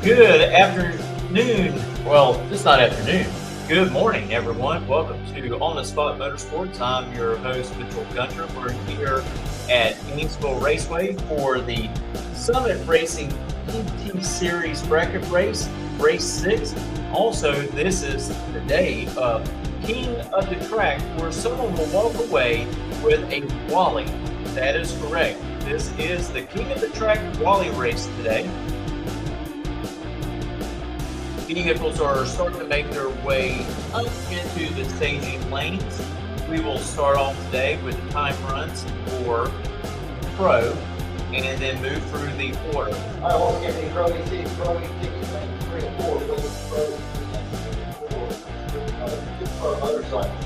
Good afternoon. Well, it's not afternoon. Good morning, everyone. Welcome to On the Spot Motorsports. I'm your host, Mitchell Gunter. We're here at Gainesville Raceway for the Summit Racing PT Series bracket race, race 6. Also, this is the day of King of the Track, where someone will walk away with a Wally. That is correct. This is the King of the Track Wally race today. Vehicles are starting to make their way up into the staging lanes. We will start off today with the time runs for Pro and then move through the order. I won't get any Pro ET, Pro ET, 3 and 4, Pro motorcycles.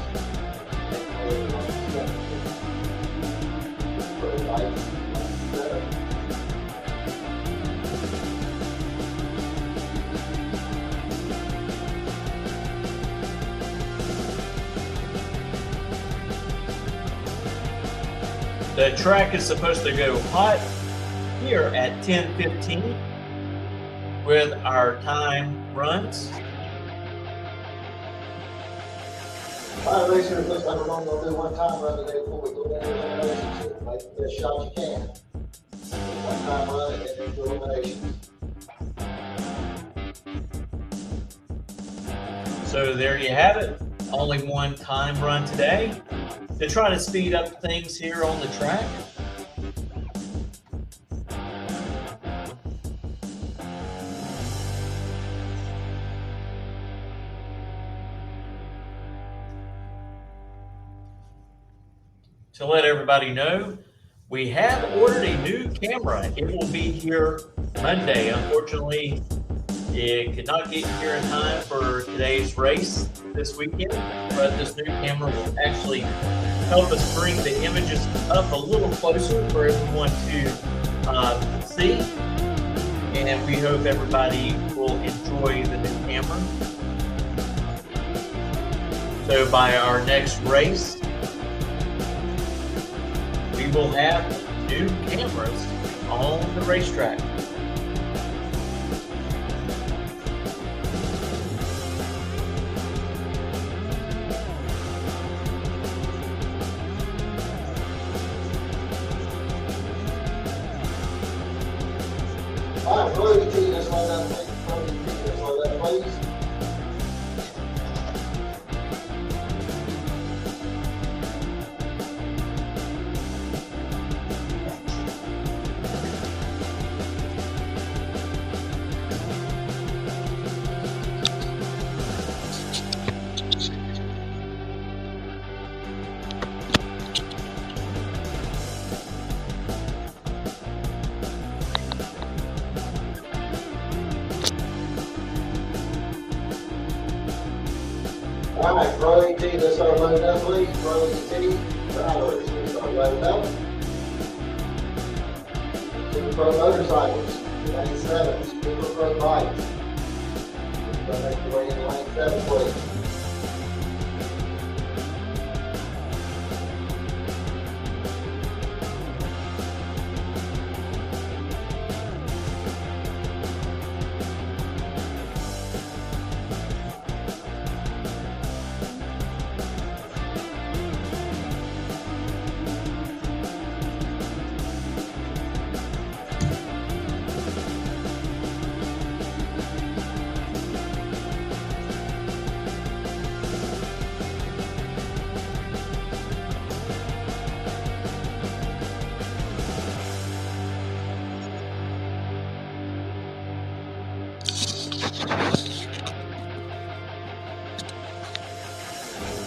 The track is supposed to go hot here at 10:15 with our time runs. All right, racers, looks like we're going to do one time run today before we go into eliminations. Make the best shot you can. One time run and then into eliminations. So there you have it. Only one time run today to try to speed up things here on the track. To let everybody know, we have ordered a new camera. It will be here Monday. Unfortunately, it could not get here in time for today's race this weekend, but this new camera will actually help us bring the images up a little closer for everyone to see. And we hope everybody will enjoy the new camera. So by our next race, we will have new cameras on the racetrack. All right, Pro ET, let's slow down, please. Pro ET, let's slow down, please. All right, Pro ET, let's start loading up, please. Pro ET, drivers, let's start loading up. Super Pro motorcycles, lane 7, Super Pro bikes. So make your way into lane 7, please.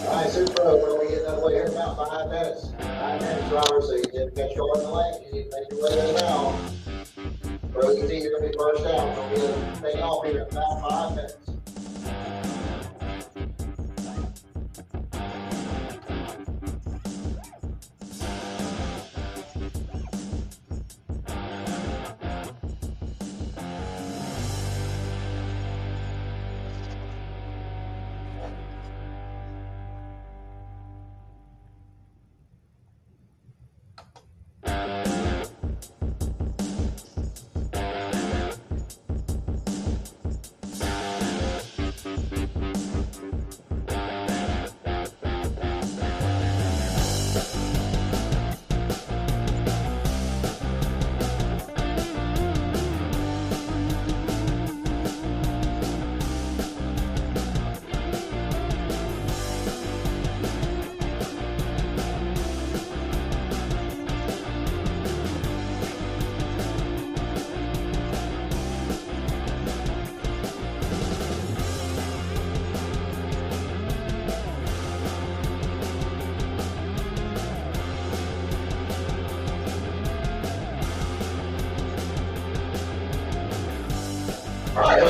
All right, Super Pro, when we get that way here in about 5 minutes. 5 minutes, Robert, so you didn't catch your in the lane. You need to make your way there now. Pro ET, you're going to be first down. We're going to be taking off here in about 5 minutes.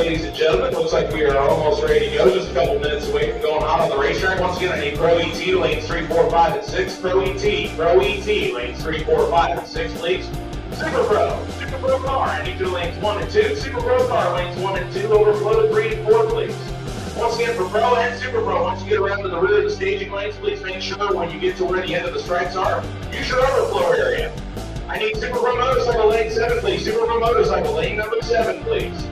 ladies and gentlemen. Looks like we are almost ready to go. Just a couple minutes away from going hot on the racetrack. Once again, I need Pro ET, lanes 3, 4, 5, and 6. Pro ET, lanes 3, 4, 5, and 6, please. Super Pro car, I need you lanes 1 and 2. Super Pro car, lanes 1 and 2. Overflow to 3 and 4, please. Once again, for Pro and Super Pro, once you get around to the rear of the staging lanes, please make sure when you get to where the end of the stripes are, use your overflow area. I need Super Pro motorcycle lane 7, please. Super Pro motorcycle lane number 7, please.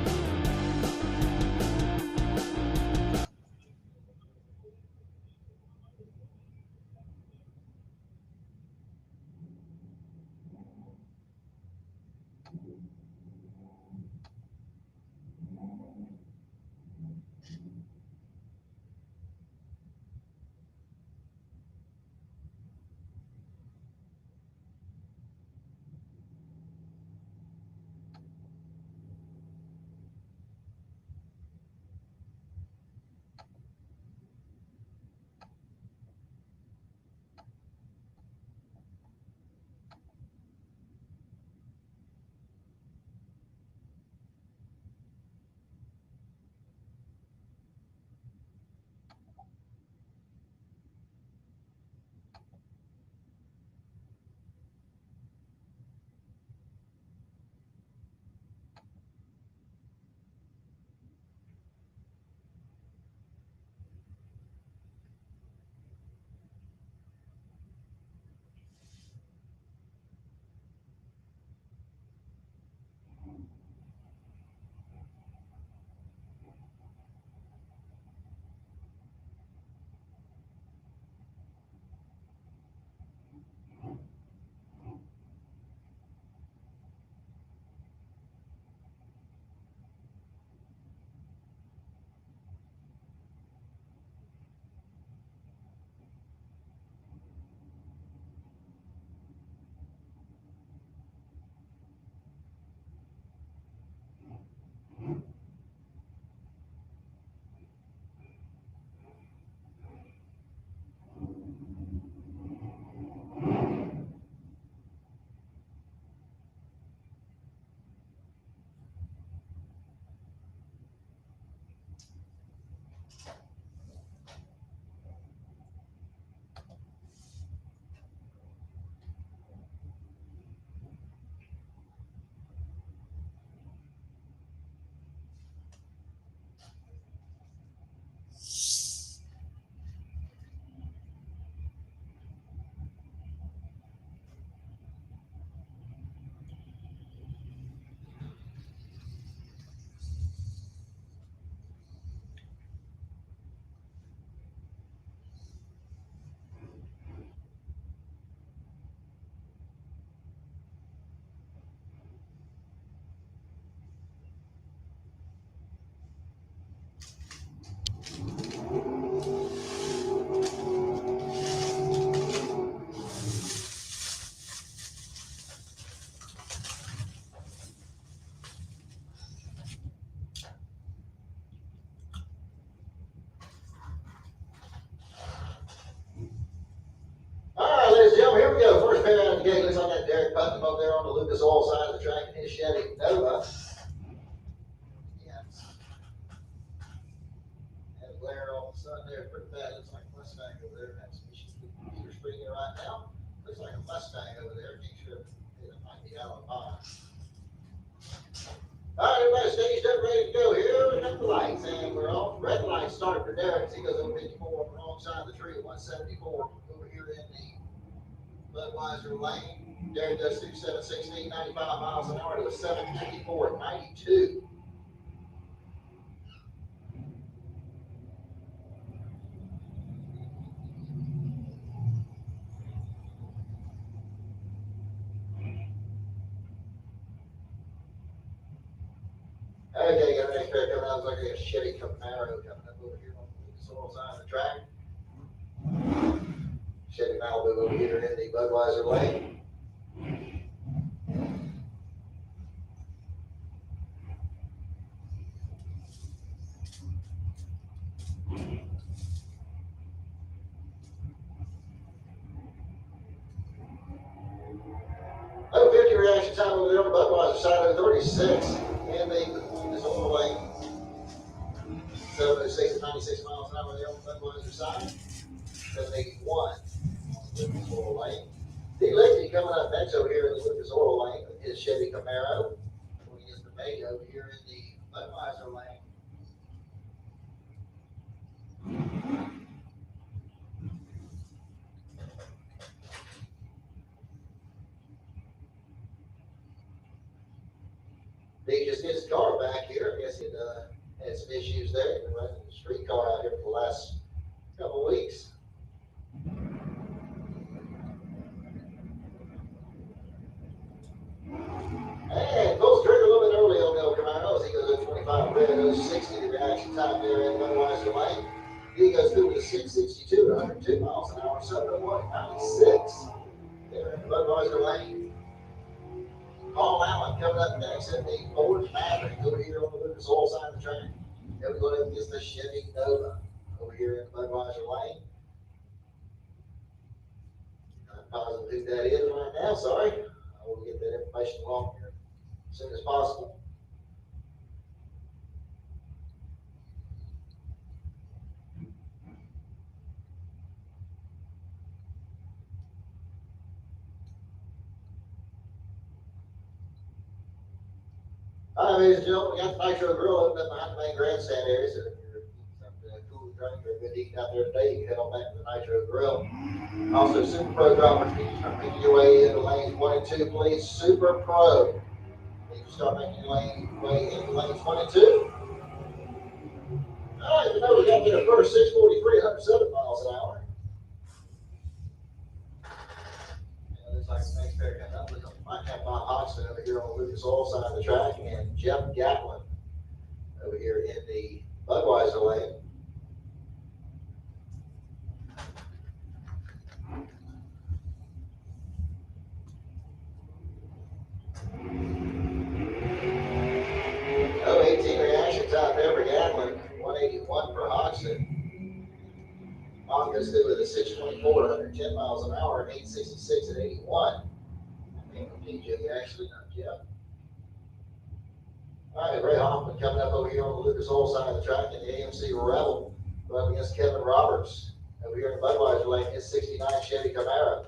Here we go. First pair out of the gate. Looks like that Derek Putnam up there on the Lucas Oil side of the track in his Chevy Nova. Yeah. Had a glare off the sun there. Pretty bad. Looks like a Mustang over there. Have some issues with the computer screen right now. Looks like a Mustang over there. Can't sure it might be out on box. All right, everybody staged up, ready to go. Here we got the lights, and we're on. Red light started for Derek. He goes over 54 on the wrong side of the tree at 174 over here in the Budweiser lane. Derek does 2716, 95 miles an hour to a 754 at 92. Okay, got a next pair coming out. Looks like a Chevy Camaro coming up over here on the soil side of the track. Chevy Malibu over here in the Budweiser lane. Oh, 50 reaction time over there on the Budweiser side of 36 in the oil lane. 706 at 96 miles an hour there on the Budweiser side. 781 on the Lucas Oil Lane. D. Lichty coming up next over here in the Lucas Oil Lane with his Chevy Camaro. Going against the May over here in the Budweiser lane. He just gets his car back here. I guess he had some issues there. He's been running the street car out here for the last couple of weeks. And pulls the trigger a little bit early on El Camino as he goes to 25 red, goes 60 to reaction time there in Budweiser lane. He goes through with a 662 to 102 miles an hour, 701 96 there in Budweiser lane. Paul Allen coming up next in the Ford Maverick over here on the Lucas Oil side of the track. Then we go up against the Chevy Nova over here in Budweiser lane. Not positive who that is right now, sorry. I will get that information along here as soon as possible. All right, ladies and gentlemen, we got the Nitro Grill open up behind the main grandstand area. So if you're something cool to drink or good eating out there today, you can head on back to the Nitro Grill. Also, Super Pro droppers, you can start making your way into lanes 1 and 2, please. Super Pro. You can start making your way into lanes 1 and 2. All right, we know we got there first, 643, 107 miles an hour. Looks like the next pair coming up. Might have Bob Hodgson over here on the Lucas Oil side of the track and Jeff Gatlin over here in the Budweiser lane. Oh, 18 reaction time there for Gatlin, 181 for Hodgson. Mongo's through with a 624, 110 miles an hour, and 866 at 81. DJ actually, not Jeff. All right, Ray Hoffman coming up over here on the Lucas Oil side of the track in the AMC Rebel, going against Kevin Roberts over here in the Budweiser lane, his 69 Chevy Camaro.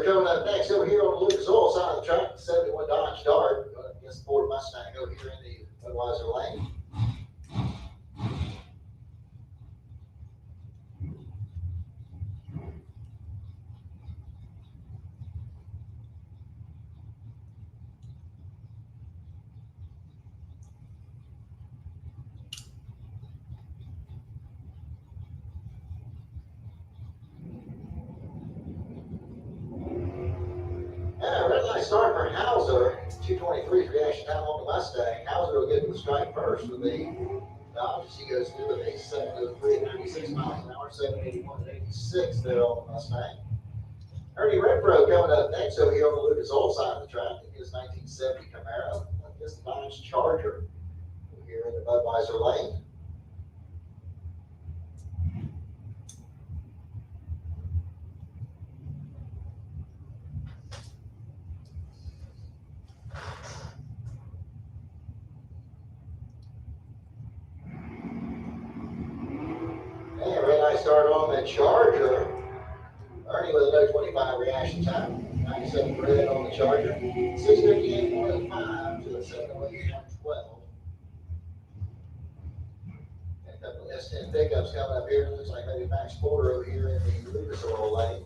Coming up next over here on the Lucas Oil side of the track, 71 Dodge Dart, going up against the Ford Mustang over here in the Budweiser lane. Start for Hauser, 223's reaction time on the Mustang. Hauser will get to the strike first with the Dodge. He goes through with a 703 at 96 miles an hour, 781 at 86 there on the Mustang. Ernie Renfro coming up next over here on the Lucas Oil side of the track in his 1970 Camaro. This Dodge Charger over here in the Budweiser lane. Start on the Charger. Ernie with a no 25 reaction time. 97 red on the Charger. 658, 105 to a 708, 112. And a couple of S10 pickups coming up here. Looks like maybe Max Porter over here in the Lucas Oil lane.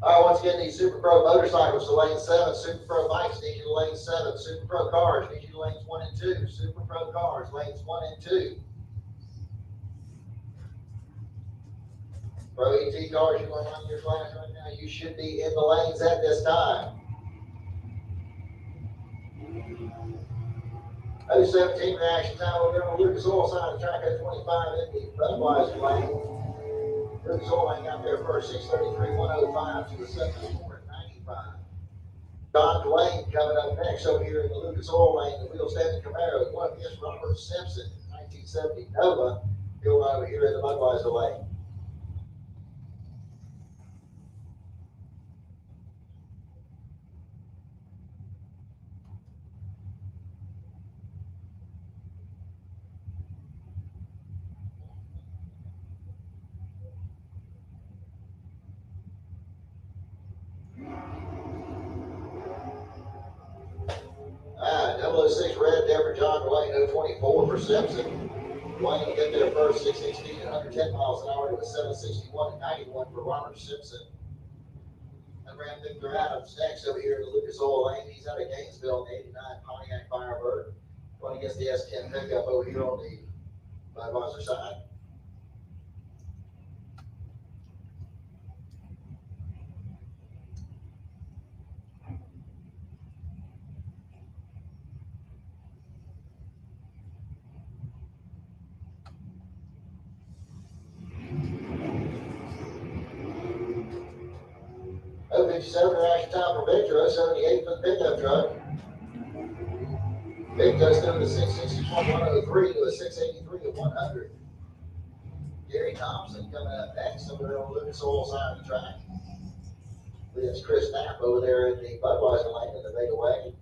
All right, once again, these Super Pro motorcycles to lane 7, Super Pro bikes need you to lane 7, Super Pro cars need you to lanes 1 and 2, Super Pro cars lanes 1 and 2. Pro ET cars, you're going on your class right now, you should be in the lanes at this time. 017 reaction time over there on Lucas Oil side of the track at 25 in the Budweiser lane. Lucas Oil lane got there first, 6:33.105 to the 7:04.95. Don Dwayne coming up next over here in the Lucas Oil lane, the wheel standing Camaro, going up against Robert Simpson, 1970 Nova, going over here in the Budweiser lane. Alright, 006 red there for John Dwayne, 024 for Simpson. Dwayne will get there first, 616 at 110 miles an hour to a 761 at 91 for Robert Simpson. And Ram Victor Adams next over here in the Lucas Oil lane. He's out of Gainesville in the 89 Pontiac Firebird. Going against the S10 pickup over here on the Budweiser side. Oh, 57 reaction time for Victor, 078 for the pickup truck. Big goes through the 661.103 to a 683 at 100. Gary Thompson coming up next over there on the Lucas Oil side of the track. There's Chris Knapp over there in the Budweiser lane in the Vega wagon.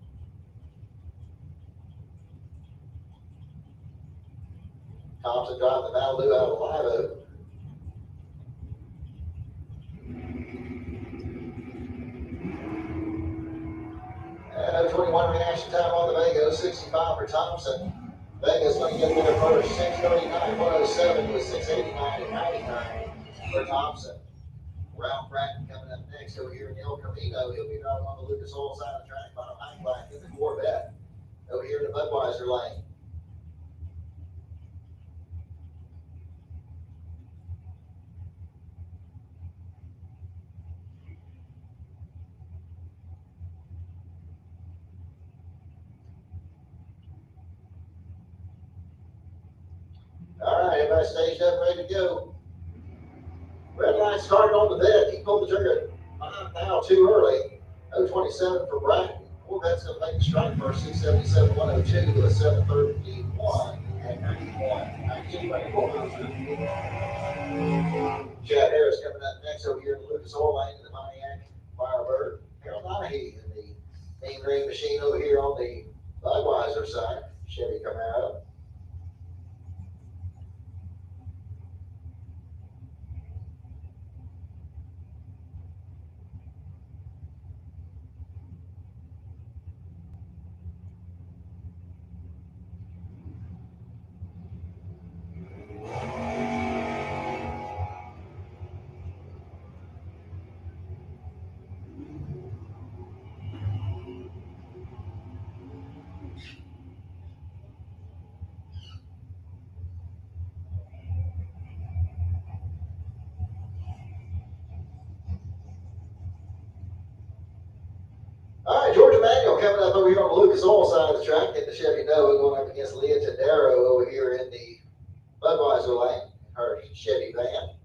Thompson driving the Malibu out of Live Oak. And 21 reaction time on the Vega, 65 for Thompson. Vega's going to get there first, 639.107 to a 689 at 99 for Thompson. Ralph Bratton coming up next over here in El Camino. He'll be driving on the Lucas Oil side of the track by Mike Black in the Corvette over here in the Budweiser lane. All right, everybody staged up, ready to go. Red line started on the bed. He pulled the trigger 5 now too early. 027 for Bratton. Corvette's going to make the strike first, 677.102 to a 731 at 91. 1924. Chad Harris coming up next over here in the Lucas Oil lane in the Pontiac Firebird. Harold Donahue in the Mean Green Machine over here on the Budweiser side. Chevy Camaro. All right, George Emanuel coming up over here on the Lucas Oil side of the track, getting the Chevy Nova, going up against Leah Tadero over here in the Budweiser lane, her Chevy van.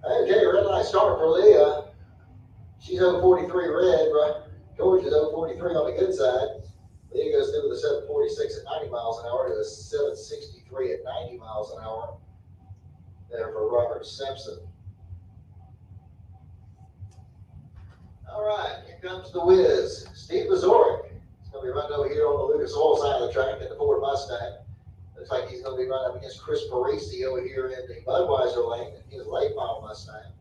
Okay, red light start for Leah. She's 043 red, right? George is 043 on the good side. Leah goes through with a 746 at 90 miles an hour to a 763 at 90 miles an hour. There for Robert Simpson. All right, here comes the whiz. Steve Mazurek. It's going to be running over here on the Lucas Oil side of the track in the Ford Mustang. Looks like he's going to be running up against Chris Parisi over here in the Budweiser lane in his late model Mustang.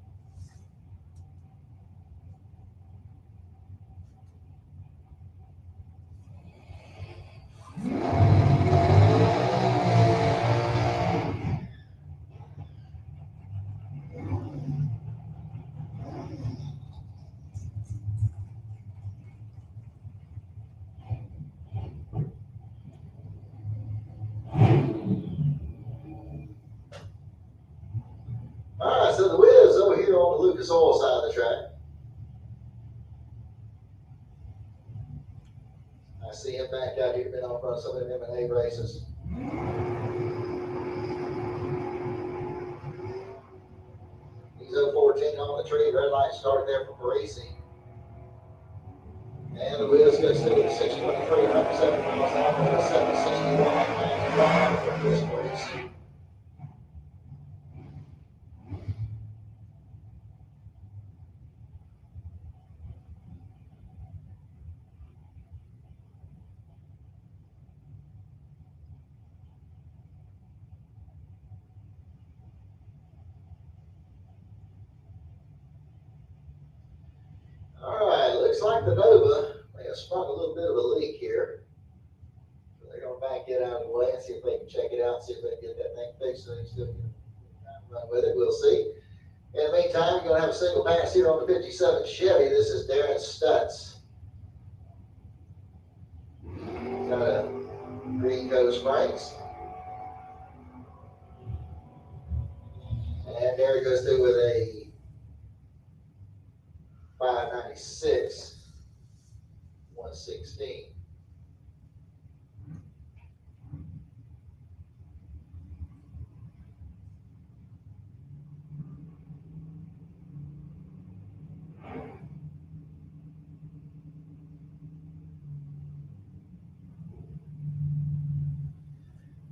All right, so the Wiz over here on the Lucas Oil side of the track. I see him back out here, been on front of some of the M&A races. He's 0-14 on the tree. Red light started there for Parisi. And the Wiz goes through with a 623, 107 miles an hour, with a 761 for Chris Parisi. Looks like the Nova may have sprung a little bit of a leak here. So they're going to back it out of the way and see if they can check it out, see if they can get that thing fixed so they can still run with it. We'll see. In the meantime, you're going to have a single pass here on the 57 Chevy. This is Darren Stutz. He's got a green coat springs. And there he goes through with a 596, 116.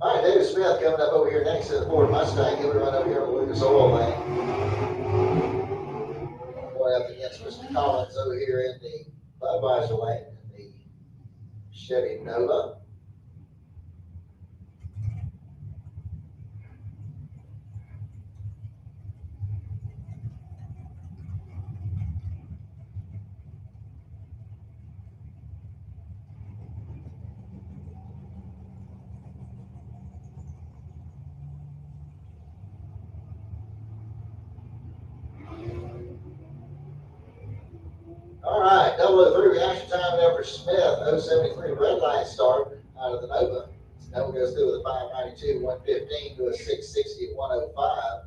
All right, David Smith coming up over here next to the Ford Mustang. He'll run over here on the Lucas Oil lane. Going up against Mr. Collins over here in the Budweiser lane in the Chevy Nova. All right, 003 reaction time there for Smith. 073 red light start out of the Nova. Nova goes through with a 592, 115 to a 660 at 105.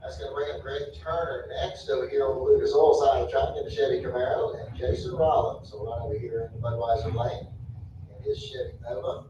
That's going to bring up Greg Turner next over here on the Lucas Oil side of the track in the Chevy Camaro, and Jason Rollins will run over here in the Budweiser lane in his Chevy Nova.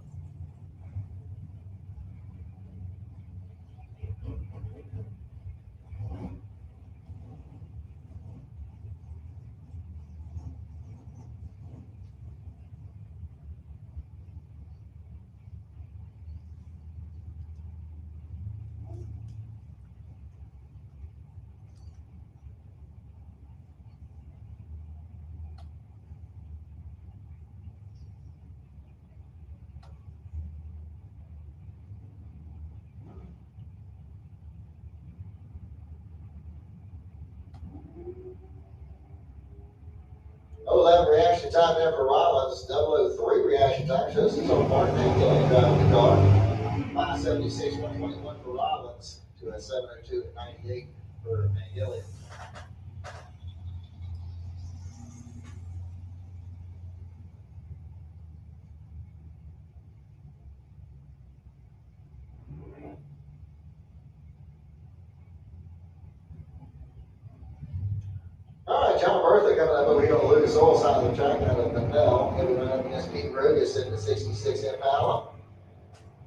Reaction time there for Rollins. 003 reaction time shows he's on Martin Gillian driving the car. 576, 121 for Rollins to a 702 at 98 for Van Gillian. All right, John Bertha coming up over here on the Lucas Oil side of the track out of Mandel. He'll be running up against Pete Rugas in the 66 Impala.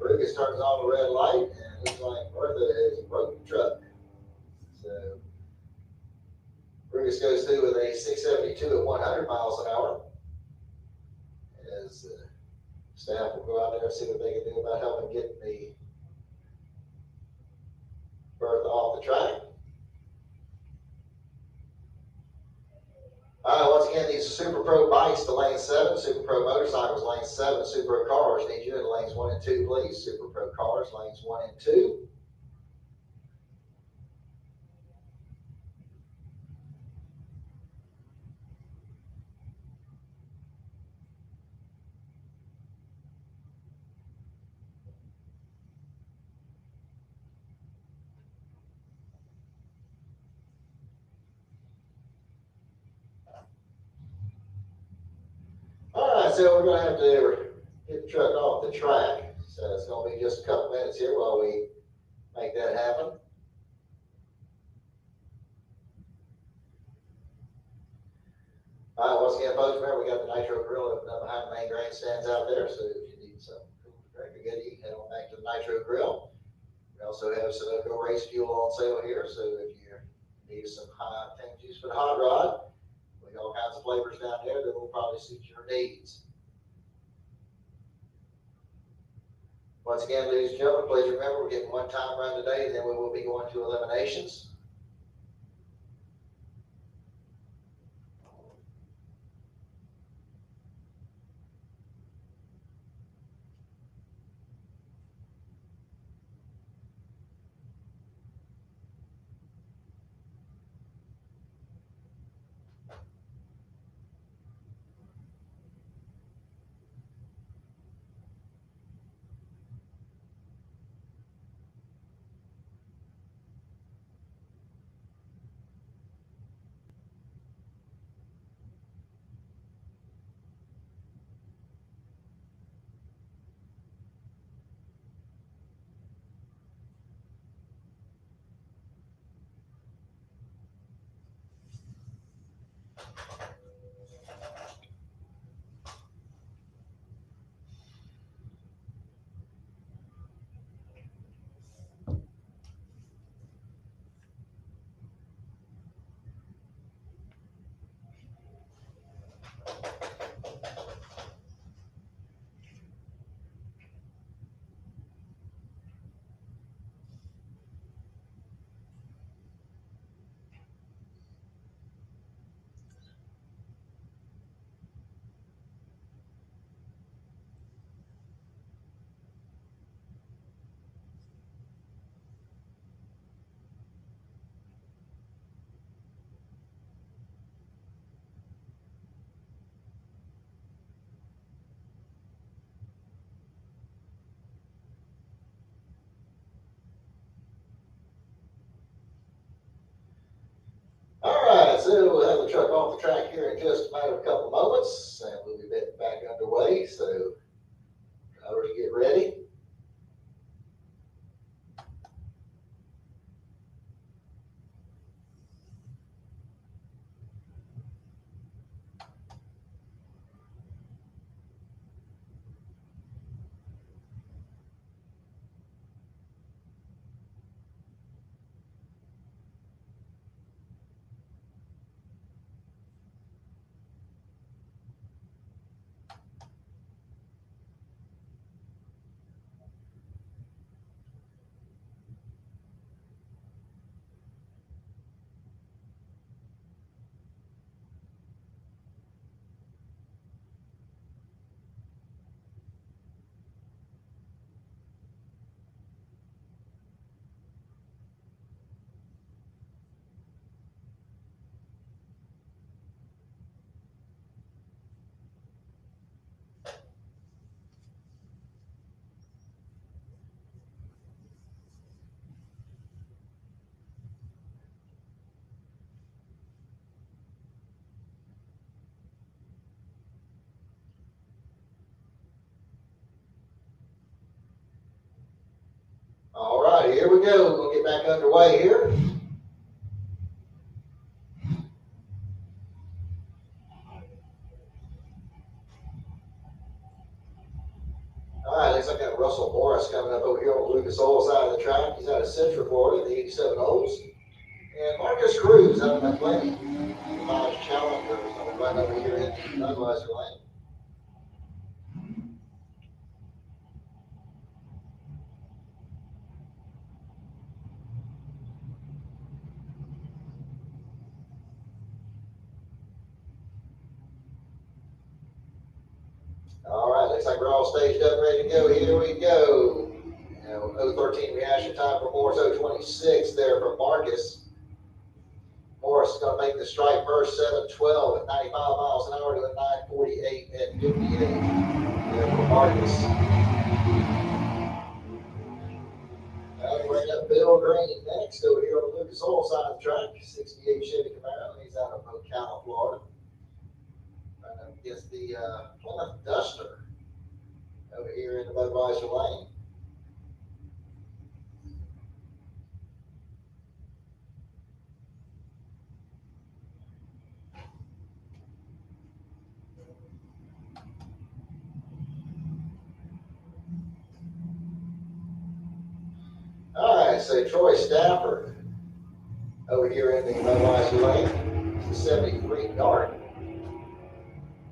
Rugas turns on the red light, and it looks like Bertha has broken the truck. So Rugas goes through with a 672 at 100 miles an hour. As staff will go out there and see what they can do about helping get the Bertha off the track. Once again, these are Super Pro bikes to lane 7, Super Pro motorcycles lane 7, Super Pro cars need you in lanes 1 and 2, please. Super Pro cars lanes 1 and 2. Alright, so we're going to have to get the truck off the track. So it's going to be just a couple minutes here while we make that happen. Once again, folks, remember we got the Nitro Grill open up behind the main grandstands out there. So if you need some cool to drink or good, you can head on back to the Nitro Grill. We also have Sunoco race fuel on sale here. So if you need some high octane juice for the hot rod, we got all kinds of flavors down there that will probably suit your needs. Once again, ladies and gentlemen, please remember we're getting one time run today, and then we will be going to eliminations. Alright, so we'll have the truck off the track here in just a matter of a couple moments, and we'll be back underway. So, drivers, get ready. Alright, here we go. We're going to get back underway here. Alright, looks like I got Russell Morris coming up over here on the Lucas Oil side of the track. He's out of Central Florida, the 87 O's. And Marcus Cruz out of McLean, the Dodge Challenger, is going to run over here in the Budweiser lane. we're all staged up, ready to go. Here we go. 013 reaction time for Morris, 026 there for Marcus. Morris is going to make the strike first, 7:12 at 95 miles an hour to a 9:48 at 58 there for Marcus. Now we bring up Bill Green next over here on the Lucas Oil side of the track. 68 Chevy Camaro. He's out of Ocala, Florida. Right up against the Plymouth Duster over here in the Budweiser lane. All right, so Troy Stafford over here in the Budweiser lane. It's the 73 Dart.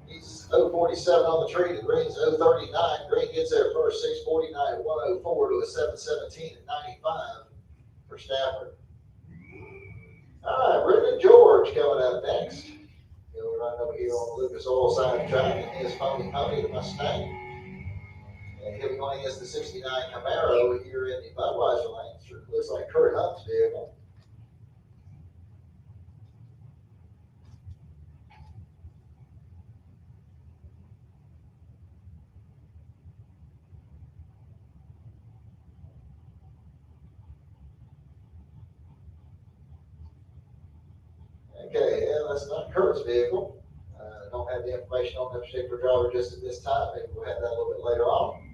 He's 047 on the tree. The Green's 039. Green gets there first, 6:49 at 104 to a 7:17 at 95 for Stafford. All right, Brendan George coming up next. He'll run over here on the Lucas Oil side of the track in his Pony, the Mustang. And he'll be going against the 69 Camaro over here in the Budweiser lane. Sure looks like Kurt Hunt's vehicle. Okay, yeah, that's not Kurt's vehicle. Don't have the information on that particular driver just at this time. Maybe we'll have that a little bit later on.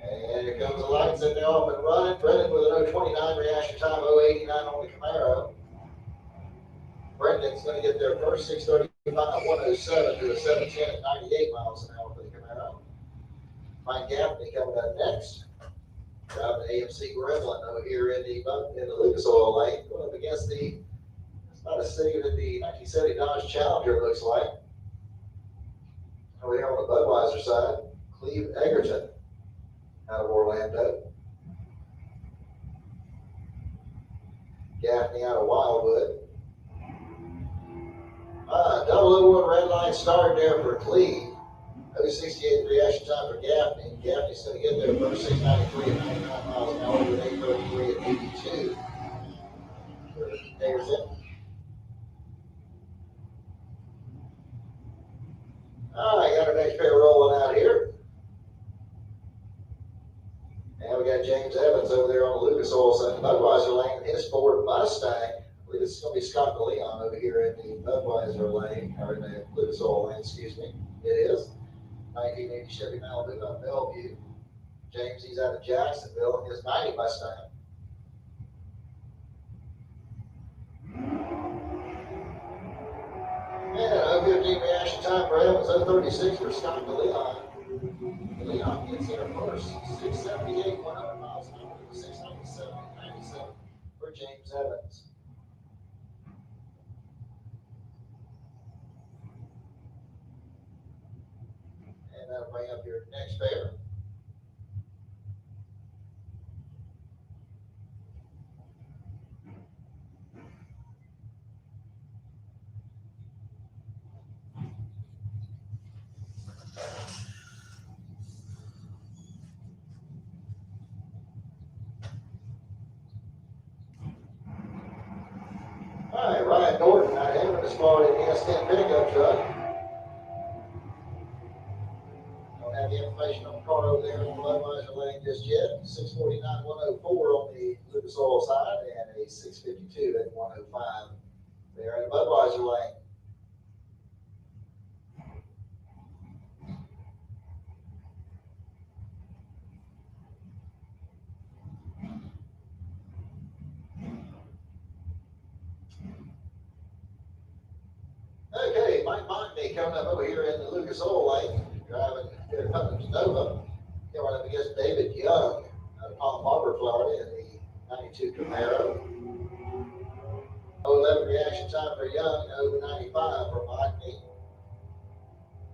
And here comes the lights in there off and running. Brendan with an 029 reaction time, 089 on the Camaro. Brendan's going to get there first, 6:35, 107 to a 7:10 at 98 miles an hour for the Camaro. Mike Gaffney coming up next. Driving the AMC Gremlin over here in the Lucas Oil lane, going up against the about a city that the 1970 Dodge Challenger looks like. Over here on the Budweiser side, Cleve Egerton out of Orlando. Gaffney out of Wildwood. 001 red line start there for Cleve. 068 reaction time for Gaffney. Gaffney's going to get there first, 6:93 at 99 miles an hour with 8:33 at 82. There's it. All right, got our next pair rolling out here. And we got James Evans over there on the Lucas Oil side, Budweiser lane, in his Ford Mustang. I believe it's going to be Scott DeLeon over here in the Budweiser lane, or in the Lucas Oil lane, excuse me. It is. 1980 Chevy Malibu out of Bellevue. James, he's out of Jacksonville in his 90 Mustang. And 015 reaction time for Evans, 036 for Scott DeLeon. DeLeon gets there first, 678, 100 miles an hour, 697, 97 for James Evans. And that'll bring up your next pair. All right, Ryan Norton out of Edmond is following the S10 pickup truck. Don't have the information on the car over there in the Budweiser lane just yet. 6:49, 104 on the Lucas Oil side, and a 6:52 at 105 there in the Budweiser lane. Okay, Mike Montney coming up over here in the Lucas Oil lane, driving their Cummins Nova. They're running up against David Young out of Palm Harbor, Florida, in the 92 Camaro. 011 reaction time for Young, 095 for Montney.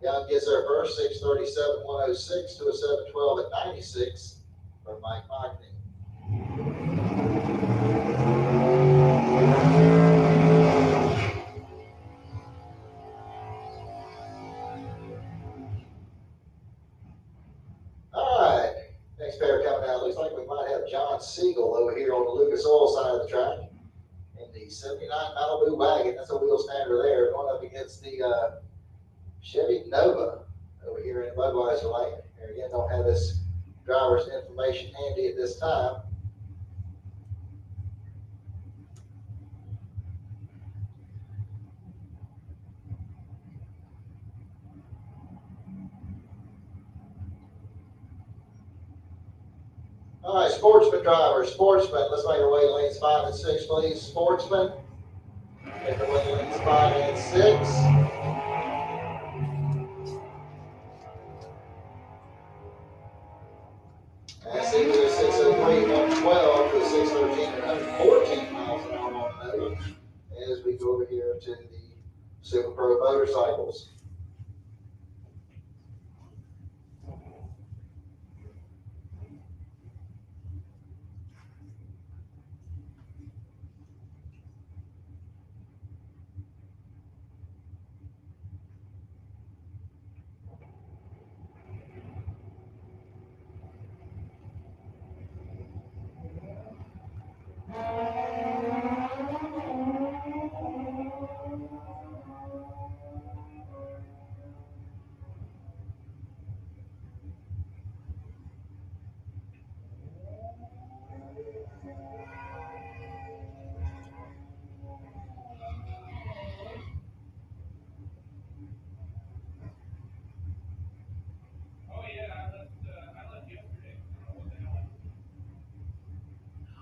Young gets there first, 6:37, 106 to a 7:12 at 96 for Mike Montney. now. It looks like we might have John Siegel over here on the Lucas Oil side of the track. In the 79 Malibu wagon, that's a wheel stander there, going up against the Chevy Nova over here in Budweiser lane. Here again, don't have this driver's information handy at this time. All right, sportsman drivers, sportsman, let's make our way to lanes 5 and 6, please. Sportsman, make our way to lanes 5 and 6. And see with a 603, 112 to a 613, and 114 miles an hour on the Nova as we go over here to the Super Pro motorcycles.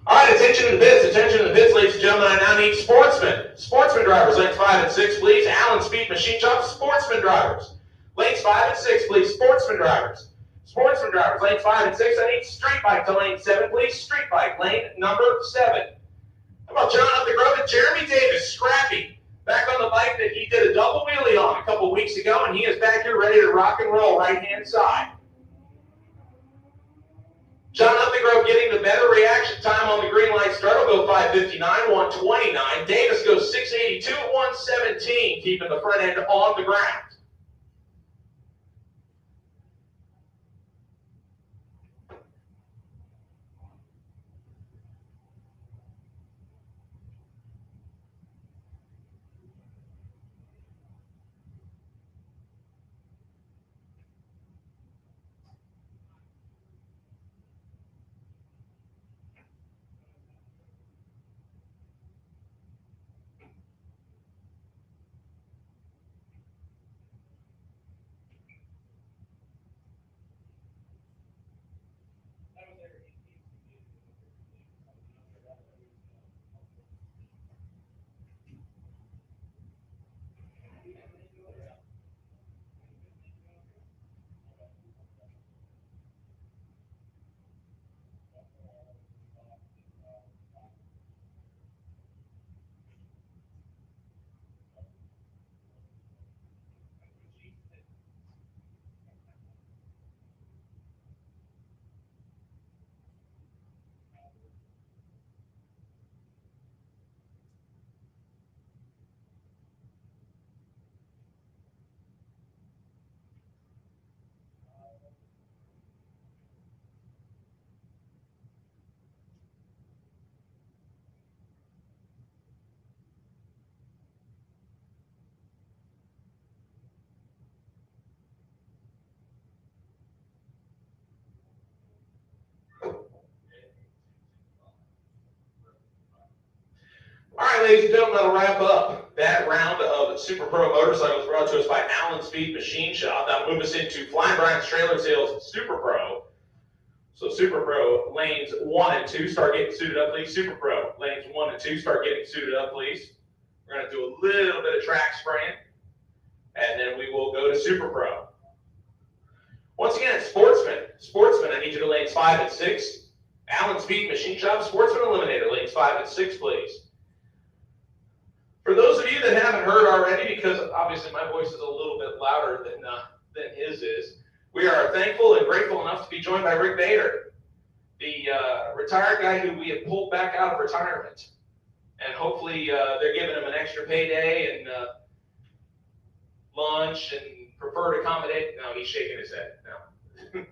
All right, attention to the bits, ladies and gentlemen. I now need sportsmen. Sportsman drivers, lanes 5 and 6, please. Allen Speed Machine Shop, sportsman drivers. Lanes 5 and 6, please. Sportsman drivers. Sportsman drivers, lanes 5 and 6. I need street bike to lane 7, please. Street bike, lane number 7. How about John up the Grove and Jeremy Davis, Scrappy, back on the bike that he did a double wheelie on a couple weeks ago, and he is back here ready to rock and roll right-hand side. John Up the Grove getting the better reaction time on the green light start. Will go 5:59, 1:29. Davis goes 6:82, 1:17, keeping the front end on the ground. All right, ladies and gentlemen, that'll wrap up that round of Super Pro motorcycles brought to us by Allen Speed Machine Shop. That'll move us into Flying Brian's Trailer Sales Super Pro. So Super Pro lanes 1 and 2 start getting suited up, please. Super Pro lanes 1 and 2 start getting suited up, please. We're going to do a little bit of track spraying, and then we will go to Super Pro. Once again, Sportsman, I need you to lanes 5 and 6. Allen Speed Machine Shop, Sportsman Eliminator, lanes 5 and 6, please. For those of you that haven't heard already, because obviously my voice is a little bit louder than his is, we are thankful and grateful enough to be joined by Rick Bader, the retired guy who we have pulled back out of retirement. And hopefully they're giving him an extra payday and lunch and preferred accommodate. No, he's shaking his head. No.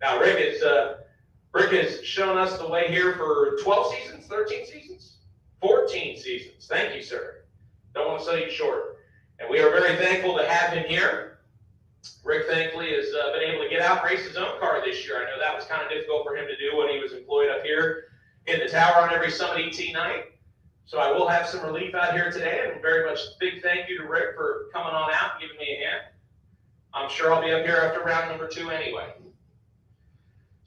Now Rick Rick has shown us the way here for 12 seasons, 13 seasons, 14 seasons. Thank you, sir. Don't want to sell you short. And we are very thankful to have him here. Rick, thankfully, has been able to get out and race his own car this year. I know that was kind of difficult for him to do when he was employed up here in the tower on every Summit ET night. So I will have some relief out here today, and very much big thank you to Rick for coming on out and giving me a hand. I'm sure I'll be up here after round number 2 anyway.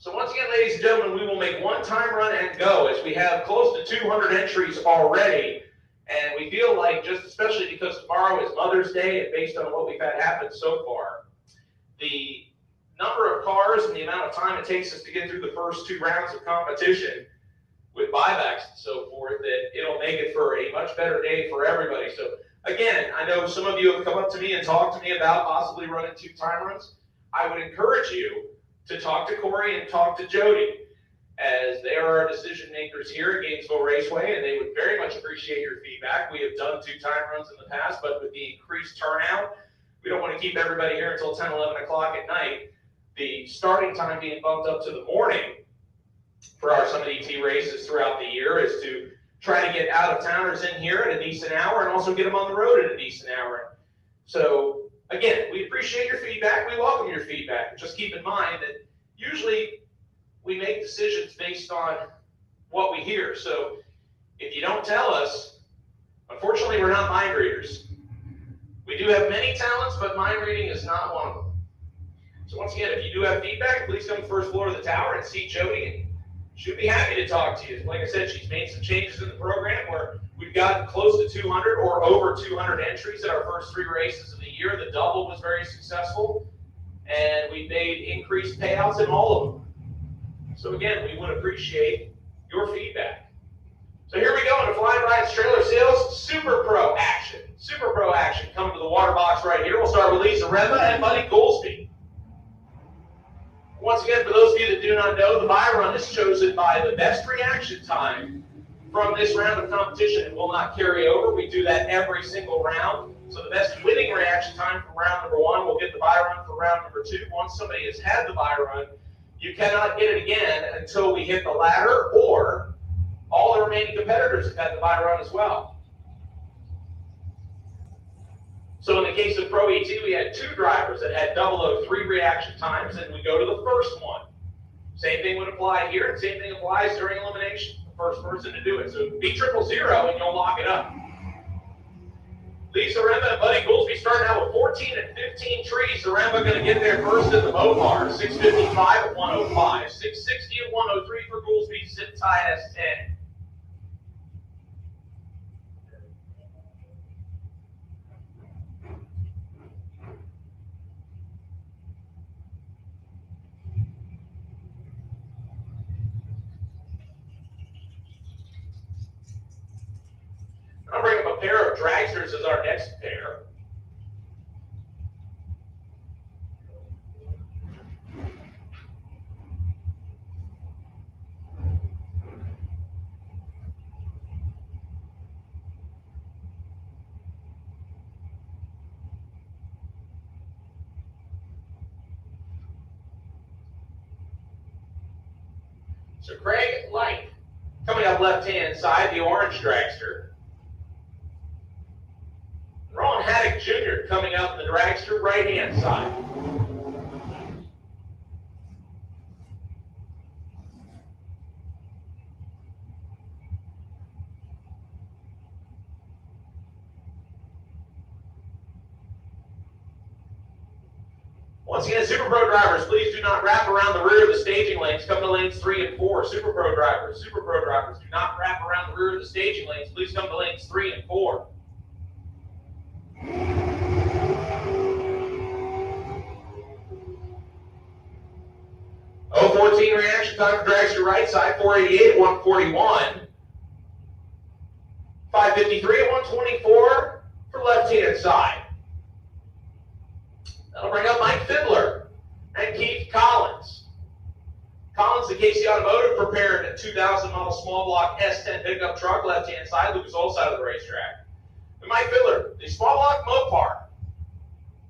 So once again, ladies and gentlemen, we will make one time run and go as we have close to 200 entries already. And we feel like, just especially because tomorrow is Mother's Day and based on what we've had happen so far, the number of cars and the amount of time it takes us to get through the first 2 rounds of competition with buybacks and so forth, that it'll make it for a much better day for everybody. So again, I know some of you have come up to me and talked to me about possibly running 2 time runs. I would encourage you to talk to Corey and talk to Jody, as they are our decision makers here at Gainesville Raceway, and they would very much appreciate your feedback. We have done 2 time runs in the past, but with the increased turnout, we don't want to keep everybody here until 10, 11 o'clock at night. The starting time being bumped up to the morning for our Summit ET races throughout the year is to try to get out-of-towners in here at a decent hour and also get them on the road at a decent hour. So again, we appreciate your feedback. We welcome your feedback. Just keep in mind that usually we make decisions based on what we hear. So if you don't tell us, unfortunately, we're not mind readers. We do have many talents, but mind reading is not one of them. So once again, if you do have feedback, please come to the first floor of the tower and see Jody, and she'll be happy to talk to you. Like I said, she's made some changes in the program where we've gotten close to 200 or over 200 entries in our first 3 races of the year. The double was very successful, and we made increased payouts in all of them. So again, we would appreciate your feedback. So here we go into Flying Rides Trailer Sales Super Pro action. Super Pro action coming to the water box right here. We'll start with Lisa Remba and Buddy Goolsby. Once again, for those of you that do not know, the buy run is chosen by the best reaction time from this round of competition. It will not carry over. We do that every single round. So the best winning reaction time from round number 1 will get the buy run for round number 2. Once somebody has had the buy run, you cannot get it again until we hit the ladder, or all the remaining competitors have had the buy run as well. So in the case of Pro ET, we had 2 drivers that had 003 reaction times, and we go to the first one. Same thing would apply here, and same thing applies during elimination. The first person to do it. So be 000 and you'll lock it up. Lisa Remba and Buddy Goolsby starting out with 14 and 15 trees. The Remba going to get there first in the Mopar. 655 at 105. 660 at 103 for Goolsby, sit tied as 10. I'll bring up a pair of dragsters as our next pair. So Craig Light coming up left-hand side, the orange dragster. Ron Haddock Jr. coming out in the dragster right-hand side. Once again, Super Pro drivers, please do not wrap around the rear of the staging lanes. Come to lanes 3 and 4. Super Pro drivers, do not wrap around the rear of the staging lanes. Please come to lanes 3 and 4. Oh, 14 reaction time for dragster right side, 488 at 141. 553 at 124 for left-hand side. That'll bring up Mike Fiddler and Keith Collins. Collins, the KC Automotive, prepared a 2000 model small block S10 pickup truck, left-hand side, Lucas Oil side of the racetrack. And Mike Fiddler, the small block Mopar,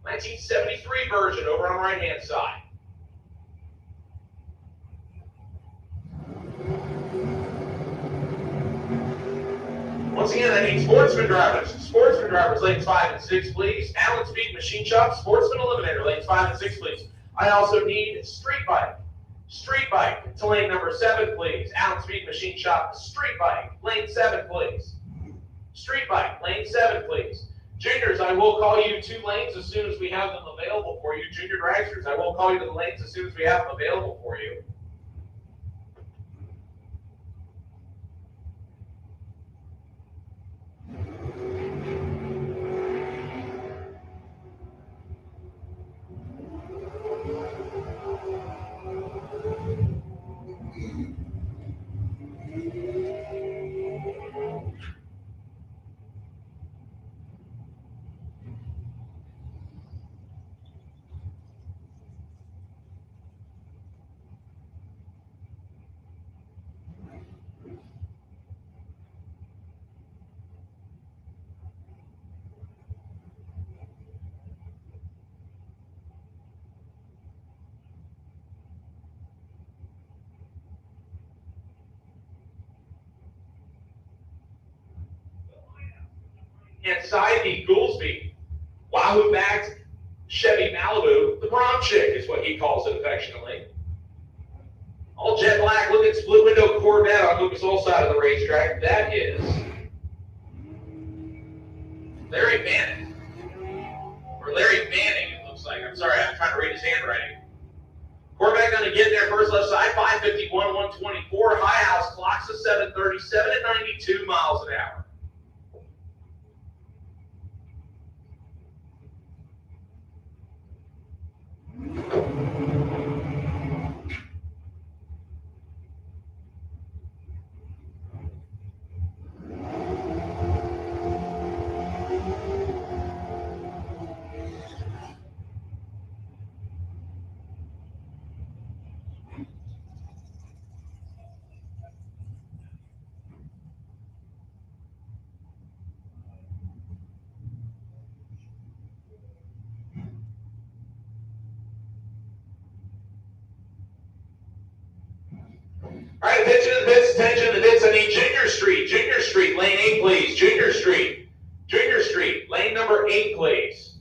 1973 version over on the right-hand side. Once again, I need sportsman drivers. Sportsman drivers, lanes 5 and 6, please. Allen Speed Machine Shop, Sportsman Eliminator, lanes 5 and 6, please. I also need street bike. Street bike to lane number 7, please. Allen Speed Machine Shop, street bike, lane 7, please. Street bike, lane 7, please. Juniors, I will call you 2 lanes as soon as we have them available for you. Junior dragsters, I will call you to the lanes as soon as we have them available for you. Inside the Goolsby, Wahoo-backed Chevy Malibu, the prom chick is what he calls it affectionately. All jet black looking split window Corvette on Lucas Oil side of the racetrack. That is Larry Bannon. Or Larry Manning, it looks like. I'm sorry, I'm trying to read his handwriting. Corvette going to get there first left side, 551, 124. High house clocks a 737 at 92 miles an hour. All right, attention to the pits, attention to the pits. I need Junior Street, lane 8, please. Junior Street, lane number 8, please.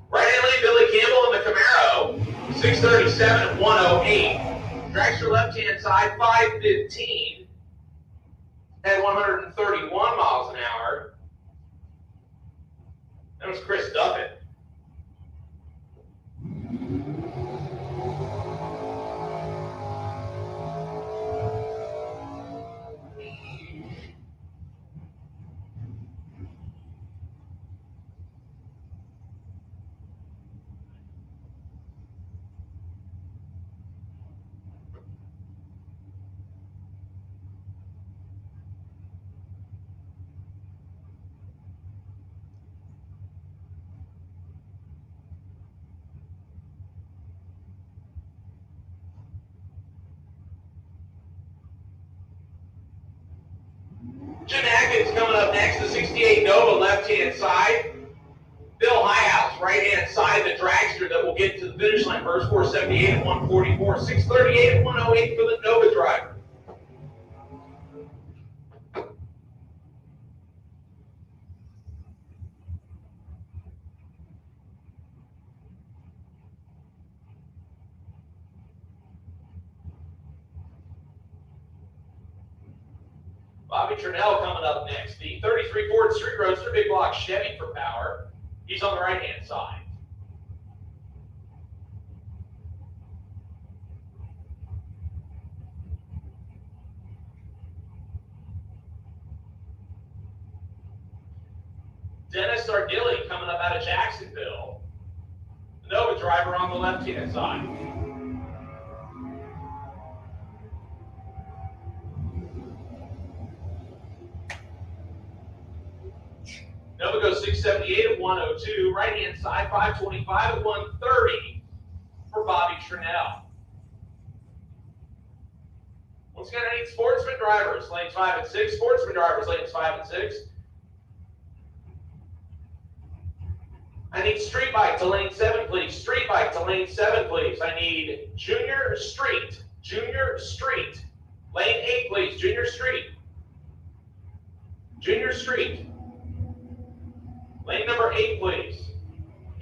Right-hand lane, Billy Campbell in the Camaro, 637 at 108. Dragster left-hand side, 515 at 131 miles an hour. That was Chris Duffett. Jim Atkins coming up next, the 68 Nova left-hand side. Bill Highhouse, right-hand side, the dragster that will get to the finish line first, 478 at 144, 638 at 108 for the Nova driver. Bobby Trinnell coming up next. The 33 Ford Street Roadster, big block Chevy for power. He's on the right-hand side. Dennis Ardilli coming up out of Jacksonville. The Nova driver on the left-hand side. Nova goes 678 at 102. Right-hand side, 525 at 130 for Bobby Trinnell. Once again, I need sportsman drivers, lanes 5 and 6. Sportsman drivers, lanes 5 and 6. I need street bike to lane 7, please. Street bike to lane 7, please. I need junior street. Junior street. Lane 8, please. Junior street. Junior street. Lane number 8, please.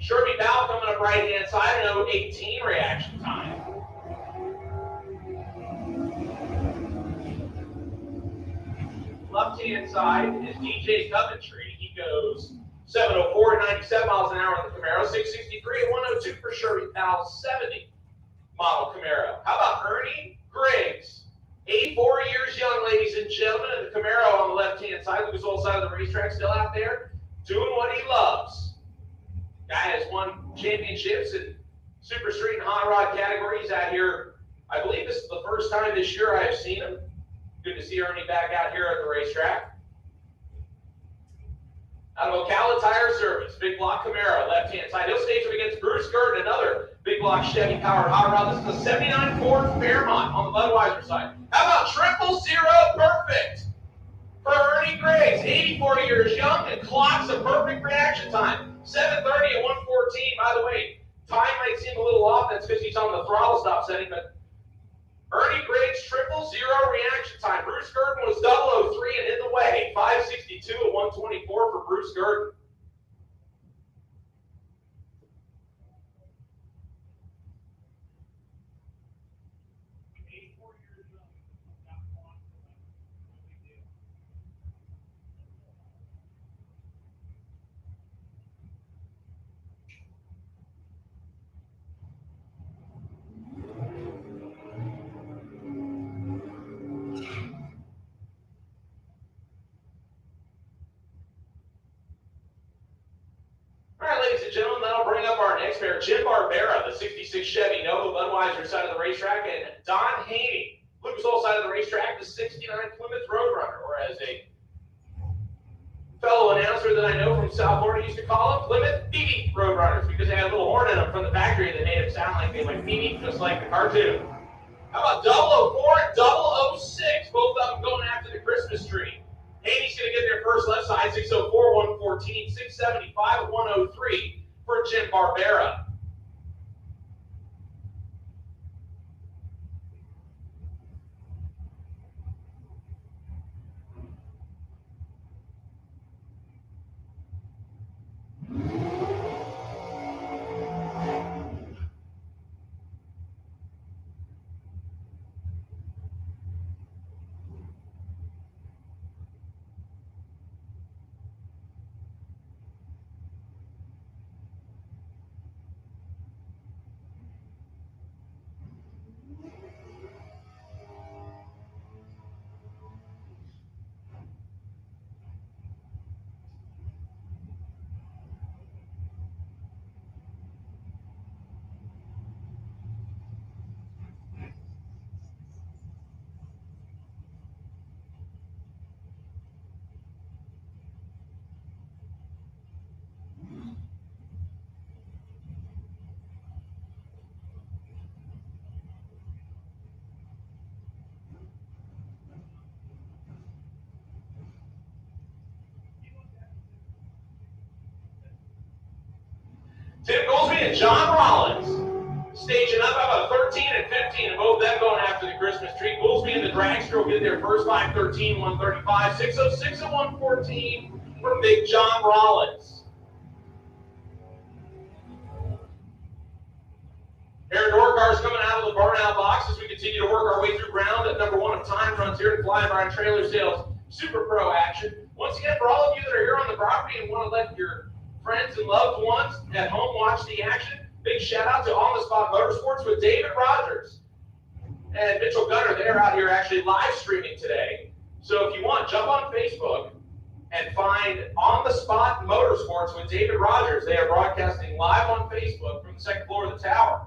Sherby Bow coming up right-hand side, no 18 reaction time. Left-hand side is DJ Coventry. He goes 704 at 97 miles an hour on the Camaro, 663 at 102 for Sherby Bow, 70 model Camaro. How about Ernie Griggs? 84 years young, ladies and gentlemen, and the Camaro on the left-hand side. Lucas Oil side of the racetrack, still out there, doing what he loves. Guy has won championships in Super Street and Hot Rod categories out here. I believe this is the first time this year I have seen him. Good to see Ernie back out here at the racetrack. Out of Ocala Tire Service, big block Camaro, left-hand side. He'll stage up against Bruce Gurton, another big block Chevy powered hot rod. This is a 79 Ford Fairmont on the Budweiser side. How about 000 perfect for Ernie Griggs, 84 years young, and clocks a perfect reaction time. 7:30 at 1:14. By the way, time might seem a little off. That's because he's on the throttle stop setting, but Ernie Griggs, 000 reaction time. Bruce Gurton was 003 and in the way. 5:62 at 1:24 for Bruce Gurton. Ladies and gentlemen, that'll bring up our next pair. Jim Barbera, the 66 Chevy Nova, Budweiser side of the racetrack, and Don Haney, Lucas Oil side of the racetrack, the 69 Plymouth Roadrunner, or as a fellow announcer that I know from South Florida used to call them, Plymouth Beep Roadrunners, because they had a little horn in them from the factory that made it sound like they went beep, just like the cartoon. How about 004 and 006, both of them going after the Christmas tree. Haney's going to get there first left side, 604, 114, 675, 103 for Jim Barbera. Tim Goolsby and John Rollins staging up about 13 and 15, and both of them going after the Christmas tree. Goolsby and the dragster will get their first 5:13, 135, 606 and 114 from Big John Rollins. Aaron Dorcar's coming out of the burnout box as we continue to work our way through round at number 1 of time runs here at Flying Barn Trailer Sales Super Pro action. Once again, for all of you that are here on the property and want to let your friends and loved ones at home watch the action, big shout out to On the Spot Motorsports with David Rogers and Mitchell Gunner. They're out here actually live streaming today. So if you want, jump on Facebook and find On the Spot Motorsports with David Rogers. They are broadcasting live on Facebook from the second floor of the tower.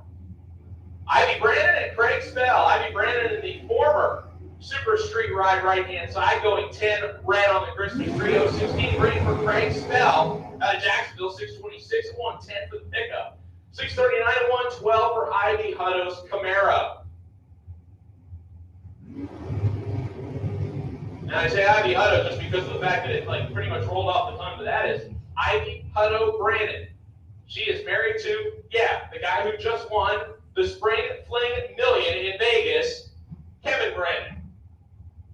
Ivy Brandon and Craig Spell. Ivy Brandon in the former Super Street Ride right-hand side, going 10 red on the Christmas tree. 016 green for Craig Spell out of Jacksonville. 626 at 110 for the pickup. 639 at 112 for Ivy Hutto's Camaro. Now I say Ivy Hutto just because of the fact that it pretty much rolled off the tongue, but that is Ivy Hutto Brandon. She is married to, the guy who just won the Spring Fling Million in Vegas, Kevin Brennan.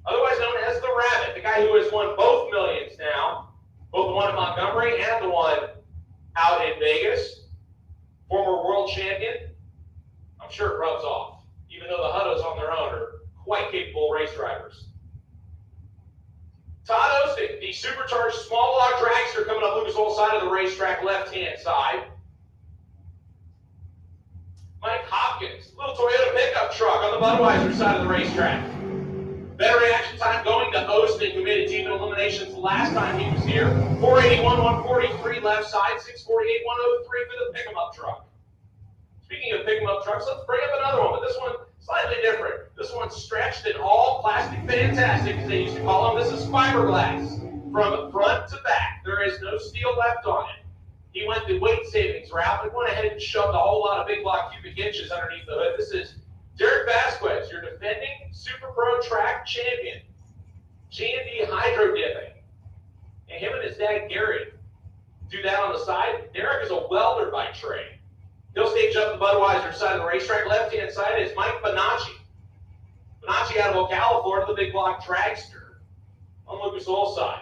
Otherwise known as the Rabbit, the guy who has won both millions now, both the one in Montgomery and the one out in Vegas. Former world champion. I'm sure it rubs off, even though the Huttos on their own are quite capable race drivers. Todd Ostic, the supercharged small block dragster coming up Lucas Oil side of the racetrack, left-hand side. Mike Hopkins, little Toyota pickup truck on the Budweiser side of the racetrack. Better reaction time going to Ostic, who made it deep in eliminations last time he was here. 481, 143 left side, 648, 103 for the pick-em-up truck. Speaking of pick-em-up trucks, let's bring up another one, but this one slightly different. This one's stretched in all plastic fantastic, as they used to call them. This is fiberglass from front to back. There is no steel left on it. He went the weight savings route, but went ahead and shoved a whole lot of big block cubic inches underneath the hood. This is Derek Vasquez, your defending Super Pro track champion. G&D hydro dipping. And him and his dad, Gary, do that on the side. Derek is a welder by trade. He'll stage up the Budweiser side of the racetrack. Left-hand side is Mike Bonacci. Bonacci out of Ocala, Florida, the big block dragster on Lucas Oil side.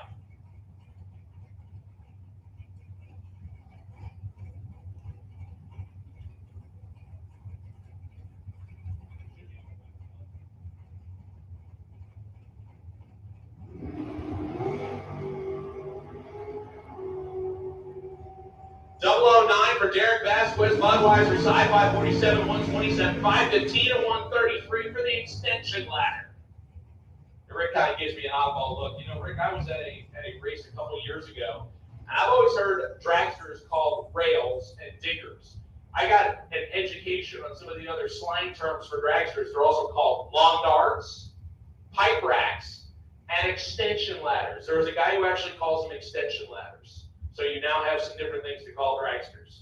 For Derek Vasquez, Budweiser side, 547, 127, 515, and 133 for the extension ladder. And Rick kind of gives me an oddball look. You know, Rick, I was at a race a couple years ago, and I've always heard dragsters called rails and diggers. I got an education on some of the other slang terms for dragsters. They're also called long darts, pipe racks, and extension ladders. There was a guy who actually calls them extension ladders. So you now have some different things to call dragsters.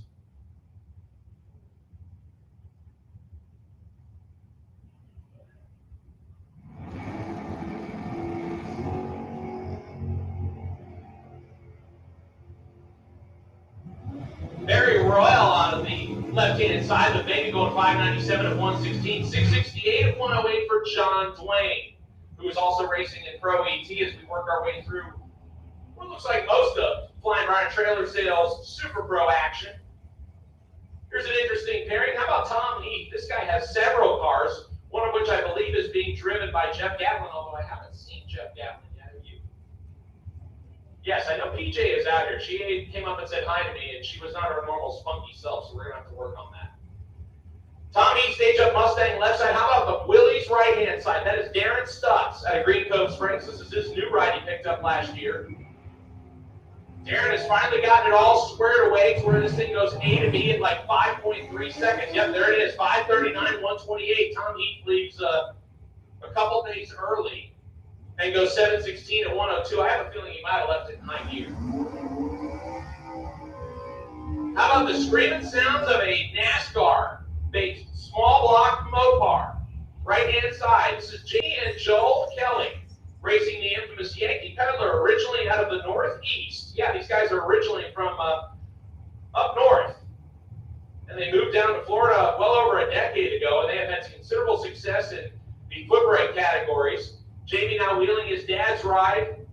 Very Royal out of the left-hand side, but maybe going 597 at 116, 668 at 108 for John Dwayne, who is also racing in Pro ET as we work our way through what looks like most of Flying Ryan Trailer Sales Super Pro action. Here's an interesting pairing. How about Tom Heath? This guy has several cars, one of which I believe is being driven by Jeff Gatlin, although I haven't seen Jeff Gatlin yet. Have you? Yes, I know PJ is out here. She came up and said hi to me, and she was not her normal spunky self, so we're going to have to work on that. Tom Heath, stage up Mustang left side. How about the Willys right-hand side? That is Darren Stutz out of Green Cove Springs. This is his new ride he picked up last year. Darren has finally gotten it all squared away to where this thing goes A to B in like 5.3 seconds. Yep, there it is, 5:39, 128. Tom Heath leaves a couple days early and goes 7:16 at 102. I have a feeling he might have left it in high gear. How about the screaming sounds of a NASCAR-based small block Mopar? Right-hand side, this is Jimmy and Joel Kelly, racing the infamous Yankee Peddler, originally out of the Northeast. Yeah, these guys are originally from up north. And they moved down to Florida well over a decade ago, and they have had considerable success in the foot brake categories. Jamie now wheeling his dad's ride.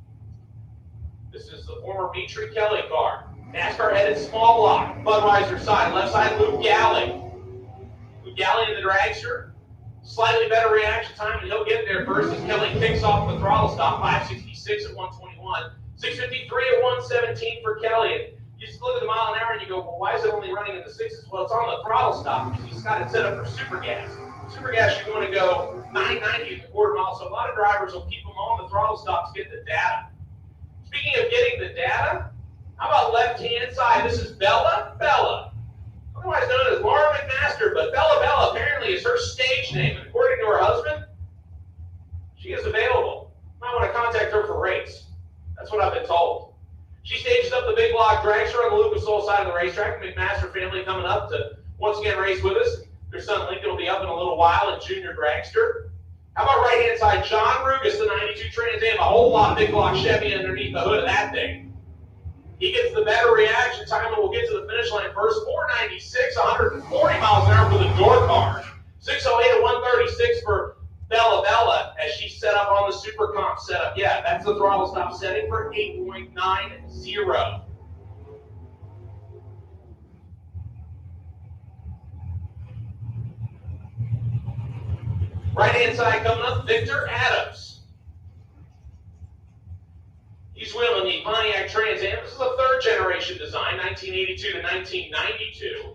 This is the former Mitri Kelly car. NASCAR headed small block, Budweiser side, left side Luke Galley. Luke Galley in the dragster. Slightly better reaction time, and he'll get there first as Kelly kicks off the throttle stop, 566 at 121, 653 at 117 for Kelly. And you just look at the mile an hour and you go, well, why is it only running in the sixes? Well, it's on the throttle stop because he's got it set up for super gas. Super gas, you want to go 990 at the quarter mile, so a lot of drivers will keep them on the throttle stop to get the data. Speaking of getting the data, how about left-hand side? This is Bella, otherwise known as Laura McMaster, but Bella apparently is her stage name. And according to her husband, she is available. Might want to contact her for race. That's what I've been told. She stages up the big block dragster on the Lucas Oil side of the racetrack. The McMaster family coming up to once again race with us. Their son Lincoln will be up in a little while in junior dragster. How about right-hand side? John Rugas, the 92 Trans Am. A whole lot of big block Chevy underneath the hood of that thing. He gets the better reaction time and will get to the finish line first. 496, 140 miles an hour for the door car. 608 to 136 for Bella Bella as she set up on the Super Comp setup. Yeah, that's the throttle stop setting for 8.90. Right-hand side coming up, Victor Adams. He's wheeling the Pontiac Trans Am. This is a third-generation design, 1982 to 1992.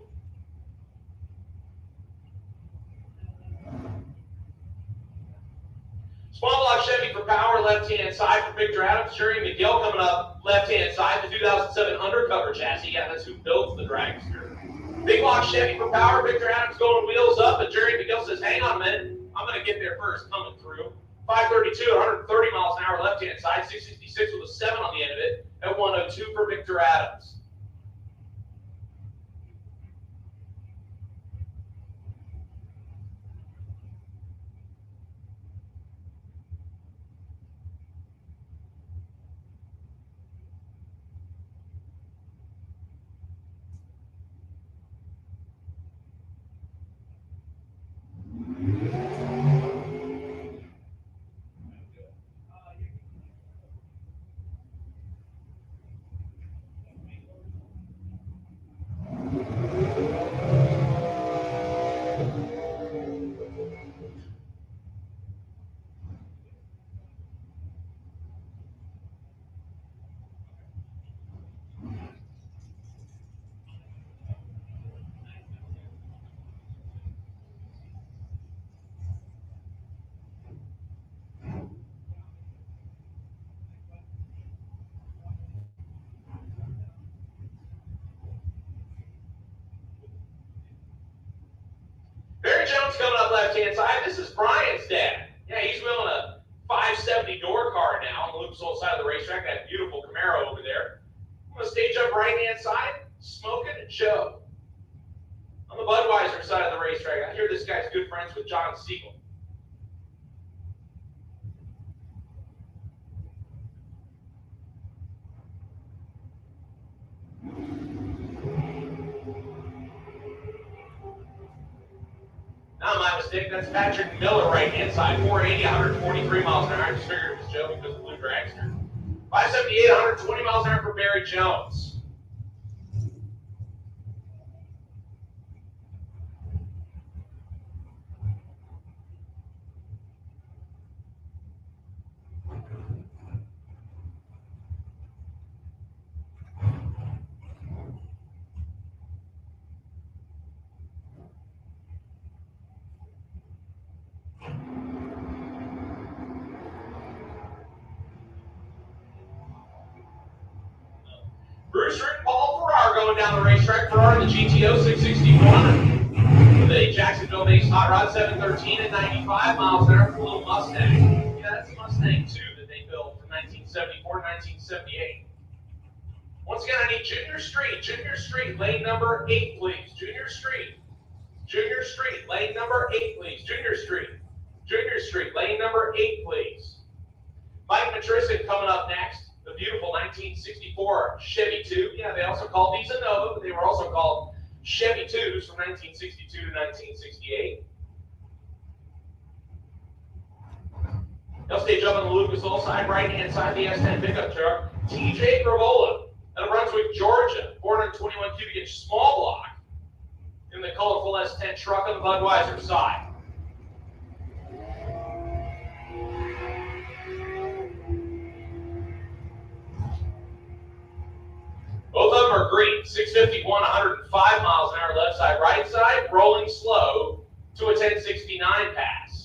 Small block Chevy for power, left-hand side for Victor Adams. Jerry McGill coming up, left-hand side, the 2007 undercover chassis. Yeah, that's who builds the dragster. Big block Chevy for power, Victor Adams going wheels up, and Jerry McGill says, hang on a minute, I'm going to get there first, coming through. 532 at 130 miles an hour, left-hand side, 666 with a 7 on the end of it, at 102 for Victor Adams. Barry Jones coming up left-hand side. This is Brian's dad. Yeah, he's wheeling a 570 door car now on the Lucas Oil side of the racetrack. That beautiful Camaro over there. I'm going to stage up right-hand side. Smoking Joe. On the Budweiser side of the racetrack, I hear this guy's good friends with John Siegel. Not my mistake, that's Patrick Miller right-hand side. 480, 143 miles an hour. I just figured it was Joe because of Blue Dragster. 578, 120 miles an hour for Barry Jones. Bruce Rick, Paul Farrar going down the racetrack. Farrar in the GTO 661 with a Jacksonville-based hot rod 713 at 95 miles an hour for a little Mustang. Yeah, that's a Mustang 2 that they built from 1974 to 1978. Once again, I need Junior Street, lane number 8, please. Junior Street, lane number 8, please. Junior Street, lane number 8, please. Mike Matrison coming up next. The beautiful 1964 Chevy 2. Yeah, they also called these a Nova, but they were also called Chevy 2s from 1962 to 1968. They'll stage up on the Lucas Oil side, right-hand side of the S10 pickup truck. TJ Gravola out of Brunswick, Georgia. 421 cubic inch small block in the colorful S10 truck on the Budweiser side. Both of them are green. 651, 105 miles an hour left side, right side, rolling slow to a 1069 pass.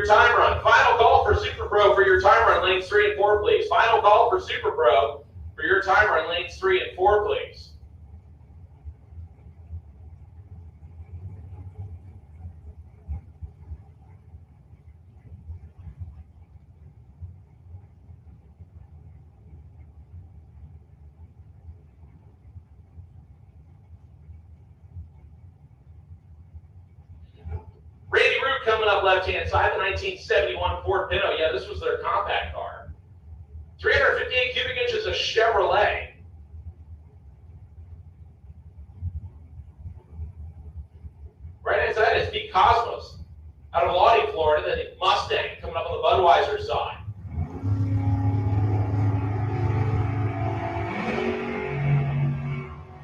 Time run. Final call for Super Pro for your time run, lanes 3 and 4, please. Final call for Super Pro for your time run, lanes 3 and 4, please. up left-hand side, the 1971 Ford Pinto. Yeah, this was their compact car. 358 cubic inches of Chevrolet. Right-hand side is Pete Cosmos out of Lodi, Florida. The Mustang coming up on the Budweiser side.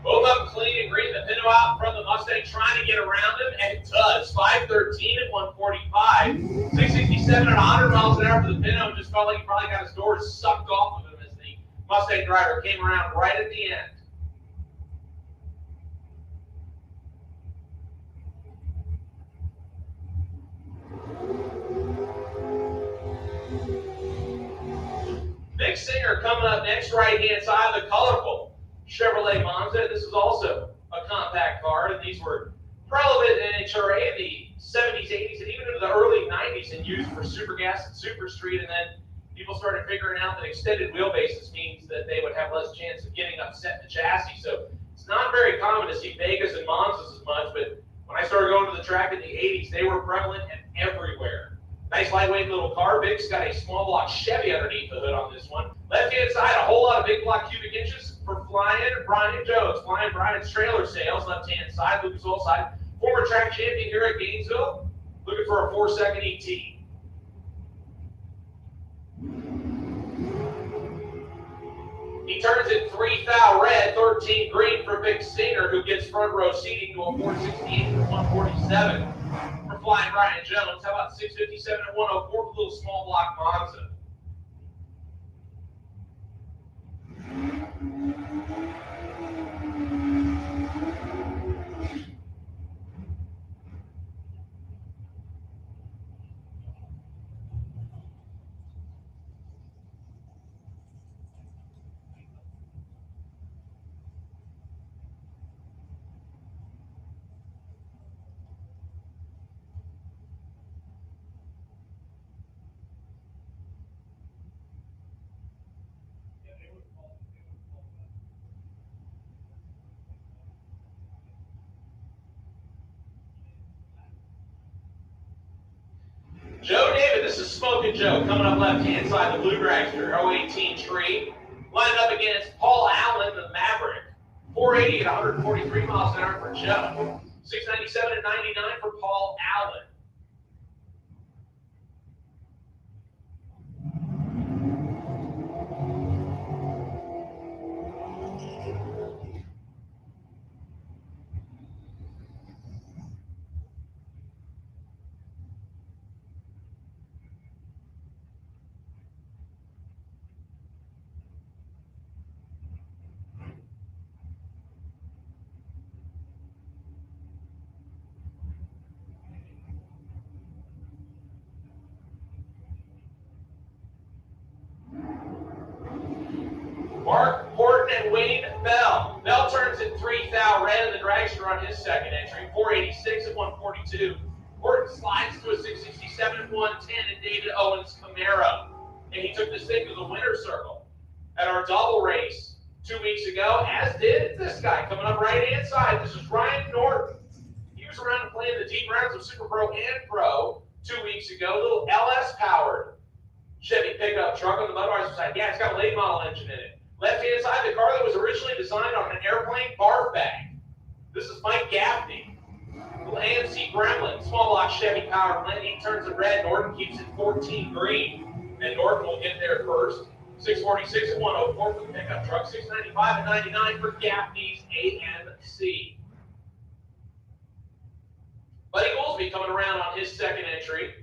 Both of them clean and green. The Pinto out from the Mustang trying to get around him, and it does. 513 at 145. 667 at 100 miles an hour for the Pinto. Just felt like he probably got his doors sucked off of him as the Mustang driver came around right at the end. Big Singer coming up next, right-hand side, the colorful Chevrolet Monza. This is also a compact car, and these were prevalent in NHRA in the 70s, 80s, and even into the early 90s, and used for super gas and super street. And then people started figuring out that extended wheelbases means that they would have less chance of getting upset in the chassis. So it's not very common to see Vegas and Monzas as much, but when I started going to the track in the 80s, they were prevalent and everywhere. Nice lightweight little car. Vic's got a small block Chevy underneath the hood on this one. Left-hand side, a whole lot of big block cubic inches for Flying Brian Jones. Flying Brian's trailer sales, left-hand side, Lucas Oil side. Former track champion here at Gainesville. Looking for a 4-second ET. He turns it 3 thou red, 13 green for Vic Singer, who gets front row seating to a 468 to 147. For Flying Brian Jones, how about 657 and 104 for the little small block Monza? Joe David, this is Smokin' Joe, coming up left-hand side, the Blue Dragster, 018 Tree. Lined up against Paul Allen, the Maverick. 480 at 143 miles an hour for Joe. 697 and 99 for Paul Allen. Mark Horton and Wayne Bell. Bell turns it 3 thou red in the dragster on his second entry. 486 at 142. Horton slides to a 667 at 110 in David Owens Camaro. And he took this thing to the winner's circle at our double race 2 weeks ago, as did this guy coming up right-hand side. This is Ryan Norton. He was around and playing the deep rounds of Super Pro and Pro 2 weeks ago. Little LS-powered Chevy pickup truck on the Budweiser side. Yeah, it's got a late model engine in it. Left-hand side, the car that was originally designed on an airplane barf bag. This is Mike Gaffney. Little AMC Gremlin, small block Chevy powered blend. He turns it red. Norton keeps it 14 green. And Norton will get there first. 646 at 104 for the pickup truck. 695 at 99 for Gaffney's AMC. Buddy Goolsby coming around on his second entry.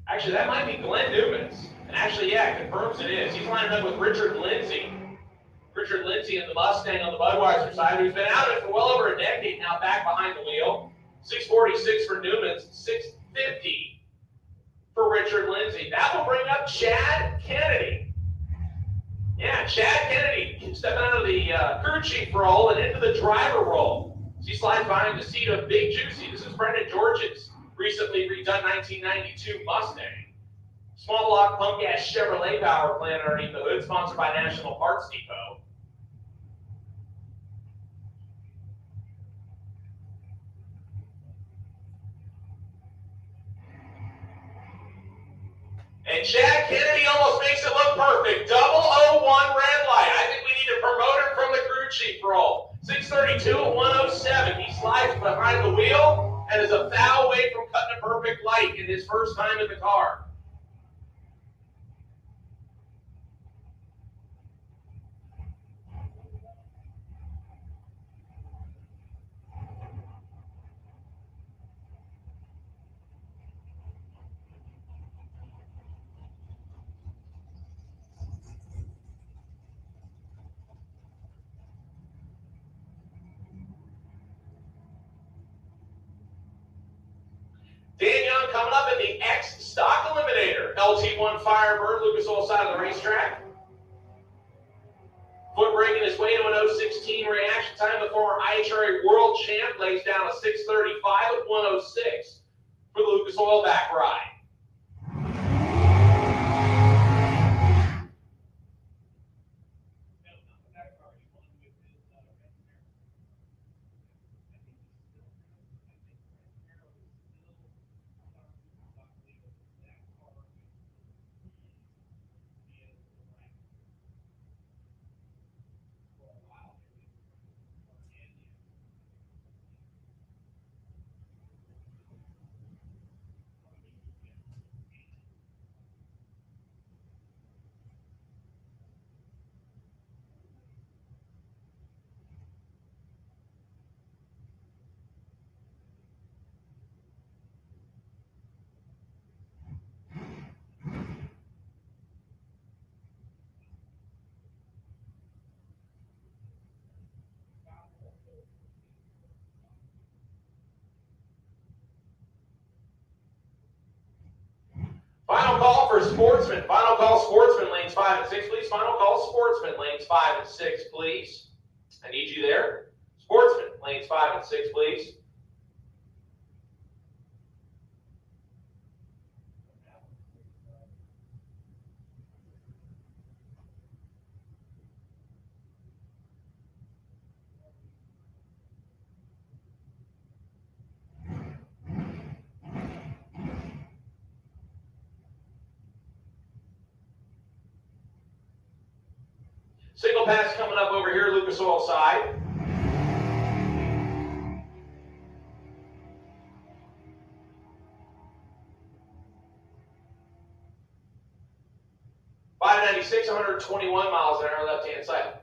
Actually, that might be Glenn Newman's. And actually, yeah, it confirms it is. He's lining up with Richard Lindsay. Richard Lindsay in the Mustang on the Budweiser side, who's been out of it for well over a decade now, back behind the wheel. 646 for Newman's, 650 for Richard Lindsay. That will bring up Chad Kennedy. Yeah, Chad Kennedy stepping out of the crew chief role and into the driver role. He slides behind the seat of Big Juicy. This is Brendan George's recently redone 1992 Mustang. Small block pump gas Chevrolet power plant underneath the hood, sponsored by National Parts Depot. And Chad Kennedy almost makes it look perfect. 001 red light. I think we need to promote him from the crew chief role. 632 at 107. He slides behind the wheel and is a foul away from cutting a perfect light in his first time in the car. Dan Young coming up in the X Stock Eliminator. LT1 Firebird, Lucas Oil side of the racetrack. Foot braking his way to an 0:16 reaction time. The former IHRA World Champ lays down a 6:35 at 1:06 for the Lucas Oil back ride. Final call for Sportsman. Final call Sportsman, lanes 5 and 6, please. Final call Sportsman, lanes 5 and 6, please. I need you there. Sportsman, lanes 5 and 6, please. Single pass coming up over here, Lucas Oil side. .596, 121 miles an hour left-hand side.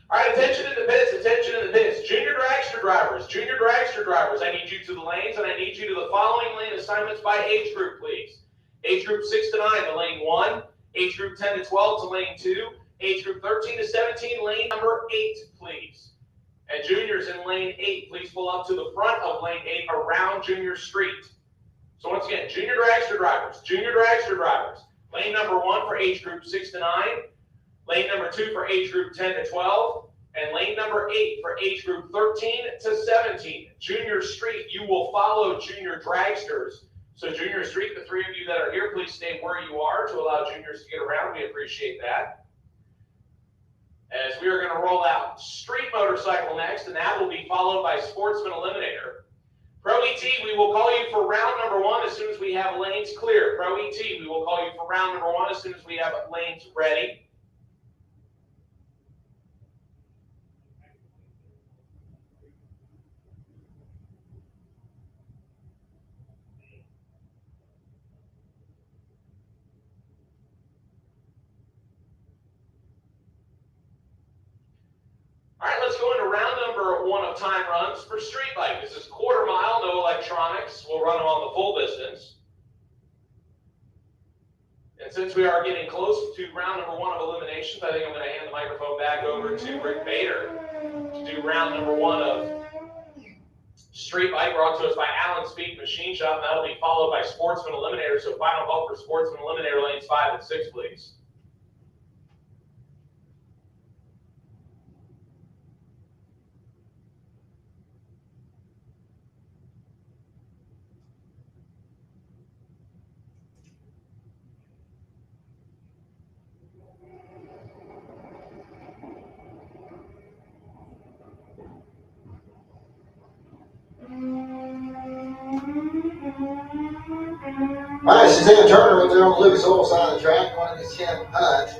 All right, attention in the pits, attention in the pits. Junior dragster drivers, I need you to the lanes, and I need you to the following lane assignments by age group, please. Age group 6 to 9 to lane 1, age group 10 to 12 to lane 2, age group 13 to 17, lane number 8, please. And juniors in lane 8, please pull up to the front of lane 8 around Junior Street. So once again, junior dragster drivers. Lane number 1 for age group 6 to 9, lane number 2 for age group 10 to 12, and lane number 8 for age group 13 to 17. Junior Street, you will follow junior dragsters. So Junior Street, the 3 of you that are here, please stay where you are to allow juniors to get around. We appreciate that. As we are going to roll out street motorcycle next, and that will be followed by Sportsman Eliminator. Pro ET, we will call you for round number 1 as soon as we have lanes clear. Pro ET, we will call you for round number 1 as soon as we have lanes ready. All right, let's go into round number 1 of time runs for street bike. This is quarter mile, no electronics. We'll run them on the full distance. And since we are getting close to round number 1 of eliminations, I think I'm going to hand the microphone back over to Rick Bader to do round number 1 of street bike, brought to us by Allen Speak Machine Shop. And that'll be followed by Sportsman Eliminator. So final call for Sportsman Eliminator lanes 5 and 6, please. All right, Suzanne Turner over there on the Lucas Oil side of the track, one of the Tim Hunt.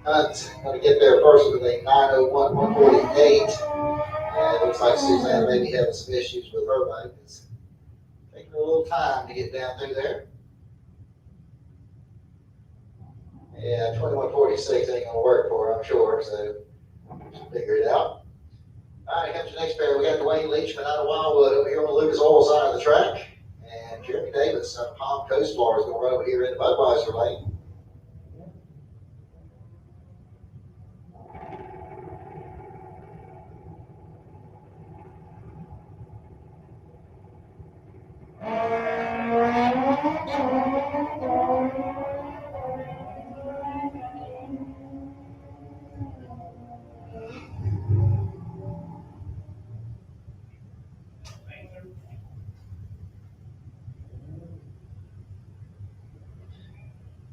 Hunt's going to get there first with a 9:01.148. And it looks like Suzanne may be having some issues with her bike. It's taking a little time to get down through there. Yeah, 21:46 ain't going to work for her, I'm sure, so figure it out. All right, comes the next pair. We got Dwayne Leachman out of Wildwood over here on the Lucas Oil side of the track. And Jeremy Davis out of Palm Coast, Florida, is going to run over here in the Budweiser lane.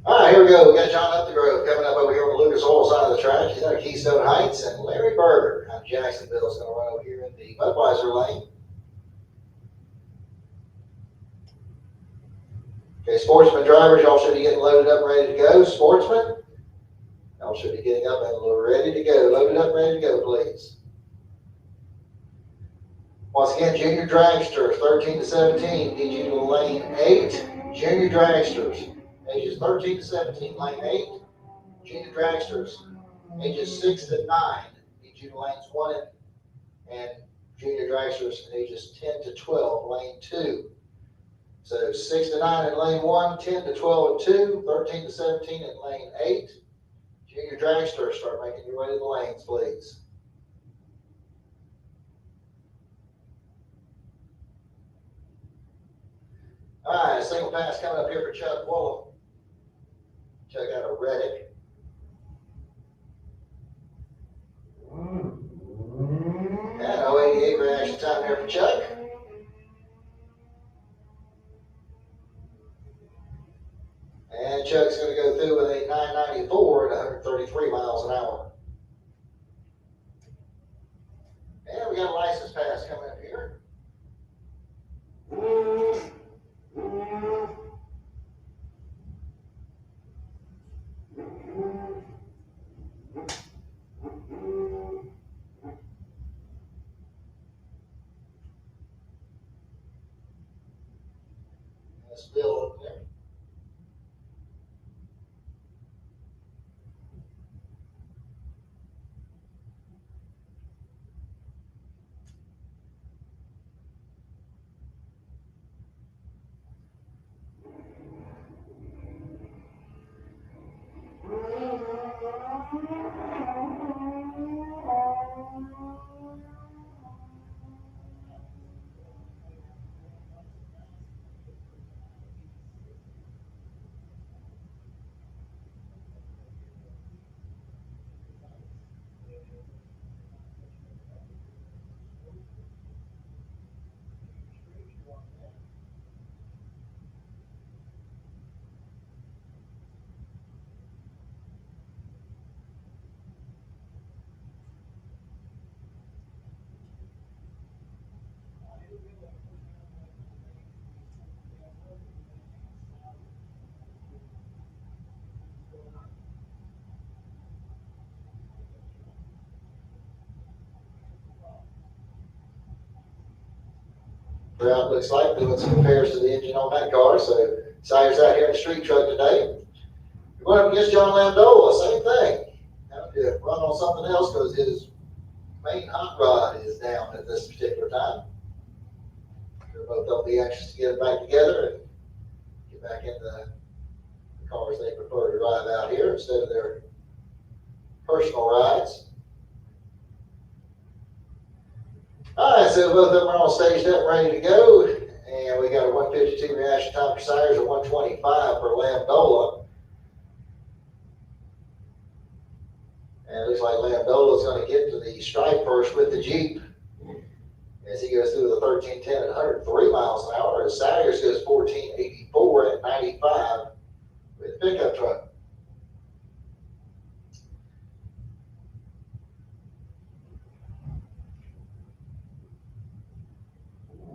All right, here we go. We got John Upthegrove coming up over here on the Lucas Oil side of the track. He's out of Keystone Heights, and Larry Berger out of Jacksonville is going to run over here in the Budweiser lane. Okay, sportsman drivers, y'all should be getting loaded up and ready to go. Sportsman, y'all should be getting up and ready to go. Loaded up, ready to go, please. Once again, junior dragsters, 13 to 17, need you to lane 8. Junior dragsters, ages 13 to 17, lane 8. Junior dragsters, ages 6 to 9, need you to lanes 1 and junior dragsters, ages 10 to 12, lane 2. So 6 to 9 in lane 1, 10 to 12 in 2, 13 to 17 in lane 8. Junior dragsters, start making your way to the lanes, please. All right, single pass coming up here for Chuck Wolf. Chuck out of Reddick. And 088 reaction time here for Chuck. And Chuck's going to go through with a 994 at 133 miles an hour. And we got a license pass coming up here. That's Bill up there. Brown looks like doing some repairs to the engine on that car. So Sayers out here in the street truck today. We're going up against John Landola, same thing. Having to run on something else because his main hot rod is down at this particular time. They're both going to be anxious to get it back together and get back in the cars they prefer to drive out here instead of their personal rides. All right, so both of them are all staged up, ready to go. And we got a 152 reaction time for Sayers, a 125 for Landola. And it looks like Landola is going to get to the stripe first with the Jeep as he goes through the 1310 at 103 miles an hour. As Sayers goes 1484 at 95 with the pickup truck.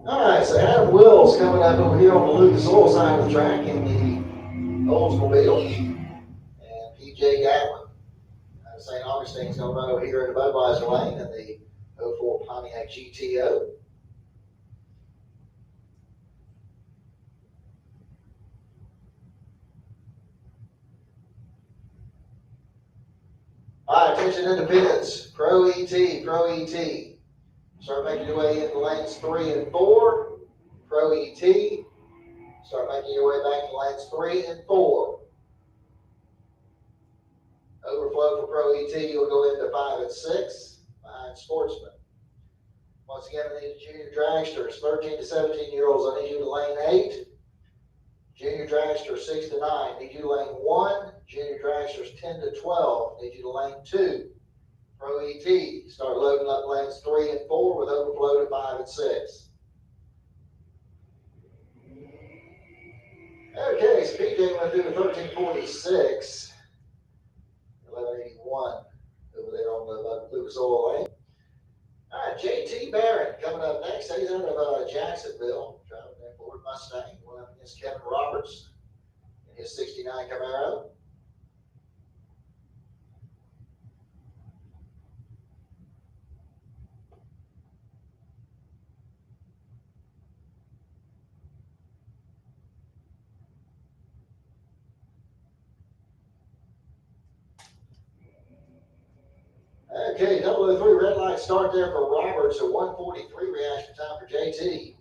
All right, so Adam Wills coming up over here on the Lucas Oil side of the track in the Oldsmobile. And PJ Gatlin. St. Augustine's going to run over here in the Budweiser lane in the 04 Pontiac GTO. All right, attention independents. Pro ET. Start making your way into lanes 3 and 4. Pro ET. Start making your way back to lanes 3 and 4. Overflow for Pro ET, you'll go into 5 and 6 behind Sportsman. Once again, I need junior dragsters, 13 to 17-year-olds, I need you to lane 8. Junior dragsters 6 to 9, need you to lane 1. Junior dragsters 10 to 12, need you to lane 2. Pro ET, start loading up lanes 3 and 4 with overflow to 5 and 6. Okay, so PJ went through the 1346, 1181 over there on the Lucas Oil lane. All right, JT Barrett coming up next. He's out of Jacksonville, driving that Ford Mustang, going up against Kevin Roberts in his 69 Camaro. Okay, 003 red light start there for Roberts, a 143 reaction time for JT.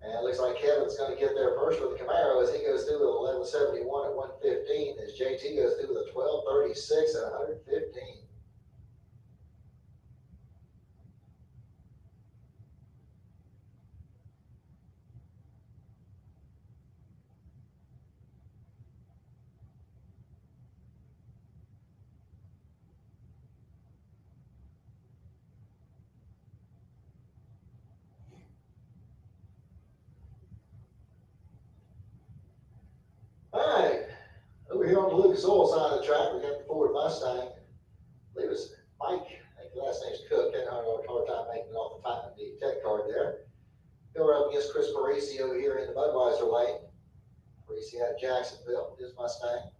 And it looks like Kevin's going to get there first with the Camaro as he goes through with 1171 at 115, as JT goes through with a 1236 at 115. All right, over here on the Lucas Oil side of the track, we got the Ford Mustang. I believe it's Mike, I think the last name's Cook. Had a hard time making it off the tech card there. We're up against Chris Parisi over here in the Budweiser lane. Parisi out of Jacksonville, his Mustang.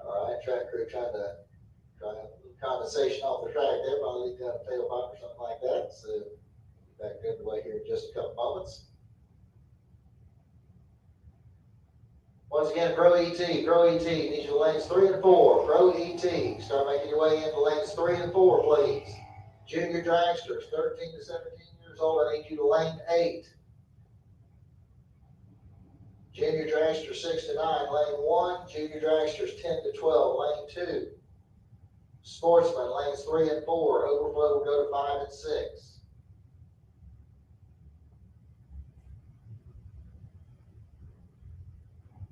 All right, track crew trying to drive a little condensation off the track there, probably got a tailpipe or something like that. So back underway here in just a couple moments. Once again, Pro ET, need you to lanes 3 and 4. Pro ET, start making your way into lanes 3 and 4, please. Junior dragsters, 13 to 17 years old, I need you to lane 8. Junior dragsters 6 to 9, lane 1. Junior dragsters 10 to 12, lane 2. Sportsman, lanes 3 and 4. Overflow will go to 5 and 6.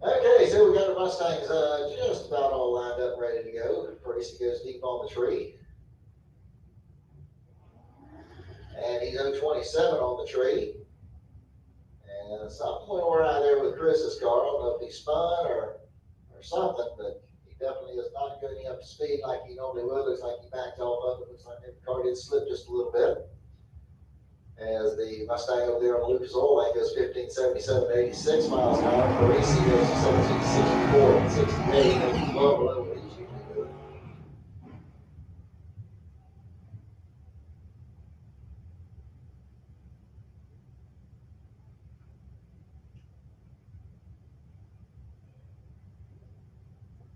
Okay, so we got our Mustangs just about all lined up, ready to go. Parisi goes deep on the tree. And he's 027 on the tree. And something went right there with Chris's car. I don't know if he spun or something, but he definitely is not getting up to speed like he normally would. Looks like he backed off of it. Looks like the car did slip just a little bit. As the Mustang over there on the Lucas Oil Lane goes 1577 to 86 miles an hour. Parisi goes to 1764 and 68. That's well below what he's usually doing.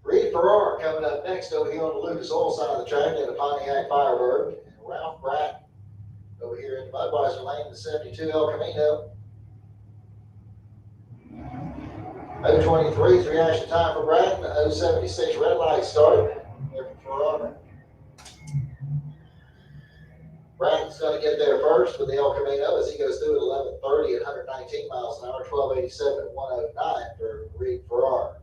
Reed Farrar coming up next over here on the Lucas Oil side of the track in the Pontiac Firebird. And Ralph Bratt over here in the Budweiser Lane in the 72 El Camino. 0:23 is reaction time for Bratt. The 0:76 red light start there for Farrar. Bratton's going to get there first with the El Camino as he goes through at 11:30 at 119 miles an hour, 12:87 at 109 for Reed Farrar.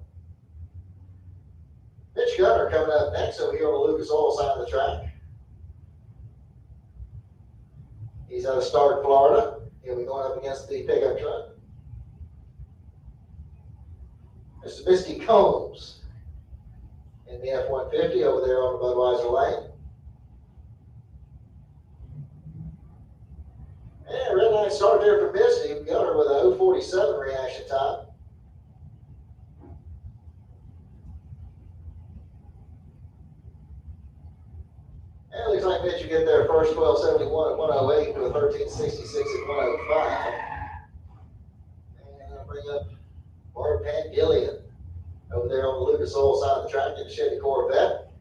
Mitch Gunner coming up next over here on the Lucas Oil side of the track. He's out of Stark, Florida. He'll be going up against the pickup truck. Mr. Misty Combs in the F-150 over there on the Budweiser Lane. And red light start there for Misty. Gunner with a 0:47 reaction time. And it looks like Mitch will get there first, 12:71 at 108 to a 13:66 at 105. And I'll bring up Bart Pangillion over there on the Lucas Oil side of the track in the Chevy Corvette.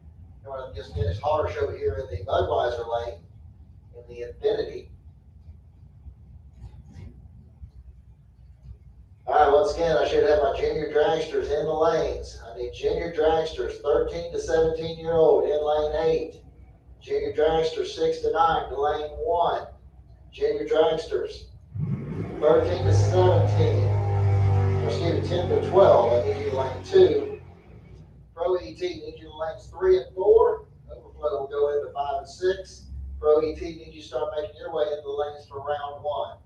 Going up against Dennis Harsh over here in the Budweiser Lane in the Infinity. All right, once again, I should have my junior dragsters in the lanes. I need junior dragsters, 13 to 17-year-old in lane 8. Junior dragsters 6 to 9 to lane 1. Junior dragsters 13 to 17. Excuse me, 10 to 12. I need you to lane 2. Pro ET needs you to lanes 3 and 4. Overflow will go into 5 and 6. Pro ET needs you to start making your way into the lanes for round 1.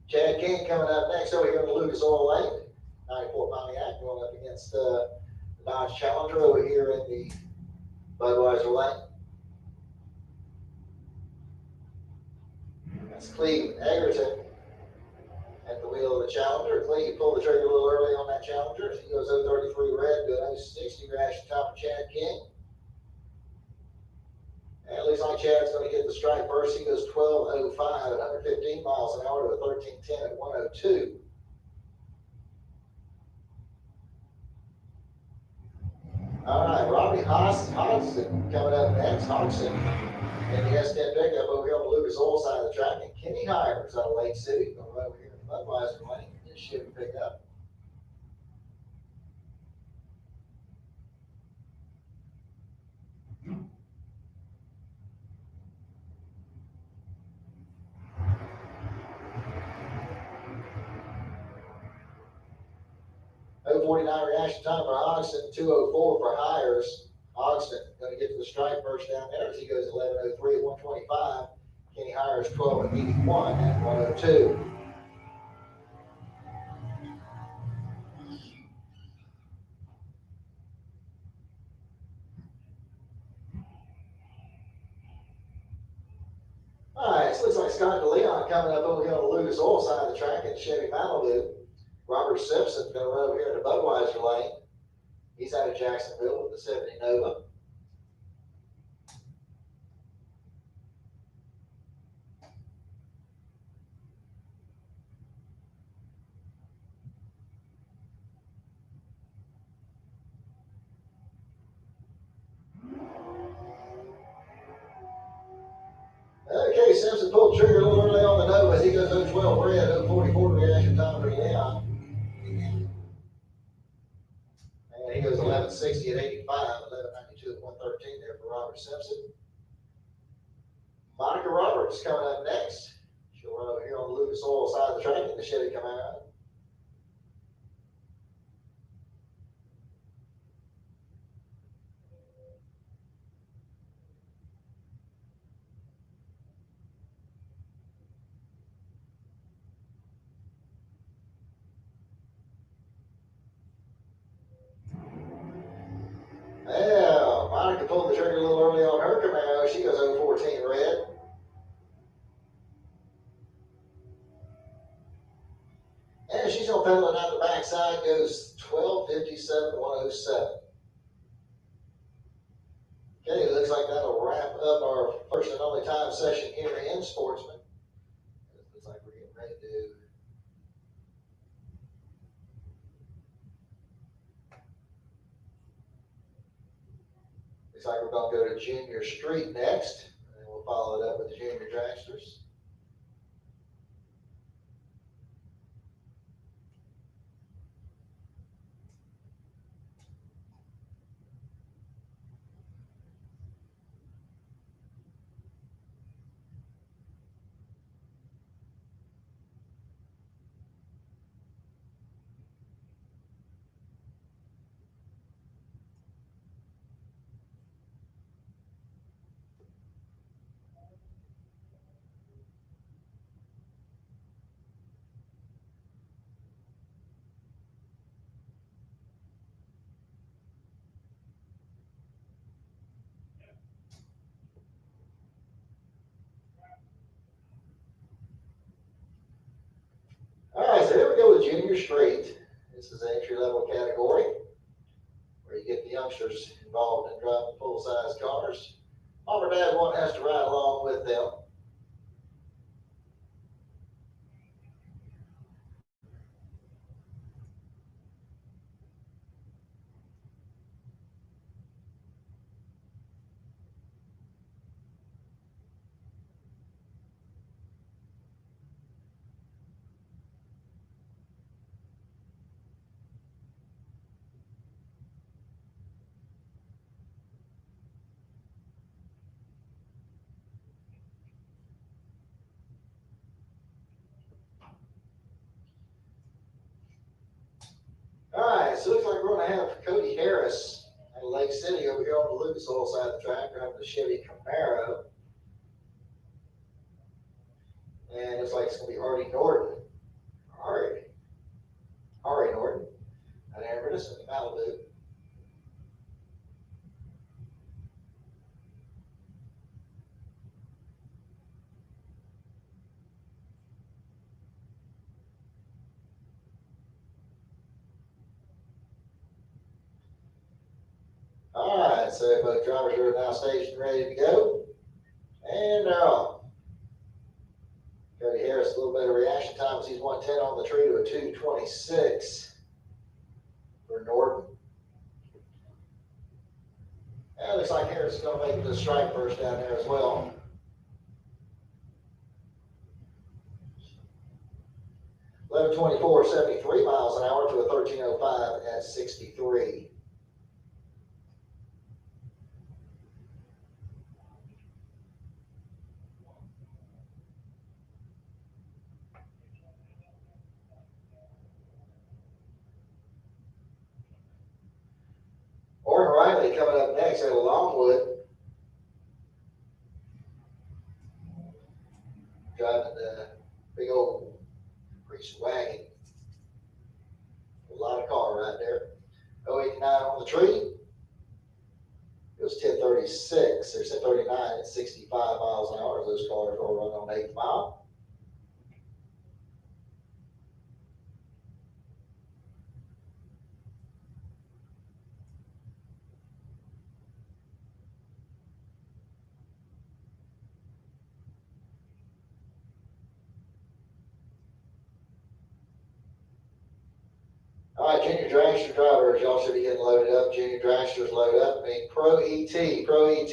Chad King coming up next over here on the Lucas Oil Lane. 94 Pontiac going up against the Dodge Challenger over here in the Budweiser Lane. That's Cleve Egerton at the wheel of the Challenger. Cleve pulled the trigger a little early on that Challenger. He goes 0:33 red to an 0:60 reaction time for Chad King. And it looks like Chad's going to get the strike first. He goes 12:05 at 115 miles an hour to a 13:10 at 102. All right, Robbie Hodgson coming up next. Hodgson in the S10 pickup over here on the Lucas Oil side of the track. And Kenny Hires out of Lake City going right over here in the Budweiser Lane. His Chevy pickup. .049 reaction time for Hodgson, 2:04 for Hires. Hodgson going to get to the strike first down there as he goes 11:03 at 125. Kenny Hires 12:81 at 102. All right, so it looks like Scott DeLeon coming up over here on the Lucas Oil side of the track in the Chevy Malibu. Robert Simpson going to run over here in the Budweiser Lane. He's out of Jacksonville with the 70 Nova. Okay, Simpson pulled the trigger a little early on the Nova as he goes 0:12 red, 0:44 reaction time for Leon. And he goes 11:60 at 85, 11:92 at 113 there for Robert Simpson. Monica Roberts coming up next. She'll run over here on the Lucas Oil side of the track in the Chevy Camaro. Yeah, Monica pulled the trigger a little early on her Camaro. She goes 0:14 red. Additional pedaling out the backside goes 12:57.107. Okay, it looks like that'll wrap up our first and only time session here in Sportsman. It looks like we're getting ready to looks like we're going to go to Junior Street next, and then we'll follow it up with the Junior Dragsters. All right, so here we go with Junior Street. This is an entry-level category where you get the youngsters involved in driving full-size cars. Mom or dad one has to ride along with them. All right, so it looks like we're going to have Cody Harris at Lake City over here on the Lucas Oil side of the track, driving the Chevy Camaro. And it looks like it's going to be Hardy Norton. Hardy Norton at Inverness in the Malibu. All right, so both drivers are now stationed, ready to go. And they're off. Cody Harris, a little better reaction time as he's 110 on the tree to a 226 for Norton. And it looks like Harris is going to make it to the strike first down there as well. $11:24.73 miles an hour to a 13:05 at 63. Orton Riley coming up next at Longwood. Driving the big old Reese wagon. A lot of car right there. 089 on the tree. It was 1036 or 1039 at 65 miles an hour. Those cars will run on 8th mile. All right, Junior Dragster drivers, y'all should be getting loaded up. Junior Dragsters load up. I mean, Pro ET. Lanes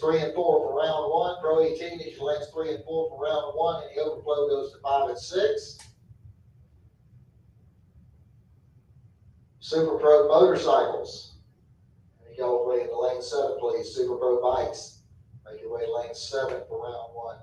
3 and 4 for round 1. Pro ET needs your lanes 3 and 4 for round 1, and the overflow goes to 5 and 6. Super Pro Motorcycles. And y'all play in the lane 7, please. Super Pro Bikes. Make your way to lane 7 for round 1.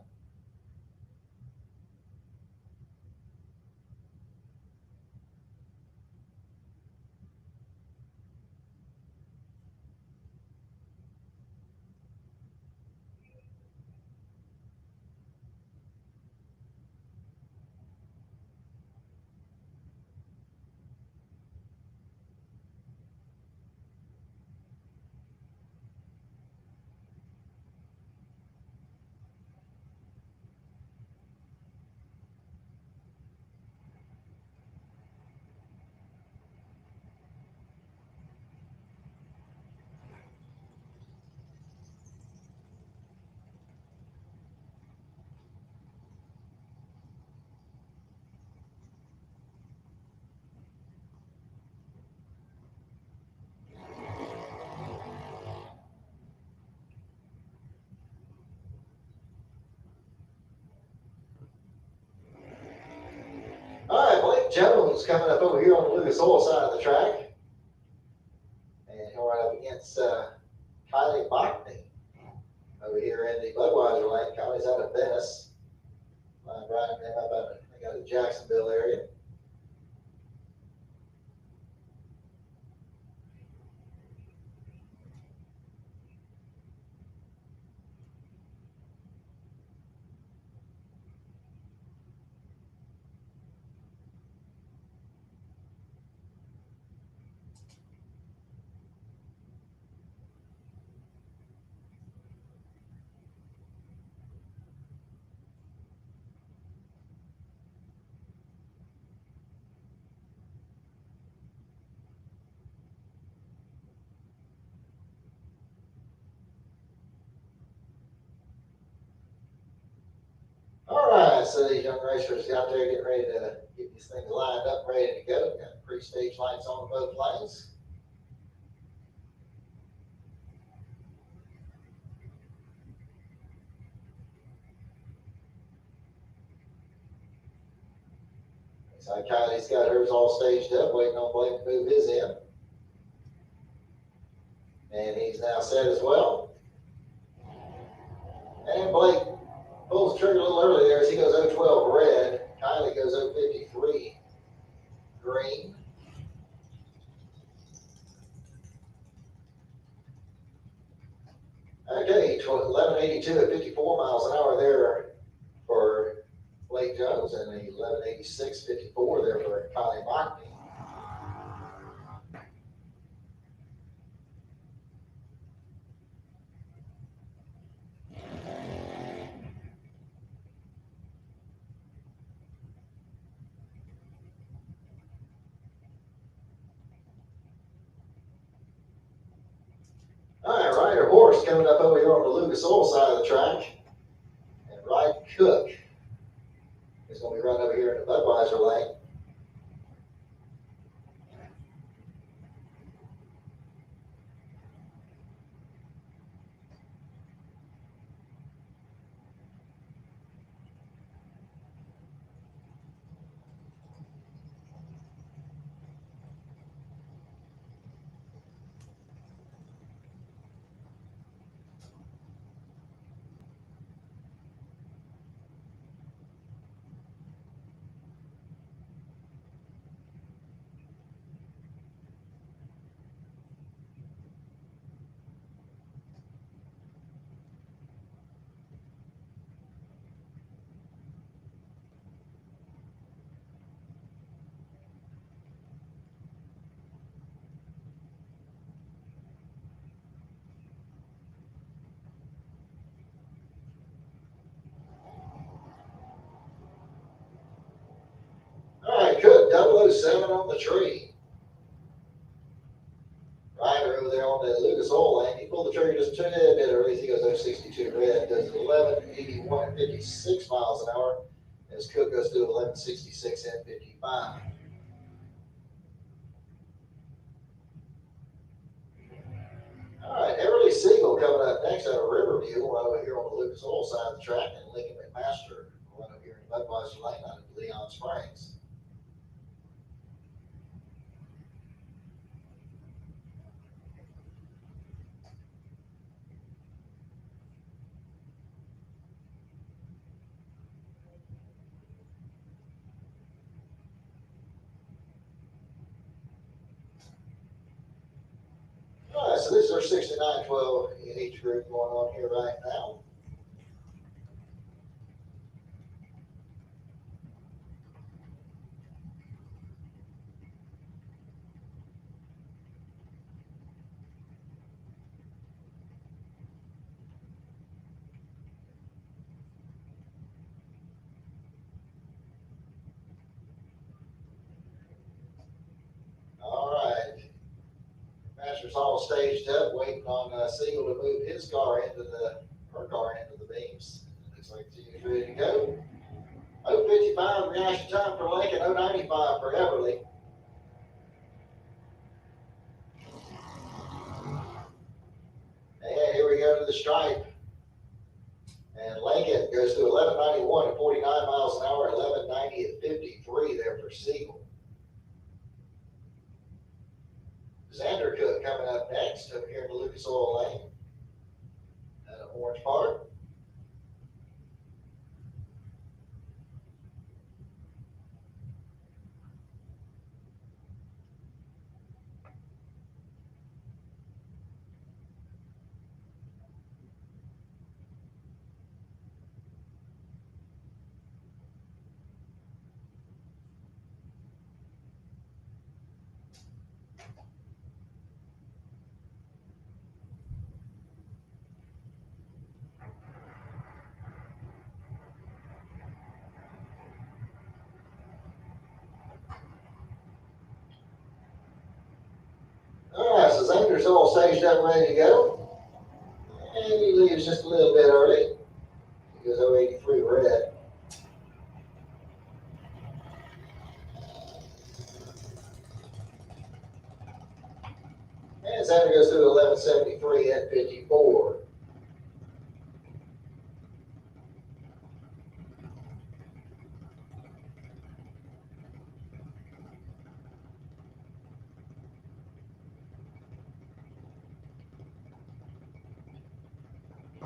right, Jones coming up over here on the Lucas Oil side of the track. And he'll run up against Kylie Mockney over here in the Budweiser lane. Kylie's out of Venice. Riding him up out of the Jacksonville area. All right, so these young racers out there getting ready to get these things lined up, ready to go. Got pre-stage lights on both lanes. So Kylie's got hers all staged up, waiting on Blake to move his in. And he's now set as well. And Blake pulls the trigger a little early there as he goes 012 red. Kylie goes 053 green. Okay, 1182 at 54 miles an hour there for Blake Jones, and 1186.54 there for Kylie Mockney. All right, Ryder Horse coming up over here on the Lucas Oil side of the track. And Ryan Cook is going to be running over here in the Budweiser lane. All right, Cook, 007 on the tree. Ryder over there on the Lucas Oil lane. He pulled the trigger just a bit early. He goes 062 red, does 1181 at 56 miles an hour. As Cook goes to 1166 at 55. All right, Everly Siegel coming up next out of Riverview, right over here on the Lucas Oil side of the track, and Lincoln McMaster right over here in Budweiser lane out of Leon Springs. All right, so this is our 69-12 age group going on here right now. All right. Master's all staged up, waiting on Siegel to move her car into the beams. Looks like she's ready to go. 055 reaction time for Lincoln, 095 for Everly. And here we go to the stripe. And Lincoln goes to 1191 at 49 miles an hour, 1190 at 53 there for Siegel. next over here in the Lucas Oil Lane at Orange Park. All right, so Xander's all staged up, ready to go. And he leaves just a little bit early. He goes 083 red. And Xander goes through 1173 at 54.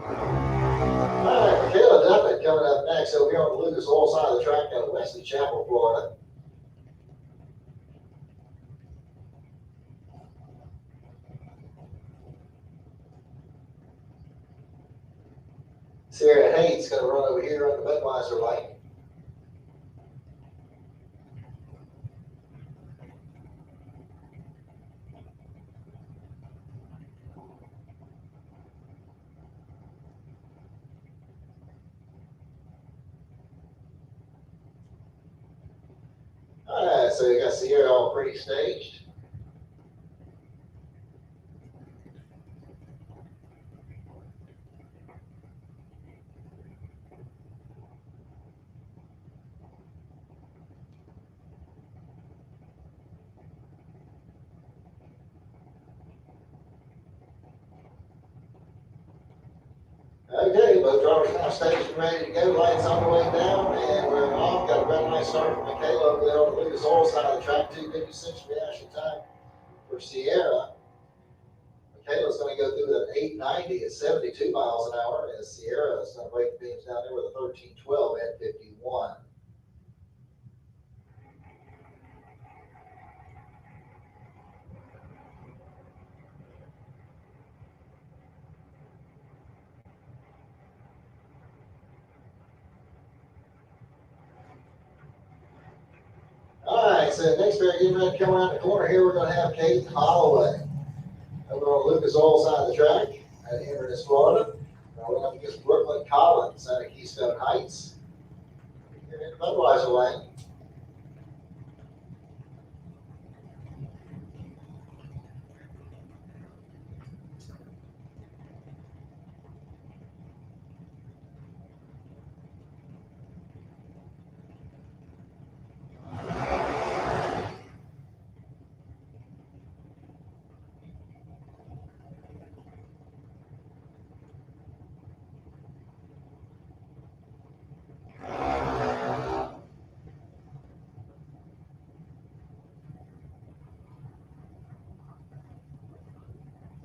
All right, Michaela Duffett coming up next over here on the Lucas Oil side of the track out of Wesley Chapel, Florida. Sierra Hayes going to run over here on the Budweiser lane. All right, so you got Sierra all pre-staged. Okay, both drivers now staged and ready to go. Lights on the way down, and we're off. Got a red light start from Michaela over there on the Lucas Oil side of the track. 2:56 reaction time for Sierra. Michaela's going to go through an 890 at 72 miles an hour, and Sierra is going to break the beams down there with a 1312 at 51. All right, so next pair getting ready to come around the corner here, we're going to have Kate Holloway over on Lucas Oil side of the track at Inverness, Florida. We're up against Brooklyn Collins out of Keystone Heights. Here in the Budweiser lane.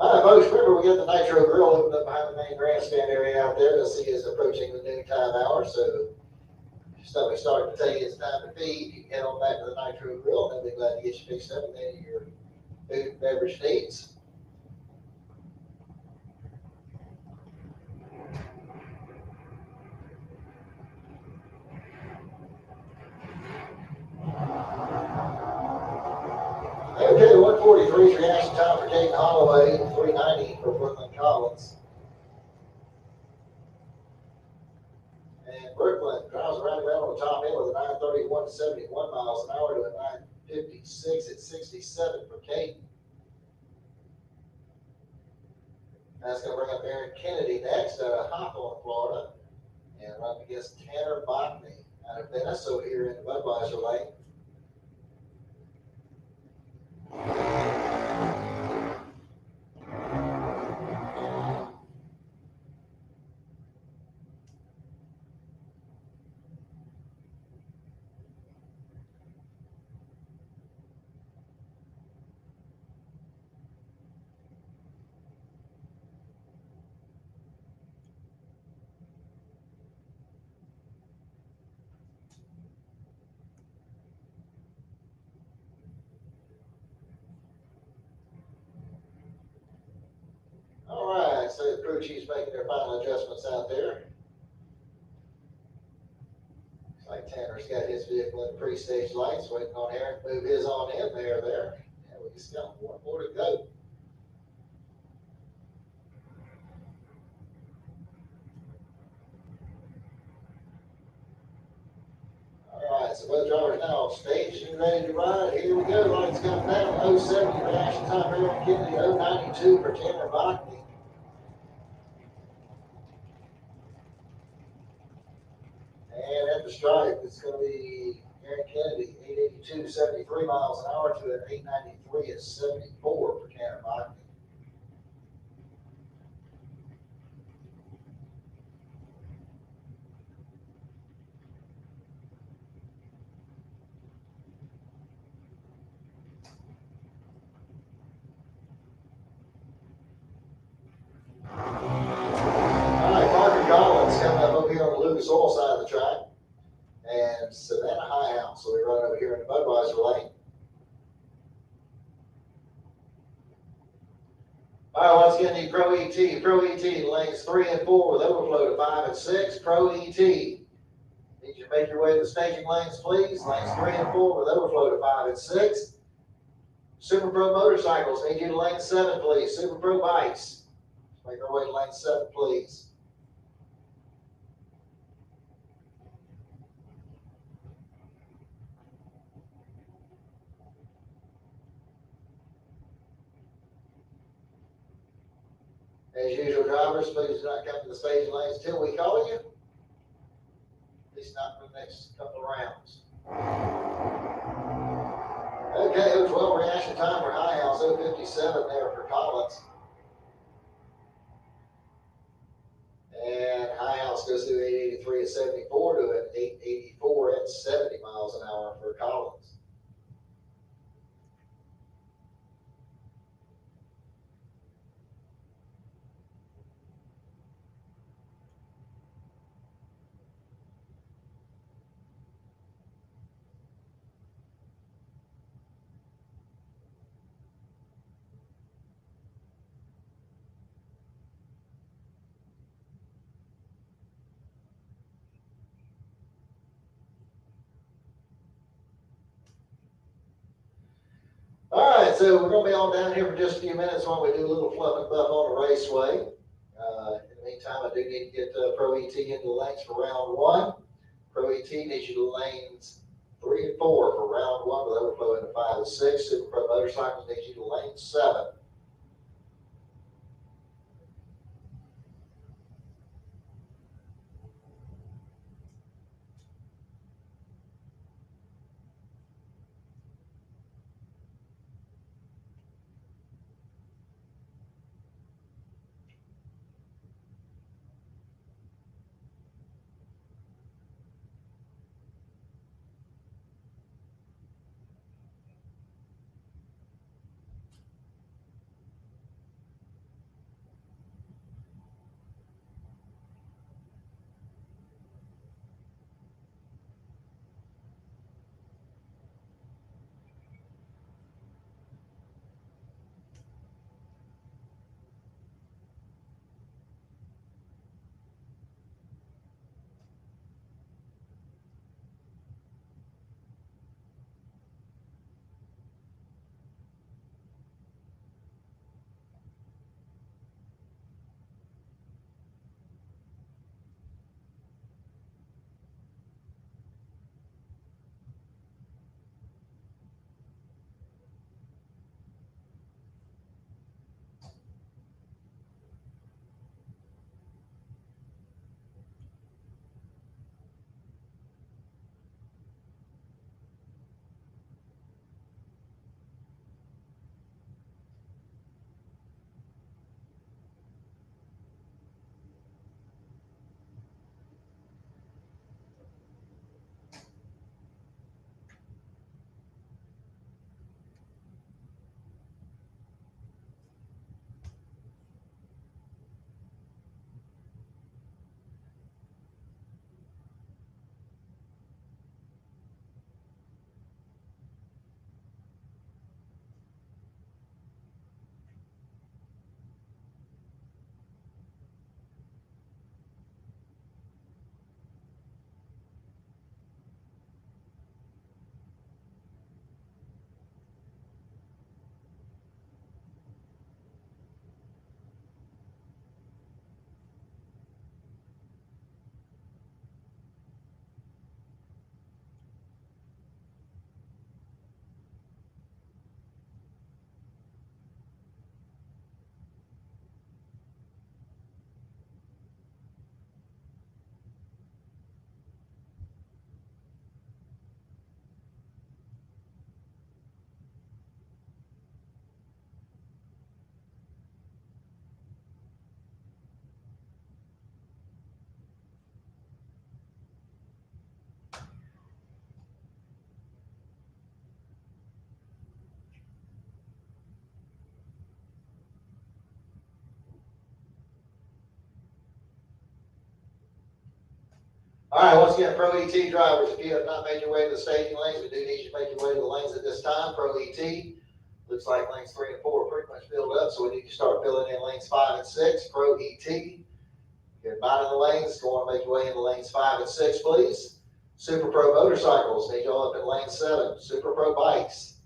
All right, folks, remember we got the Nitro Grill opened up behind the main grandstand area out there. You'll see it's approaching the noontime hour, so if your stomach's starting to tell you it's time to feed, you can head on back to the Nitro Grill, and they'll be glad to get you fixed up and then your food and beverage needs. Okay, 143 is reaction time for Kate Holloway, 390 for Brooklyn Collins. And Brooklyn drives around on the top end with a 931 to 71 miles an hour to a 956 at 67 for Kate. That's going to bring up Aaron Kennedy next out of Hawthorne, Florida, and run against Tanner Botany out of Venice over here in the Budweiser lane. crew chiefs making their final adjustments out there. Looks like Tanner's got his vehicle in pre-stage lights, waiting on Aaron to move his on in there. And we just got one more to go. All right, so both drivers now on stage and ready to ride. Here we go. Lights coming down. 070 reaction time for Aaron Kennedy. 092 for Tanner Botany. And at the stripe, it's going to be Aaron Kennedy, 882, 73 miles an hour to an 893 at 74 for Tanner Botany. All right, Parker Collins coming up over here on the Lucas Oil side of the track. And Savannah High House, so we run over here in the Budweiser lane. All right, once again, the Pro ET. Pro ET lanes 3 and 4 with overflow to 5 and 6. Pro ET. Need you to make your way to the staging lanes, please. Lanes 3 and 4 with overflow to 5 and 6. Super Pro motorcycles, need you to lane 7, please. Super Pro bikes. Make our way to lane 7, please. As usual, drivers, please do not come to the staging lanes till we call you. At least not for the next couple of rounds. Okay, 012 reaction time for High House, 057 there for Collins. And High House goes through 883 at 74 to an 884 at 70 miles an hour for Collins. All right, so we're going to be on down here for just a few minutes while we do a little fluff and buff on the Raceway. In the meantime, I do need to get Pro ET into the lanes for round 1. Pro ET needs you to lanes 3 and 4 for round 1 with overflow into 5 and 6. Super Pro motorcycles needs you to lane 7. All right, once again, Pro ET drivers, if you have not made your way to the staging lanes, we do need you to make your way to the lanes at this time. Pro ET, looks like lanes 3 and 4 are pretty much filled up, so we need you to start filling in lanes 5 and 6. Pro ET, you're not in the lanes, go on and make your way into lanes 5 and 6, please. Super Pro motorcycles, need y'all up in lane 7. Super Pro bikes,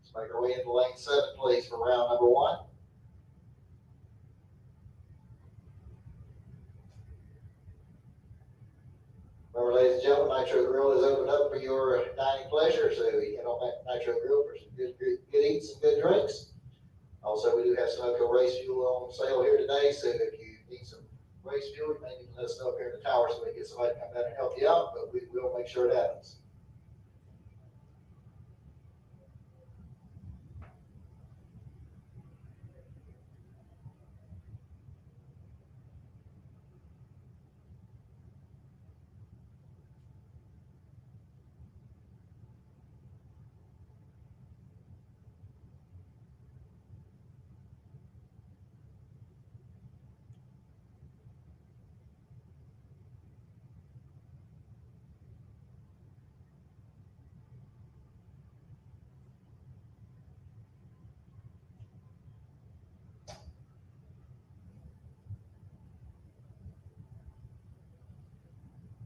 let's make our way into lane 7, please, for round number 1. Remember, ladies and gentlemen, Nitro Grill is opened up for your dining pleasure, so you head on back to Nitro Grill for some good eats and good drinks. Also, we do have some Oco race fuel on sale here today, so if you need some race fuel, you may need to let us know up here in the tower so we can get somebody to come down and help you out, but we will make sure it happens.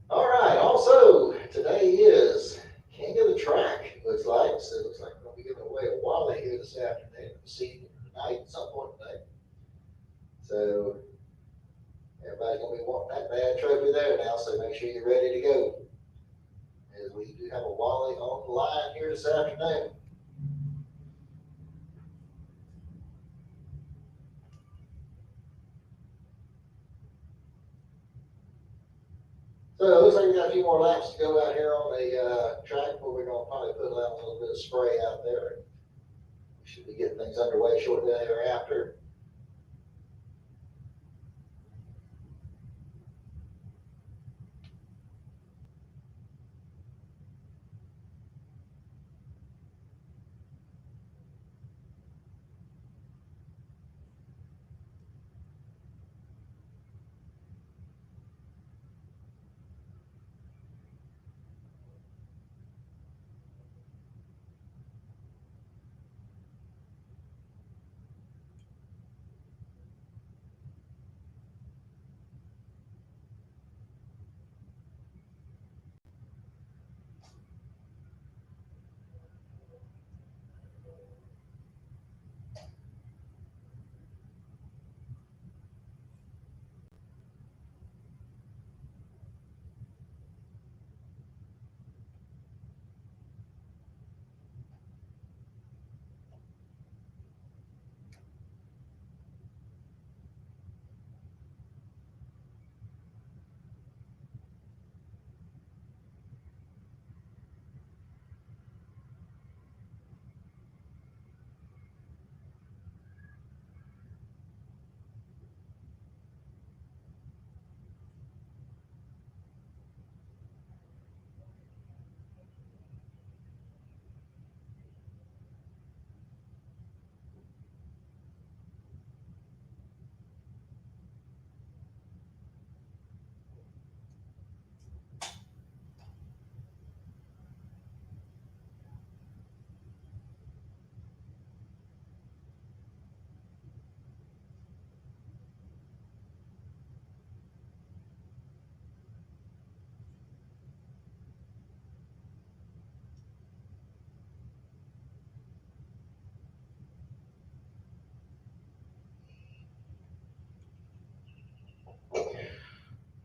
All right, also, today is King of the Track, looks like. So it looks like we're going to be giving away a wallet here this afternoon, this evening, tonight, at some point today. So everybody's going to be wanting that bad trophy there now, so make sure you're ready to go. As we do have a wallet on the line here this afternoon. So it looks like we got a few more laps to go out here on the track before we're going to probably put out a little bit of spray out there. We should be getting things underway shortly thereafter.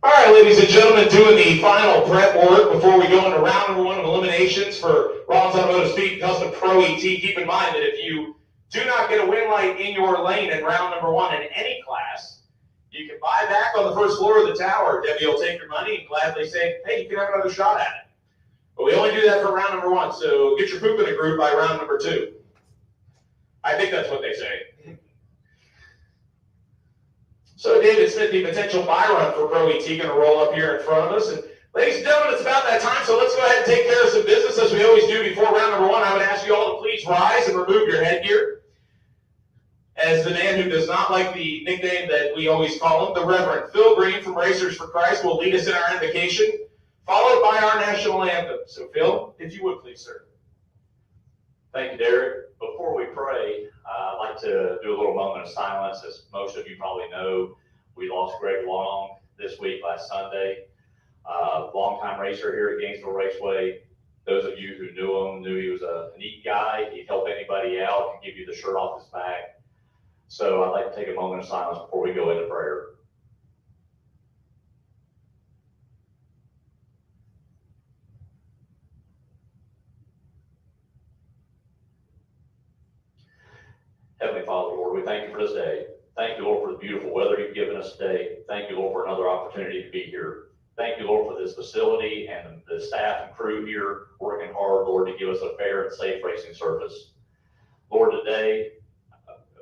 All right, ladies and gentlemen, doing the final prep work before we go into round number 1 of eliminations for Rollins Automotive Speed Custom Pro ET. Keep in mind that if you do not get a win light in your lane in round number 1 in any class, you can buy back on the first floor of the tower. Debbie will take your money and gladly say, hey, you can have another shot at it. But we only do that for round number 1, so get your poop in a group by round number 2. I think that's what they say. So David Smith, the potential buy run for Pro ET, going to roll up here in front of us. And ladies and gentlemen, it's about that time, so let's go ahead and take care of some business as we always do before round number 1. I would ask you all to please rise and remove your headgear. As the man who does not like the nickname that we always call him, the Reverend Phil Green from Racers for Christ will lead us in our invocation. followed by our national anthem. So Phil, if you would please, sir. Thank you, Derek. Before we pray, I'd like to do a little moment of silence. As most of you probably know, we lost Greg Long this week, last Sunday. Longtime racer here at Gainesville Raceway. Those of you who knew him knew he was a neat guy. He'd help anybody out and give you the shirt off his back. So I'd like to take a moment of silence before we go into prayer. Heavenly Father, Lord, we thank you for this day. Thank you, Lord, for the beautiful weather you've given us today. Thank you, Lord, for another opportunity to be here. Thank you, Lord, for this facility and the staff and crew here working hard, Lord, to give us a fair and safe racing service. Lord, today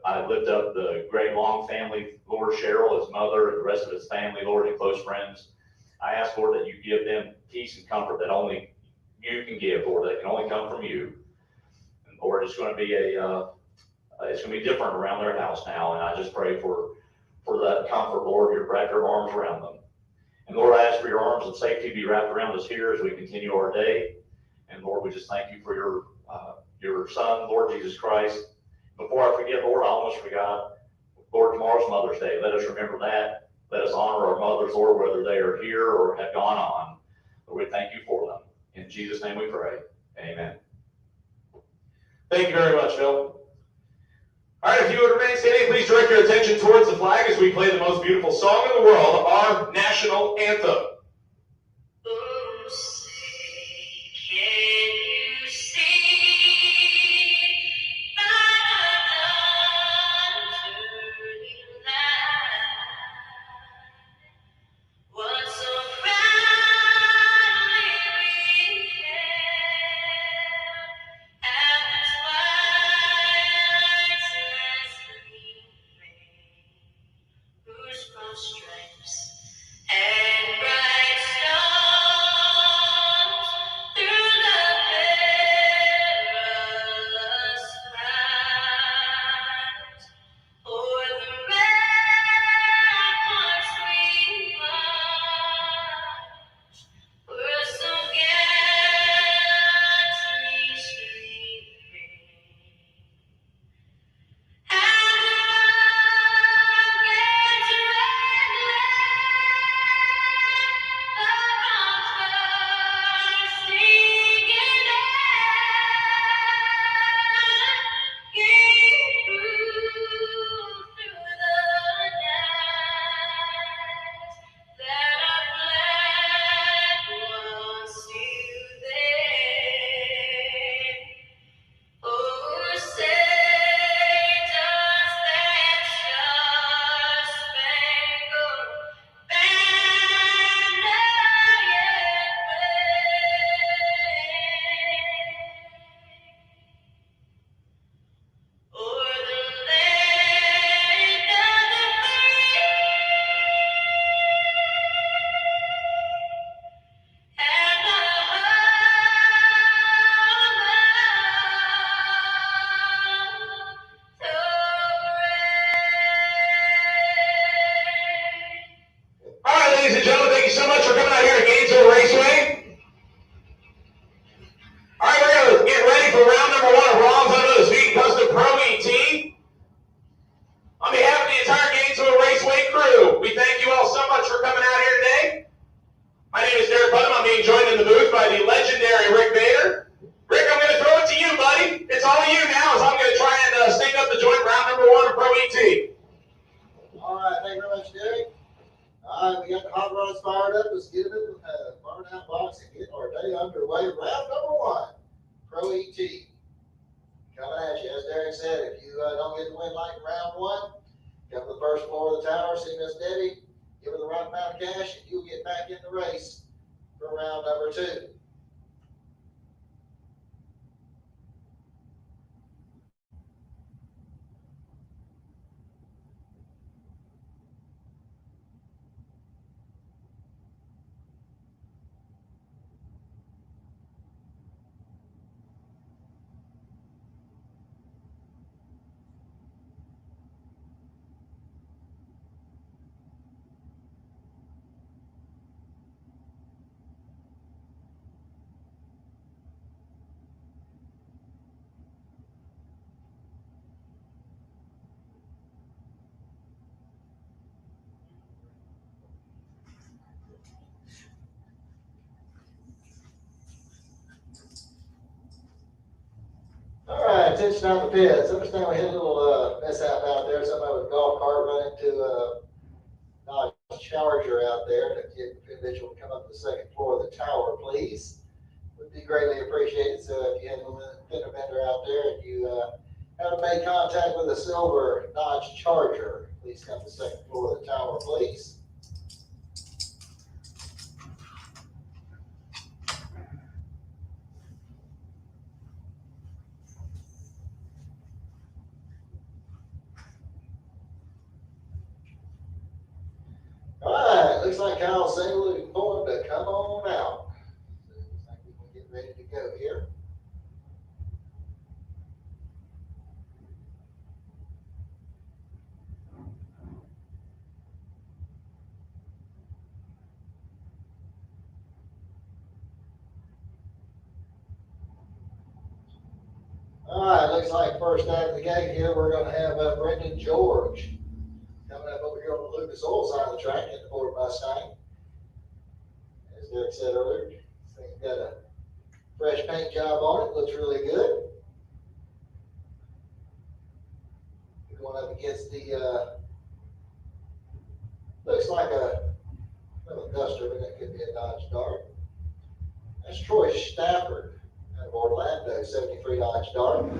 I lift up the Greg Long family, Lord, Cheryl, his mother, and the rest of his family, Lord, and close friends. I ask, Lord, that you give them peace and comfort that only you can give, Lord, that can only come from you. And Lord, it's going to be it's going to be different around their house now, and I just pray for that comfort, Lord. You wrap your arms around them. And Lord, I ask for your arms of safety to be wrapped around us here as we continue our day. And Lord, we just thank you for your Son, Lord Jesus Christ. Before I forget, Lord, I almost forgot, Lord, tomorrow's Mother's Day. Let us remember that. Let us honor our mothers, Lord, whether they are here or have gone on. Lord, we thank you for them. In Jesus' name we pray. Amen. Thank you very much, Phil. All right, if you would remain standing, please direct your attention towards the flag as we play the most beautiful song in the world, our national anthem. Oh, say, can you see by the turning light what so proudly we hailed at the twilight's last gleaming, whose broad stripes and bright stars through the perilous fight o'er the ramparts we marched were so gallantly streaming. And the rocket's red glare, the bursting in air, gave proof through the night that our flag was still there. Oh, say does that star-spangled banner yet wave o'er the land of the free and the All right, ladies and gentlemen, thank you so much for coming out here to Gainesville Raceway. All right, we're going to get ready for round number one of Bronze under the Speed Custom Pro ET. On behalf of the entire Gainesville Raceway crew, we thank you all so much for coming out here today. My name is Derek Putnam. I'm being joined in the booth by the legendary Rick Bader. Rick, I'm going to throw it to you, buddy. It's all you now as I'm going to try and stink up the joint round number one of Pro ET. All right, thank you very much, Derek. All right, we got the hot rods fired up. Let's get it in the burnout box and get our day underway. Round number one, Pro ET. Coming at you, as Derek said, if you don't get the win like in round one, come to the first floor of the tower, see Miss Debbie, give her the right amount of cash, and you'll get back in the race for round number two. attention out the pits. Understand we had a little mishap out there. Somebody with a golf cart run into a Dodge Charger out there. And if the individual would come up to the second floor of the tower, please, would be greatly appreciated. So if you had a fender bender out there and you haven't made contact with a silver Dodge Charger, please come to the second floor of the tower, please. All right, looks like Kyle's single going to come on out. So looks like we're going to get ready to go here. All right, looks like first out of the gate here, we're going to have Brendan George coming up over here on the Lucas Oil side of the track in the Ford Mustang. As Derek said earlier, it's got a fresh paint job on it, looks really good. We're going up against the, looks like a little Duster, but that could be a Dodge Dart. That's Troy Stafford out of Orlando, 73 Dodge Dart.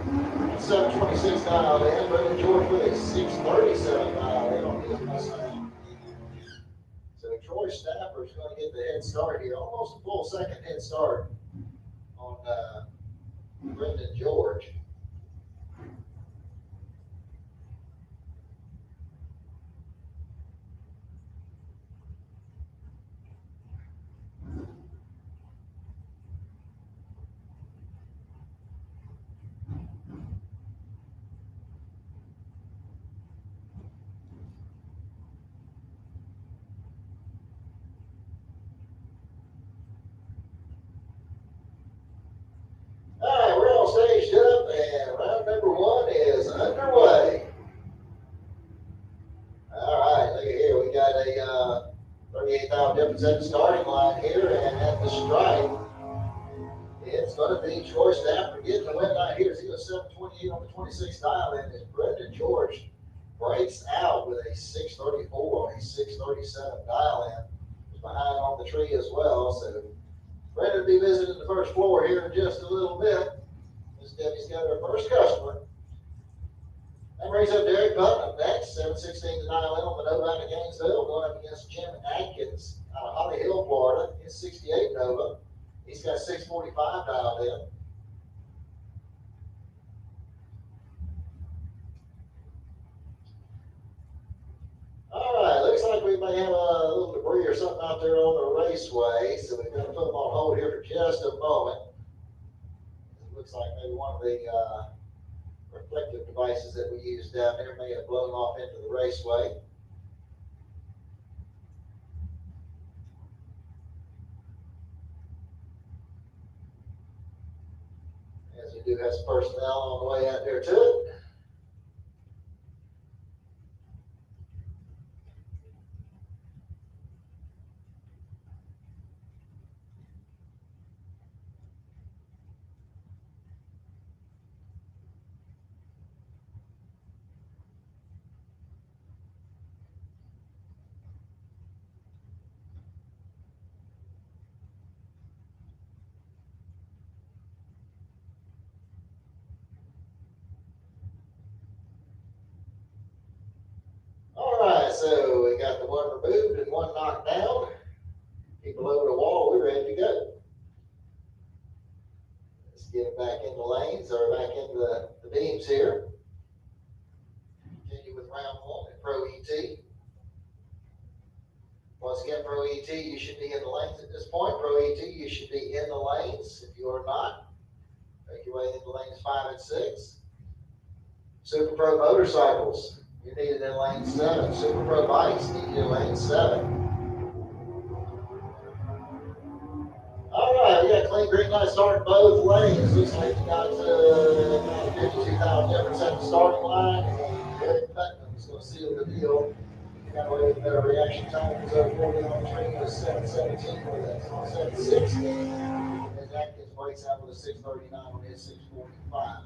726 dialed in, Brendan George with a 637 dialed in on his Mustang. So Troy Stafford's going to get the head start here, almost a full second head start on Brendan George. All right, we're all staged up, and round number one is underway. All right, look at here. We got a 38,000 difference at the starting line here, and at the stripe, it's going to be Troy Stafford getting the win out here. He was 728 on the 26 dial, and as Brendan George breaks out with a 634 on a 637 dial in. He's behind on the tree as well, so Brendan will be visiting the first floor here in just a little bit. Miss Debbie's got her first customer. That brings up Derek Putnam next, 716 to 9 on the Nova out of Gainesville, going up against Jim Atkins out of Holly Hill, Florida. His 68 Nova. He's got 645 dialed in. All right, looks like we may have a little debris or something out there on the raceway, so we're going to put them on hold here for just a moment. It looks like maybe one of the reflective devices that we use down there may have blown off into the raceway. As we do have some personnel on the way out there to it. All right, so we got the one removed and one knocked down. People over the wall, we're ready to go. Let's get it back into lanes or back into the beams here. Continue with round one at Pro ET. Once again, Pro ET, you should be in the lanes at this point. Pro ET, you should be in the lanes. If you are not, make your way into lanes 5 and 6. Super Pro motorcycles. You need it in lane 7. Super Pro bikes need you in lane 7. All right, we got clean green light starting both lanes. Looks like you got 52,000 difference at the starting line. And Derek Putnam is going to seal the deal. Got away with a better reaction time. He's over 40 on the train with 717 with that 716. And Atkins breaks out with a 639 on his 645.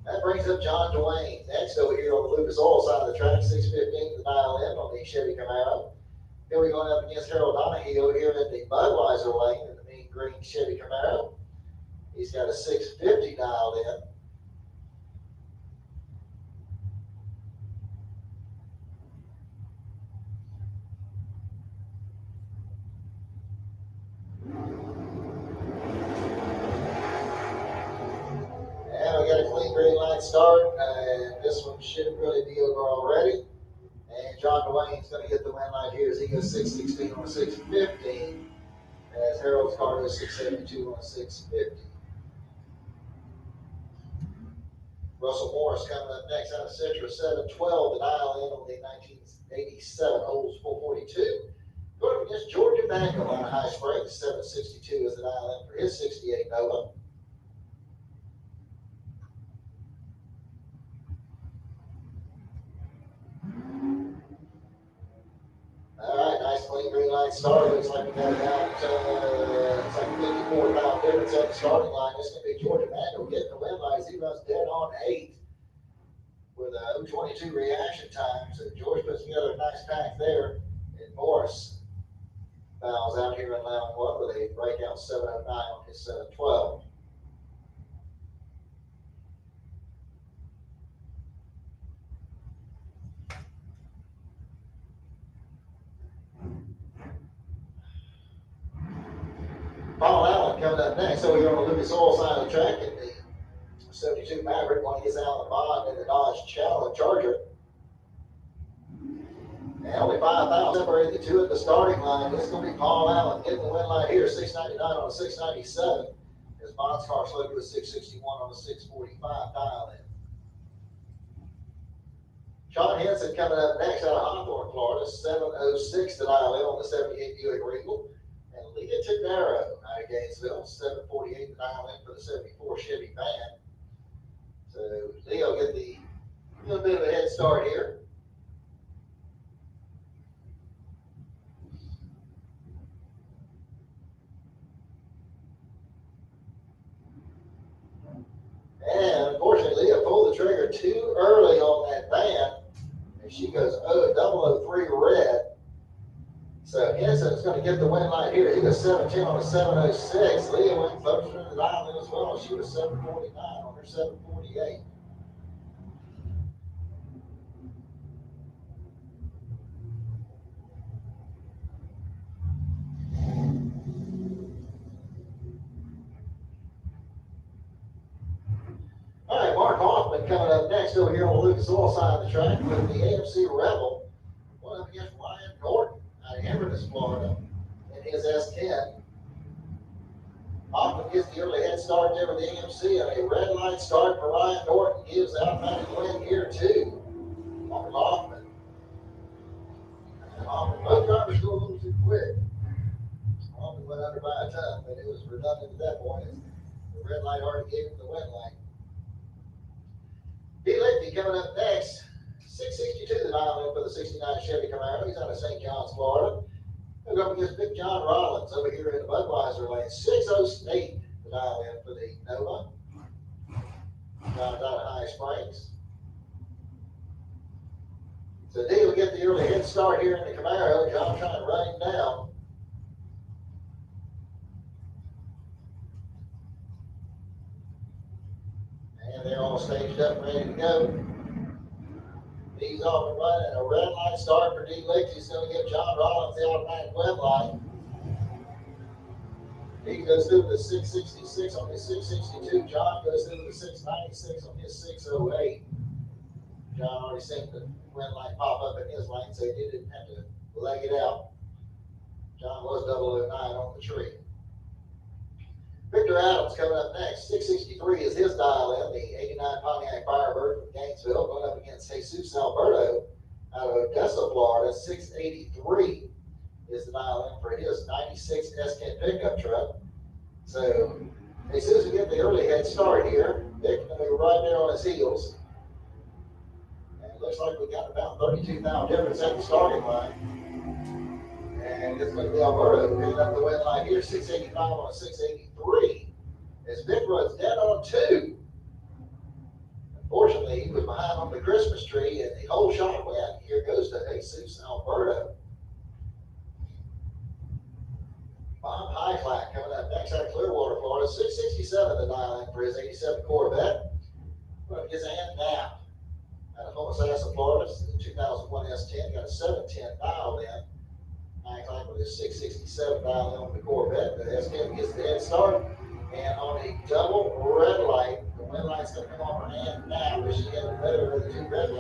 That brings up John Dwayne. Next over here on the Lucas Oil side of the track, 6:15 to dial in on the Chevy Camaro. Here we're going up against Harold Donahue here in the Budweiser lane in the mean green Chevy Camaro. He's got a 650 dialed in. And we got a clean green light start, and this one should really be over already. And John Dwayne's going to get the win light here as he goes 616 on a 615, as Harold's car goes 672 on a 650. Russell Morris coming up next out of Citrus, 712 to dial in on the 1987 Olds 442. Going up against Georgia Bankham on a High Springs, 762 is the dial in for his 68 Nova. All right, nice clean green light start. Looks like we got about it's like 54 pound difference at the starting line. This is going to be Georgia Bankham getting the win light. He runs dead on 8 with a 0.22 reaction time. So George puts together a nice pack there. And Morris fouls out here in round 1 with a breakout 709 on his 712. Paul Allen coming up next over here on the Lucas Oil side of the track in the 72 Maverick. One gets Alan Bond in the Dodge Charger. And only 5,000 separated the two at the starting line. This is going to be Paul Allen getting the win line here, 699 on a 697. His Bond's car slowed to a 661 on a 645 dial in. Sean Henson coming up next out of Hawthorne, Florida, 706 to dial in on the 78 Buick Regal. And Leah Tadaro out of Gainesville, 748 to dial in for the 74 Chevy van. So Leo get the little bit of a head start here. And unfortunately, Leah pulled the trigger too early on that van, and she goes 003 red. So Henson's going to get the win light here. He was 710 on a 706. Leah went closer to the dial in as well. She was 749 on her 748. All right, Mark Hoffman coming up next over here on the Lucas Oil side of the track with the AMC Rebel. One up against Ryan Norton out of Inverness, Florida, in his S10. Hoffman gets the early head start there with the AMC, and a red light start for Ryan Norton gives automatic win here too. Mark Hoffman. And Hoffman, both drivers go a little too quick. Hoffman went under by a ton, but it was redundant at that point. The red light already gave him the win light. D. Lichty coming up next, 662 the dial in for the 69 Chevy Camaro. He's out of St. John's, Florida. We'll go up against Big John Rollins over here in the Budweiser lane, 608 the dial in for the Nova. John's out of High Springs. So D will get the early head start here in the Camaro. John trying to run him down. And they're all staged up and ready to go. He's off and running. A red light start for D. Lichty. He's going to give John Rollins the automatic web light. He goes through the 666 on his 662. John goes through the 696 on his 608. John already seen the win light pop up in his lane, so he didn't have to leg it out. John was 009 on the tree. Victor Adams coming up next. 663 is his dial in. The 89 Pontiac Firebird from Gainesville going up against Jesus Alberto out of Odessa, Florida. 683 is the dial in for his 96 S10 pickup truck. So Jesus will get the early head start here. Vic going to be right there on his heels. And it looks like we got about 32,000 difference at the starting line. And it's going to be Alberto picking up the win line here, 685 on a 683. As Vic runs dead on 2. Alberta. Bob Highclack coming up next out of Clearwater, Florida. 667 the dial in for his 87 Corvette. Going to get Ann Knapp out of Homosassa, Florida. The 2001 S10 got a 710 dialed in. Highclack with his 667 dialed in on the Corvette. The S10 gets the head start. And on a double red light, the wind light's going to come on for Ann Knapp, but she had the better of the two red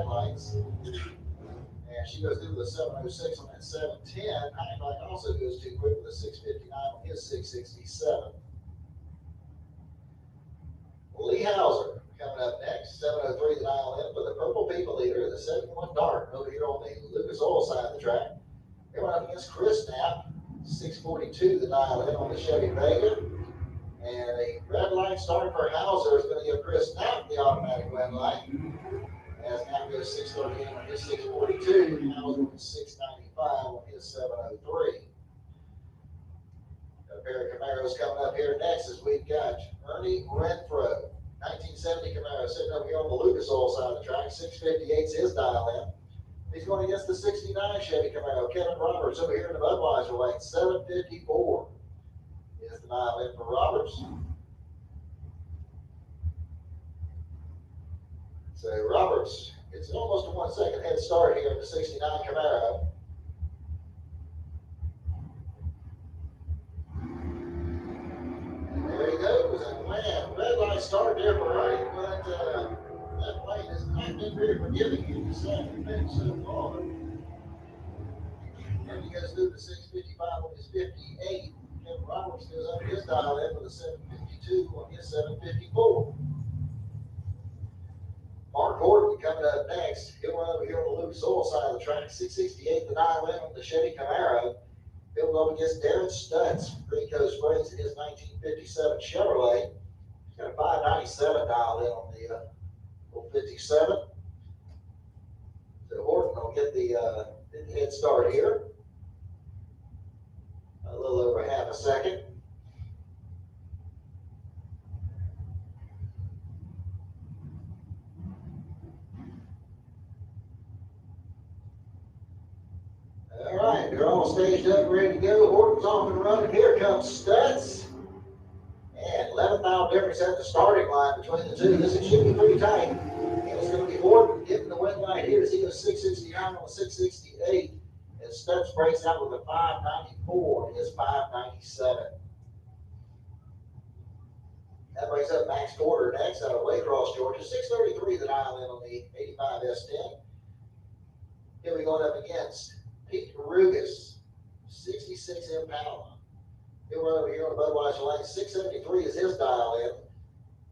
lights. And she goes through with a 706 on that 710. Highclack also goes too quick with a 659 on his 667. Lee Hauser coming up next, 703 the dial in for the Purple People Leader, the 71 Dart over here on the Lucas Oil side of the track. They're up against Chris Knapp, 642 the dial in on the Chevy Vega. And a red light starting for Hauser is going to give Chris Knapp the automatic red light. As Knapp goes 613 on his 642, Hauser with 695 on his 703. A pair of Camaros coming up here next as we've got Ernie Renfro, 1970 Camaro, sitting over here on the Lucas Oil side of the track. 658's his dial in. He's going against the 69 Chevy Camaro. Kevin Roberts over here in the Budweiser lane, 754 is the dial in for Roberts. So Roberts, it's almost a 1 second head start here in the 69 Camaro. And there he goes, and man, red light start there for Ernie, but that lane has not been very forgiving in the second finish so far. And he goes through the 655 on his 58. Kevin Roberts goes up his dial in with a 752 on his 754. Mark Horton coming up next. He'll run over here on the Lucas Oil side of the track. 668 the dial in on the Chevy Camaro. He'll go up against Darren Stutz, Green Coast Springs in his 1957 Chevrolet. He's got a 597 dial in on the 57. So Horton will get the head start here. A little over half a second. All right, they're all staged up, ready to go. Horton's off and running. Here comes Stutz. And 11th difference at the starting line between the two. This should be pretty tight. And it's going to be Horton getting the win light here as he goes 669 on the 668. And Stutz breaks out with a 594 in his 597. That brings up Max Porter next out of Waycross, Georgia. 633 the dial in on the 85 S10. Here we going up against Pete Rugas, 66 Impala. He'll run over here on the Budweiser lane. 673 is his dial in.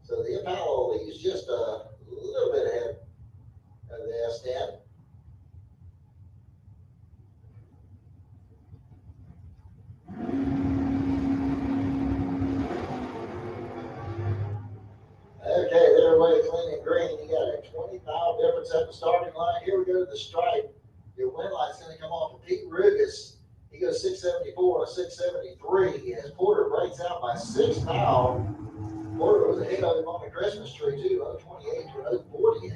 So the Impala leaves just a little bit ahead of the S10. Okay, they're away clean and green. You got a 20 mile difference at the starting line. Here we go to the stripe. Your win light's going to come off of Pete Rugas. He goes 674 to 673 as Porter breaks out by 6 mile. Porter was ahead of him on the Christmas tree too, 028 to 048.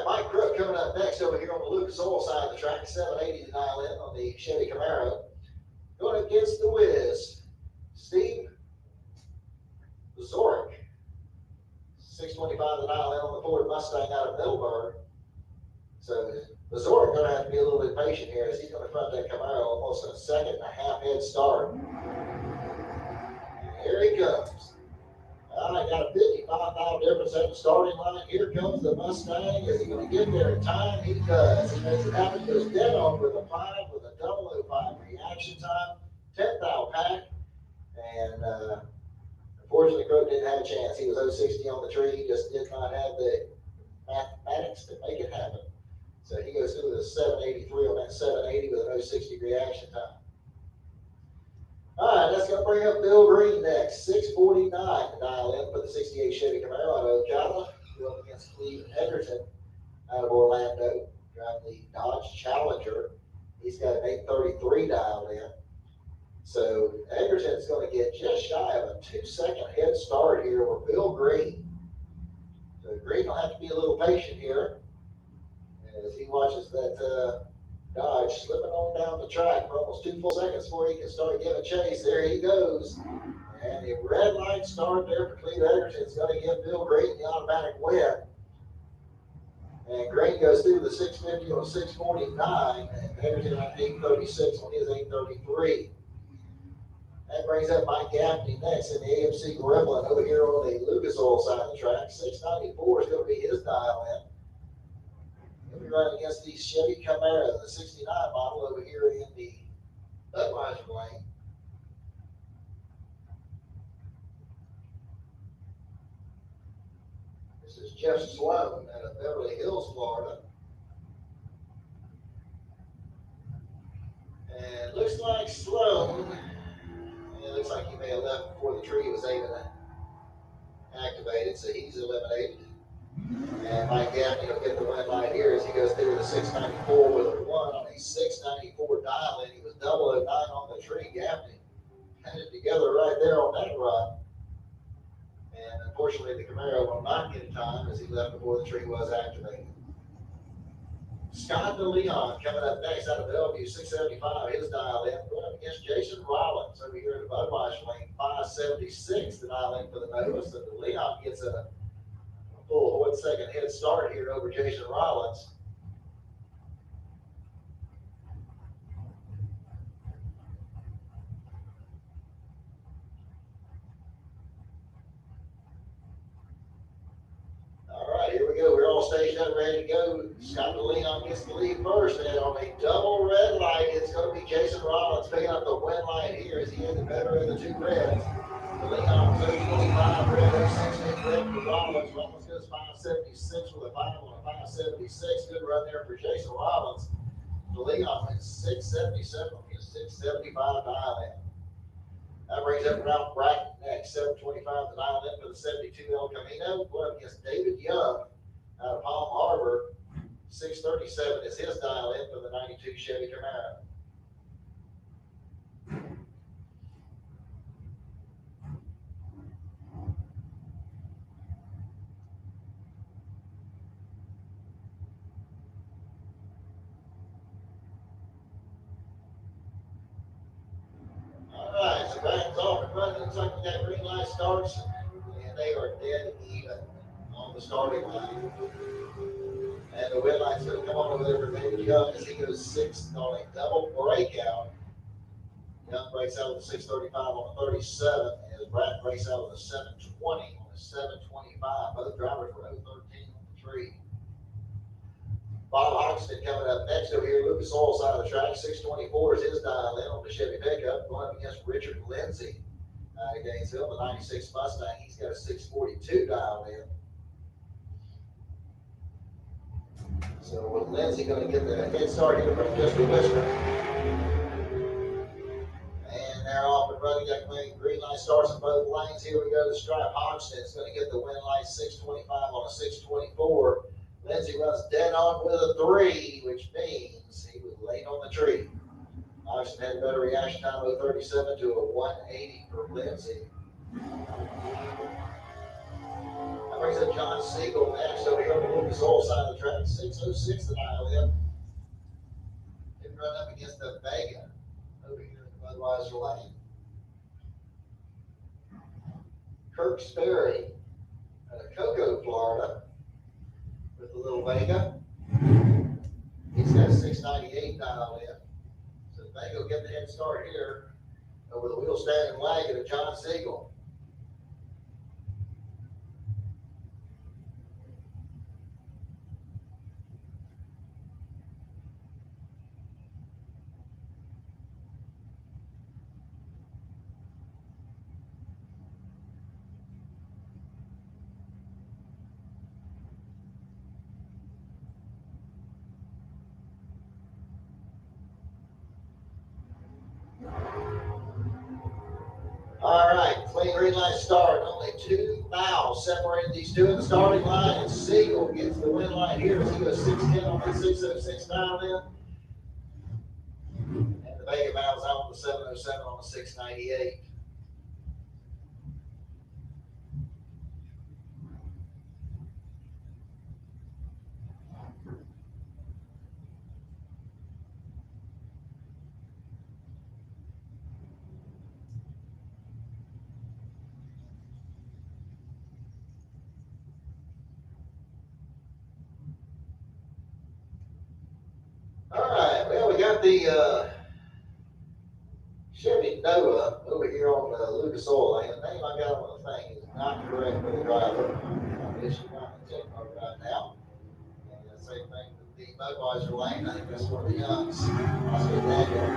Mike Crook coming up next over here on the Lucas Oil side of the track, 780 to dial in on the Chevy Camaro. Going against the Wiz, Steve Zorick, 625 to dial in on the Ford Mustang out of Middleburg. So the Zorick going to have to be a little bit patient here as he's going to front that Camaro almost a second and a half head start. And here he comes. I got a 55 mile difference at the starting line. Here comes the Mustang. Is he going to get there in time? He does. He makes it happen. Goes dead on with a 5 with a 005 reaction time. 10th out pack. And unfortunately, Croak didn't have a chance. He was 060 on the tree. He just did not have the mathematics to make it happen. So he goes through with a 783 on that 780 with an 060 reaction time. All right, that's going to bring up Bill Green next. 649 to dial in for the 68 Chevy Camaro out of Ocala. Going against Cleve Edgerton out of Orlando. Driving the Dodge Challenger. He's got an 8:33 dialed in. So Egerton's going to get just shy of a 2-second head start here with Bill Green. So Green will have to be a little patient here as he watches that Dodge slipping on down the track for almost 2 full seconds before he can start giving chase. There he goes. And the red light start there for Cleve Egerton's going to give Bill Green the automatic win. And Green goes through the 650 on 649, and Egerton on 836 on his 833. That brings up Mike Gaffney next in the AMC Gremlin over here on the Lucas Oil side of the track. 694 is going to be his dial in. He'll be running against the Chevy Camaro, the 69 model over here in the Budweiser lane. This is Jeff Sloan out of Beverly Hills, Florida. And it looks like Sloan, it looks like he may have left before the tree was even activated, so he's eliminated. And Mike Gaffney will get the win light here as he goes through the 694 with a 1 on a 694 dial in. He was 009 on the tree. Gaffney had it together right there on that run. And unfortunately, the Camaro will not get time as he left before the tree was activated. Scott DeLeon coming up next out of Bellevue, 675, his dial in, going up against Jason Rollins over here in the Budweiser lane, 576 the dial in for the Nova. So DeLeon gets a full 1 second head start here over Jason Rollins. All right, here we go. We're all staged up, ready to go. Scott DeLeon gets the lead first, and on a double red light, it's going to be Jason Rollins picking up the win light here as he has the better of the 2 reds. DeLeon goes 25 red, 06 red for Rollins. Rollins goes 576 with a final on a 576. Good run there for Jason Rollins. DeLeon went 677 on his 675 dial in. That brings up Ralph Brackett next, 725 the dial in for the 72 El Camino. Going up against David Young out of Palm Harbor. 637 is his dial in for the 92 Chevy Camaro. All right, so back off and running. Looks like that green light starts, and they are dead even on the starting line. And the win light's going to come on over there for David Young as he goes 6 on a double breakout. Young breaks out with a 635 on the 37, as Brad breaks out with a 720 on the 725. Both drivers were 013 on the tree. Bob Hoxton coming up next over here, Lucas Oil side of the track. 624 is his dial in on the Chevy pickup, going up against Richard Lindsay out of Gainesville, the 96 Mustang. He's got a 642 dial in. So with Lindsay going to get the head start here from Justin Whisker. And they're off and running. Got green light starts in both lanes. Here we go to Stripe Hodgson's going to get the win light 625 on a 624. Lindsay runs dead on with a 3, which means he was late on the tree. Hodgson had a better reaction time of 37 to a 180 for Lindsay. That brings up John Siegel next over here on the Lucas Oil side of the track. 606 the dial in. Didn't run up against the Vega over here in the Budweiser lane. Kirk Sperry out of Cocoa, Florida, with the little Vega. He's got a 698 dial in. So the Vega will get the head start here over the wheel stand and wagon of John Siegel. All right, clean green light start. Only 2 fouls separating these two in the starting line, and Siegel gets the win light here as he goes 610 on the 606 dial in. the Vega Valves out with the 707 on the 698. All right, well, we got the Chevy Nova over here on the Lucas Oil Lane. The name I got on the thing is not correct for the driver. I guess you got the check mark right now. And the same thing with the Budweiser Lane. I think that's one of the Youngs. Also, Daniel.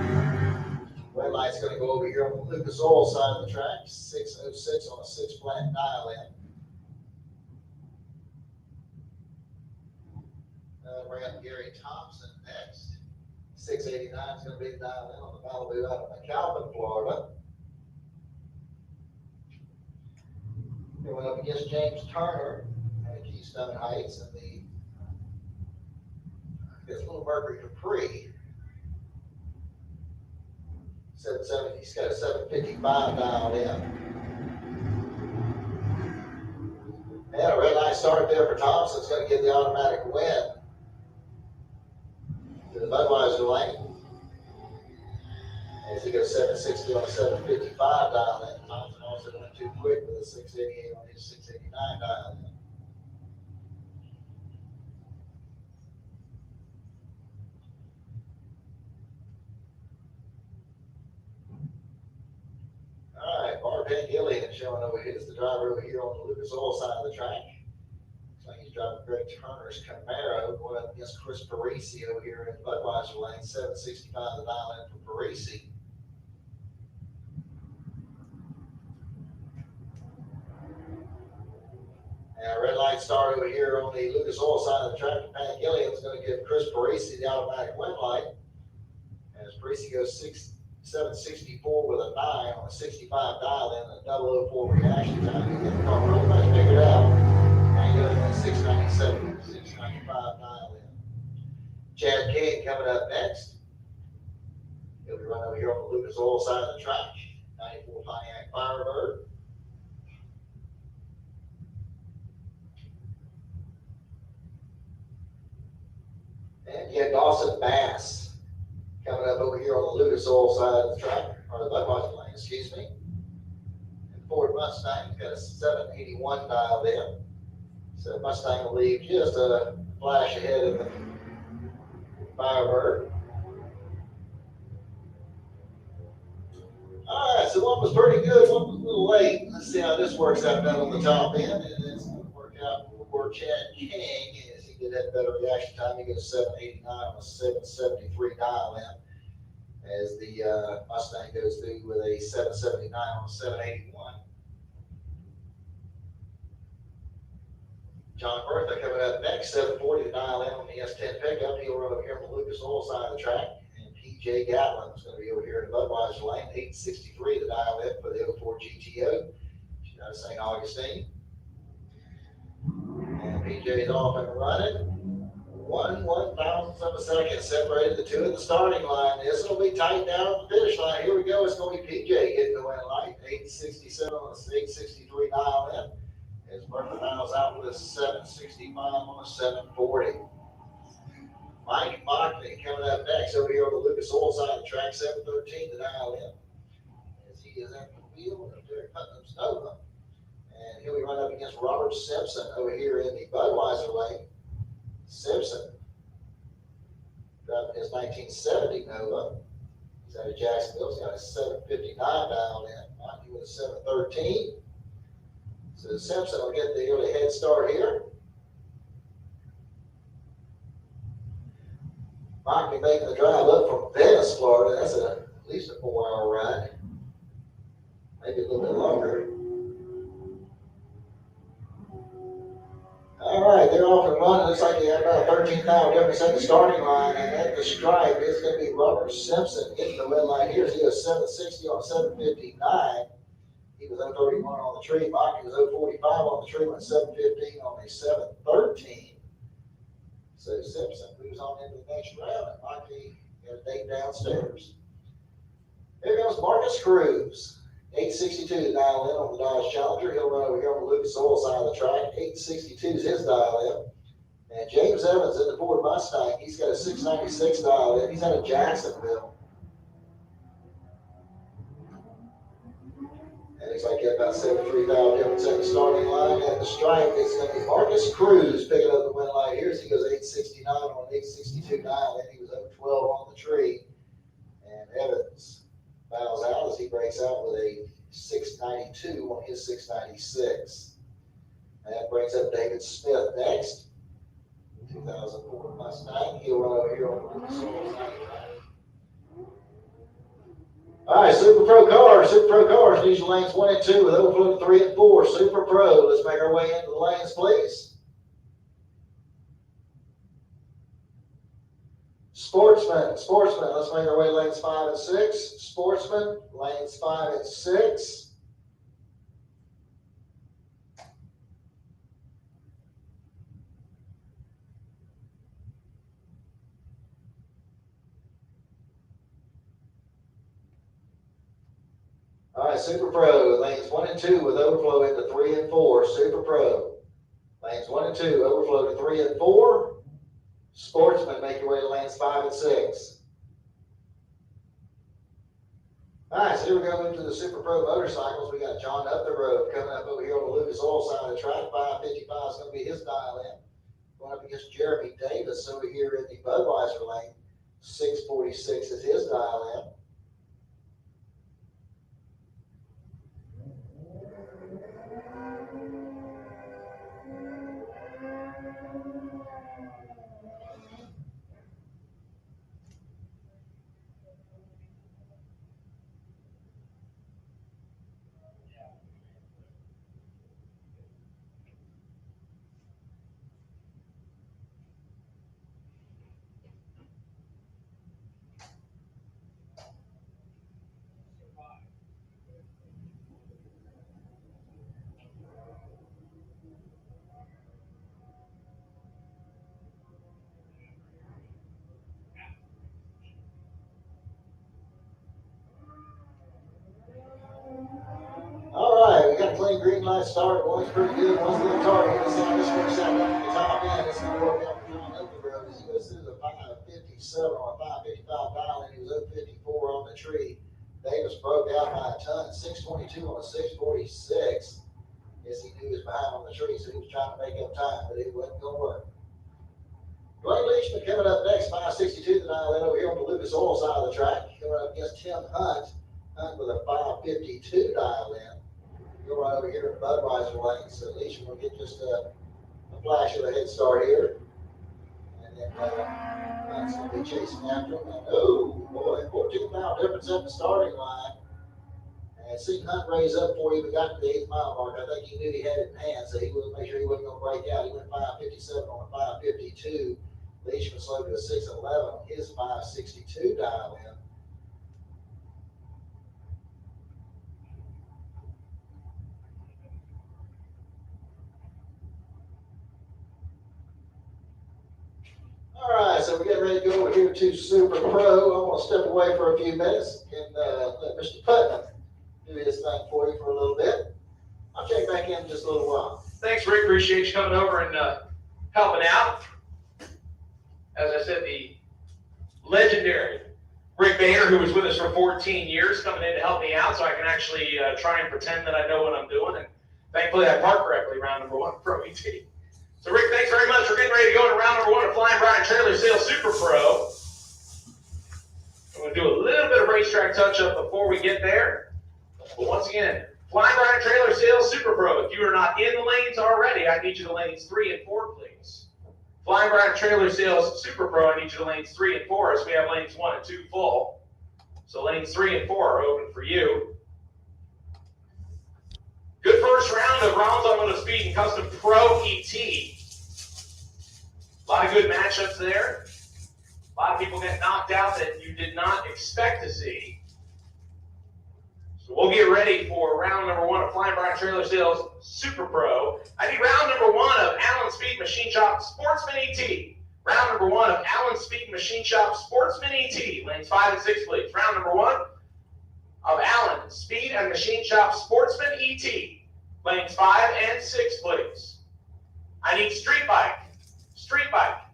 Red light's going to go over here on the Lucas Oil side of the track. 606 on a 6-flat dial in. We're going to Gary Thompson next. 689 is going to be the dial in on the Malibu out of McAlpin, Florida. They went up against James Turner at Keystone Heights in the, I guess, Little Mercury Capri. 770, he's got a 755 dialed in. And a red light start there for Thompson. It's going to get the automatic win to the Budweiser lane. As he goes 760 on a 755 dial in. Thompson also went too quick with a 688 on his 689 dial in. All right, Marvin Gillian showing over here as the driver over here on the Lucas Oil side of the track. Looks like he's driving Greg Turner's Camaro, going up against Chris Parisi over here in Budweiser lane. 765 the dial in for Parisi. And red light start over here on the Lucas Oil side of the track. Pat Gillian's going to give Chris Parisi the automatic win light. As Parisi goes 764 with a 9 on a 65 dial in, a 004 reaction time. He gets the car pretty much figured out. And he goes in 697, 695 dial in. Chad King coming up next. He'll be running over here on the Lucas Oil side of the track. 94 Pontiac Firebird. And you had Dawson Bass coming up over here on the Lucas Oil side of the track, or the Budweiser lane, excuse me. And Ford Mustang's got a 781 dialed in. So Mustang will leave just a flash ahead of the Firebird. All right, so one was pretty good, one was a little late. Let's see how this works out down on the top end. And it's going to work out for Chad King. As he did have better reaction time, he goes 789 on a 773 dial in. As the Mustang goes through with a 779 on a 781. John Bertha coming up next, 740 to dial in on the S10 pickup. He'll run over here on the Lucas Oil side of the track. And PJ Gatlin is going to be over here in the Budweiser lane, 863 to dial in for the 04 GTO. She's out of St. Augustine. And PJ is off and running. 1/1000th of a second separated the two at the starting line. This will be tight down at the finish line. Here we go. It's going to be PJ getting the win light. 867 on a 863 dial in. As Bertha dials out with a 765 on a 740. Mike Mockney coming up next over here on the Lucas Oil side of the track. 713 to dial in. As he is at the wheel of Derek Putnam's Nova. And he'll be running up against Robert Simpson over here in the Budweiser lane. Simpson, driving his 1970 Nova. He's out of Jacksonville. He's got a 759 dialed in. Monty with a 713. So Simpson will get the early head start here. Monty making the drive up from Venice, Florida. That's at least a 4-hour ride. Maybe a little bit longer. All right, they're off and running. Looks like they have about a 13th-hour difference at the starting line. And at the stripe, it's going to be Robert Simpson getting the red line here. So he goes 760 on 759. He was 031 on the tree. Maki was 045 on the tree, went 715 on a 713. So Simpson moves on into the next round, and Maki got a date downstairs. Here comes Marcus Cruz. 862 dial in on the Dodge Challenger. He'll run over here on the Lucas Oil side of the track. 862 is his dial in. And James Evans in the Ford Mustang. He's got a 696 dial in. He's out of Jacksonville. And looks like he had about 73,000 difference at the starting line. At the stripe, it's going to be Marcus Cruz picking up the win light here. So he goes 869 on an 862 dial in. He was 012 on the tree. And Evans bows out as he breaks out with a 692 on his 696. And that brings up David Smith next. 2004 Mustang. He'll run over here on the Lucas. All right, Super Pro cars. Super Pro cars needs your lanes 1 and 2 with overflow to 3 and 4. Super Pro. Let's make our way into the lanes, please. Sportsman. Let's make our way lanes 5 and 6. Sportsman, lanes 5 and 6. All right, Super Pro, lanes 1 and 2 with overflow into 3 and 4. Super Pro, lanes 1 and 2, overflow to 3 and 4. Sportsman, make your way to lanes 5 and 6. All right, so here we go into the Super Pro motorcycles. We got John Up the Road coming up over here on the Lucas Oil side of the track. 555 is going to be his dial in. Going up against Jeremy Davis over here in the Budweiser lane. 646 is his dial in. All right, we got a clean green light start. One's pretty good, one's a little target. This works out up at the top end. It's going to work out for John Up the Road as he goes through the 557 on a 555 dial, and he was 054 on the tree. Davis broke out by a ton, 622 on a 646. As he knew he was behind on the tree, so he was trying to make up time, but it wasn't going to work. Dwayne Leachman coming up next, 562 the dial in over here on the Lucas Oil side of the track. Coming up against Tim Hunt. Hunt with a 552 dial in. Go right over here in the Budweiser lane, so at least we'll get just a flash of a head start here. And then Hunt's going to be chasing after him. And oh boy, 14-mile difference at the starting line. And seeing Hunt raise up before he even got to the 8th mile mark. I think he knew he had it in hand, so he would make sure he wasn't going to break out. He went 557 on a 552. Leishman slowed to a 611 on his 562 dial in. All right, so we're getting ready to go over here to Super Pro. I'm going to step away for a few minutes and let Mr. Putnam do his thing for you for a little bit. I'll check back in just a little while. Thanks, Rick. Appreciate you coming over and helping out. As I said, the legendary Rick Boehner, who was with us for 14 years, coming in to help me out so I can actually try and pretend that I know what I'm doing. And thankfully, I parked correctly round number 1 Pro ET. So, Rick, thanks very much. We're getting ready to go into round number 1 of Flying Brian Trailer Sales Super Pro. I'm going to do a little bit of racetrack touch-up before we get there. But once again, Flying Brian Trailer Sales Super Pro. If you are not in the lanes already, I need you to lanes 3 and 4, please. Flying Brian Trailer Sales Super Pro, I need you to lanes 3 and 4 as we have lanes 1 and 2 full. So lanes 3 and 4 are open for you. Good first round of Rounds on Moto Speed and Custom Pro ET. A lot of good matchups there. A lot of people get knocked out that you did not expect to see. So we'll get ready for round number 1 of Flying Brian Trailer Sales Super Pro. I need round number 1 of Allen Speed Machine Shop Sportsman ET. Round number 1 of Allen Speed Machine Shop Sportsman ET. Lanes 5 and 6, please. Round number 1. of Allen Speed and Machine Shop Sportsman ET. Lanes 5 and 6, please. I need Street Bike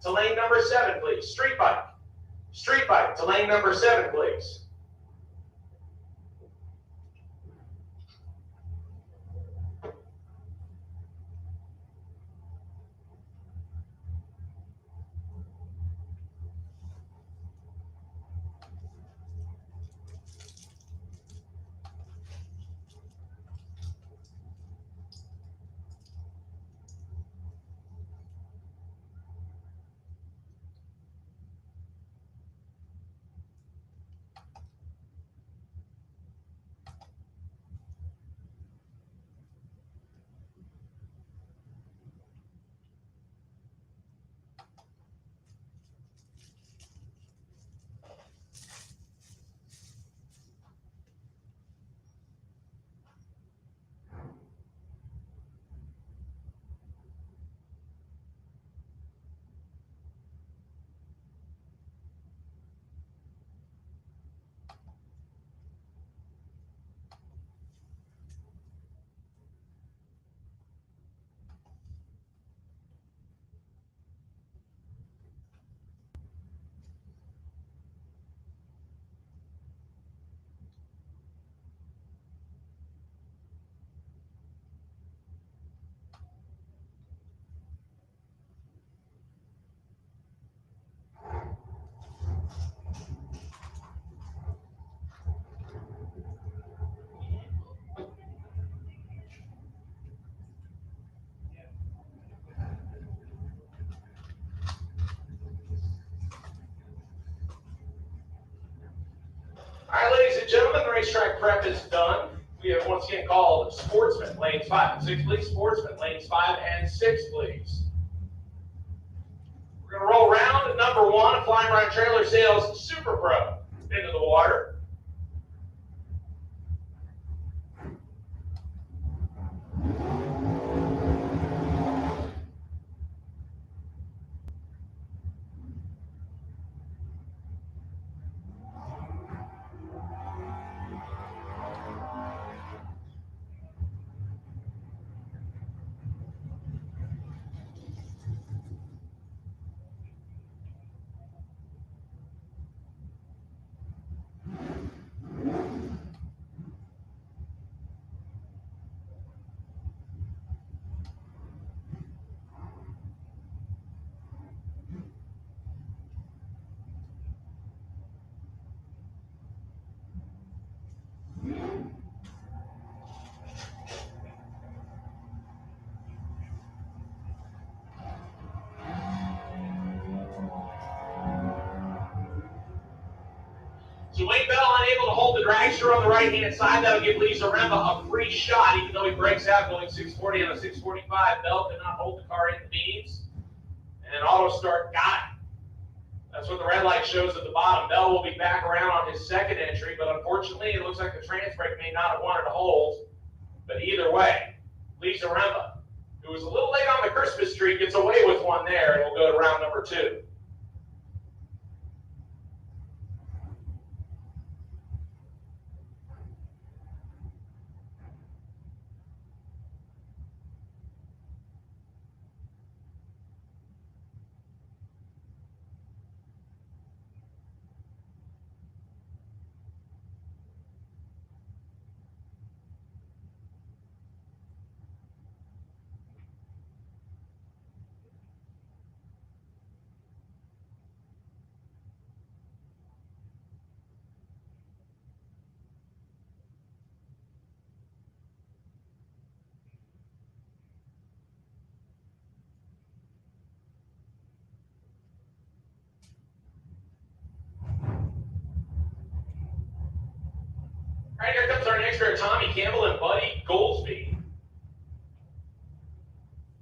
to lane number 7, please. Street Bike to lane number 7, please. All right, ladies and gentlemen, the racetrack prep is done. We have once again called Sportsman, lanes 5 and 6, please. Sportsman, lanes 5 and 6, please. We're going to roll round number 1, Flying Ryan Trailer Sales Super Pro into the water. So Wayne Bell unable to hold the dragster on the right-hand side. That'll give Lee Zaremba a free shot, even though he breaks out going 640 on a 645. Bell could not hold the car in the beams. And auto start got it. That's what the red light shows at the bottom. Bell will be back around on his second entry, but unfortunately it looks like the trans brake may not have wanted to hold. But either way, Lee Zaremba, who was a little late on the Christmas tree, gets away with one there, and we'll go to round number 2. All right, here comes our next pair, Tommy Campbell and Buddy Goldsby.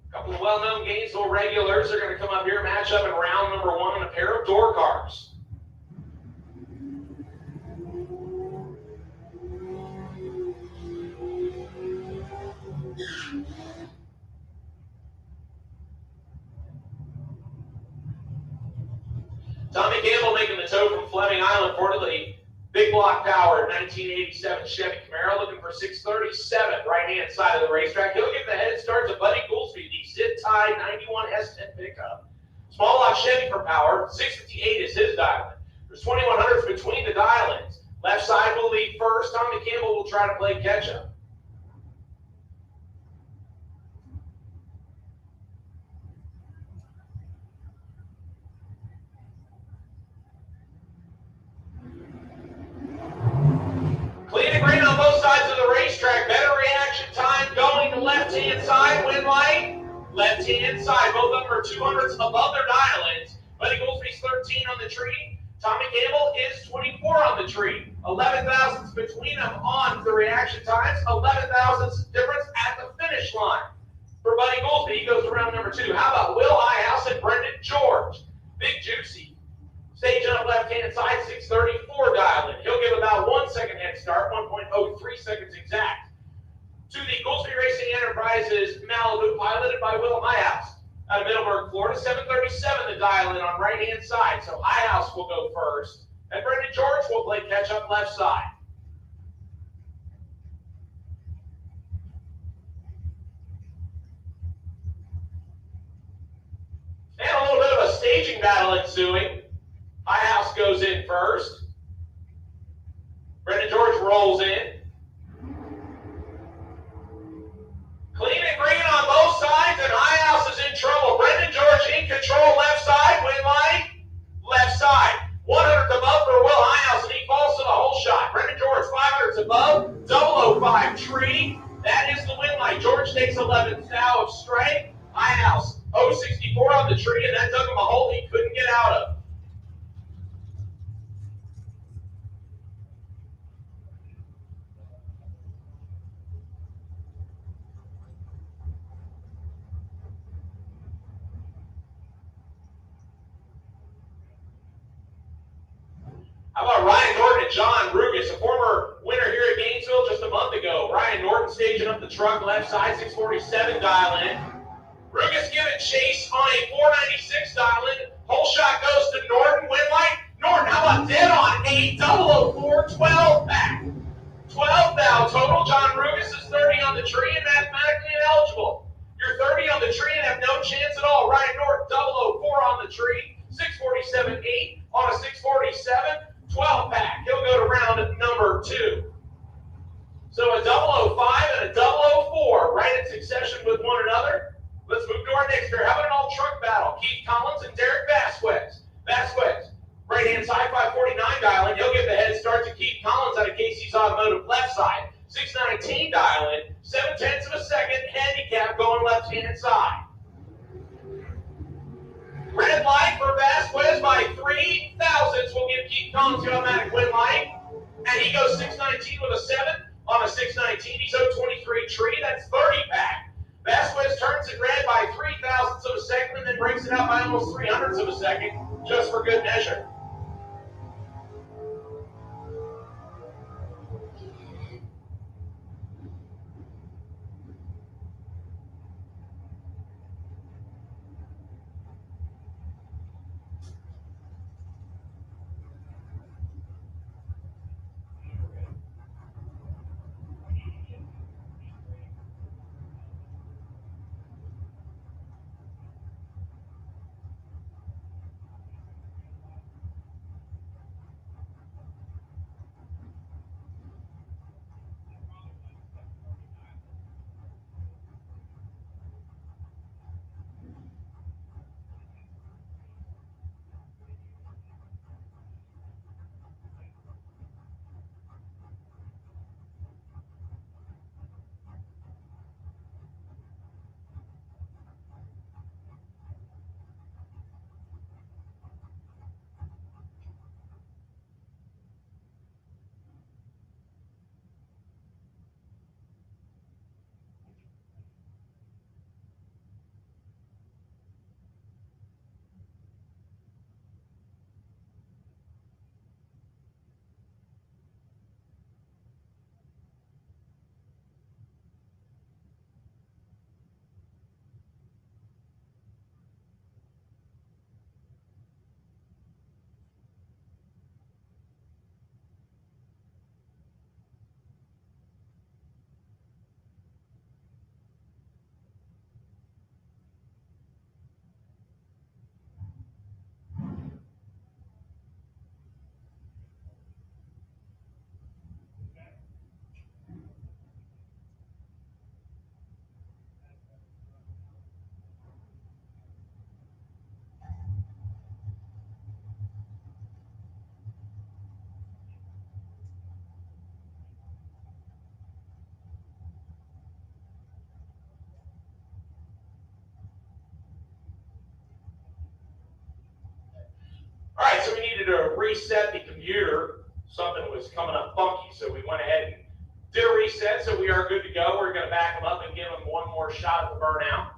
A couple of well-known Gainesville regulars are going to come up here, match up in round number 1 in a pair of door cars. Tommy Campbell making the tow from Fleming Island, reportedly Big block power, 1987 Chevy Camaro, looking for 637, right-hand side of the racetrack. He'll get the head start to Buddy Goolsby, the zip tie 91 S10 pickup. Small block Chevy for power, 658 is his dial-in. There's 2100s between the dial-ins. Left side will lead first. Tommy Campbell will try to play catch-up. Clean and green on both sides of the racetrack. Better reaction time going to left-hand side. Win light. Left-hand side. Both of them are 200s above their dial-ins. Buddy Goolsby's 13 on the tree. Tommy Campbell is 24 on the tree. 11 thousandths between them on the reaction times. 11 thousandths difference at the finish line. For Buddy Goolsby, he goes to round number 2. How about Will Highhouse and Brendan George? Big Juicy. Stage up left-hand side, 634 dial in. He'll give about 1 second head start, 1.03 seconds exact. To the Goolsby Racing Enterprises Malibu, piloted by Will Highhouse. Out of Middleburg, Florida, 737 the dial in on right-hand side. So Highhouse will go first. And Brendan George will play catch-up left side. And a little bit of a staging battle ensuing. Highhouse goes in first. Brendan George rolls in. Clean and green on both sides, and Highhouse is in trouble. Brendan George in control, left side, win light, left side. 100th above for Will Highhouse, and he falls to the whole shot. Brendan George, 500ths above, 005 tree. That is the win light. George takes 11th thou of strike. Highhouse, 064 on the tree, and that took him a hole he couldn't get out of. How about Ryan Norton and John Rugas, a former winner here at Gainesville just a month ago. Ryan Norton staging up the truck left side, 647 dial in. Rugas giving chase on a 496 dial in. Whole shot goes to Norton, win light. Norton, how about dead on a 004 12 pack? 12 thou total. John Rugas is 30 on the tree and mathematically ineligible. You're 30 on the tree and have no chance at all. Ryan Norton, 004 on the tree, 647 8 on a 647. 12 pack. He'll go to round number 2. So a 005 and a 004 right in succession with one another. Let's move to our next pair. How about an all truck battle? Keith Collins and Derek Vasquez. Vasquez, right hand side, 549 dial in. He'll give the head start to Keith Collins out of Casey's Automotive left side. 619 dial in. 7/10 of a second handicap going left hand side. Red light for Vasquez by 3 thousandths will give Keith Collins the automatic win light. And he goes 619 with a 7 on a 619. He's 023 tree. That's 30 pack. Vasquez turns it red by 3 thousandths of a second and then breaks it out by almost 300ths of a second just for good measure. reset the computer. Something was coming up funky, so we went ahead and did a reset, so we are good to go. We're going to back them up and give them one more shot at the burnout.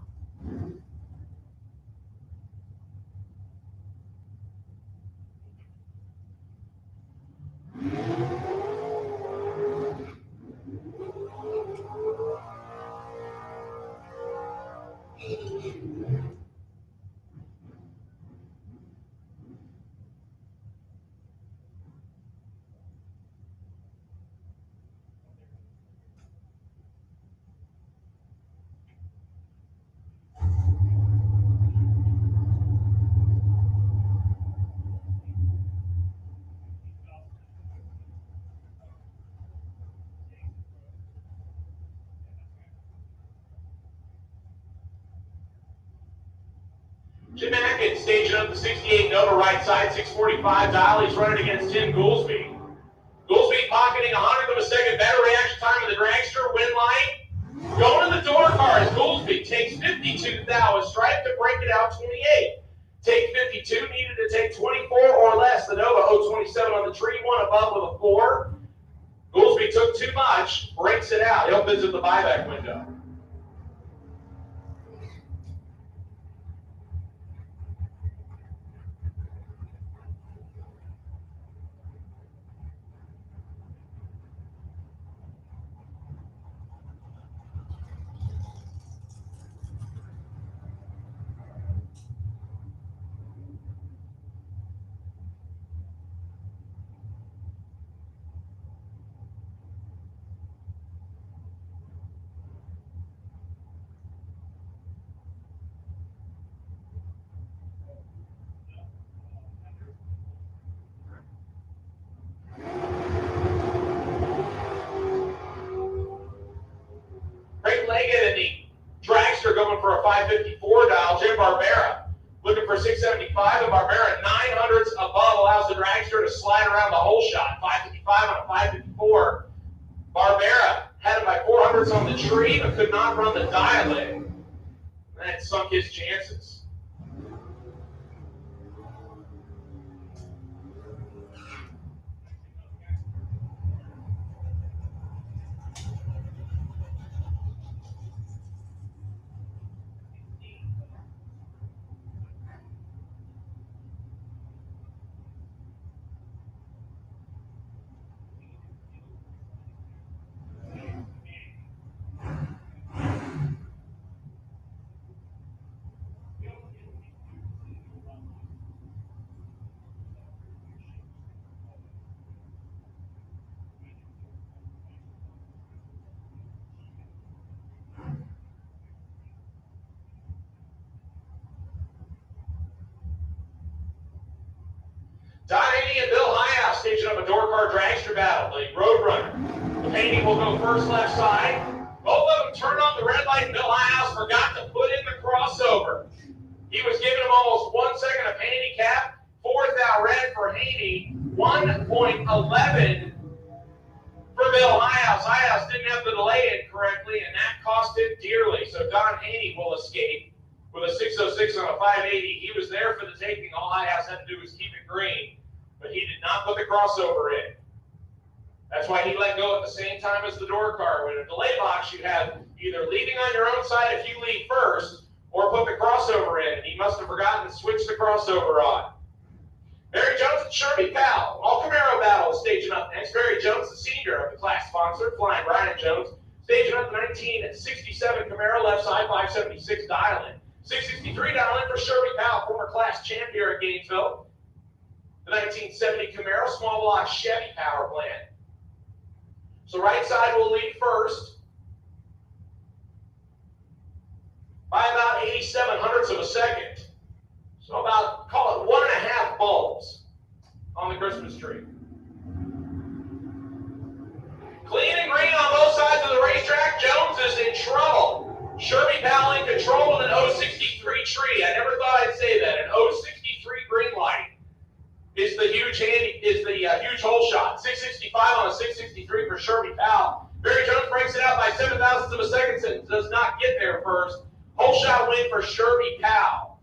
Jim Atkins staging up the 68 Nova right side, 645 dial. He's running against Tim Goolsby. Goolsby pocketing 100th of a second better reaction time of the dragster, win line. Going to the door car as Goolsby takes 52 thou, a stripe to break it out 28. Take 52, needed to take 24 or less. The Nova 027 on the tree, one above with a 4. Goolsby took too much, breaks it out. He'll visit the buyback window. Leggett and the dragster going for a 554 dial. Jim Barbera looking for 675. And Barbera 900ths above allows the dragster to slide around the whole shot. 555 on a 554. Barbera had him by 400ths on the tree, but could not run the dial in. That sunk his chances. Don Haney and Bill Highhouse staging up a door car dragster battle. The Roadrunner. Haney will go first left side. Both of them turned on the red light, and Bill Highhouse forgot to put in the crossover. He was giving him almost 1 second of handicap. 4th out red for Haney. 1.11 for Bill Highhouse. Highhouse didn't have to delay it correctly, and that cost him dearly. So Don Haney will escape with a 606 on a 580. He was there for the taking. All Highhouse had to do was keep it green, but he did not put the crossover in. That's why he let go at the same time as the door car. When a delay box, you have either leaving on your own side if you leave first, or put the crossover in, and he must have forgotten to switch the crossover on. Barry Jones and Sherby Powell. All Camaro battles staging up next. Barry Jones, the senior of the class sponsor, flying Brian Jones, staging up the 1967 Camaro left side, 576 dial-in. 663 dial-in for Sherby Powell, former class champ here at Gainesville. The 1970 Camaro small block Chevy power plant. So right side will lead first by about 87/100ths of a second. So about, call it 1.5 bulbs on the Christmas tree. Clean and green on both sides of the racetrack. Jones is in trouble. Sherby Powell in control with an 063 tree. I never thought I'd say that. An 063 green light is the huge huge hole shot. 665 on a 663 for Sherby Powell. Barry Jones breaks it out by 7,000ths of a second and does not get there first. Hole shot win for Sherby Powell.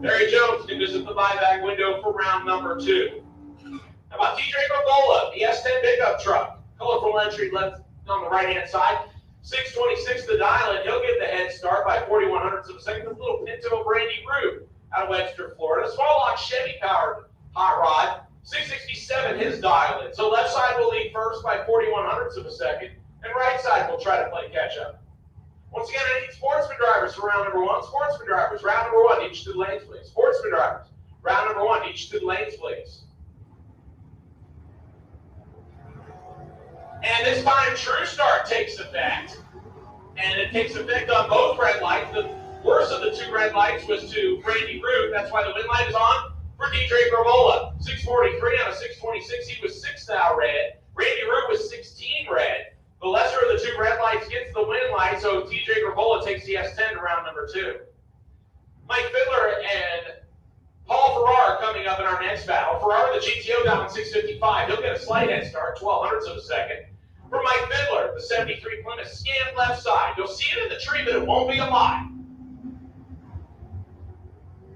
Barry Jones can visit the buyback window for round number 2. How about TJ Robola, the S10 pickup truck? Colorful entry left on the right-hand side. 626 the dial, and he'll get the head start by 41/100ths of a second. With a little Pinto Brandy Rube out of Webster, Florida. Small block Chevy-powered hot rod. 667 his dial in. So left side will lead first by 41/100ths of a second, and right side will try to play catch up. Once again, I need sportsman drivers for round number 1. Sportsman drivers, round number 1, each 2 lanes, please. Sportsman drivers, round number 1, each 2 lanes, please. And this time, True Start takes effect. And it takes effect on both red lights. The worst of the 2 red lights was to Brandy Root. That's why the wind light is on for DJ Gromola. 643 on a 626. He was 6 thou red. Randy Root was 16 red. The lesser of the 2 red lights gets the wind light, so TJ Gromola takes the S10 to round number 2. Mike Fiddler and Paul Farrar coming up in our next battle. Farrar, the GTO, down in 655. He'll get a slight head start, 12/100ths of a second. For Mike Fiddler, the 73 Plymouth, scan left side. You'll see it in the tree, but it won't be a lot.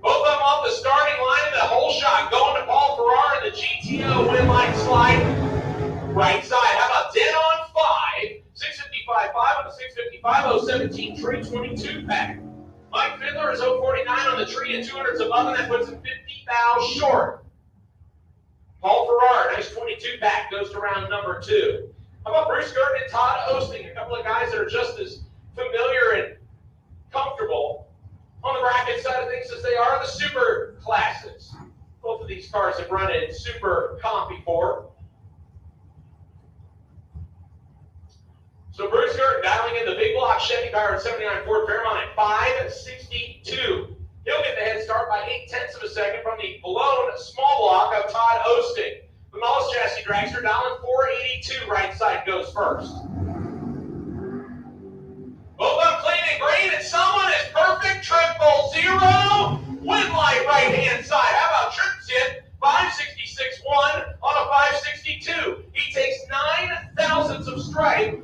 Both of them off the starting line, the whole shot going to Paul Farrar and the GTO wind line slide right side. How about dead on 5? 655 on the 655, 017 tree, 22 pack. Mike Fiddler is 049 on the tree and 200ths above, and that puts him 50 thou short. Paul Farrar, nice 22 pack, goes to round number 2. How about Bruce Gurton and Todd Osting, a couple of guys that are just as familiar and comfortable on the bracket side of things as they are the super classes. Both of these cars have run in super comp before. So Bruce Gurton dialing in the big block Chevy powered 79 Ford Fairmont at 562. He'll get the head start by 8/10ths of a second from the blown small block of Todd Osting. The Mollis chassis dragster dialing 482, right side goes first. Both of them clean and green, and someone is perfect. 000. Wind light right hand side. How about Trips hit 566-1 on a 562? He takes 9/1000ths of stripe.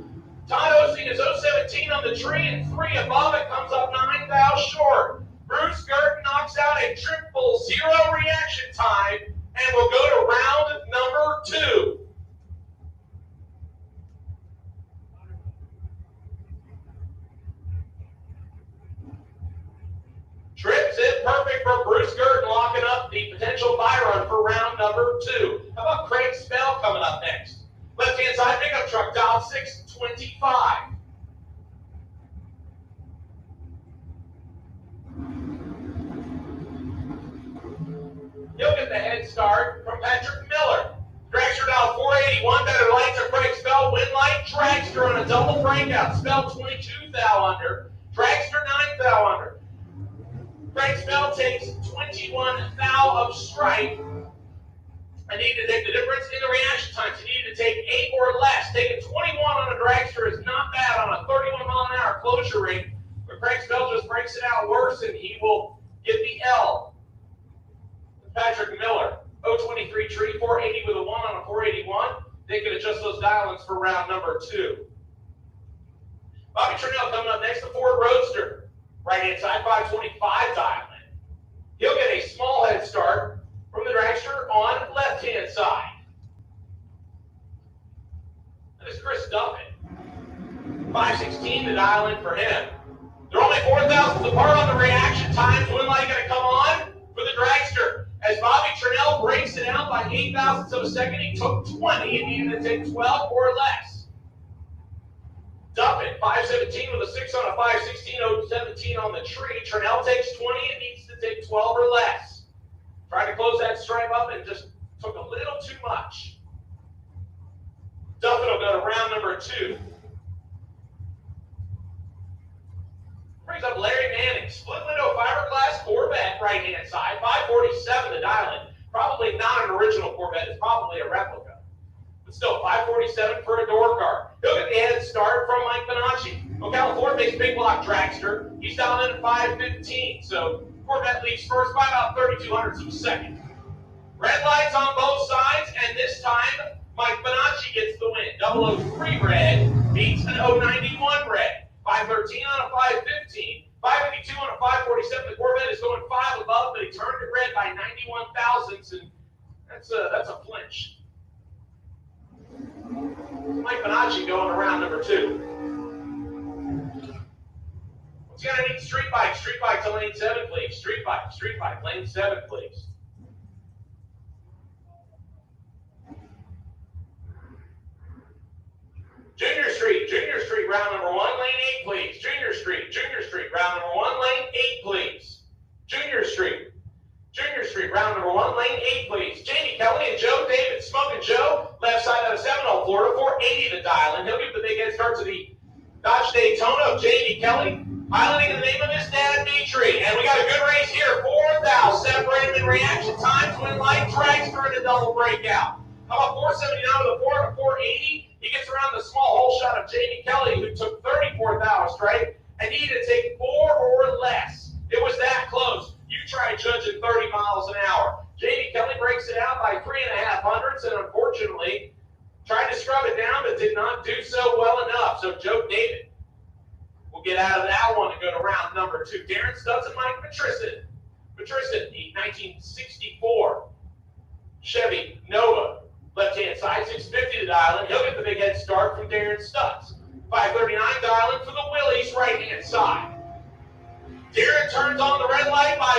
Todd Osting is 017 on the tree, and 3 above it comes up 9 thou short. Bruce Gurton knocks out a 000 reaction time, and we'll go to round number 2. Trips in perfect for Bruce Gurton, locking up the potential buy run for round number 2. How about Craig Spell coming up next? Left-hand side pickup truck, dial 625. He'll get the head start from Patrick Miller. Dragster dial 481, better lights are Craig Spell, wind light, dragster on a double breakout. Spell 22 thou under, dragster 9 thou under. Craig Spell takes 21 thou of stripe. I need to take the difference in the reaction times. You need to take 8 or less. Taking 21 on a dragster is not bad on a 31 mile an hour closure rate, but Craig Spell just breaks it out worse, and he will get the L. Patrick Miller, 023 tree, 480 with a 1 on a 481. They can adjust those dial-ins for round number 2. Bobby Trinnell coming up next, the Ford Roadster. Right-hand side, 525 dial-in. He'll get a small head start from the dragster on left-hand side. That is Chris Duffin. 516 to dial in for him. They're only 4,000 apart on the reaction times. Wind light going to come on for the dragster. As Bobby Trinnell breaks it out by 8/1000ths of a second, he took 20 and needed to take 12 or less. Duffin, 517 with a 6 on a 516, 017 on the tree. Trinnell takes 20 and needs to take 12 or less. Tried to close that stripe up and just took a little too much. Duffin will go to round number 2. Brings up Larry Manning, split window fiberglass Corvette, right hand side, 547 to dial in. Probably not an original Corvette, it's probably a replica. But still, 547 for a door car. He'll get the head start from Mike Bonacci. Ocala Ford makes big block dragster. He's down in at 515, so Corvette leaves first by about 3/200ths of a second. Red lights on both sides, and this time, Mike Bonacci gets the win. 003 red beats an 091 red. 513 on a 515, 552 on a 547. The Corvette is going 5 above red by 91 thousandths, and that's a flinch. Mike Bonacci going around number 2. What's going to need street bike to lane 7, please. Street bike, lane 7, please. Junior Street, round number 1, lane 8, please. Junior Street, round number 1, lane 8, please. Junior Street, round number 1, lane 8, please. Jamie Kelly and Joe David, Smoking Joe, left side out of Seminole, Florida, 480 to dial, and he'll give the big head start to the Dodge Daytona of Jamie Kelly, piloting in the name of his dad, Dmitri. And we got a good race here. 4,000 separated in reaction times, win light, dragster in a double breakout. How about 479 with a 4 and a 480? He gets around the small hole shot of Jamie Kelly, who took 34,000 straight, and needed to take 4 or less. It was that close. You try judging 30 miles an hour. Jamie Kelly breaks it out by 3.5 hundredths, and unfortunately tried to scrub it down, but did not do so well enough. So Joe David will get out of that one and go to round number 2. Darren Stutz and Mike Patrician, the 1964 Chevy Nova. Left-hand side, 650 to dial in. He'll get the big head start from Darren Stutz. 539 dialing for the Willys, right-hand side. Darren turns on the red light by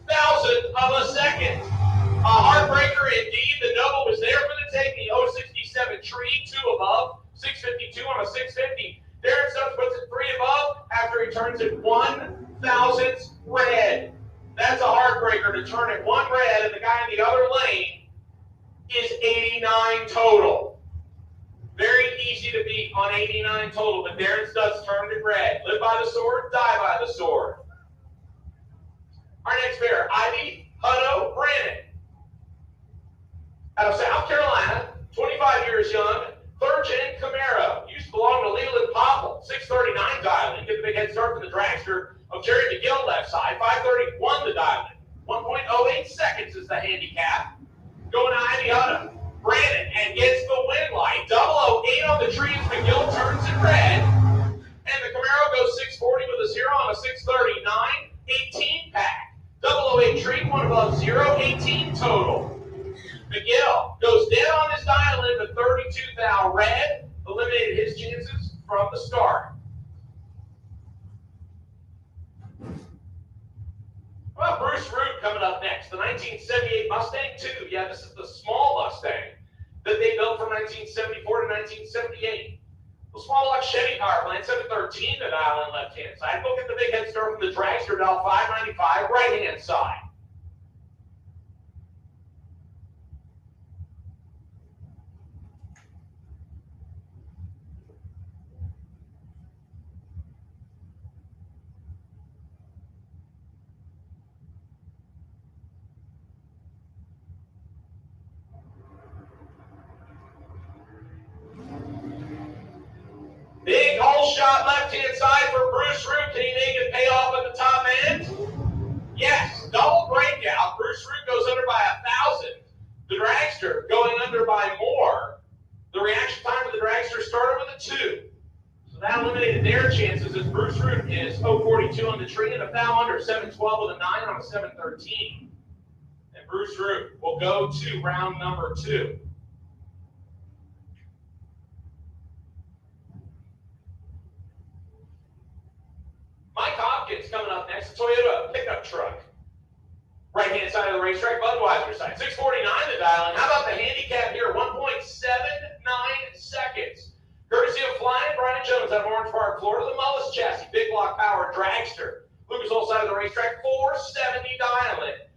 1,000th of a second. A heartbreaker indeed. The Nova was there for the taking. 067 tree, 2 above. 652 on a 650. Darren Stutz puts it 3 above after he turns it 1,000th red. That's a heartbreaker to turn it 1 red, and the guy in the other lane is 89 total. Very easy to beat on 89 total, but Darren Stutz turned it red. Live by the sword, die by the sword. Our next pair, Ivy Hutto Brandon. Out of South Carolina, 25 years young, 3rd gen Camaro. Used to belong to Leland Popple, 639 dialing. Get the big head start from the dragster of Jerry McGill left side, 531 to dialing. 1.08 seconds is the handicap. Going to Ivy Hutto. Brandon and gets the win light. 008 on the tree as McGill turns it red. And the Camaro goes 640 with a 0 on a 639. 18 pack. 008 tree, 1 above 0. 18 total. McGill goes dead on his dial in to 32 thou red. Eliminated his chances from the start. Well, Bruce Root coming up next. The 1978 Mustang 2. Yeah, this is the small Mustang that they built from 1974 to 1978. The small block Chevy power plant, 713 to dial in left-hand side. Look at the big head start from the dragster, dial 595, right-hand side. Big hole shot left-hand side for Bruce Root. Can he make it pay off at the top end? Yes, double breakout. Bruce Root goes under by 1,000. The dragster going under by more. The reaction time of the dragster started with a 2. So that eliminated their chances as Bruce Root is 042 on the tree and a thou under, 712 with a 9 on a 713. And Bruce Root will go to round number 2. Mike Hopkins coming up next, a Toyota pickup truck. Right-hand side of the racetrack, Budweiser side. 649 to dial in. How about the handicap here? 1.79 seconds. Courtesy of Flying Brian Jones out of Orange Park, Florida. The Mullis chassis, big block power dragster. Lucas Oil side of the racetrack, 470 dial in.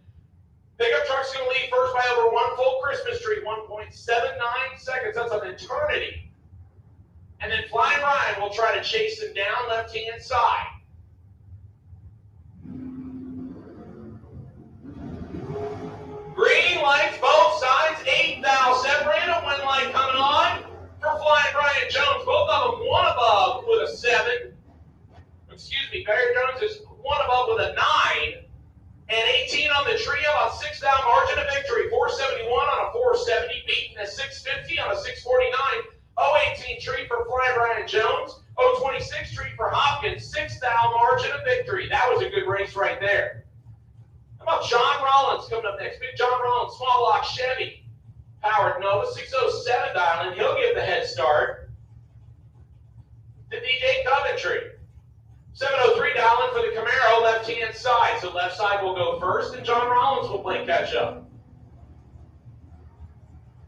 Pickup truck's going to lead first by over 1 full Christmas tree, 1.79 seconds. That's an eternity. And then Flying Brian will try to chase him down left-hand side. Green lights, both sides, 8 thou separated. A win light coming on for Flying Brian Jones. Both of them 1 above with a 7. Excuse me, Barry Jones is 1 above with a 9. And 18 on the tree, about 6 thou margin of victory. 471 on a 470, beating a 650 on a 649. 018 tree for Flying Brian Jones. 026 tree for Hopkins. 6 thou margin of victory. That was a good race right there. How about John Rollins coming up next? Big John Rollins, small block Chevy, powered Nova, 607 dialing. He'll give the head start to DJ Coventry. 703 dialing for the Camaro, left-hand side. So left side will go first, and John Rollins will play catch-up.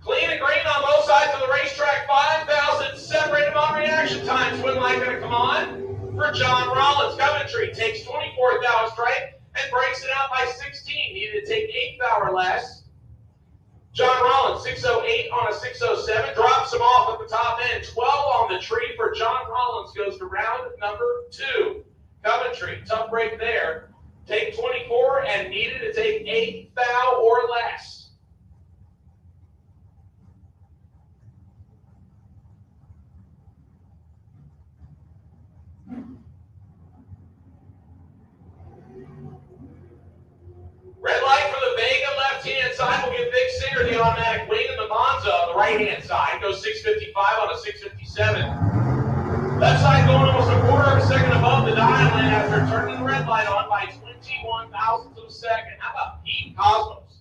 Clean and green on both sides of the racetrack. 5,000 separated on reaction time. Twin light going to come on for John Rollins. Coventry takes 24th hour strike and breaks it out by 16. Needed to take 8th hour less. John Rollins, 608 on a 607. Drops him off at the top end. 12 on the tree for John Rollins. Goes to round number 2. Coventry, tough break there. Take 24 and needed to take 8th thou or less. Red light for the Vega, left-hand side will give Big Singer the automatic wing, and the Monza on the right-hand side goes 655 on a 657. Left side going almost a quarter of a second above the dial in after turning the red light on by 21 thousandths of a second. How about Pete Cosmos?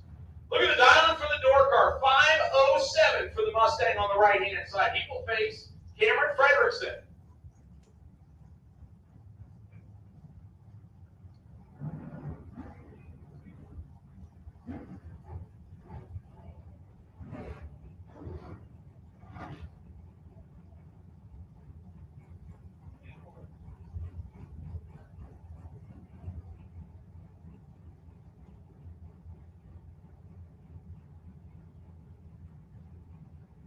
Look at the dial in for the door car, 507 for the Mustang on the right-hand side. He will face Cameron Frederickson.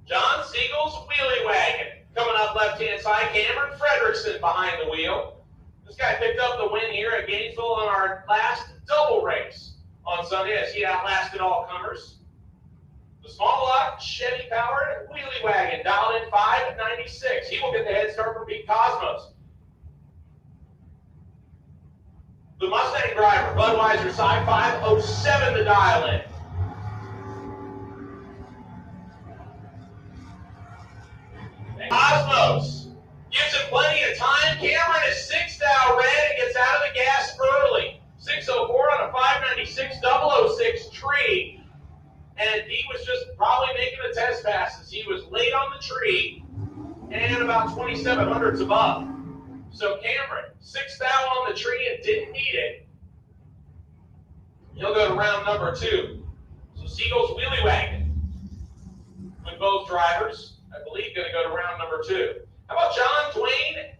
John Siegel's wheelie wagon coming up left-hand side. Cameron Frederickson behind the wheel. This guy picked up the win here at Gainesville on our last double race on Sunday as he outlasted all comers. The small block Chevy-powered wheelie wagon dialed in 596. He will get the head start from Pete Cosmos. The Mustang driver, Budweiser side, 507 the dial in. Cosmos gives him plenty of time. Cameron is 6th out red and gets out of the gas early. 604 on a 596 006 tree. And he was just probably making the test passes. He was late on the tree and about 27 hundredths above. So Cameron, 6th out on the tree and didn't need it. He'll go to round number 2. So Siegel's wheelie wagon with both drivers. I believe going to go to round number 2. How about John Dwayne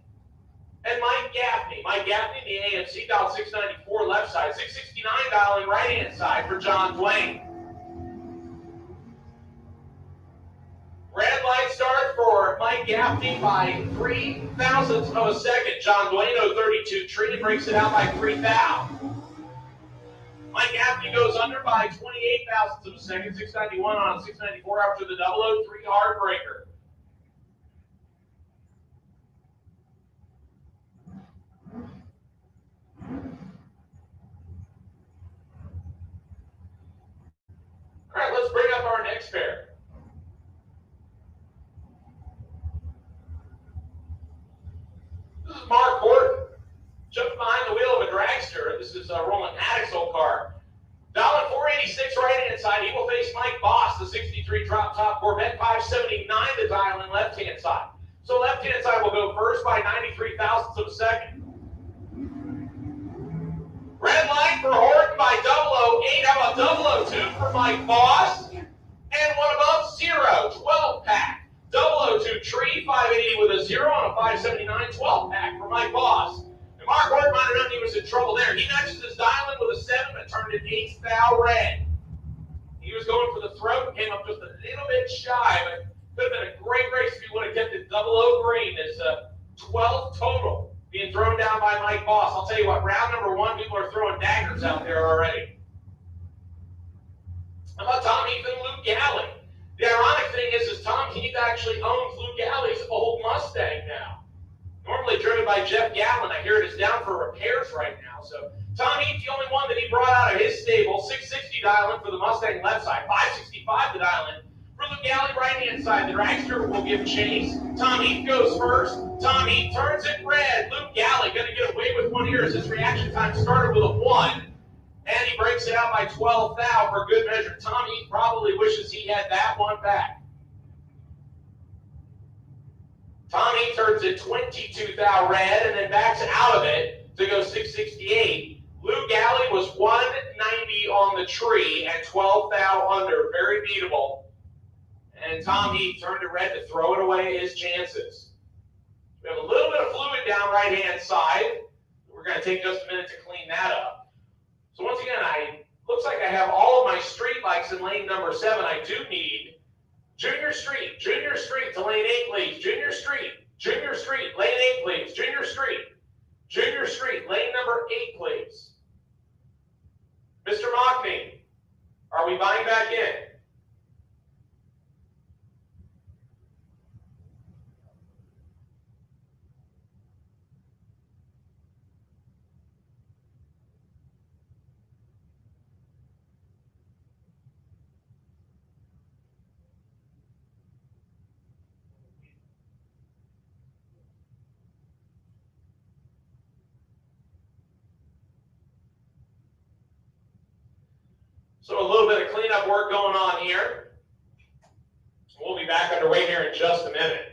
and Mike Gaffney? Mike Gaffney, the AMC, dialed 694 left side, 669 dialing right-hand side for John Dwayne. Red light start for Mike Gaffney by 3 thousandths of a second. John Dwayne, 032 tree, and breaks it out by 3 thou. Mike Gaffney goes under by 28 thousandths of a second, 691 on 694 after the 003 heartbreaker. All right, let's bring up our next pair. This is Mark Horton, jumping behind the wheel of a dragster. This is Roland Maddox's old car. Dialing 486 right-hand side. He will face Mike Boss, the 63 drop-top Corvette, 579 the dial in left-hand side. So left-hand side will go first by 93 thousandths of a second. Red light for Horton by 008. How about 002 for Mike Boss? And one above 0, 12-pack. 002 tree, 580 with a 0 on a 579 12-pack for Mike Boss. And Mark Horton might have known he was in trouble there. He matches his dial-in with a 7 and turned it 8th thou red. He was going for the throat and came up just a little bit shy, but could have been a great race if he would have kept it 00 green. His 12th total being thrown down by Mike Boss. I'll tell you what, round number 1, people are throwing daggers out there already. How about Tom Heath and Luke Galley? The ironic thing is Tom Heath actually owns Luke Galley's old Mustang now. Normally driven by Jeff Gallon. I hear it is down for repairs right now. So Tom Heath, the only one that he brought out of his stable, 660 dial-in for the Mustang left side, 565 the dial-in. For Luke Galley, right-hand side, the dragster will give chase. Tom Heath goes first. Tom Heath turns it red. Luke Galley going to get away with one here as his reaction time started with a 1. And he Heath breaks it out by 12 thou for good measure. Tom Heath probably wishes he had that one back. Tom Heath turns it 22 thou red and then backs out of it to go 668. Lou Galley was 190 on the tree and 12 thou under. Very beatable. And Tom Heath turned it red to throw it away his chances. We have a little bit of fluid down right-hand side. We're going to take just a minute to clean that up. So once again, looks like I have all of my street bikes in lane number 7. I do need Junior Street to lane 8, please. Junior Street, lane 8, please. Junior Street, lane number 8, please. Mr. Mockney, are we buying back in? So a little bit of cleanup work going on here. We'll be back underway here in just a minute.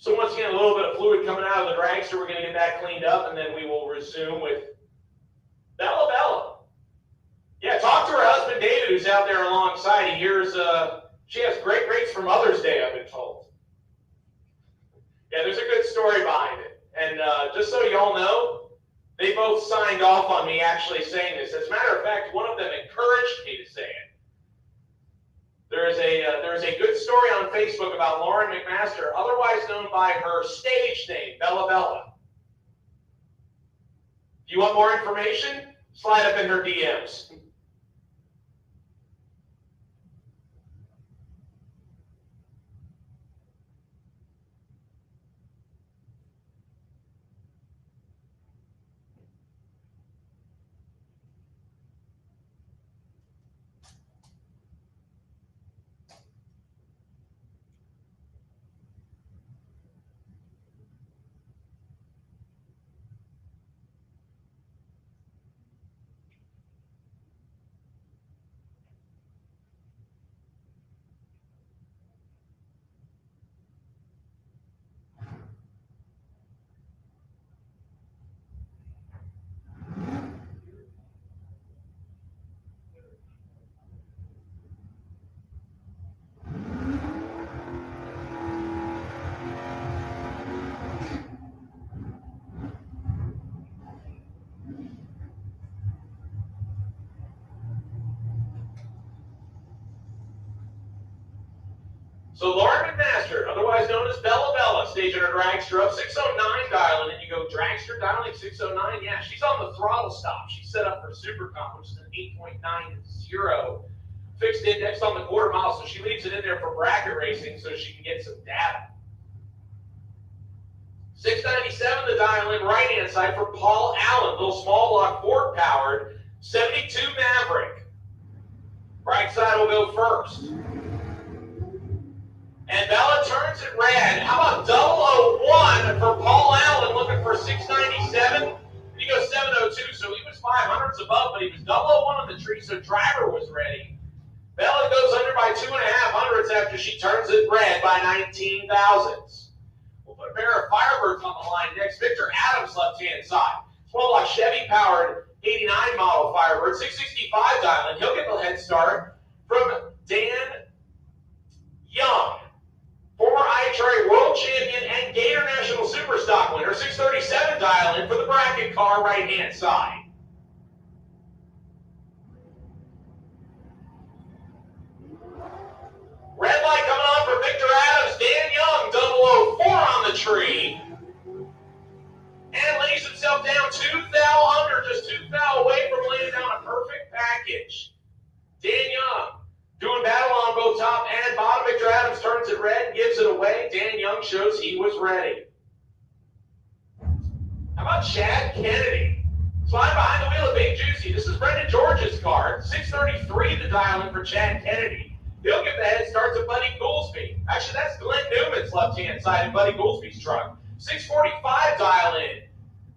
So once again, a little bit of fluid coming out of the dragster. We're going to get that cleaned up, and then we will resume with Bella. Yeah, talk to her husband, David, who's out there alongside. He hears she has great rates for Mother's Day, I've been told. Yeah, there's a good story behind it. And just so y'all know, they both signed off on me actually saying this. As a matter of fact, one of them encouraged me to say it. There is a good story on Facebook about Lauren McMaster, otherwise known by her stage name, Bella. If you want more information, slide up in her DMs. So Lauren McMaster, otherwise known as Bella, staging her dragster up 609 dialing, and you go dragster dialing 609. Yeah, she's on the throttle stop. She's set up for Super Comp, which is an 8.90 fixed index on the quarter mile, so she leaves it in there for bracket racing so she can get some data. 697 the dial in right hand side for Paul Allen, little small block Ford powered 72 Maverick. Right side will go first. And Bella turns it red. How about 001 for Paul Allen looking for 697? And he goes 702, so he was 500s above, but he was 001 on the tree, so driver was ready. Bella goes under by 2.5 hundredths after she turns it red by 19 thousandths. We'll put a pair of Firebirds on the line next. Victor Adams, left-hand side. Small block Chevy powered 89 model Firebird, 665 dial, and he'll get the head start from Dan Young. Former IHRA World Champion and Gator National Superstock winner, 637 dial in for the bracket car right-hand side. Red light coming on for Victor Adams. Dan Young, 004 on the tree. away. Dan Young shows he was ready. How about Chad Kennedy? Flying behind the wheel of Big Juicy. This is Brendan George's car. 6:33 to dial in for Chad Kennedy. He'll give the head start to Buddy Goolsby. Actually, that's Glenn Newman's left-hand side in Buddy Goolsby's truck. 6:45 dial in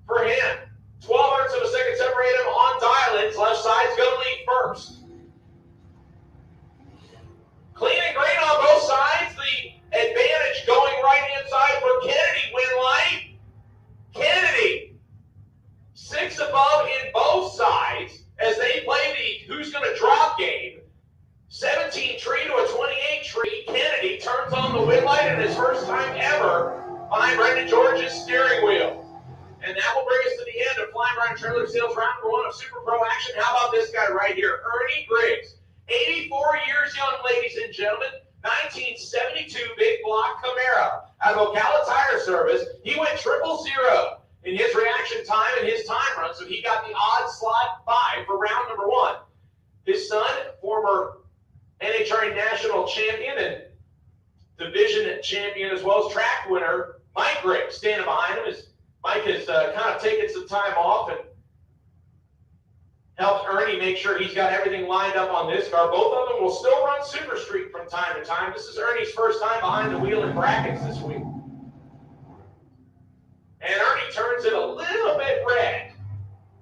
for him. 0.12 of a second separate him on dial-ins. Left side's going to lead first. Clean and green on both sides. The advantage going right-hand side for Kennedy. Win light. Kennedy, 6 above in both sides as they play the who's going to drop game. 17 tree to a 28 tree. Kennedy turns on the wheel light in his first time ever behind Brendan George's steering wheel. And that will bring us to the end of Flying Brian Trailer Sales round number 1 of Super Pro action. How about this guy right here, Ernie Griggs. 84 years young, ladies and gentlemen. 1972 big block Camaro out of Ocala Tire Service. He went 000 in his reaction time and his time run, so he got the odd slot 5 for round number 1. His son, former NHRA national champion and division champion as well as track winner, Mike Griggs, standing behind him. Mike has kind of taken some time off and helped Ernie make sure he's got everything lined up on this car. Both of them will still run Super Street from time to time. This is Ernie's first time behind the wheel in brackets this week. And Ernie turns it a little bit red.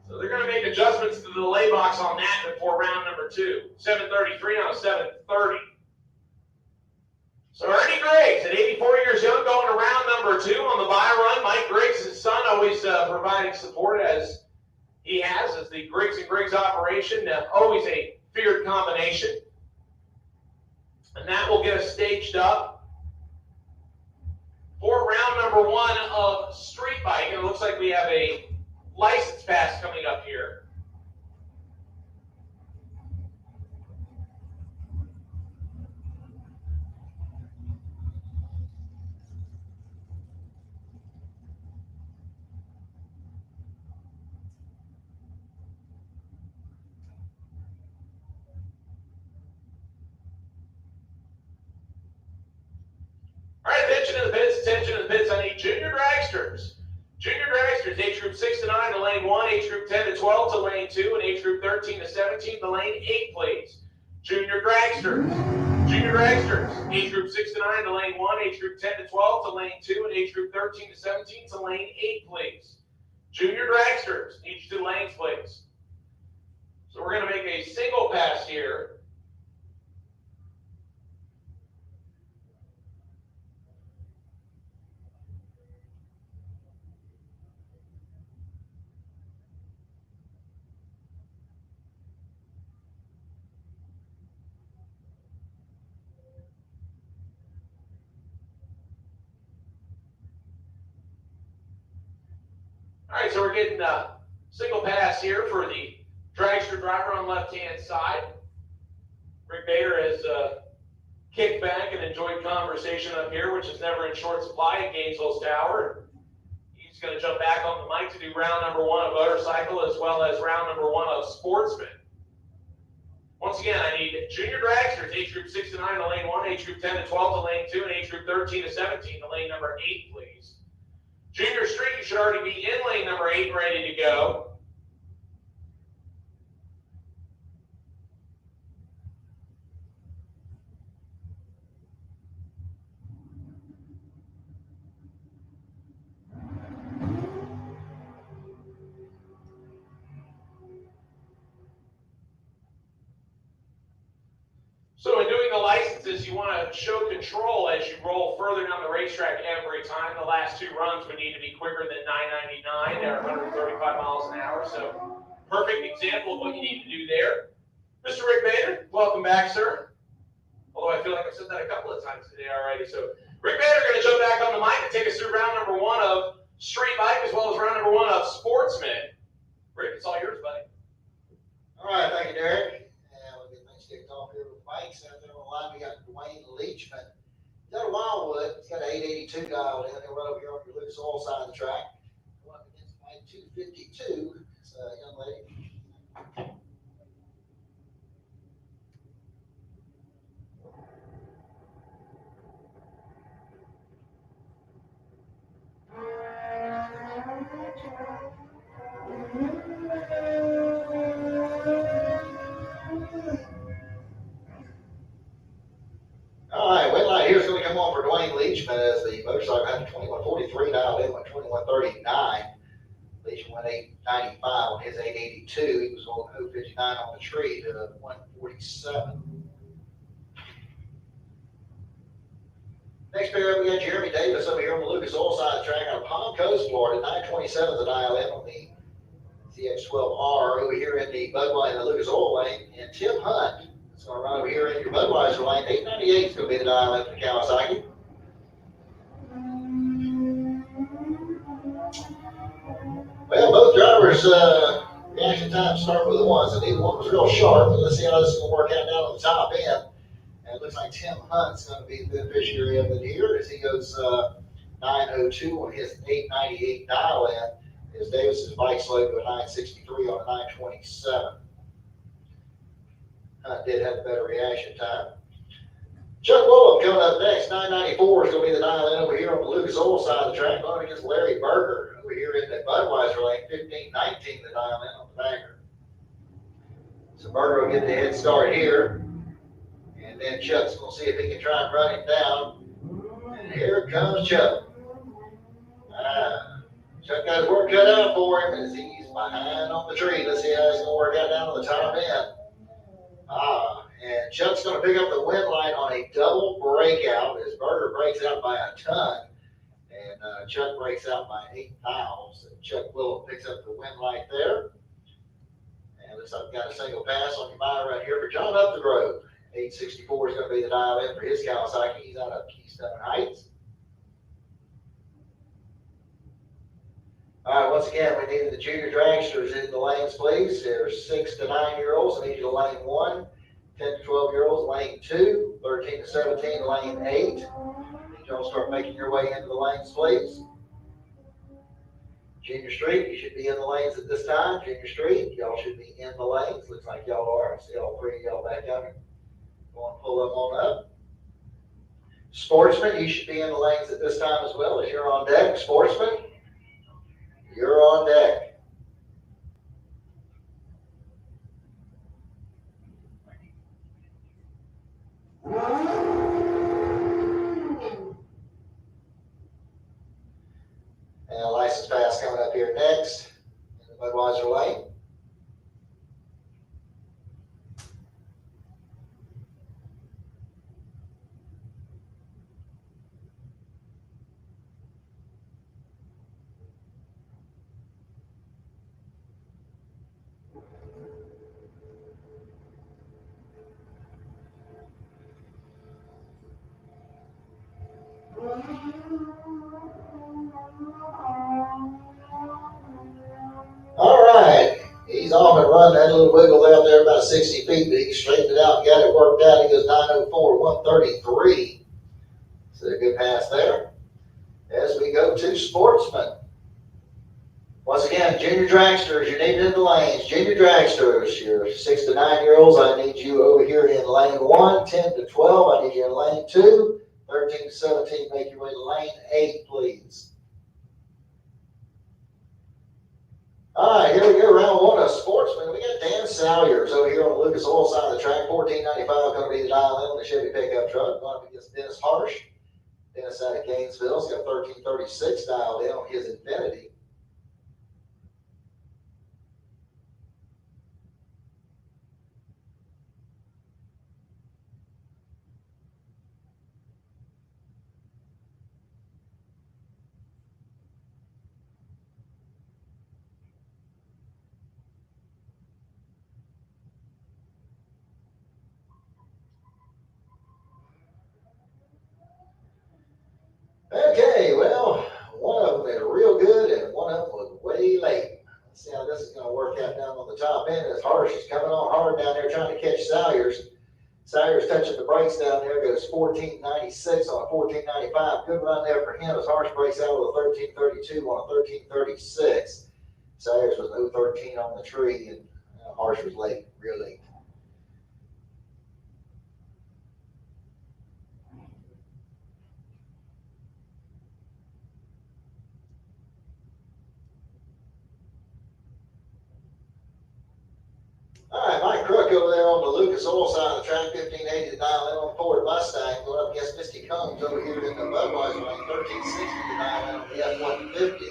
So they're going to make adjustments to the delay box on that before round number 2. 7:33 now 7:30. So Ernie Griggs, at 84 years young, going to round number 2 on the bye run. Mike Griggs, his son, always providing support as he has as the Griggs and Griggs operation. Always a feared combination. And that will get us staged up for round number 1 of Street Bike. And it looks like we have a license pass coming up here. All right, attention to the pits, attention to the pits. I need junior dragsters. Junior dragsters, age group 6 to 9 to lane 1, age group 10 to 12 to lane 2, and age group 13 to 17 to lane 8, please. Junior dragsters. Junior dragsters, age group 6 to 9 to lane 1, age group 10 to 12 to lane 2, and age group 13 to 17 to lane 8, please. Junior dragsters, each 2 lanes, please. So we're going to make a single pass here. All right, so we're getting a single pass here for the dragster driver on the left-hand side. Rick Bader has kicked back and enjoyed conversation up here, which is never in short supply in Gainesville's Tower. He's going to jump back on the mic to do round number 1 of motorcycle as well as round number 1 of sportsman. Once again, I need junior dragsters, age group 6 to 9 to lane 1, age group 10 to 12 to lane 2, and age group 13 to 17 to lane number 8, please. Junior Street, you should already be in lane number 8 and ready to go. So in doing the licenses, you want to show control as you roll further down the racetrack every time. The last 2 runs would need to be quicker than 999. They're 135 miles an hour, so perfect example of what you need to do there. Mr. Rick Bader, welcome back, sir. Although I feel like I've said that a couple of times today already. So Rick Bader going to jump back on the mic and take us through round number 1 of Street Bike as well as round number 1 of Sportsman. Rick, it's all yours, buddy. All right, thank you, Derek. We'll get things kicked off here with bikes. Out there on the line, we got Dwayne Leachman. He's out of Wildwood. He's got an 882 dialed in. He'll run over here on your Lucas Oil side of the track. Go up against bike 252. It's a young lady. Leachman as the motorcycle had 2143 dialed in, went 2139. Leachman went 895 on his 882. He was on 059 on the tree to 147. Next pair up, we got Jeremy Davis over here on the Lucas Oil side of the track out of Palm Coast, Florida. 927 the dial in on the CX12R over here in the Budweiser and the Lucas Oil lane. And Tim Hunt is going to run over here in your Budweiser lane. 898 is going to be the dial in for the Kawasaki. Well, both drivers' reaction times start with the ones, and neither one was real sharp. But let's see how this is going to work out down on the top end. And it looks like Tim Hunt's going to be the beneficiary of it here as he goes 902 on his 898 dial in. As Davis's bike slowed to a 963 on a 927. Hunt did have a better reaction time. Chuck Willem coming up next. 994 is going to be the dial in over here on the Lucas Oil side of the track, going against Larry Berger over here in the Budweiser lane. 1519 the dial in on the bagger. So Berger will get the head start here. And then Chuck's going to see if he can try and run him down. And here comes Chuck. Chuck got his work cut out for him as he's behind on the tree. Let's see how it's going to work out down on the top end. And Chuck's going to pick up the wind line on a double breakout as Berger breaks out by a ton. And Chuck breaks out by 8 miles. And Chuck Willem picks up the wind light there. And looks like we got a single pass on your buy right here for John Up the Grove. 864 is going to be the dial in for his Kawasaki. He's out of Keystone Heights. All right, once again, we need the junior dragsters in the lanes, please. There's 6 to 9-year-olds. I need you to lane 1, 10 to 12-year-olds, lane 2, 13 to 17, lane 8. I need y'all to start making your way into the lanes, please. Junior Street, you should be in the lanes at this time. Junior Street, y'all should be in the lanes. Looks like y'all are. I see all 3 of y'all back out here. Go on, pull them on up. Sportsmen, you should be in the lanes at this time as well as you're on deck. Sportsmen, you're on deck. And a license pass coming up here next in the Budweiser lane. All right, he's off and running that little wiggle out there about 60 feet, but he straightened it out and got it worked out. He goes 904, 133. So a good pass there. As we go to sportsmen. Once again, junior dragsters, you're needed in the lanes. Junior dragsters, your 6 to 9-year-olds, I need you over here in lane 1, 10 to 12, I need you in lane 2, 13 to 17, make your way to lane 8, please. All right, here we go, round 1 of sportsmen. We got Dan Salyers over here on the Lucas Oil side of the track. 1495 going to be the dial in on the Chevy pickup truck. Going up against Dennis Harsh. Dennis out of Gainesville. He's got 1336 dialed in on his Infiniti. Okay, well, one of them is real good and one of them was way late. Let's see how this is going to work out down on the top end as Harsh is coming on hard down there trying to catch Salyers. Salyers touching the brakes down there, goes 1496 on a 1495. Good run there for him as Harsh breaks out with a 1332 on a 1336. Salyers was 013 on the tree and Harsh was late, real late. All right, Mike Crook over there on the Lucas Oil side of the track, 1580 to dial in on Ford Mustang, going up against Misty Combs over here in the Budweiser lane, 1360 to dial in on the F-150.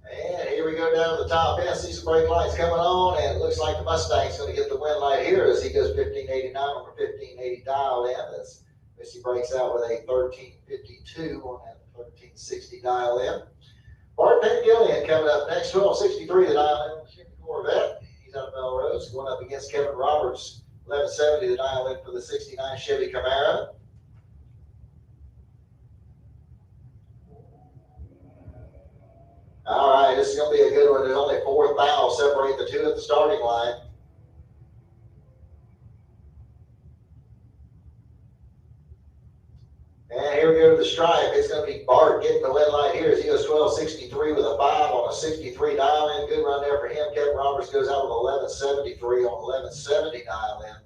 And here we go down to the top end, see some brake lights coming on, and it looks like the Mustang's going to get the win light here as he goes 1589 over 1580 dial in, as Misty breaks out with a 1352 on that 1360 dial in. Bart Pengillian coming up next, 1263 to dial in on the Chevy Corvette. He's out of Melrose, going up against Kevin Roberts, 1170 to dial in for the 69 Chevy Camaro. All right, this is going to be a good one. There's only 4 fouls separate the two at the starting line. And here we go to the stripe. It's going to be Bart getting the win light here as he goes 1263 with a 5 on a 63 dial in. Good run there for him. Kevin Roberts goes out with 1173 on 1170 dial in.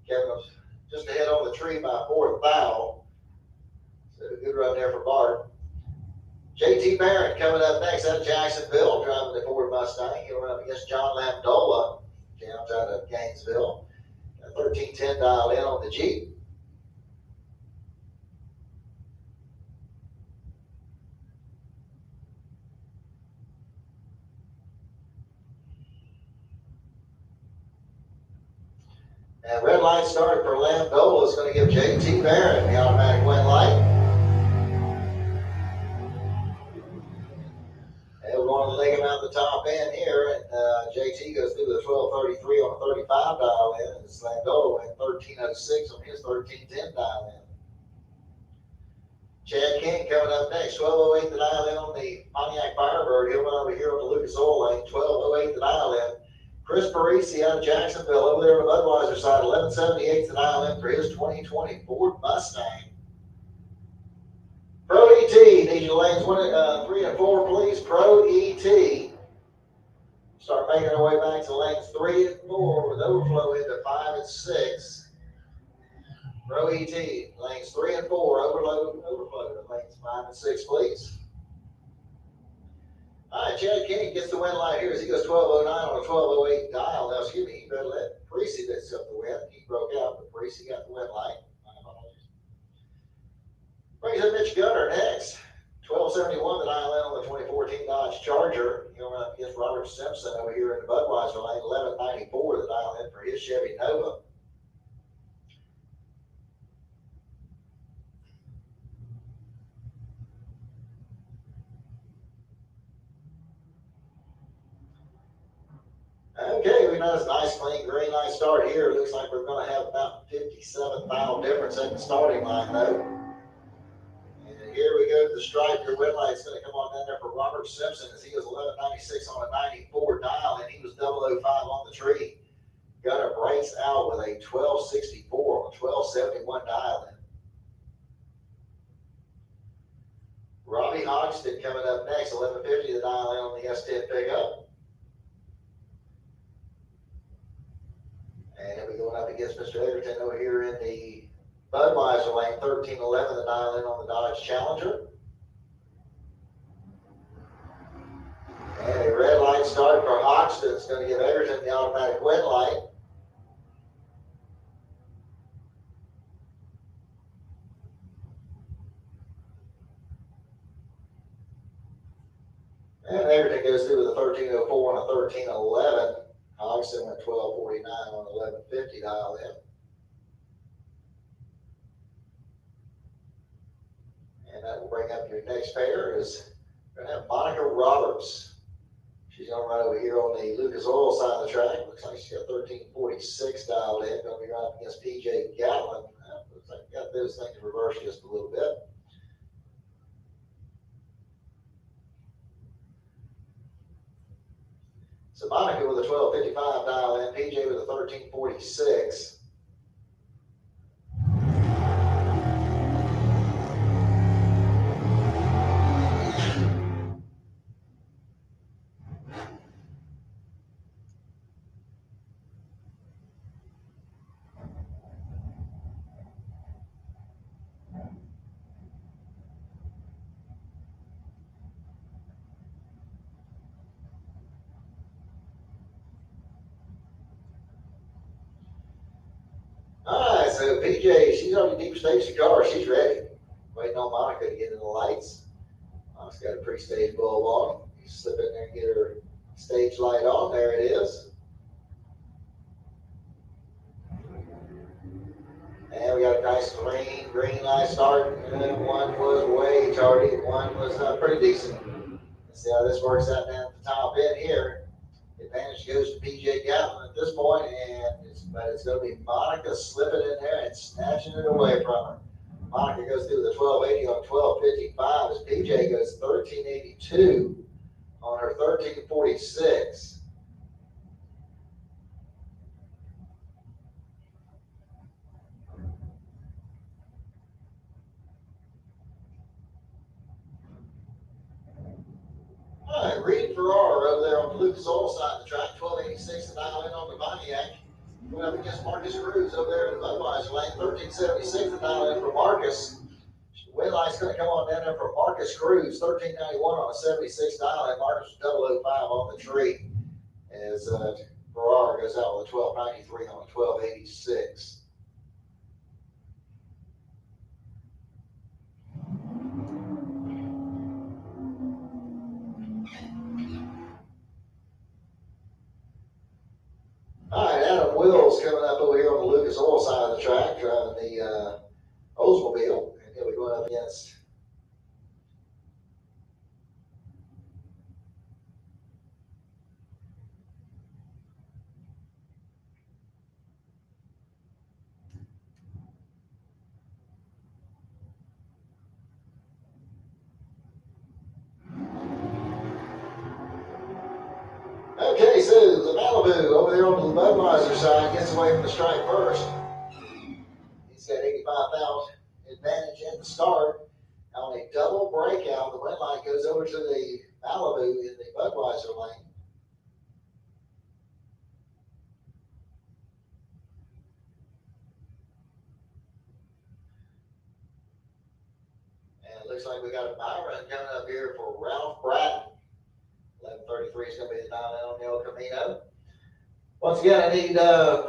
Kevin was just ahead on the tree by 4 foul. So a good run there for Bart. JT Barrett coming up next out of Jacksonville, driving the Ford Mustang. He'll run up against John Lamendola, out of Gainesville. 1310 dial in on the Jeep. And red light started for Lamendola is going to give JT Barrett the automatic win light. And we're going to leg him out the top end here, and JT goes through the 1233 on a 35 dial in, and Lamendola went 1306 on his 1310 dial in. Chad King coming up next, 1208 the dial in on the Pontiac Firebird. He'll run over here on the Lucas Oil lane, 1208 the dial in. Chris Parisi out of Jacksonville over there on the Budweiser side, 1178 the dial in for his 2020 Ford Mustang. Pro ET, need you lanes 3 and 4, please. Pro ET. Start making our way back to lanes 3 and 4 with overflow into 5 and 6. Pro ET, lanes 3 and 4, overflow to lanes 5 and 6, please. All right, Chad King gets the win light here as he goes 1209 on a 1208 dial. Now, excuse me, he better let Parisi bits up the win. He broke out, but Parisi got the win light. Brings up Mitch Gunner next. 1271 the dial in on the 2014 Dodge Charger. He'll run up against Robert Simpson over here in the Budweiser lane. 1194 the dial in for his Chevy Nova. Okay, we got a nice clean green light start here. It looks like we're going to have about 57 foul difference at the starting line though. And here we go to the stripe. Your red light's going to come on down there for Robert Simpson as he goes 1196 on a 94 dial, and he was 005 on the tree. Gunner breaks out with a 1264 on a 1271 dial in. Robbie Hogston coming up next, 1150 the dial in on the S10 pickup. And we're going up against Mr. Egerton over here in the Budweiser lane, 1311 the dial in on the Dodge Challenger. And a red light start for Hoxton. It's going to give Egerton the automatic win light. And Egerton goes through with a 1304 and a 1311. Hoxton went 1249 on 1150 dial in. And that will bring up your next pair is we're going to have Monica Roberts. She's going to run over here on the Lucas Oil side of the track. Looks like she's got 1346 dialed in. Going to be running up against PJ Gatlin. Looks like got those things reversed just a little bit. So Monica with a 1255 dial in, PJ with a 1346. PJ, she's already deep staged the car. She's ready. Waiting on Monica to get in the lights. Monica's got a pre-stage bulb on. You slip in there and get her stage light on. There it is. And we got a nice green light start. And one was way tardy. One was pretty decent. Let's see how this works out down at the top end here. The advantage goes to PJ Gatlin at this point, but it's going to be Monica slipping in there and snatching it away from her. Monica goes through the 1280 on 1255 as PJ goes 1382 on her 1346. All right, Reed Farrar over there on the Lucas Oil side of the track, 1286 to dial in on the Pontiac. Going up against Marcus Cruz over there in the Budweiser lane, 1376 to dial in for Marcus. Win light's going to come on down there for Marcus Cruz, 1391 on a 76 dial in. Marcus 005 on the tree as Farrar goes out with a 1293 on a 1286. All right, Adam Wills coming up over here on the Lucas Oil side of the track, driving the Oldsmobile, and he'll be going up against Okay, so the Malibu over there on the Budweiser side gets away from the stripe first. He's got 85,000 advantage at the start. On a double breakout, the win light goes over to the Malibu in the Budweiser lane. And it looks like we got a Byron coming up here for Ralph Bratton. 1133 is going to be the dial on the El Camino. Once again, I need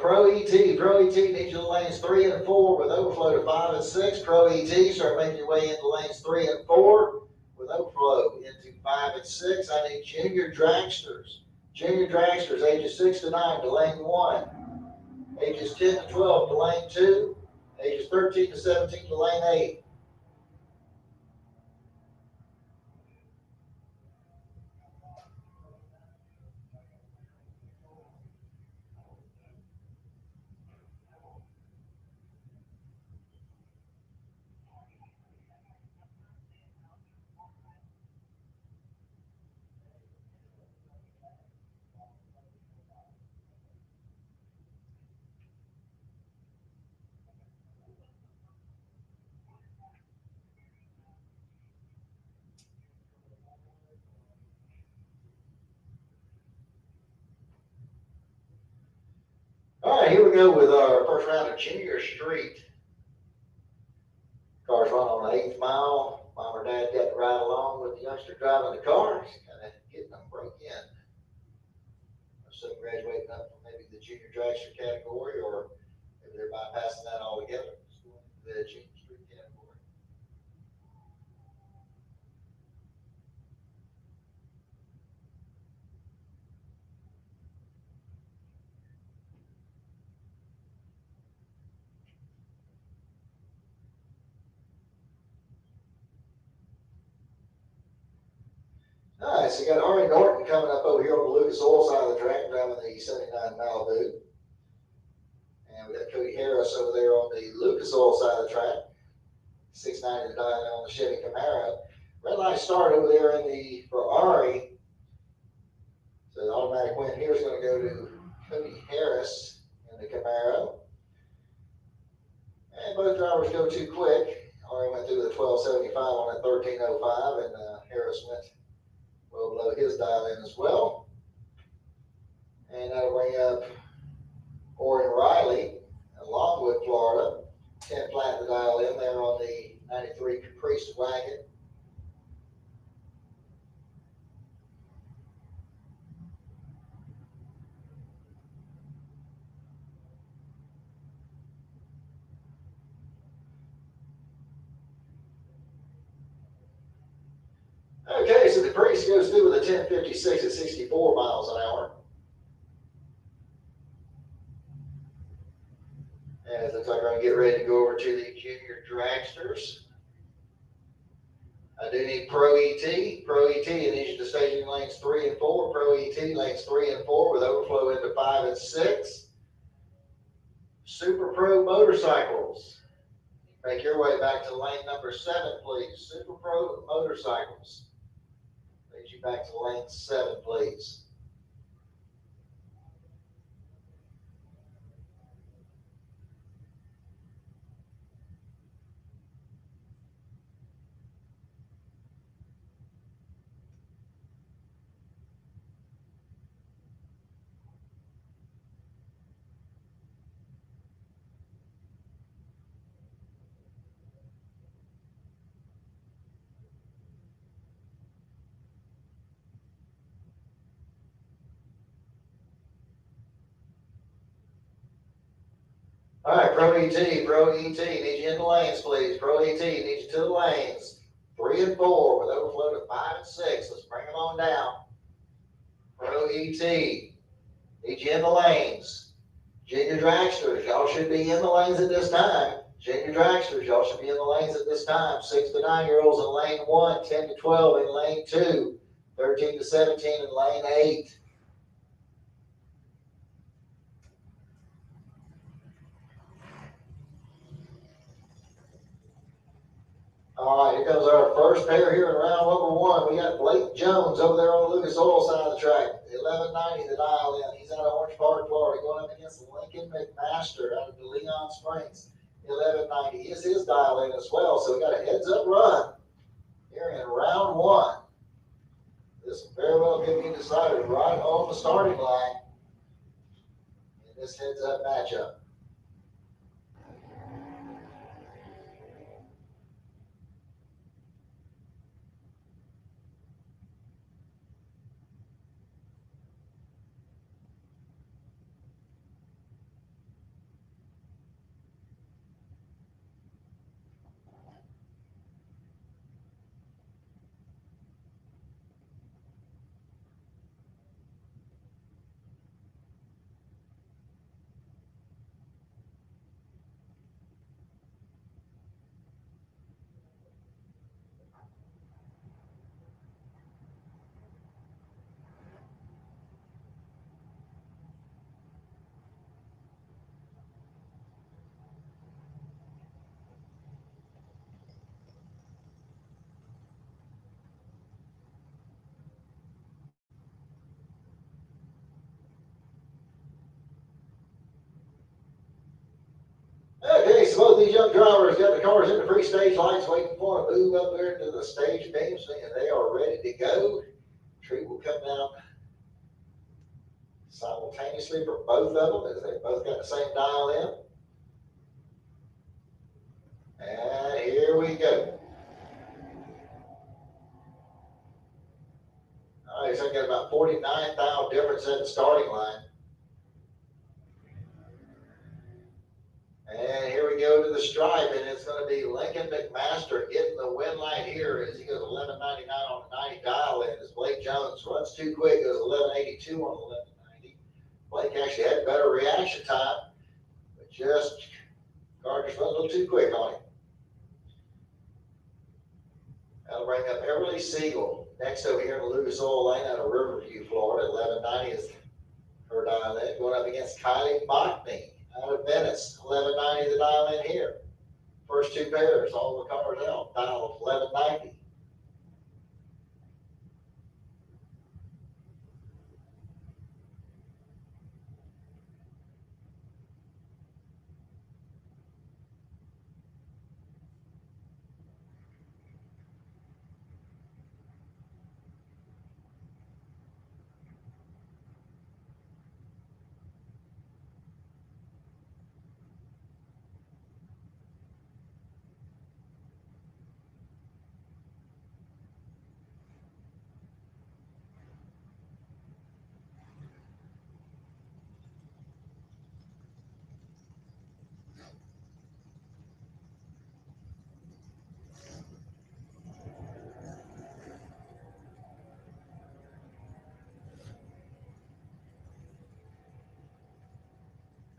Pro ET. Pro ET needs you in lanes 3 and 4 with overflow to 5 and 6. Pro ET, start making your way into lanes 3 and 4 with overflow into 5 and 6. I need junior dragsters. Junior dragsters, ages 6 to 9 to lane 1. Ages 10 to 12 to lane 2. Ages 13 to 17 to lane 8. All right, here we go with our first round of Junior Street. Cars run on the 8th mile. Mom or Dad got to ride along with the youngster driving the car. Kind of getting them broke in. Some graduating up from maybe the junior dragster category, or maybe they're bypassing that altogether. The Junior Street category. All right, so you got Ari Norton coming up over here on the Lucas Oil side of the track, driving the 79 Malibu. And we got Cody Harris over there on the Lucas Oil side of the track. 690 to dial on the Chevy Camaro. Red light start over there in the Ferrari. So the automatic win here is going to go to Cody Harris in the Camaro. And both drivers go too quick. Ari went through the 1275 on a 1305, and Harris went well below his dial in as well. And that'll bring up Orion Riley in Longwood, Florida. 10 flat to dial in there on the 93 Caprice wagon. Okay, so the race goes through with a 10:56 at 64 miles an hour. And it looks like we're going to get ready to go over to the junior dragsters. I do need Pro ET. Pro ET, it needs you to staging lanes 3 and 4. Pro ET, lanes 3 and 4 with overflow into 5 and 6. Super Pro motorcycles. Make your way back to lane number 7, please. Super Pro motorcycles. Lead you back to lane 7, please. All right, Pro ET, need you in the lanes, please. Pro ET, need you to the lanes. 3 and 4 with overflow to 5 and 6. Let's bring them on down. Pro ET, need you in the lanes. Junior dragsters, y'all should be in the lanes at this time. Junior dragsters, y'all should be in the lanes at this time. 6 to 9-year-olds in lane 1, 10 to 12 in lane 2, 13 to 17 in lane 8. All right, here comes our first pair here in round number 1. We got Blake Jones over there on the Lucas Oil side of the track. 1190 the dial in. He's out of Orange Park, Florida, going up against Lincoln McMaster out of the Leon Springs. 1190 is his dial in as well. So we got a heads up run here in round 1. This very well could be decided right on the starting line in this heads up matchup. Okay, so both these young drivers got the cars in the free stage lights waiting for them to move up there into the stage beams, and they are ready to go. Tree will come down simultaneously for both of them as they both got the same dial in. And here we go. All right, so I got about 49 thou difference at the starting line. And here we go to the stripe, and it's going to be Lincoln McMaster getting the win light here as he goes 1199 on the 90 dial in as Blake Jones runs too quick, goes 1182 on the 1190. Blake actually had better reaction time, but just car just run a little too quick on him. That'll bring up Everly Siegel next over here in the Lucas Oil lane out of Riverview, Florida. 1190 is her dial in, going up against Kylie Mockney out of Venice. 1190 the dial in here. First two pairs, all the cars out, dial 1190.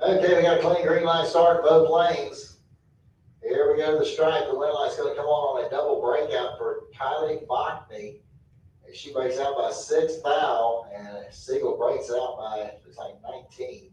Okay, we got a clean green line start, both lanes. Here we go to the stripe. The wind light's going to come on a double breakout for Kylie Bachny. She breaks out by 6 thou, and Siegel breaks out by, looks like 19.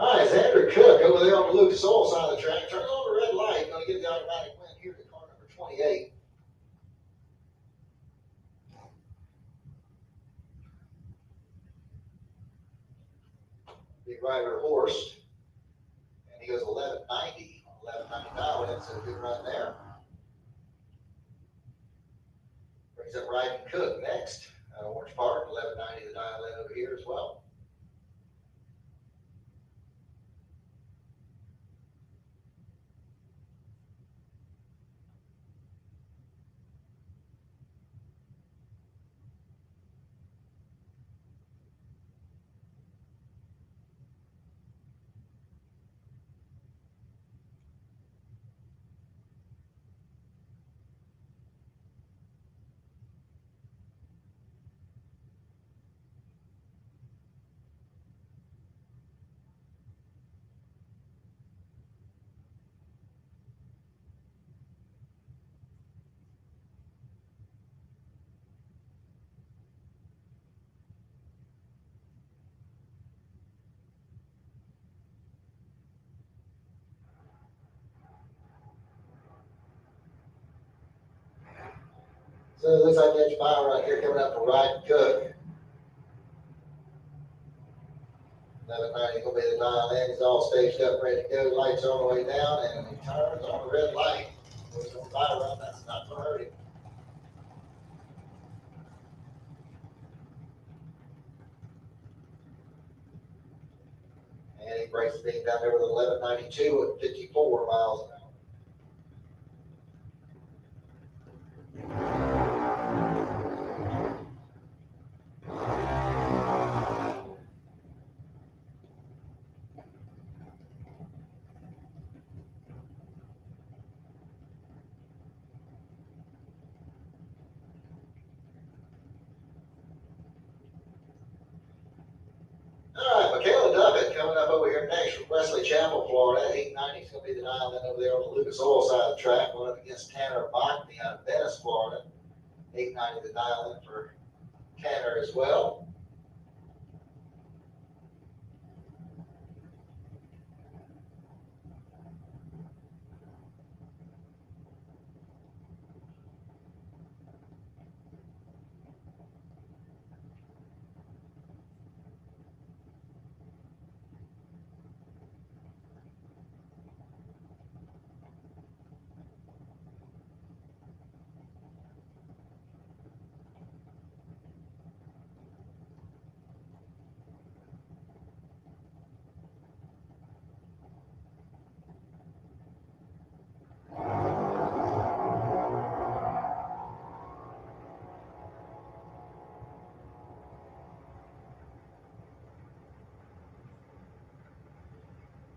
All right, Xander Cook over there on the Lucas Oil side of the track. Turning on the red light, going to get the automatic win here to car number 28. Big rider horse. And he goes 1190 on 1195. That's a good run there. Brings up Ryden Cook next. Orange Park, 1190 the dial in over here as well. So it looks like that's fire right here coming up for Ryden Cook. 1190 going to be the dial in. He's all staged up, ready to go. Lights on the way down, and he turns on the red light. He's going to fire run. That's not going to hurt him. And he breaks the beam down there with 1192 at 54 miles an hour. All right, Michaela Duckett coming up over here next from Wesley Chapel, Florida. 890 is going to be the dial in over there on the Lucas Oil side of the track, going up against Tanner Bachny out of Venice, Florida. 890 the dial in for Tanner as well.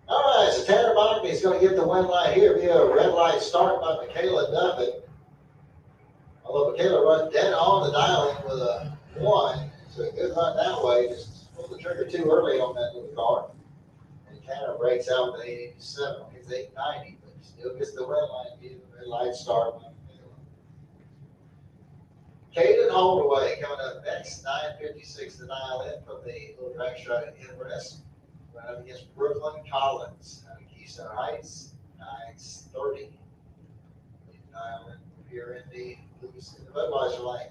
All right, so Tanner Bachny is going to get the win light here via a red light start by Michaela Duffett. Although Michaela runs dead on the dial in with a 1. So a good run that way. Just pulled the trigger too early on that little car. And Tanner breaks out with 887. He's 890. But Still gets the red light, give the red light start. Caden Holdaway coming up next, 9:56 to dial in from the little track shot at Everest. Right up against Brooklyn Collins out of Keystone Heights, 9:30. Dial in here in the Budweiser lane.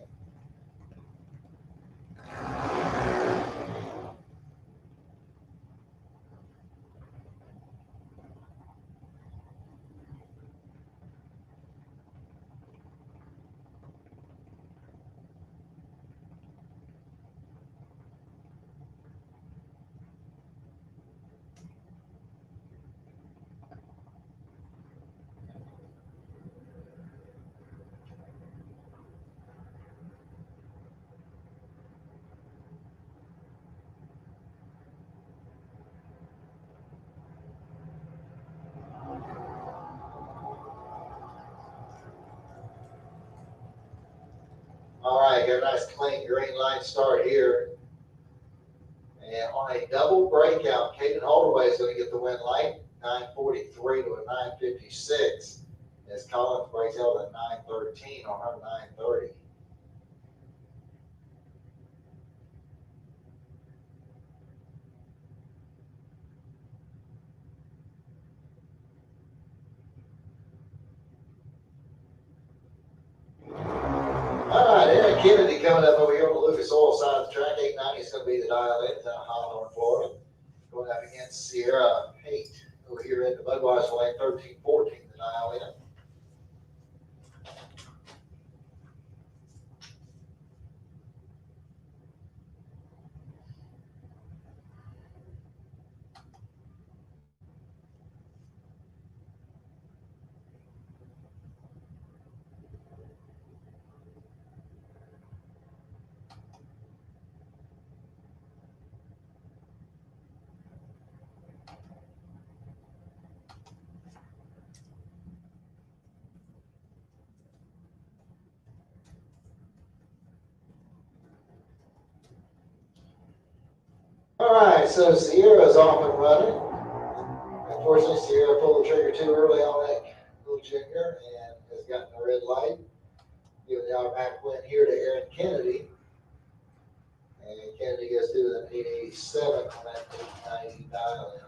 All right, got a nice clean green light start here. And on a double breakout, Caden Holdaway is going to get the win light, 9:43 to a 9:56. As Collins breaks out at 9:13 on her 9:30. All right, Aaron Kennedy coming up over here on the Lucas Oil side of the track. 890 is going to be the dial in down Hawthorne, Florida. Going up against Sierra Haight over here in the Budweiser lane, 1314 the dial in. All right, so Sierra's off and running. Unfortunately, Sierra pulled the trigger too early on that little junior and has gotten a red light. Giving the automatic win here to Aaron Kennedy. And Kennedy goes through with an 887 on that 890 dial in.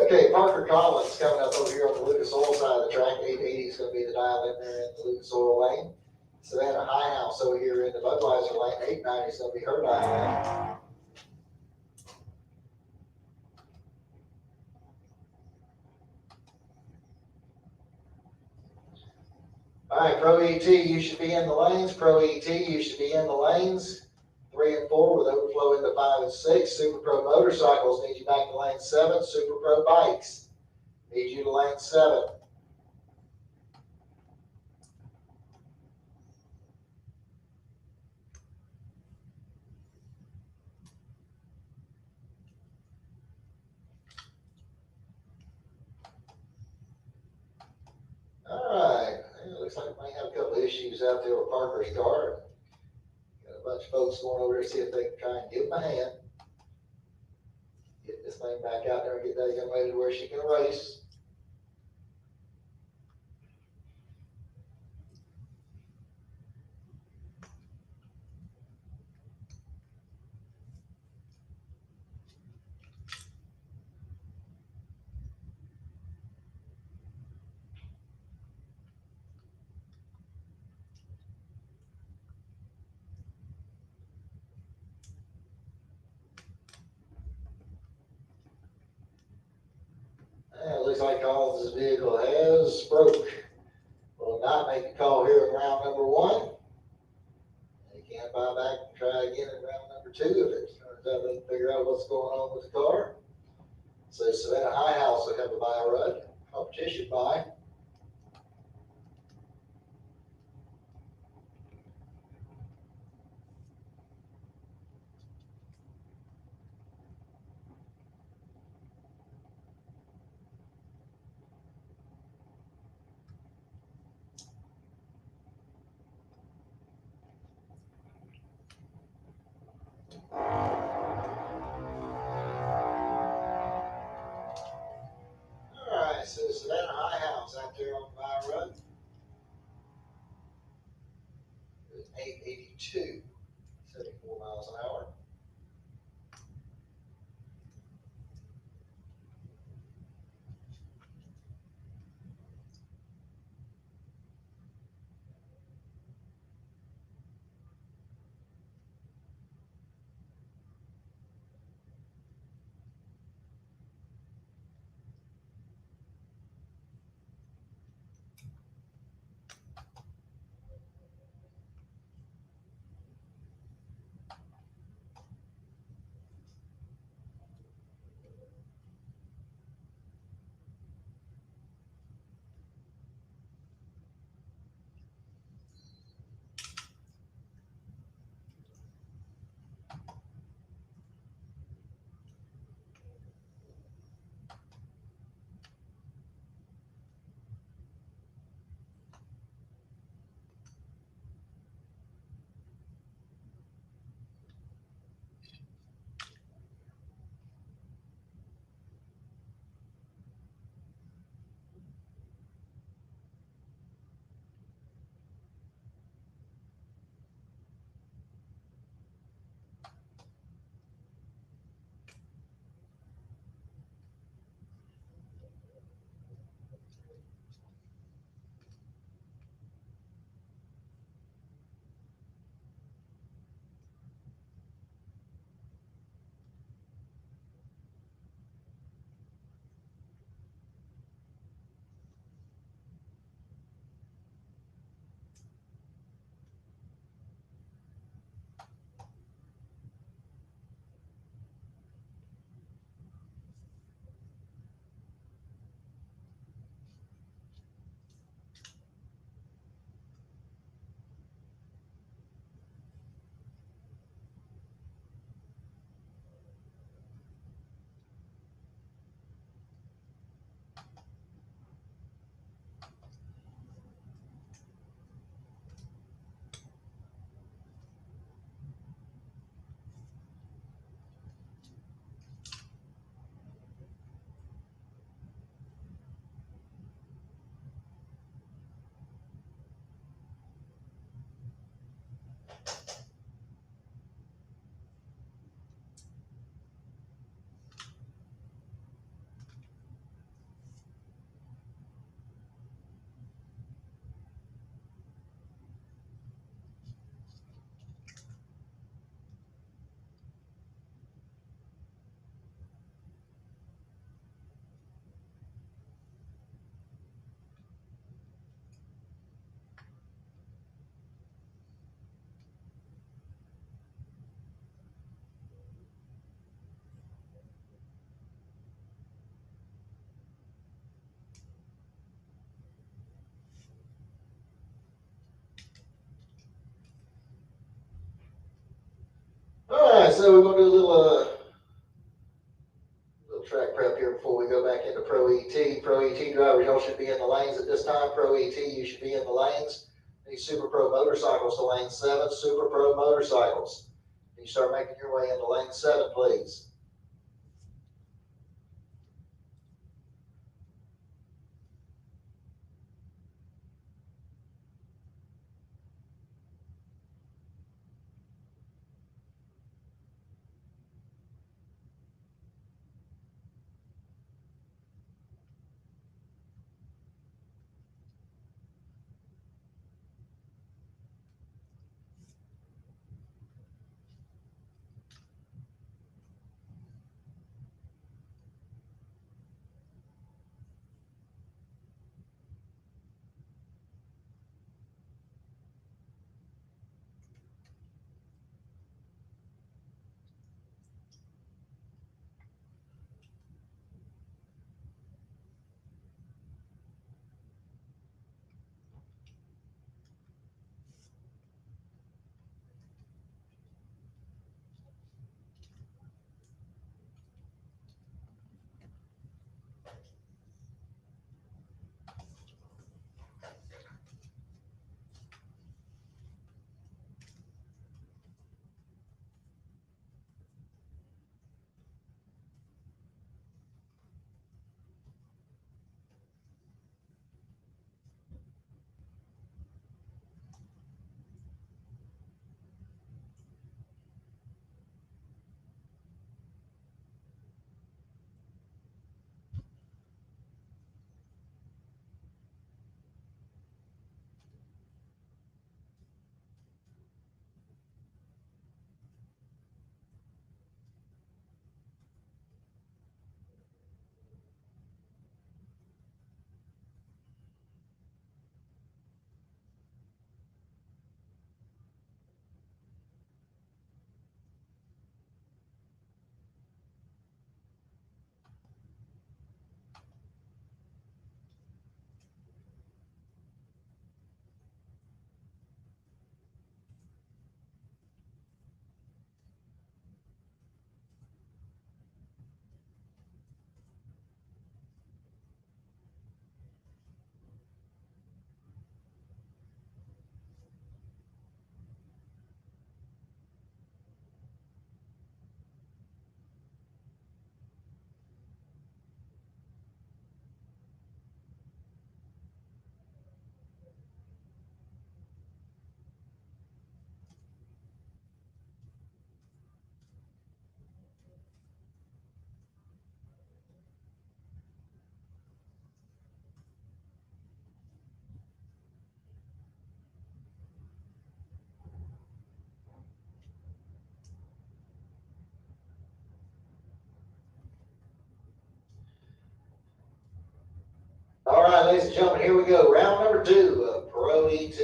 Okay, Parker Collins coming up over here on the Lucas Oil side of the track. 880 is going to be the dial in there in the Lucas Oil lane. Savannah Highhouse over here in the Budweiser lane. 890 is going to be her dial in. All right, Pro ET, you should be in the lanes. Pro ET, you should be in the lanes. 3 and 4 with overflow into 5 and 6. Super Pro Motorcycles need you back to lane 7. Super Pro Bikes need you to lane 7. All right, it looks like we might have a couple of issues out there with Parker's car. Got a bunch of folks going over there to see if they can try and give him a hand. Get this thing back out there and get that young lady to where she can race. It looks like Collins' vehicle has broke. Will not make a call here in round number 1. He can't buy back and try again in round number 2 if it turns They figure out what's going on with the car. So Savannah High House will have a bio run, competition by. Alright, so Savannah High House out there on the bio run. 882, 74 miles an hour. Alright, so we're gonna do a little track prep here before we go back into Pro ET. Pro ET drivers, y'all should be in the lanes at this time. Pro ET, you should be in the lanes. These Super Pro motorcycles to lane 7, Super Pro motorcycles. You start making your way into lane 7, please. ladies and gentlemen, here we go. Round number 2 of Pro ET.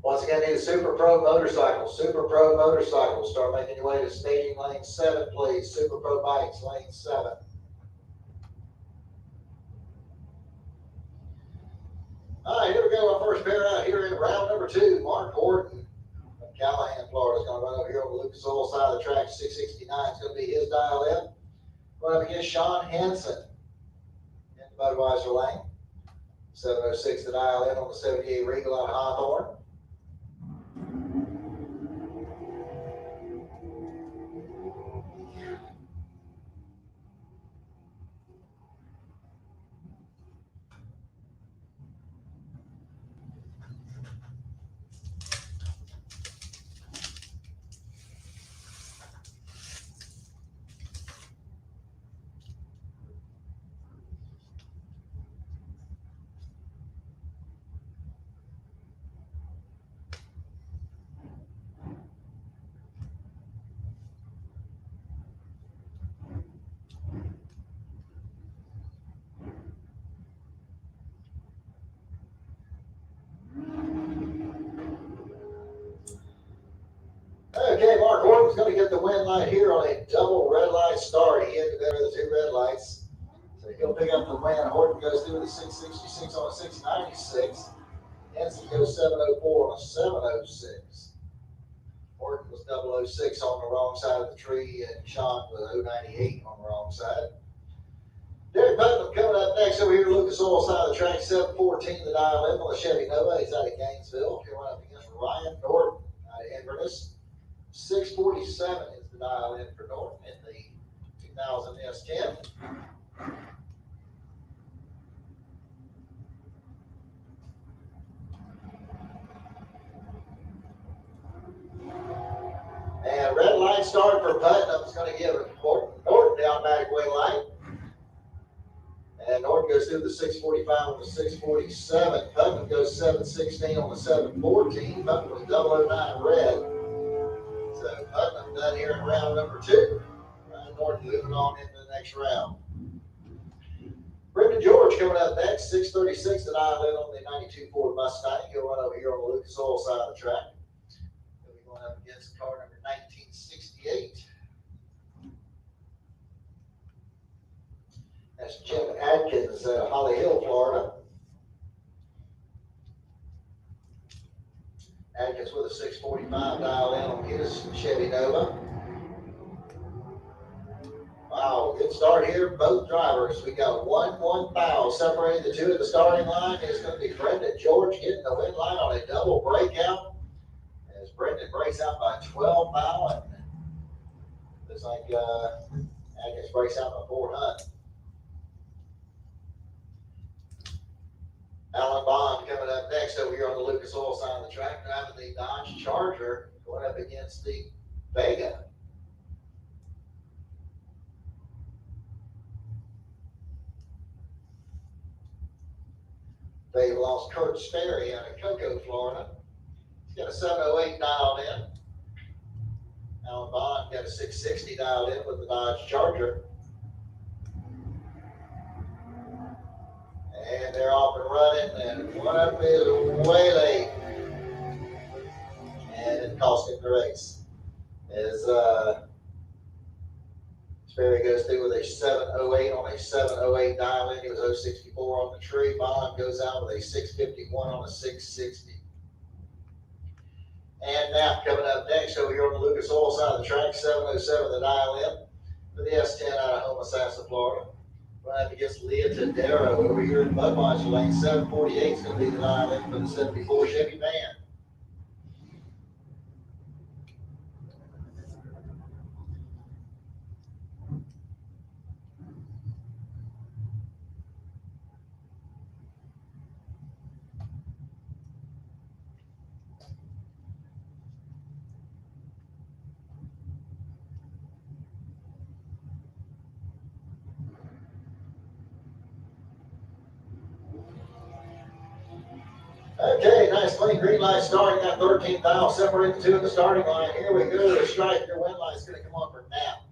Once again, need a Super Pro motorcycle. Super Pro motorcycle. Start making your way to staging lane 7, please. Super Pro bikes, lane 7. All right, here we go. Our first pair out here in round number 2. Mark Horton from Callahan, Florida, is going to run over here on the Lucas Oil side of the track. 669 is going to be his dial in. Going up against Sean Hansen in the Budweiser lane. 706 the dial in on the 78 Regal out of Hawthorne. Okay, Mark Horton's going to get the win light here on a double red light start. He had the better of the 2 red lights. So he'll pick up the win. Horton goes through with a 666 on a 696. Hansen goes 704 on a 706. Horton was 006 on the wrong side of the tree, and Sean was 098 on the wrong side. Derek Putnam coming up next over here, Lucas Oil side of the track, 714 the dial in on the Chevy Nova. He's out of Gainesville. He'll run up against Ryan Norton out of Inverness. 647 is the dial in for Norton in the 2000 S10. And red light start for Putnam is going to give Norton the automatic wing light. And Norton goes through the 645 on the 647. Putnam goes 716 on the 714. Putnam was 009 red. So Putnam done here in round number 2. Norton moving on into the next round. Brendan George coming up next, 636 the dial in on the 92 Ford Mustang. He'll run over here on the Lucas Oil side of the track. He'll be going up against car number 1968. That's Jim Adkins out of Holly Hill, Florida. Adkins with a 645 dial in on his Chevy Nova. Wow, good start here, both drivers. We got 1 foul separating the 2 at the starting line. It's going to be Brendan George getting the win line on a double breakout. As Brendan breaks out by 12 foul, and looks like Adkins breaks out by 4 hunt. Alan Bond coming up next over here on the Lucas Oil side of the track, driving the Dodge Charger, going up against the Vega. They lost Kurt Sperry out of Cocoa, Florida. He's got a 708 dialed in. Alan Bond got a 660 dialed in with the Dodge Charger. And they're off and running, and one of them is way late. And it cost him the race. As Sperry goes through with a 708 on a 708 dial in. He was 064 on the tree. Bond goes out with a 651 on a 660. And now coming up next over here on the Lucas Oil side of the track, 707 the dial in for the S10 out of Homosassa, Florida. Right up against Leah Tadero over here in Budweiser lane. 748 is going to be the dial in for the 74 Chevy van. Okay, nice clean green light starting at 13th aisle, separate the two at the starting line. Here we go. The stripe, your win light's going to come on for nap.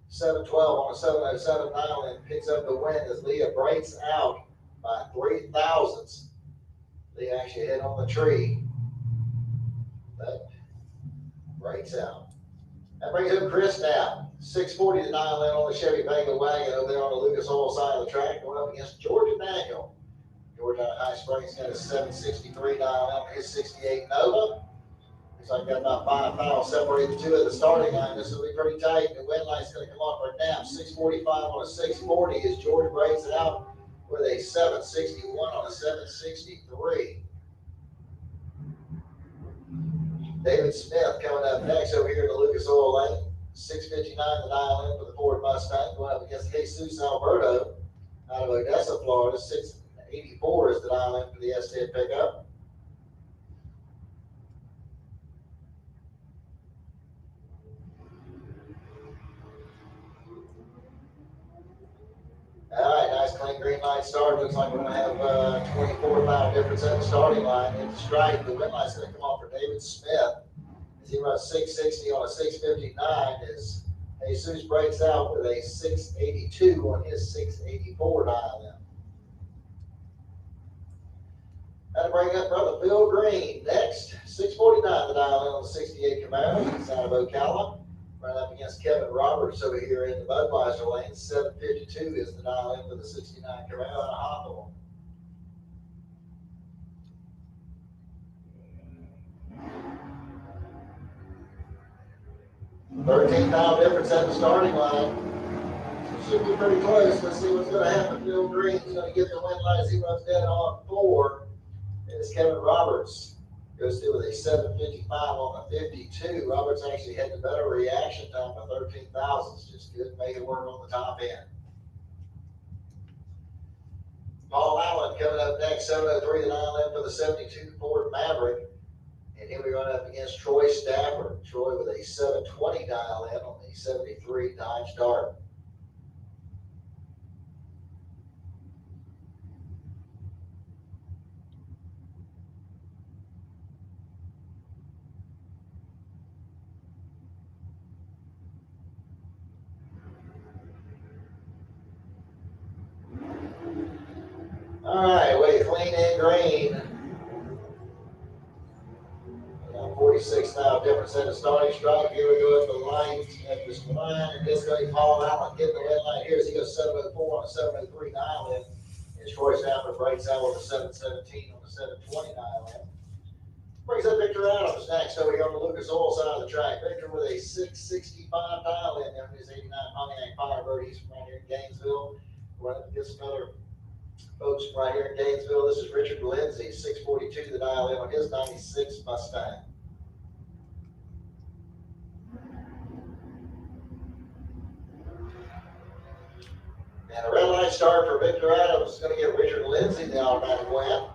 712 on a 707 dial and picks up the win as Leah breaks out by 3 thousandths. Leah actually hit on the tree, but breaks out. That brings up Chris now. 640 to dial in on the Chevy Vega wagon over there on the Lucas Oil side of the track, going up against Georgia Daniel. George out of High Springs got a 763 dial in his 68 Nova. Looks like got about 5 miles separating the two at the starting line. This will be pretty tight. The wind light's going to come on for a nap. 645 on a 640 as George breaks it out with a 761 on a 763. David Smith coming up next over here in the Lucas Oil lane. 659 the dial in for the Ford Mustang, going up against Jesus Alberto out of Odessa, Florida. 684 is the dial in for the S10 pickup. All right, nice clean green light start. Looks like we're going to have 24 pound difference at the starting line. In the stripe, the wind light's going to come off for David Smith as he runs 660 on a 659 as Jesus breaks out with a 682 on his 684 dial in. That'll bring up brother Bill Green next. 649 the dial in on the 68 Camaro. He's out of Ocala. Running up against Kevin Roberts over here in the Budweiser lane. 752 is the dial in for the 69 Camaro out of Hawthorne. $13 difference at the starting line. Should be pretty close. Let's see what's going to happen. Bill Green's going to get the win line as he runs dead on 4. As Kevin Roberts goes through with a 755 on the 52. Roberts actually had the better reaction time by 13 thousandths. Just good, made it work on the top end. Paul Allen coming up next, 703 the dial in for the 72 Ford Maverick. And here we run up against Troy Stafford. Troy with a 720 dial in on the 73 Dodge Dart. All right, way clean and green. 46 now difference in the starting strike. Here we go at the light at this line, and this going to be Paul Allen getting the red light here as he goes 704 on a 703 dial in. And Troy Stafford breaks out with a 717 on the 720 dial in. Brings up Victor Adams next over here on the Lucas Oil side of the track. Victor with a 665 dial in there in his 89 Pontiac Firebird. He's from right here in Gainesville. Running against another folks from right here in Gainesville. This is Richard Lindsay, 642 the dial in on his 96 Mustang. And a red light start for Victor Adams is going to give Richard Lindsay the automatic win.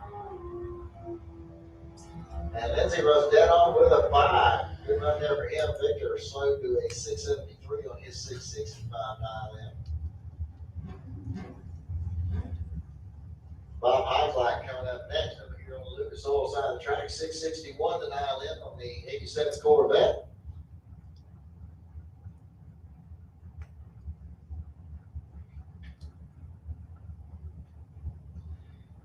And Lindsay runs dead on with a 5. Good run there for him. Victor slowed to a 673 on his 665 dial in. Bob Heiflack coming up next over here on the Lucas Oil side of the track. 661 the dial in on the 87th Corvette.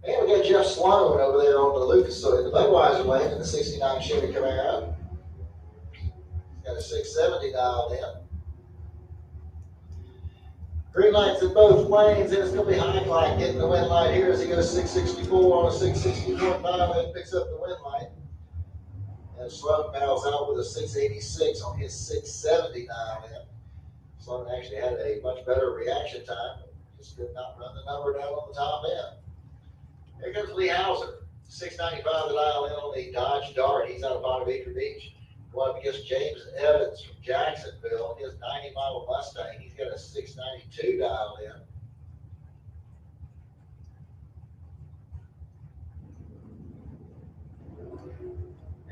And we got Jeff Sloan over there on the Lucas, so in the Budweiser lane in the 69 Chevy Camaro. He's got a 670 dialed in. Green lights in both lanes, and it's going to be Heiflack getting the win light here as he goes 664 on a 664 dial in, picks up the win light. And Sloan battles out with a 686 on his 670 dial in. Sloan actually had a much better reaction time, but just could not run the number down on the top end. Here comes Lee Hauser, 695 the dial in on the Dodge Dart. He's out of Bonavita Beach. Going up against James Evans from Jacksonville, his 90 model Mustang. He's got a 692 dial in.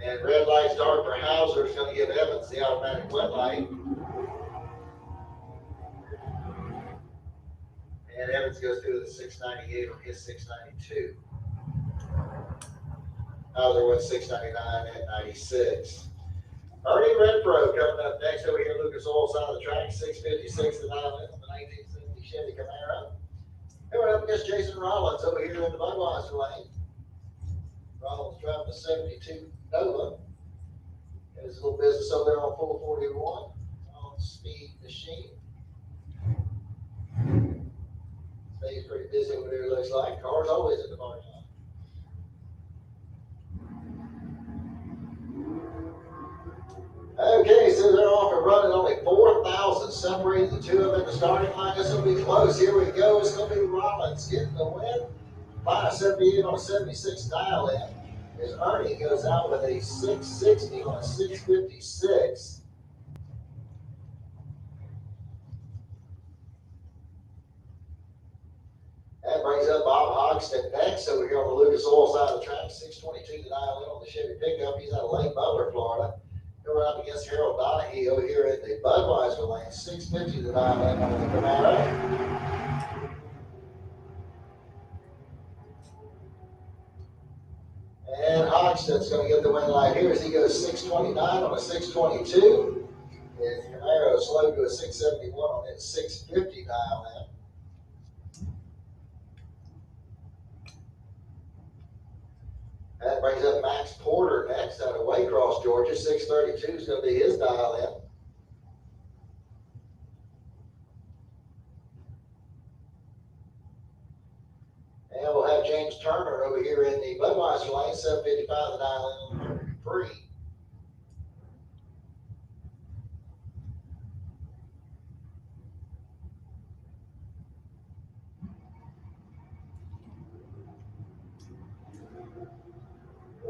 And red light start for Hauser is going to give Evans the automatic win light. And Evans goes through the 698 on his 692. Hauser went 699 at 96. Ernie Renfro coming up next over here, Lucas Oil side of the track, 656 to 9 lengths on the 1970 Chevy Camaro. Coming up against Jason Rollins over here in the Budweiser lane. Rollins driving a 72 Nova. Got his little business over there on 441 on Speed Machine. Stays pretty busy over there, looks like. Cars always at the parking lot. Okay, so they're off and running, only 4,000 separated the two of them in the starting line. This will be close. Here we go. It's going to be Rollins getting the win. 578 on a 76 dial in. As Ernie goes out with a 660 on a 656. That brings up Bob Hogston next over here on the Lucas Oil side of the track. 622 to dial in on the Chevy pickup. He's out of Lake Butler, Florida. Going up against Harold Donahue over here in the Budweiser lane. 650 to dial in on the Camaro. And Hogston's going to get the win right here as he goes 629 on a 622. And Camaro slow to a 671 on its 650 dial in. That brings up Max Porter next out of Waycross, Georgia. 632 is going to be his dial in. And we'll have James Turner over here in the Budweiser lane. 755 the dial in on 33.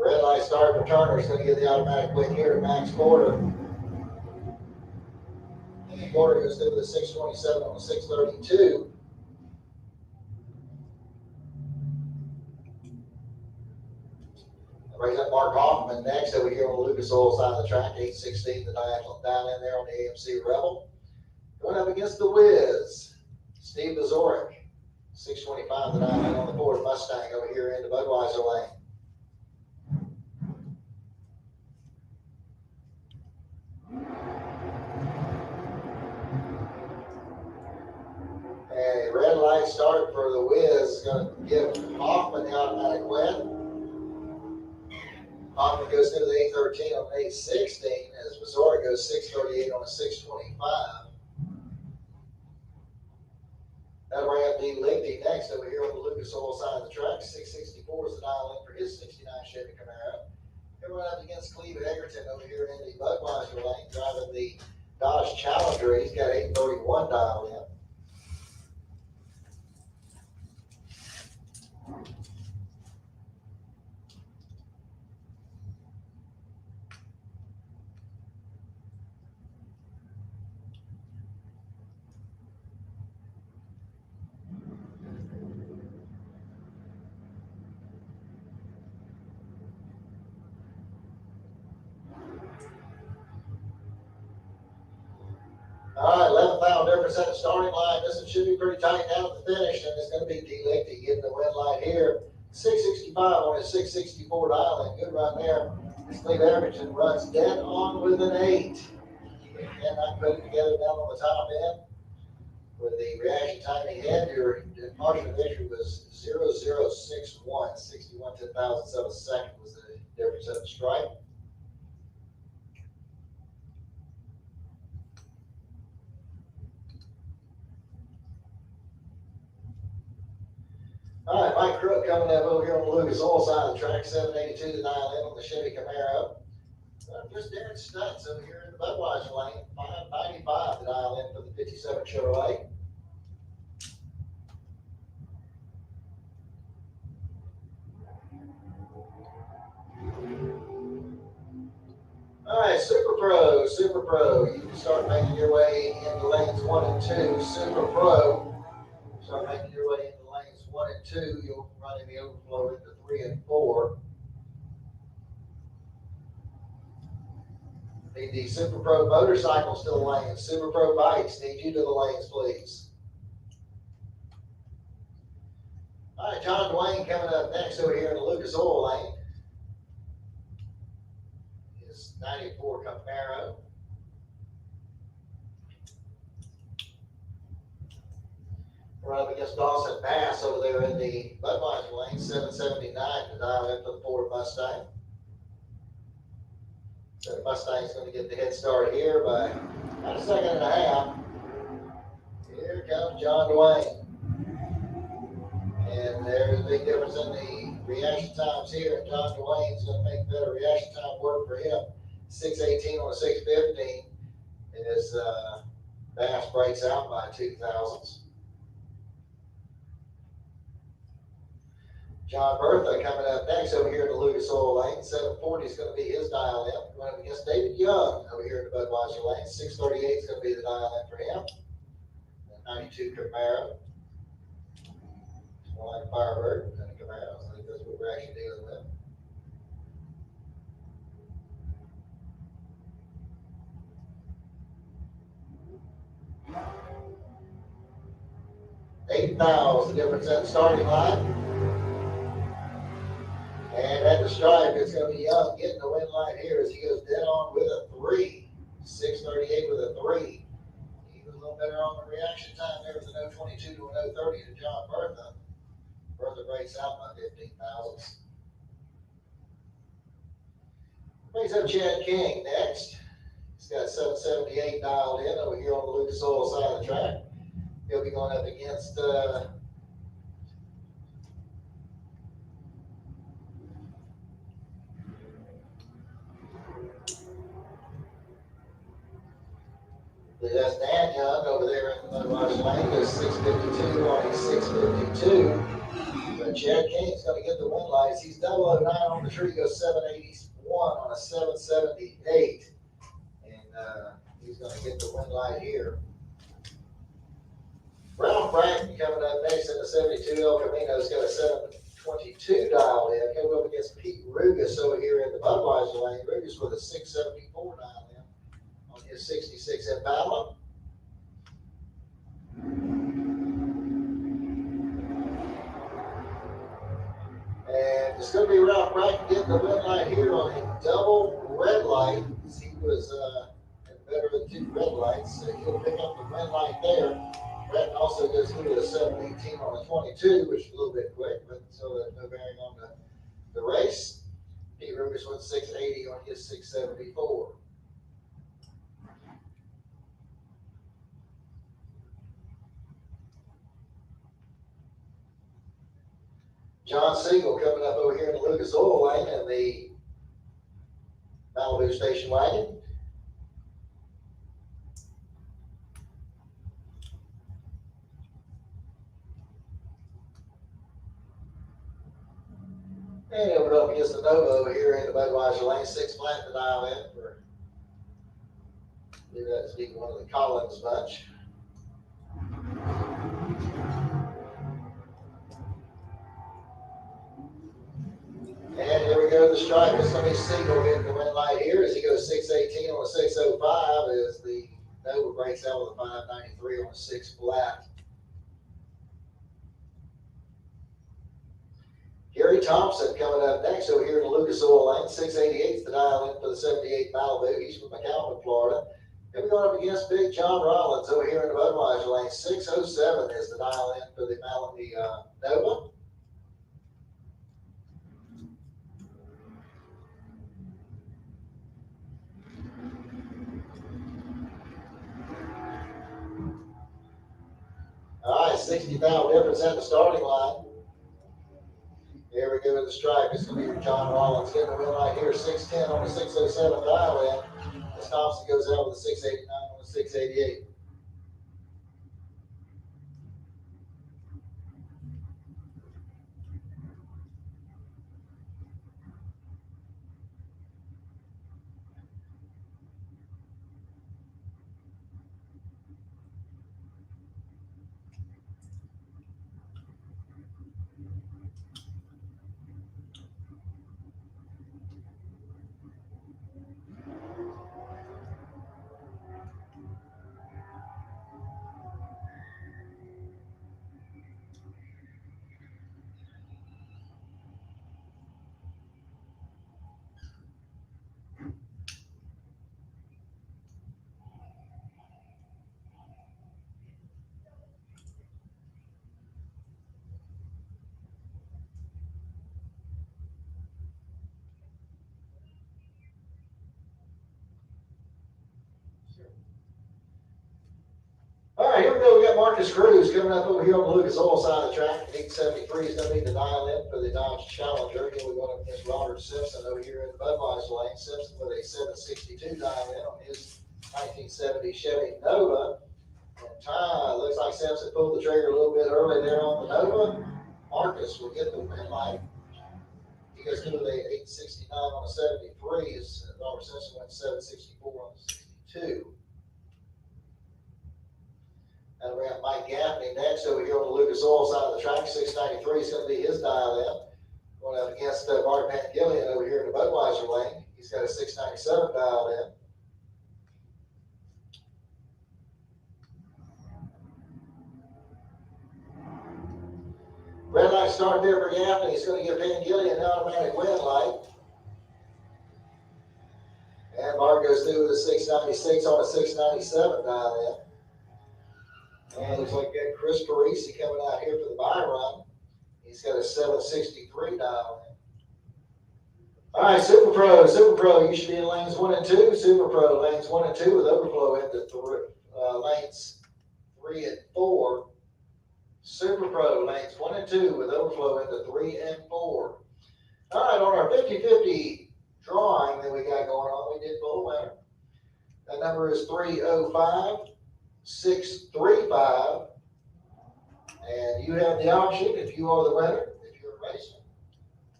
Red light start for Turner is going to get the automatic win here to Max Porter. And Porter goes through with a 627 on a 632. That brings up Mark Hoffman next over here on the Lucas Oil side of the track. 816 the diagonal down in there on the AMC Rebel. Going up against the Wiz, Steve Bazorek. 625 the dial in on the Ford Mustang over here in the Budweiser lane. And a red light start for the Wiz is going to give Hoffman the automatic win. Hoffman goes into the 813 on an 816 as Missouri goes 638 on a 625. That'll bring up Dean Lichty next over here on the Lucas Oil side of the track. 664 is the dial in for his 69 Chevy Camaro. Coming up against Cleve Egerton over here in the Budweiser lane, driving the Dodge Challenger. He's got 831 dialed in. All right, 11,000 difference at the starting line. This one should be pretty tight down at the finish, and it's going to be D. Lichty getting the win light here. 665 on his 664 dial in. Good run there. This Cleve Egerton runs dead on with an 8. He cannot put it together down on the top end. With the reaction time he had, your margin of victory was 0061. 61 10,000ths of a second was the difference at the stripe. All right, Mike Crook coming up over here on the Lucas Oil side of the track, 782 to dial in on the Chevy Camaro. Just Darren Stutz over here in the Budweiser lane, 595 to dial in for the 57 Chevrolet. All right, Super Pro. You can start making your way into lanes 1 and 2. Super Pro, start making your way into lanes 1 and 2. You'll run in the overflow into 3 and 4. Need the Super Pro motorcycles to the lanes. Super Pro bikes, need you to the lanes, please. All right, John Dwayne coming up next over here in the Lucas Oil lane. 94 Camaro. We're up against Dawson Bass over there in the Budweiser lane, 779 to dial in for the Ford Mustang. So the Mustang's going to get the head start here by about a second and a half. Here comes John Dwayne. And there's a big difference in the reaction times here. And John Dwayne's going to make better reaction time work for him. 6:18 on a 6:15 as Bass breaks out by 2 thousandths. John Bertha coming up next over here in the Lucas Oil lane. 740 is going to be his dial in. Going up against David Young over here in the Budweiser lane. 638 is going to be the dial in for him. The 92 Camaro. More like Firebird than a Camaro. I think that's what we're actually dealing with. $8,000 the difference at the starting line. And at the stripe, it's going to be Young getting the win line here as he goes dead on with a 3. 6:38 with a 3. He was a little better on the reaction time there with an 0:22 to an 0:30 to John Bertha. Bertha breaks out by 15 thousandths. Brings up Chad King next. He's got 778 dialed in over here on the Lucas Oil side of the track. He'll be going up against that's Dan Young over there in the Budweiser lane. There's 652 on a 652. But Chad King's going to get the win lights. He's 009 on the tree, goes 781 on a 778. And he's going to get the win light here. Ralph Bratton coming up next in the 72 El Camino's got a 722 dialed in. Coming up against Pete Rugas over here in the Budweiser lane. Rugas with a 674 dialed in on his 66 Impala. And it's going to be Ralph Bratton getting the win light here on a double red light. He was better than 2 red lights, so he'll pick up the win light there. Bratton also goes through with a 718 on a 22, which is a little bit quick, but so there's no bearing on the race. Pete Rugas went 680 on his 674. John Siegel coming up over here in the Lucas Oil lane in the Malibu station wagon. And we're up against the Nova over here in the Budweiser lane. 6 flat to dial in for, I believe that's being one of the Collins bunch. And here we go to the stripe. It's going to be Siegel getting the win light here as he goes 618 on a 605 as the Nova breaks out with a 593 on a 6 flat. Gary Thompson coming up next over here in the Lucas Oil lane. 688 the dial in for the 78 Malibu. He's from McAllen, Florida. Then we're going up against Big John Rollins over here in the Budweiser lane. 607 is the dial in for the Malibu Nova. All right, 60,000 difference at the starting line. Here we go to the stripe. It's going to be John Rollins getting the win right here. 610 on the 607 dial in. As Thompson goes out with a 689 on the 688. we go. We got Marcus Cruz coming up over here on the Lucas Oil side of the track. 873 is going to be the dial-in for the Dodge Challenger. Here we're going up against Robert Simpson over here in the Budweiser lane. Simpson with a 762 dial-in on his 1970 Chevy Nova. And looks like Simpson pulled the trigger a little bit early there on the Nova. Marcus will get the win light. He goes through the 869 on the 73. Robert Simpson went 764 on the 62. And we have Mike Gaffney next over here on the Lucas Oil side of the track. 693 is going to be his dial-in. Going up against Marty Pangillian over here in the Budweiser lane. He's got a 697 dial-in. Red light start there for Gaffney. He's going to give Pangillian an automatic win light. And Mark goes through with a 696 on a 697 dial-in. And looks like we got Chris Parisi coming out here for the buy run. He's got a 763 dial-in. All right, Super Pro, you should be in lanes 1 and 2. Super Pro, lanes 1 and 2 with overflow into lanes 3 and 4. Super Pro, lanes 1 and 2 with overflow into 3 and 4. All right, on our 50-50 drawing that we got going on, we did pull a winner. That number is 305. 635, and you have the option, if you are the winner, if you're a racer,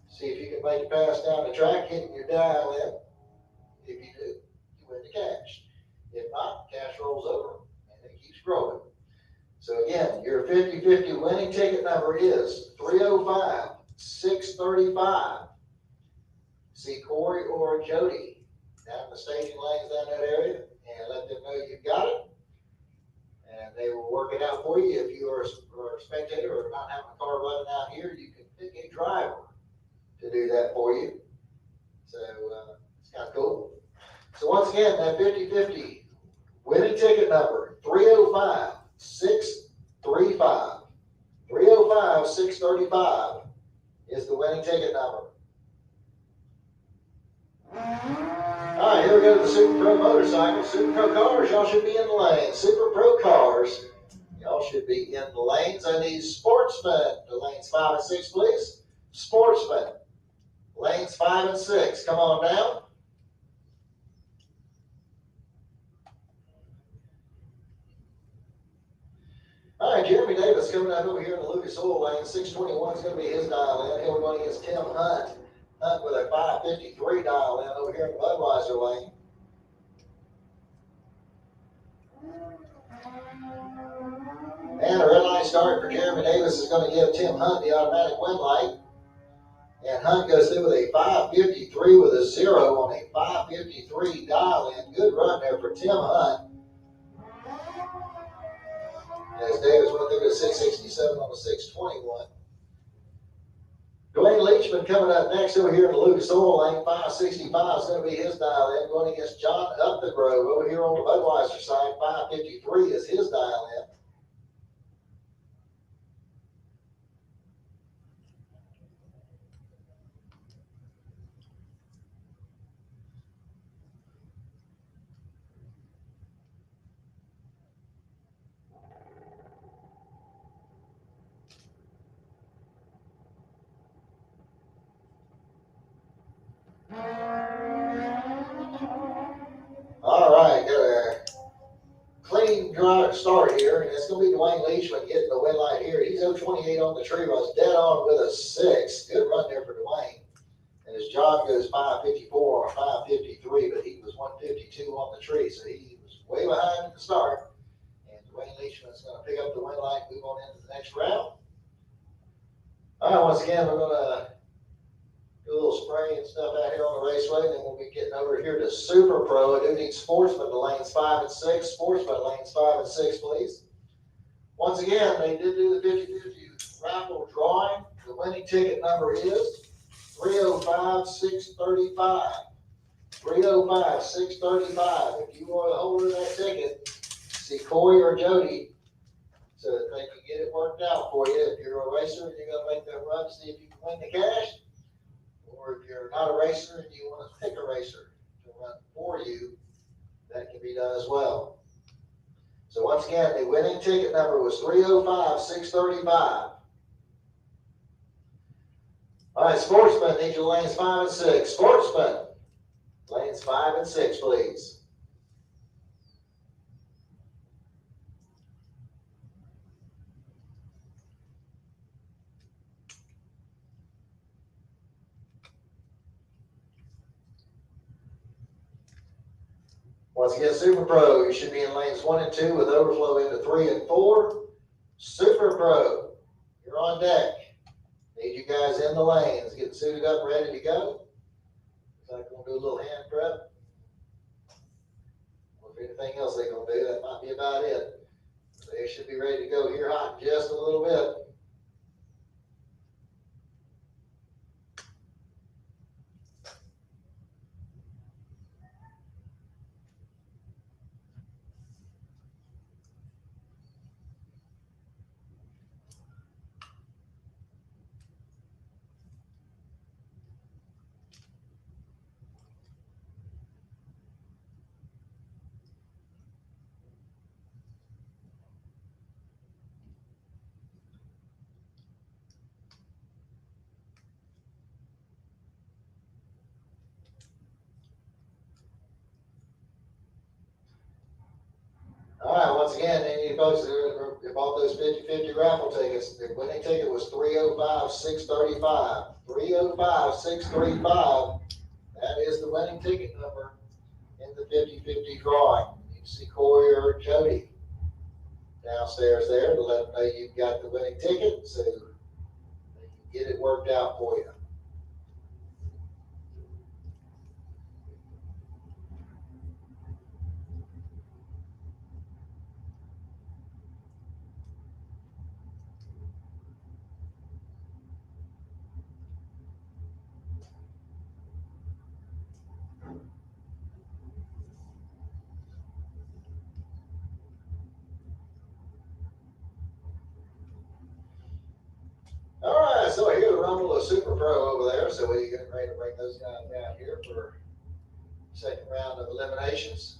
see if you can make it pass down the track, hitting your dial in. If you do, you win the cash. If not, cash rolls over and it keeps growing. So again, your 50-50 winning ticket number is 305 635. See Corey or Jody down in the staging lanes down that area and let them know you've got it. And they will work it out for you. If you are a spectator or not having a car running out here, you can pick a driver to do that for you. So it's kind of cool. So once again, that 50-50 winning ticket number, 305 635. 305 635 is the winning ticket number. All right, here we go to the Super Pro motorcycles. Super Pro cars, y'all should be in the lanes. Super Pro cars, y'all should be in the lanes. I need sportsmen to lanes 5 and 6, please. Sportsmen, lanes 5 and 6. Come on down. All right, Jeremy Davis coming up over here in the Lucas Oil lane. 621 is going to be his dial in. Here we're going against Tim Hunt. Hunt with a 553 dial in over here in the Budweiser lane. And a red light start for Jeremy Davis is going to give Tim Hunt the automatic win light. And Hunt goes through with a 553 with a 0 on a 553 dial in. Good run there for Tim Hunt. As Davis went through to 667 on the 621. Dwayne Leachman coming up next over here in the Lucas Oil lane. 565 is going to be his dial in. Going against John Upthegrove over here on the Budweiser side. 553 is his dial in. All right, got a clean drive start here, and it's going to be Dwayne Leachman getting the win light here. He's 028 on the tree runs, dead on with a 6. Good run there for Dwayne. And his job goes 554 or 553, but he was 152 on the tree, so he was way behind at the start. And Dwayne Leachman is going to pick up the win light, move on into the next round. All right, once again, we're going to do a little spray and stuff out here on the raceway, and then we'll be getting over here to Super Pro. I do need sportsmen to lanes 5 and 6. Sportsmen lanes 5 and 6, please. Once again, they did do the 50-50 raffle drawing. The winning ticket number is 305 635. 305 635. If you are the holder of that ticket, see Corey or Jody so that they can get it worked out for you. If you're a racer and you're going to make that run to see if you can win the cash, or if you're not a racer and you want to pick a racer to run for you, that can be done as well. So once again, the winning ticket number was 305-635. All right, sportsmen, need your lanes 5 and 6. Sportsmen, lanes 5 and 6, please. Once again, Super Pro, you should be in lanes 1 and 2 with overflow into 3 and 4. Super Pro, you're on deck. Need you guys in the lanes, getting suited up, ready to go. Looks like we're going to do a little hand prep. Or if anything else they're going to do, that might be about it. They should be ready to go here hot in just a little bit. All right, once again, any of you folks that bought those 50-50 raffle tickets, the winning ticket was 305-635. 305-635. That is the winning ticket number in the 50-50 drawing. You can see Corey or Jody downstairs there to let them know you've got the winning ticket, so they can get it worked out for you. All right, so I hear the rumble of Super Pro over there, so we're getting ready to bring those guys down here for second round of eliminations.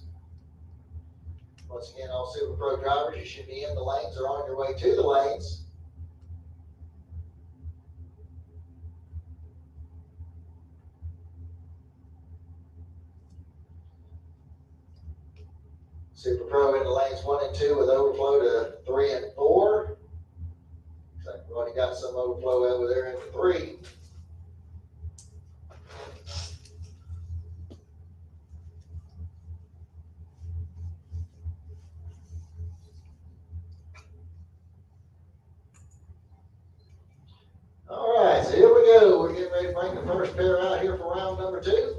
Once again, all Super Pro drivers, you should be in the lanes or on your way to the lanes. Super Pro in the lanes 1 and 2 with overflow to 3 and 4. Looks like we've already got some overflow over there into 3. All right, so here we go. We're getting ready to bring the first pair out here for round number 2.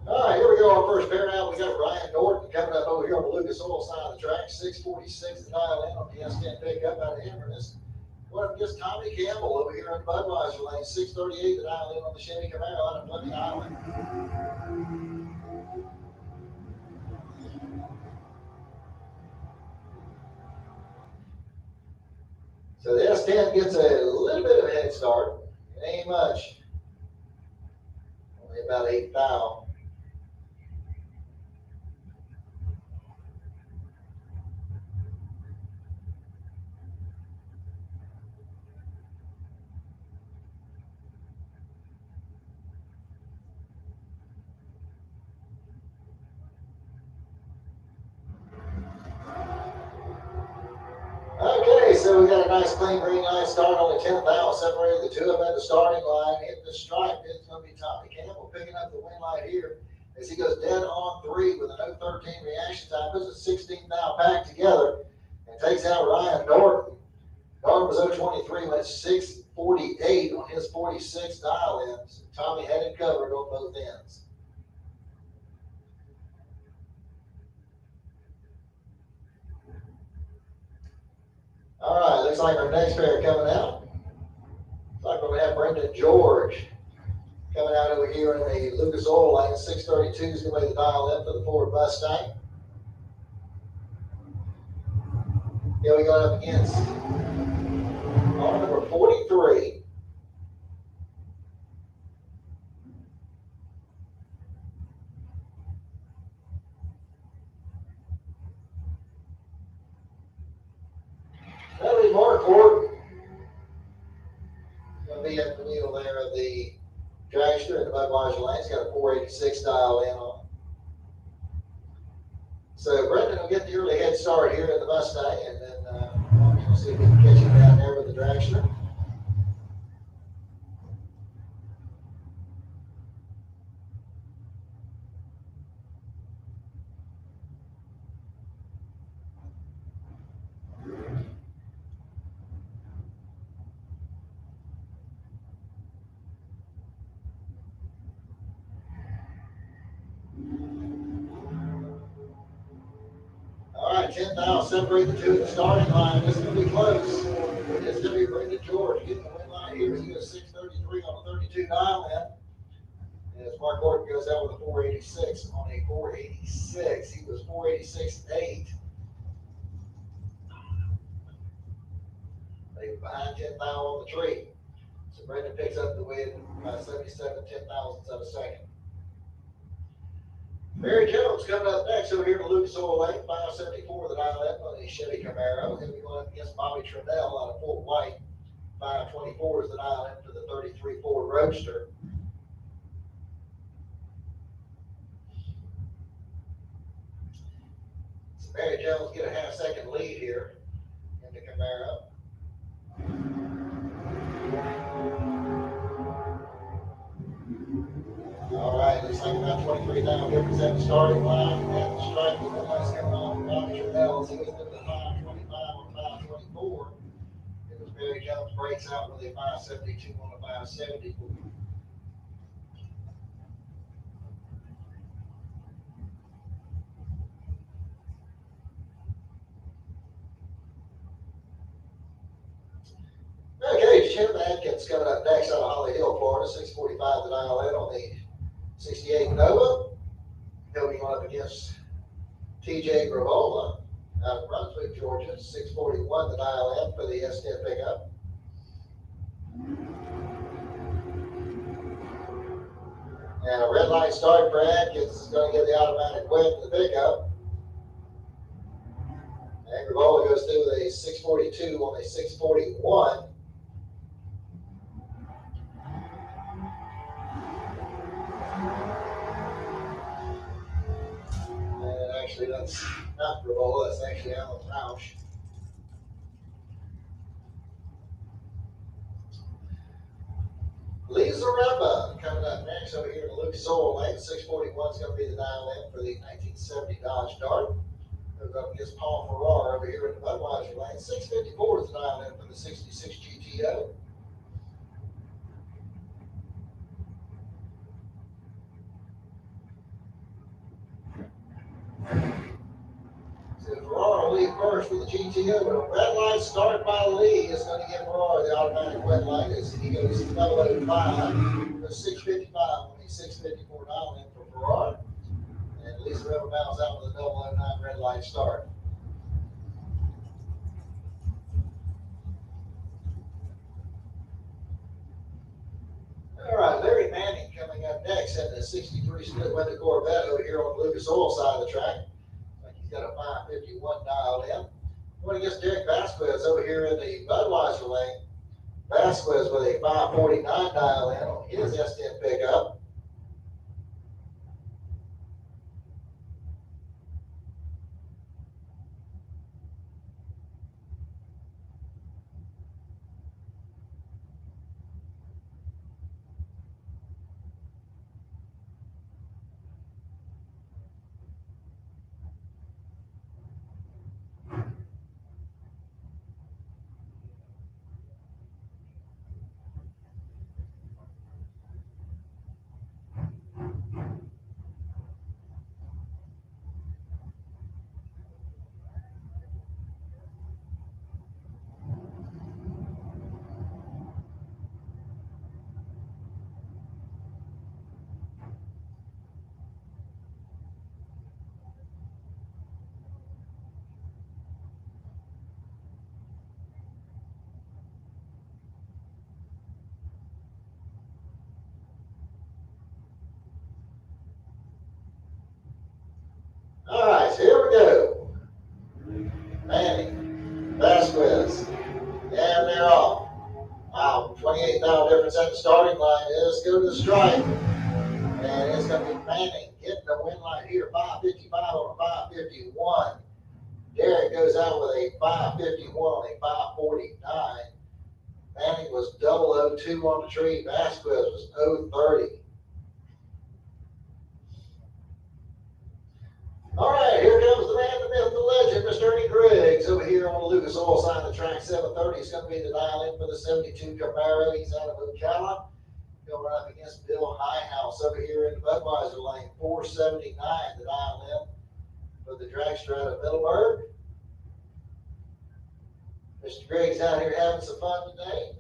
All right, here we go. Our first pair out. We got Ryan Norton coming up over here on the Lucas Oil side of the track. 646 to dial in on the S10 pickup out of Inverness. What if just Tommy Campbell over here in Budweiser lane. 638 to dial in on the Chevy Camaro out of Plymouth Island. So the S10 gets a little bit of a head start. It ain't much. Only about 8 thou. Okay, so we got a nice clean green line start, only 10 thou separated the two of them at the starting line. Hitting the stripe, it's going to be Tommy Campbell picking up the win light here as he goes dead on 3 with an 0.13 reaction time. Puts a 16 thou pack together and takes out Ryan Norton. Norton was 0.23, went 6.48 on his 46 dial ins. Tommy had it covered on both ends. All right, looks like our next pair coming out. Looks like we're going to have Brendan George coming out over here. here in the Lucas Oil lane. 632 is going to be the dial in for the Ford Mustang. Here we go up against car number 43. That'll be Mark Ford. Going to be at the wheel there of the dragster in the Budweiser lane. It's got a 486 dial in on it. So Brendan will get the early head start here in the Mustang, and then we'll see if we can catch him down there with the dragster. All right, 10,000 separate the two at the starting line. This is going to be close. It's going to be Brendan George getting the win line here. He goes 633 on a 32 dial in. And as Mark Gordon goes out with a 486 on a 486. He was 486.8. They were behind 10,000 on the tree. So Brendan picks up the win by 77 10,000ths of a second. Barry Jones coming up next over here to Lucas Oil Lane, 574 the dial in on the Chevy Camaro. He'll be going up against Bobby Trudell out of Fort White. 524 is the dial in for the 33 Ford Roadster. So Barry Jones get a half-second lead here in the Camaro. All right, looks like about 23 down difference at the starting line. At the stripe, the lights coming on from Bobby Trudell. He was into 525 on 524. It was Barry Jones breaks out with a 572 on a 570. Okay, Jim Atkins coming up next out of Holly Hill, Florida. 645 the dial in on the 68 Nova. He'll be going up against TJ Gravola out of Brunswick, Georgia. 641 the dial in for the S10 pickup. And a red light start for Atkins is going to get the automatic win for the pickup. And Gravola goes through with a 642 on a 641. Actually, that's not Gravola, that's actually Alan Rausch. Lisa Remba coming up next over here in the Lucas Oil Lane. 641 is going to be the dial in for the 1970 Dodge Dart. Goes up against Paul Farrar over here in the Budweiser Lane. 654 is the dial in for the 66 GTO. Farrar will lead first with the GTO, but a red light start by Lee is going to give Farrar the automatic red light as he goes 005. Goes 655 on the 654 dial in for Farrar. And Lisa Remba bounds out with a 009 red light start. All right, Larry Manning coming up next in the 63 split window Corvette over here on the Lucas Oil side of the track. He's got a 551 dialed in. Going against Derek Vasquez over here in the Budweiser lane. Vasquez with a 549 dial in on his S10 pickup. go. Manning, Vasquez, and they're off. Wow, 28,000 difference at the starting line. Let's go to the stripe. And it's going to be Manning hitting the win line here. 555 on a 551. Derek goes out with a 551 on a 549. Manning was 002 on the tree. Vasquez was 030. All right, here comes the man, the myth, the legend, Mr. Ernie Griggs over here on the Lucas Oil side of the track. 730 is going to be the dial in for the 72 Camaro. He's out of Ocala. He'll run up against Bill Highhouse over here in the Budweiser lane. 479 the dial in for the dragster out of Middleburg. Mr. Griggs out here having some fun today.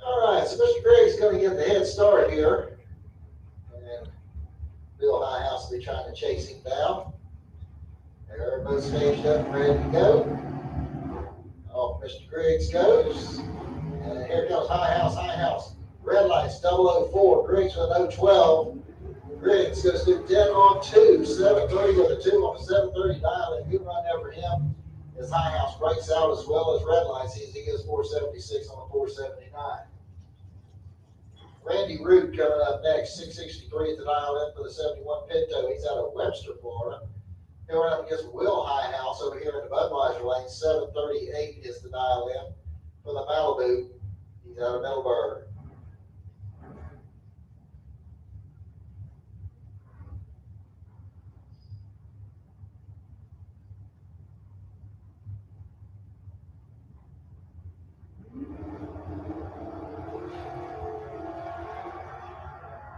All right, so Mr. Griggs going to get the head start here. And Bill Highhouse will be trying to chase him down. They're both staged up and ready to go. Off Mr. Griggs goes. And here comes Highhouse. Red lights, 004. Griggs with an 012. Griggs goes through 10 on 2. 730 with a 2 on the 730 dial. And good run there for him as Highhouse breaks out as well as red lights. He gets 476 on the 479. Randy Root coming up next, 663 at the dial in for the 71 Pinto. He's out of Webster, Florida. He'll run up against Will Highhouse over here in the Budweiser lane. 738 is the dial in for the Malibu. He's out of Middleburg.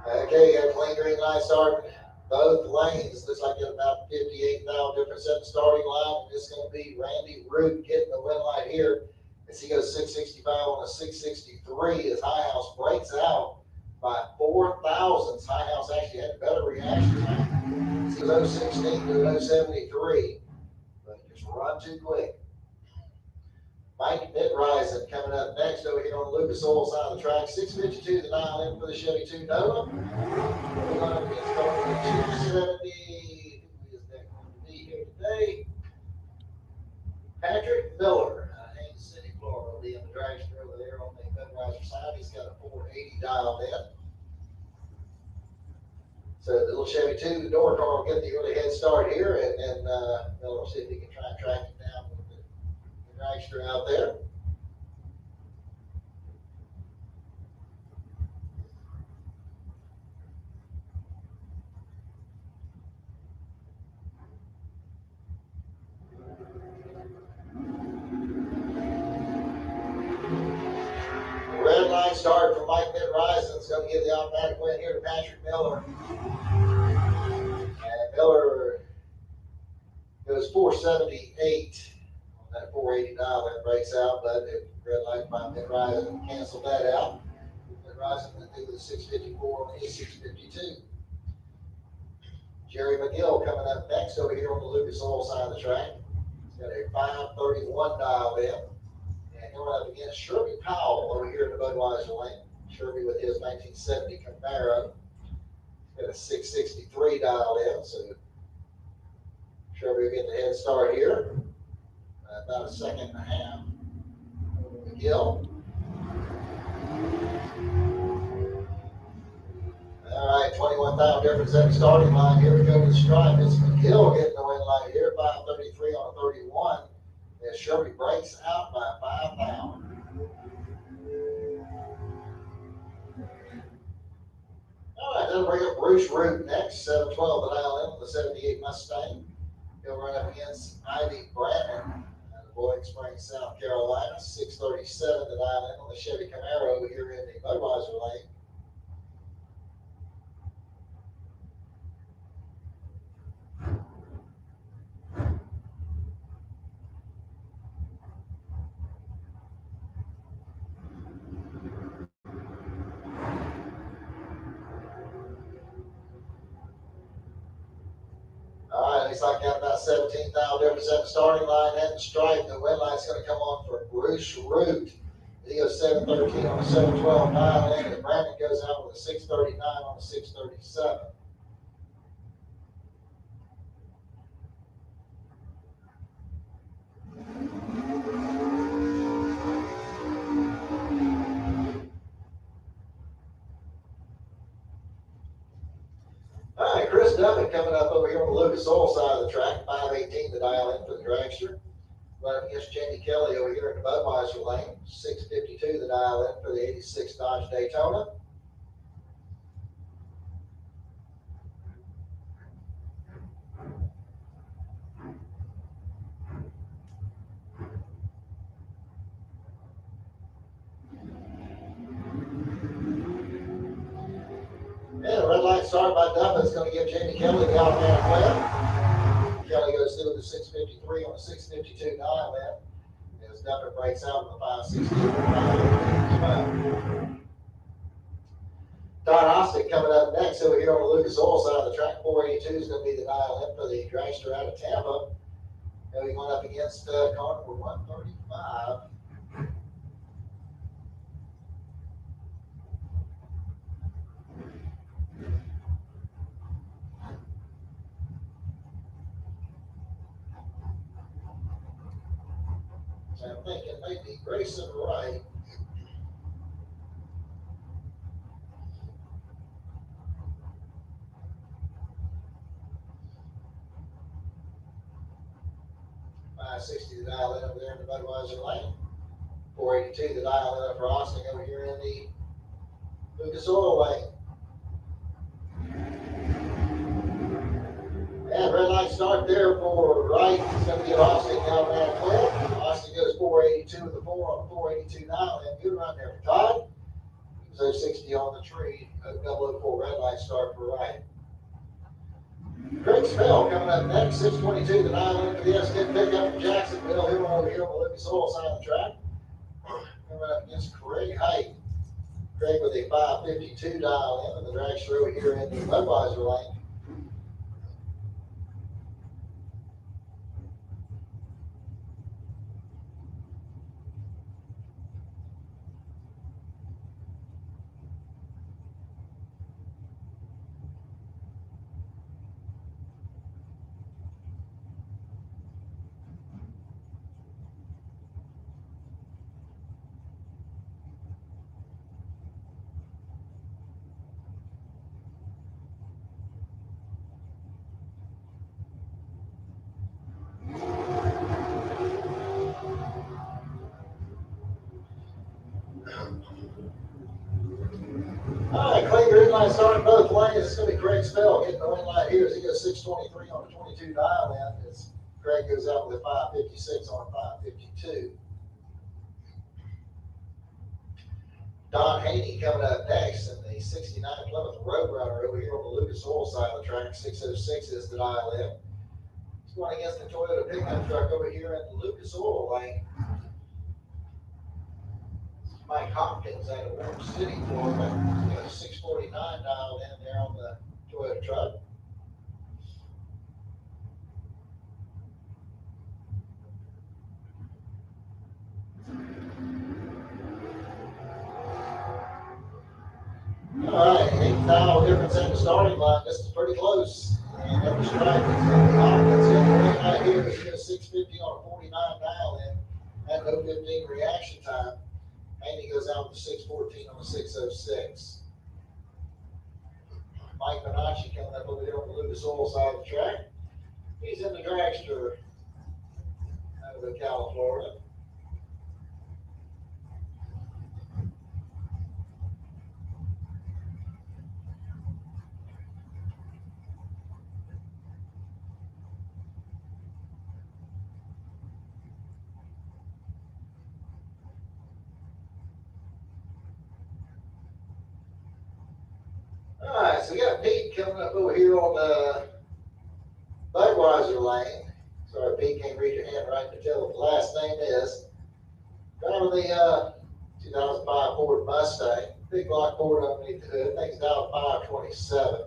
Okay, got a clean green light starting both lanes. Looks like got about 58,000 difference at the starting line. And it's going to be Randy Root getting the win light here as he goes 665 on a 663 as Highhouse breaks out by 4 thousandths. Highhouse actually had a better reaction time. He was 016 to 073, but just run too quick. Mike Midrisen coming up next over here on the Lucas Oil side of the track. 652 the dial in for the Chevy 2 Nova. We're going to get started with 270. Who is that going to be here today? Patrick Miller out of Haines City, Florida, will be in the dragster over there on the Budweiser side. He's got a 480 dialed in. So the little Chevy 2, the door car will get the early head start here, and then Miller will see if he can try and track it down with the dragster out there. Red line start from Mike Midrisen. It's going to give the automatic win here to Patrick Miller. And Miller goes 478 on that 480 dial and breaks out, but the red light by Midrisen canceled that out. Midrisen went through with a 654 on E652. Jerry McGill coming up next over here on the Lucas Oil side of the track. He's got a 531 dial in. And going up against Sherby Powell over here in the Budweiser lane. Sherby with his 1970 Camaro. He's got a 663 dial in, so Sherby will get the head start here. About a second and a half. McGill. All right, 21,000 difference at the starting line. Here we go to the stripe. It's McGill getting the win light here. 533 on a 31. As Sherby breaks out by 5,000. All right, that'll bring up Bruce Root next. 712 the dial in on the 78 Mustang. He'll run up against Ivy Bratton out of Boiling Springs, South Carolina. 637 the dial in on the Chevy Camaro over here in the Budweiser lane. looks like got about 17 thou difference at the starting line and the stripe. The win line's going to come on for Bruce Root. He goes 713 on a 712 dial in, and Brandon goes out with a 639 on a 637. All right, Chris Duffin coming up over here on the Lucas Oil side of the track, 518 to dial in for the dragster. Running against Jamie Kelly over here in the Budweiser lane, 652 the dial in for the 86 Dodge Daytona. And a red light start by Duffin is going to give Jamie Kelly the automatic win. Kelly goes through with a 653 on a 652 dial in. As Duffin breaks out with a 560. Don Ostick coming up next over here on the Lucas Oil side of the track. 482 is going to be the dial in for the dragster out of Tampa. And we went up against car number 135. So I'm thinking maybe Grayson Wright. $560 the dial in over there in the Budweiser lane. 482 the dial in for Austin over here in the Lucas Oil lane. And red light start there for Wright. It's going to give Austin down that clip. Austin goes 482 with the 4 on the 482 dial in. Good run there for Todd. He was 060 on the tree. A 004 red light start for Wright. Greg Spell coming up next, 622 the dial in for the S10 pickup from Jacksonville. Here over here on the Lucas Oil side of the track. Coming up against Craig Height. Craig with a 552 dial in, and the dragster over here in the Budweiser lane. All right, clean green light starting both lanes. It's going to be Craig Spell getting the win light here as he goes 623 on the 22 dial in. As Craig goes out with a 556 on a 552. Don Haney coming up next in the 69 Plymouth Roadrunner over here on the Lucas Oil side of the track. 606 is the dial in. He's going against the Toyota pickup truck over here in the Lucas Oil lane. Mike Hopkins out of Orange City, Florida. He's got a 649 dialed in there on the Toyota truck. All right, 8 thou difference in the starting line. This is pretty close. And at the stripe, it's going to be Hopkins in the win right here. He's got a 650 on a 49 dial in. Had no 15 reaction time. And he goes out with a 614 on a 606. Mike Bonacci coming up over here on the Lucas Oil side of the track. He's in the dragster out of Ocala, Florida. All right, so we got Pete coming up over here on the Budweiser lane. Sorry, Pete, can't read your handwriting to tell what the last name is. Driving the 2005 Ford Mustang. Big block Ford underneath the hood. Thing's down 527.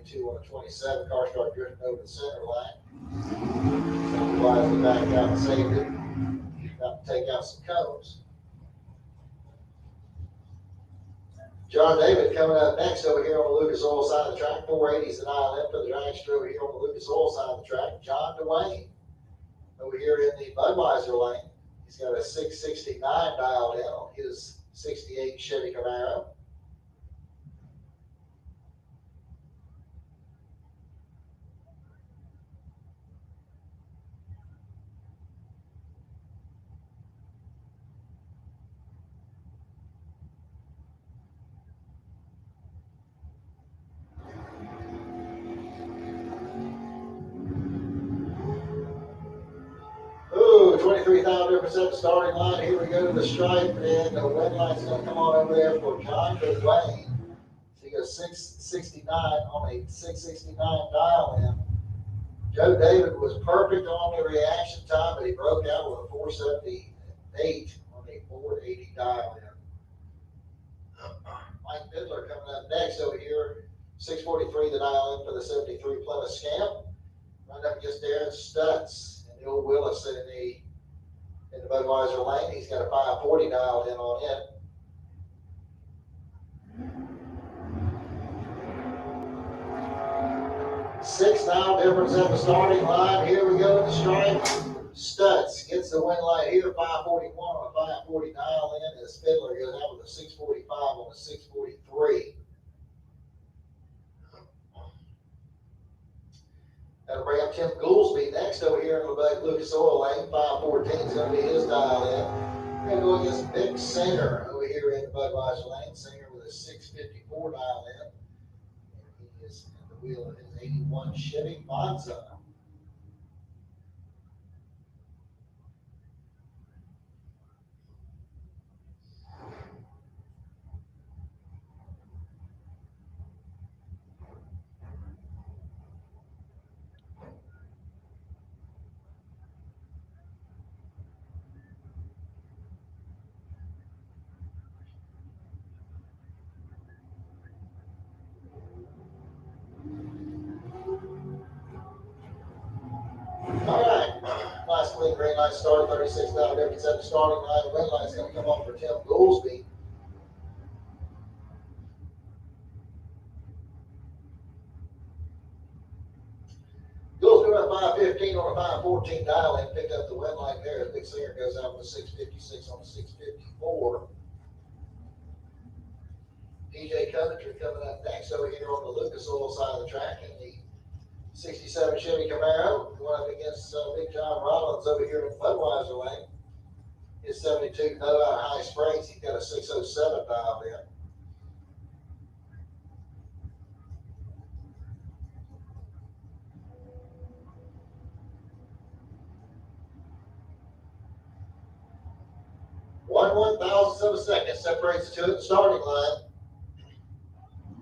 72 on the 27. Car started drifting over the center line. Wisely backed out and saved it. Got to take out some cones. John David coming up next over here on the Lucas Oil side of the track. 480s and ILM for the dragster over here on the Lucas Oil side of the track. John Dwayne over here in the Budweiser lane. He's got a 669 dialed in on his 68 Chevy Camaro. Ooh, 23,000 difference at the starting line. Here we go to the stripe, and the red light's going to come on over there for John Dwayne. So he goes 669 on a 669 dial in. Joe David was perfect on the reaction time, but he broke out with a 478 on a 480 dial in. Mike Bidler coming up next over here. 643 the dial in for the 73 Plymouth Scamp. Right up against Darren Stutz. Neil Willis in the Budweiser lane. He's got a 540 dialed in on it. 6 now difference at the starting line. Here we go in the stripe. Stutz gets the win light here, 541 on a 540 dial in, as Fiddler goes out with a 645 on a 643. That'll bring up Tim Goolsby next over here in the Lucas Oil lane. 514 is going to be his dial in. We're going to go against Mick Singer over here in the Budweiser lane. Singer with a 654 dial in. And he is at the wheel of his 81 Chevy Monza. All right, last clean green light start, 36,000 difference at the starting line. The red light's going to come on for Tim Goolsby. Goolsby went 515 on a 514 dial in, picked up the win light there as Big Singer goes out with a 656 on a 654. DJ Coventry coming up next over here on the Lucas Oil side of the track in the 67 Chevy Camaro, going up against Big John Rollins over here in Budweiser lane. His 72 no out High Springs. He's got a 607 dialed in. One thousandth of a second separates the two at the starting line.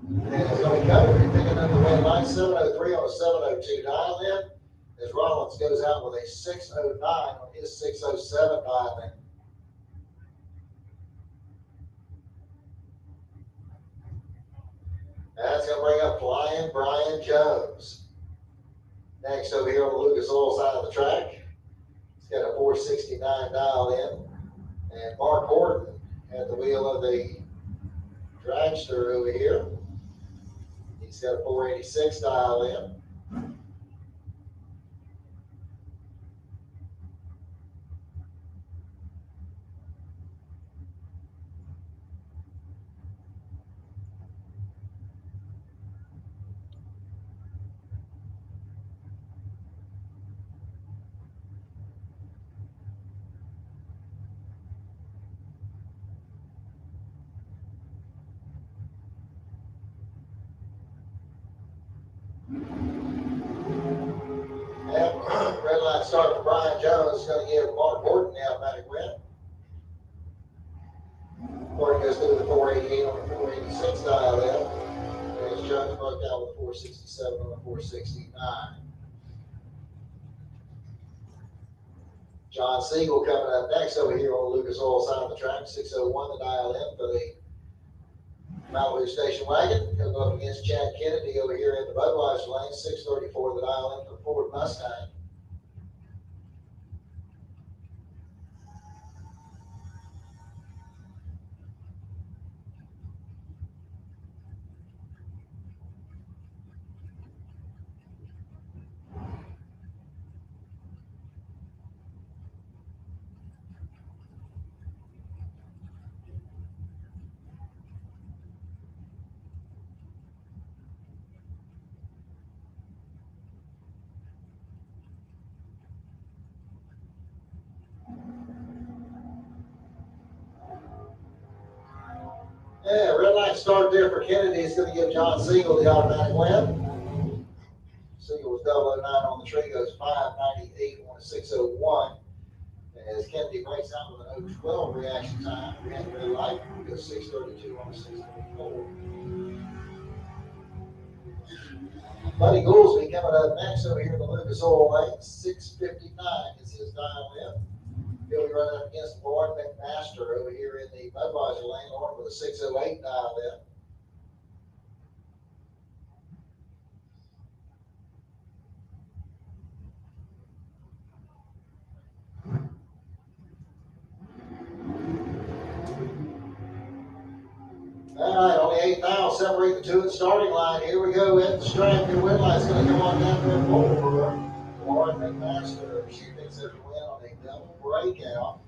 And it's going to be Coventry picking up the red line, 703 on a 702 dial in, as Rollins goes out with a 609 on his 607 dial in. That's going to bring up Flying Brian Jones. Next over here on the Lucas Oil side of the track, he's got a 469 dialed in. And Mark Horton at the wheel of the dragster over here. He's got a 486 dial in. Red line start for Brian Jones is going to give Mark Horton the automatic win. Horton goes through the 488 on the 486 dial in. As Jones broke out with a 467 on the 469. John Siegel coming up next over here on the Lucas Oil side of the track. 601 the dial in for the Malibu Station Wagon, he'll go up against Chad Kennedy over here in the Budweiser lane, 634 the dial in for the Ford Mustang. Yeah, red light start there for Kennedy. It's going to give John Siegel the automatic win. Siegel was 009 on the tree, goes 598 on a 601. As Kennedy breaks out with an 012 reaction time, red light, goes 632 on a 634. Buddy Goolsby coming up next over here in the Lucas Oil lane, 659 is his dial in. He'll be running up against Lauren McMaster over here in the Budweiser lane, Lauren with a 608 dial in. All right, only 8 miles separate the two at the starting line. Here we go at the stripe. Your win light's going to come on down there for Lauren McMaster. She picks up the win on a double breakout.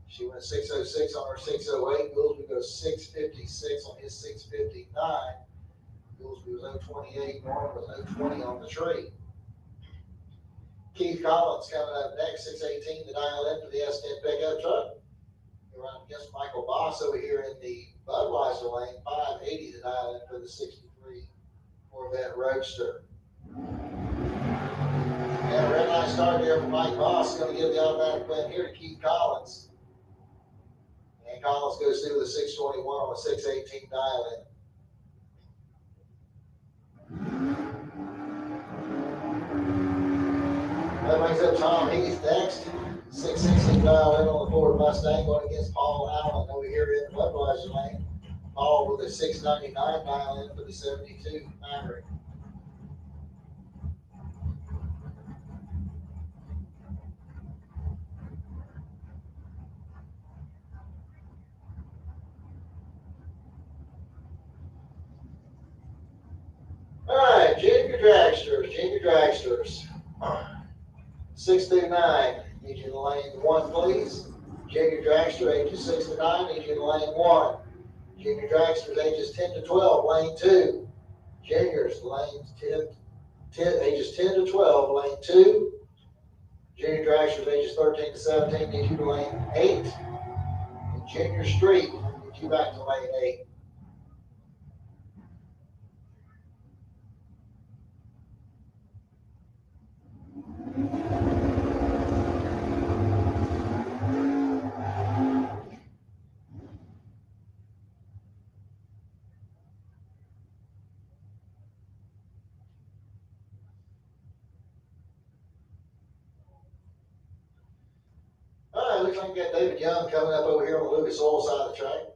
She went 606 on her 608. Goolsby goes 656 on his 659. Goolsby was 028. Lauren was 020 on the tree. Keith Collins coming up next, 618 to dial in for the S10 pickup truck. We're running against Michael Boss over here in the Budweiser lane, 580 to dial in for the 63 Corvette Roadster. And a red line start there for Mike Boss. Going to give the automatic win here to Keith Collins. And Collins goes through the 621 on a 618 dial in. That brings up Tom Heath next. 616 dial in on the Ford Mustang, going against Paul Allen over here in the Budweiser lane. Paul with a 699 dial in for the 72 Maverick. All right, junior dragsters. 6 through 9, need you in lane 1, please. Junior dragster, ages 6 to 9, need you in lane 1. Junior dragsters, ages 10 to 12, lane 2. Juniors, ages 10 to 12, lane 2. Junior dragsters, ages 13 to 17, need you to lane 8. And junior street, need you back to lane 8. Looks like we got David Young coming up over here on the Lucas Oil side of the track.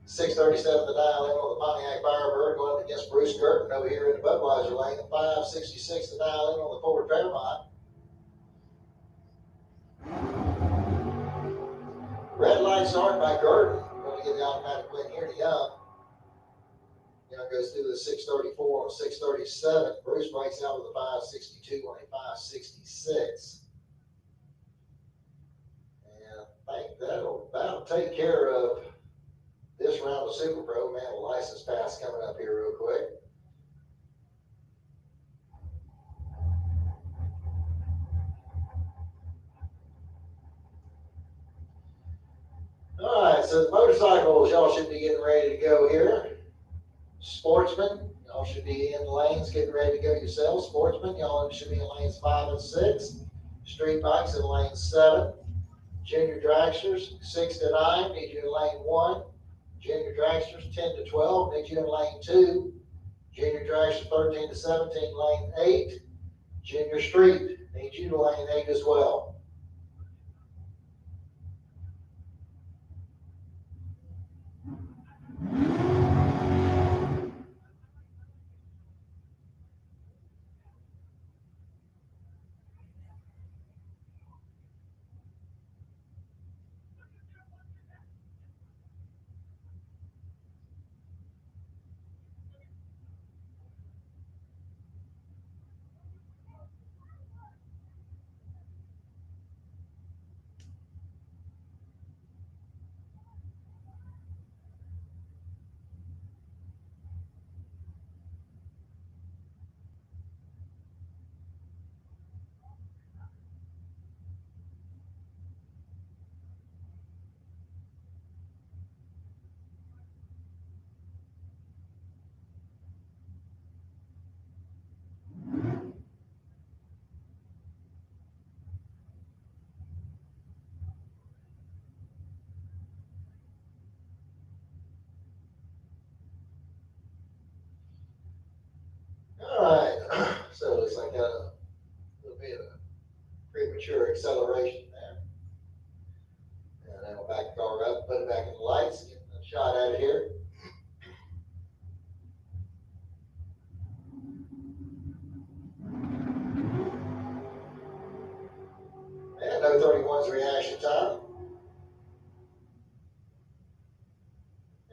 .637 the dial in on the Pontiac Firebird, going up against Bruce Gerton over here in the Budweiser lane. 566 the dial in on the Ford Fairmont. Red light start by Gerton. Going to get the automatic win here to Young. Young goes through the 634 on 637. Bruce breaks out with a 562 on a 566. And I think that'll take care of this round of Super Pro. Man, a license pass coming up here real quick. All right, so the motorcycles, y'all should be getting ready to go here. Sportsmen, y'all should be in lanes getting ready to go yourselves. Sportsmen, y'all should be in lanes 5 and 6. Street bikes in lane 7. Junior dragsters, 6 to 9, need you in lane 1. Junior dragsters, 10 to 12, need you in lane 2. Junior dragsters, 13 to 17, lane 8. Junior street, Need you to lane 8 as well. All right, so it looks like a little bit of premature acceleration there. And then we'll back the car up, put it back in the lights, get a shot at it here. And no 31's reaction time.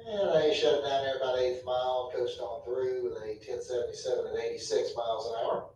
And they shut it down there about 8th mile, coast on through with a 1077 at 86 miles an hour.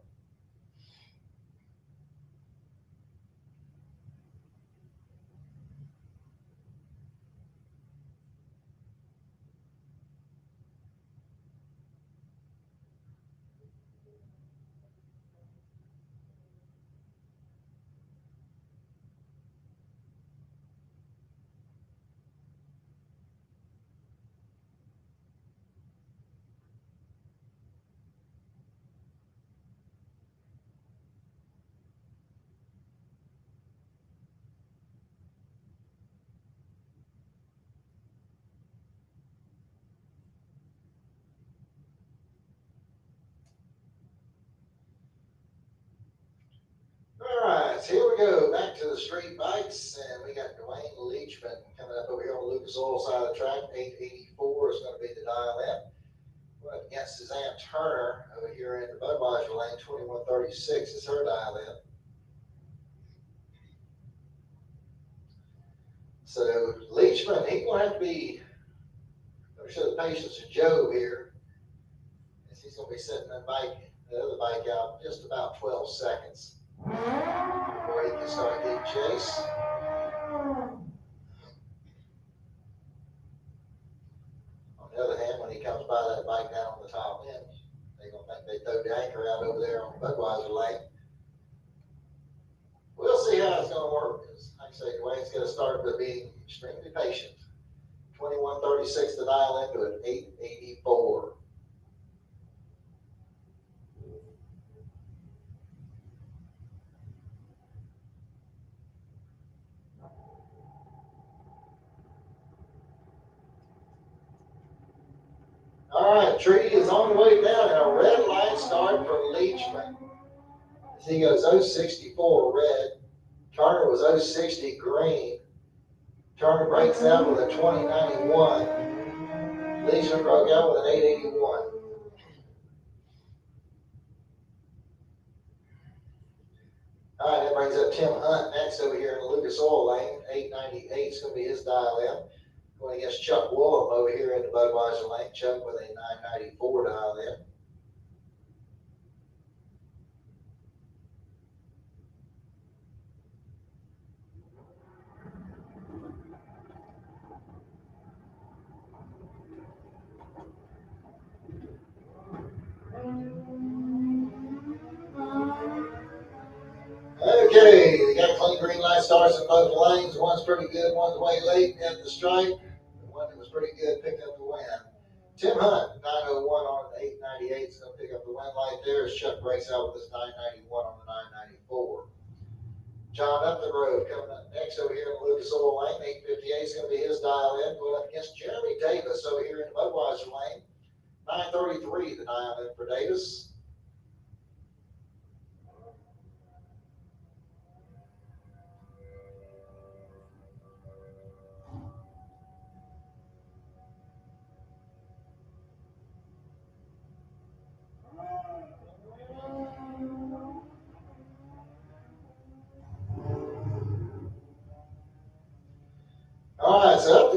All right, so here we go, back to the street bikes, and we got Dwayne Leachman coming up over here on the Lucas Oil side of the track. 884 is going to be the dial in. We're up against Suzanne Turner over here in the Budweiser lane. 2136 is her dial in. So Leachman, he will have to be, going to show the patience of Joe here, as he's going to be setting the other bike out just about 12 seconds. Before he can start getting chase. On the other hand, when he comes by that bike down on the top end, they're going to think they throw the anchor out over there on the Budweiser lane. We'll see how it's going to work. Like I say, Dwayne's going to start by being extremely patient. 2136 to dial into it, 884. All right, Tree is on the way down, and a red line start from Leachman. As he goes 064 red. Turner was 060 green. Turner breaks out with a 2091. Leachman broke out with an 881. All right, that brings up Tim Hunt next over here in the Lucas Oil lane. 898 is going to be his dial in. Going against Chuck Woolham over here in the Budweiser lane. Chuck with a 994 dial in. Okay, they got clean green light stars in both lanes. One's pretty good, one's way late at the stripe. The one that was pretty good picked up the win. Tim Hunt, 901 on the 898 is going to pick up the win light there as Chuck breaks out with his 991 on the 994. John Up the Road coming up next over here in the Lucas Oil lane. 858 is going to be his dial in. Going up against Jeremy Davis over here in the Budweiser lane. 933 the dial in for Davis.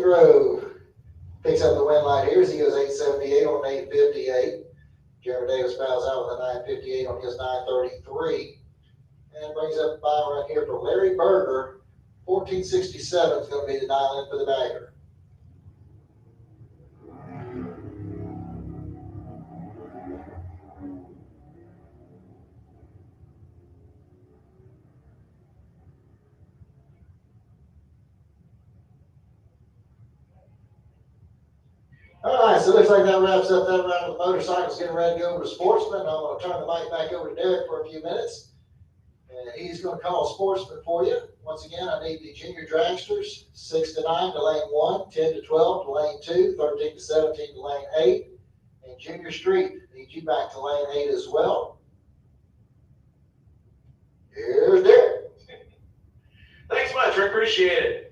Grove picks up the win light here as he goes 878 on an 858. Jeremy Davis bows out with a 958 on his 933. And brings up a bye run here for Larry Berger. 1467 is going to be the dial in for the bagger. All right, so it looks like that wraps up that round of the motorcycles. Getting ready to go over to Sportsman. I'm going to turn the mic back over to Derek for a few minutes. And he's going to call Sportsman for you. Once again, I need the junior dragsters, 6 to 9 to lane 1, 10 to 12 to lane 2, 13 to 17 to lane 8. And junior street, need you back to lane 8 as well. Here's Derek. Thanks much, Rick. Appreciate it.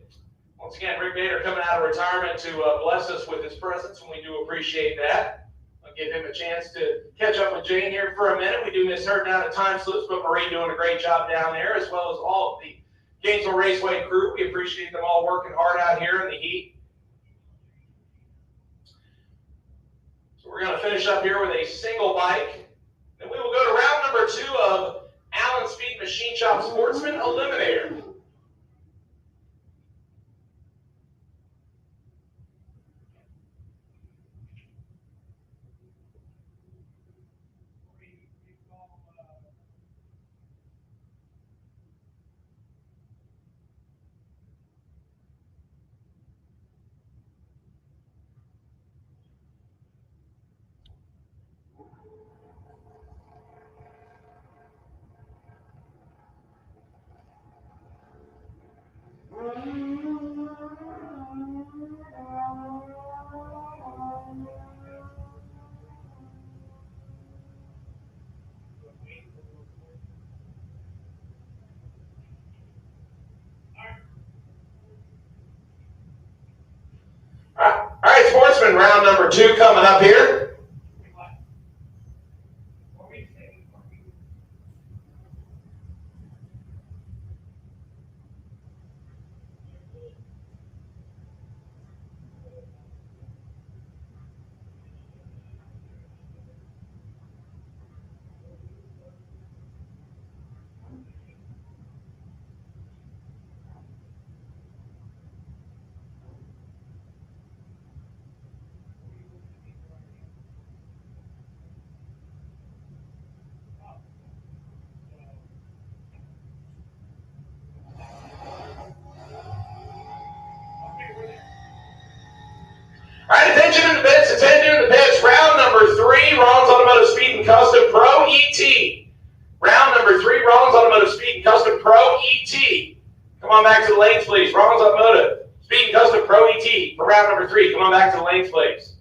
Once again, Rick Bader coming out of retirement to bless us with his presence, and we do appreciate that. I'll give him a chance to catch up with Jane here for a minute. We do miss her down at time slips, but Marie doing a great job down there, as well as all of the Gainesville Raceway crew. We appreciate them all working hard out here in the heat. So we're going to finish up here with a single bike. Then we will go to round number 2 of Allen Speed Machine Shop Sportsman Eliminator. All right, Sportsman, round number 2 coming up here. All right, attention in the pits, round number 3, Rollins Automotive Speed and Custom Pro ET. Round number 3, Rollins Automotive Speed and Custom Pro ET. Come on back to the lanes, please. Rollins Automotive Speed and Custom Pro ET for round number 3. Come on back to the lanes, please.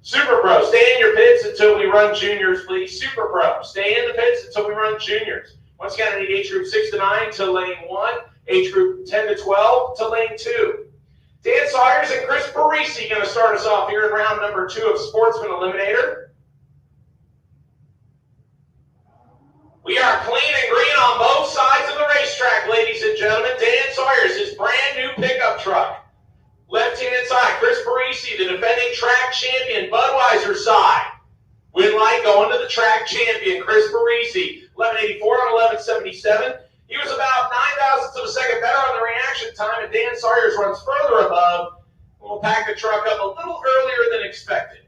Super Pro, stay in your pits until we run juniors, please. Super Pro, stay in the pits until we run juniors. Once again, I need age group 6 to 9 to lane 1, age group 10 to 12 to lane 2. Dan Sawyers and Chris Parisi going to start us off here in round number 2 of Sportsman Eliminator. We are clean and green on both sides of the racetrack, ladies and gentlemen. Dan Sawyers, his brand new pickup truck. Left-hand side, Chris Parisi, the defending track champion, Budweiser side. Win light going to the track champion, Chris Parisi, 1184 on 1177. He was about 9,000ths of a second better on the reaction time, and Dan Sawyers runs further above. We'll pack the truck up a little earlier than expected.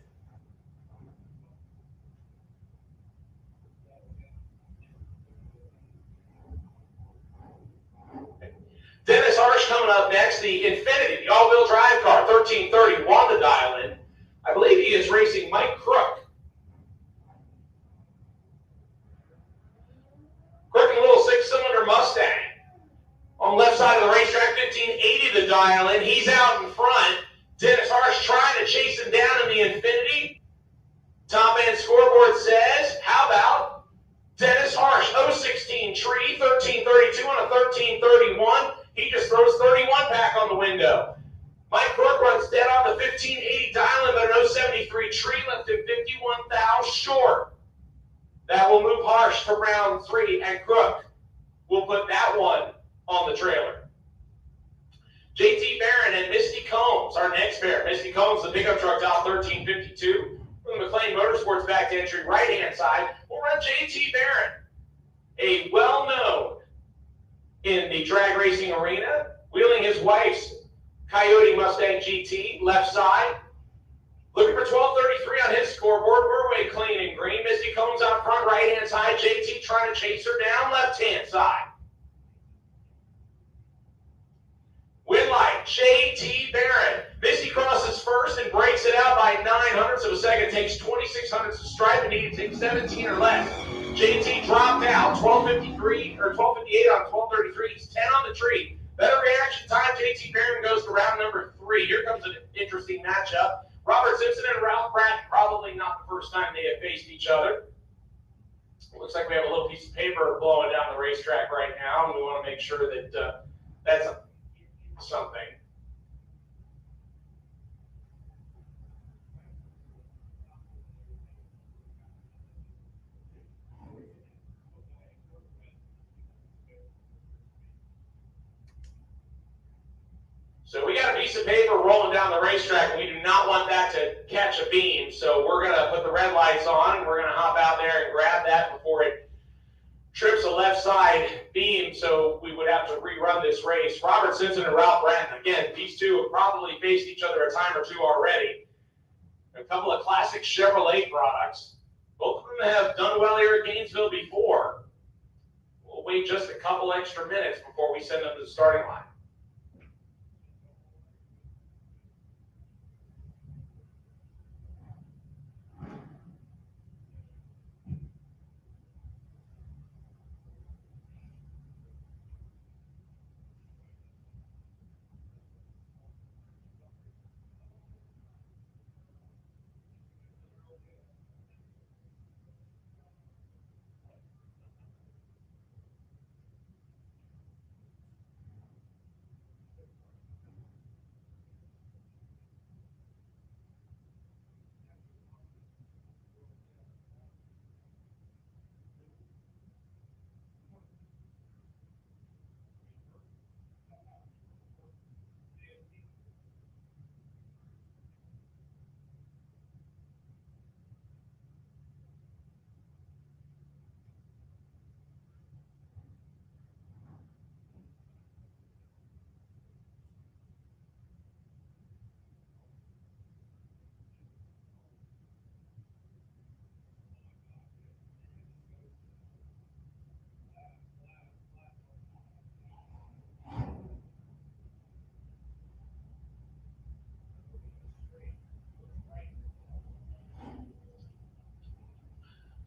Dennis Harsh coming up next, the Infinity, the all-wheel drive car, 1330, won the dial-in. I believe he is racing Mike Crook. Crook in a little 6-cylinder Mustang. On the left side of the racetrack, 1580 the dial-in. He's out in front. Dennis Harsh trying to chase him down in the Infinity. Top end scoreboard says, how about Dennis Harsh, 016 tree, 1332 on a 1331. He just throws 31 pack on the window. Mike Crook runs dead on the 1580 dial-in, but an 073 tree left him 51 thou short. That will move Harsh to round 3, and Crook will put that one on the trailer. JT Barron and Misty Combs, our next pair. Misty Combs, the pickup truck, dial 1352. From the McLean Motorsports back to entry, right-hand side, we'll run JT Barron, a well-known in the drag racing arena, wheeling his wife's Coyote Mustang GT, left side. Looking for 1233 on his scoreboard. We're way clean and green. Misty Combs out front, right-hand side. JT trying to chase her down, left-hand side. Win light, JT Barron. Misty crosses first and breaks it out by 900ths of a second. Takes 2600ths to stripe and needs to take 17 or less. JT dropped out, 12:53 or 12:58 on 12:33. He's 10 on the tree. Better reaction time. JT Barron goes to round number 3. Here comes an interesting matchup. Robert Simpson and Ralph Pratt, probably not the first time they have faced each other. It looks like we have a little piece of paper blowing down the racetrack right now, and we want to make sure that that's something. So we got a piece of paper rolling down the racetrack, and we do not want that to catch a beam. So we're going to put the red lights on, and we're going to hop out there and grab that before it trips the left side beam, so we would have to rerun this race. Robert Simpson and Ralph Bratton, again, these two have probably faced each other a time or two already. A couple of classic Chevrolet products. Both of them have done well here at Gainesville before. We'll wait just a couple extra minutes before we send them to the starting line.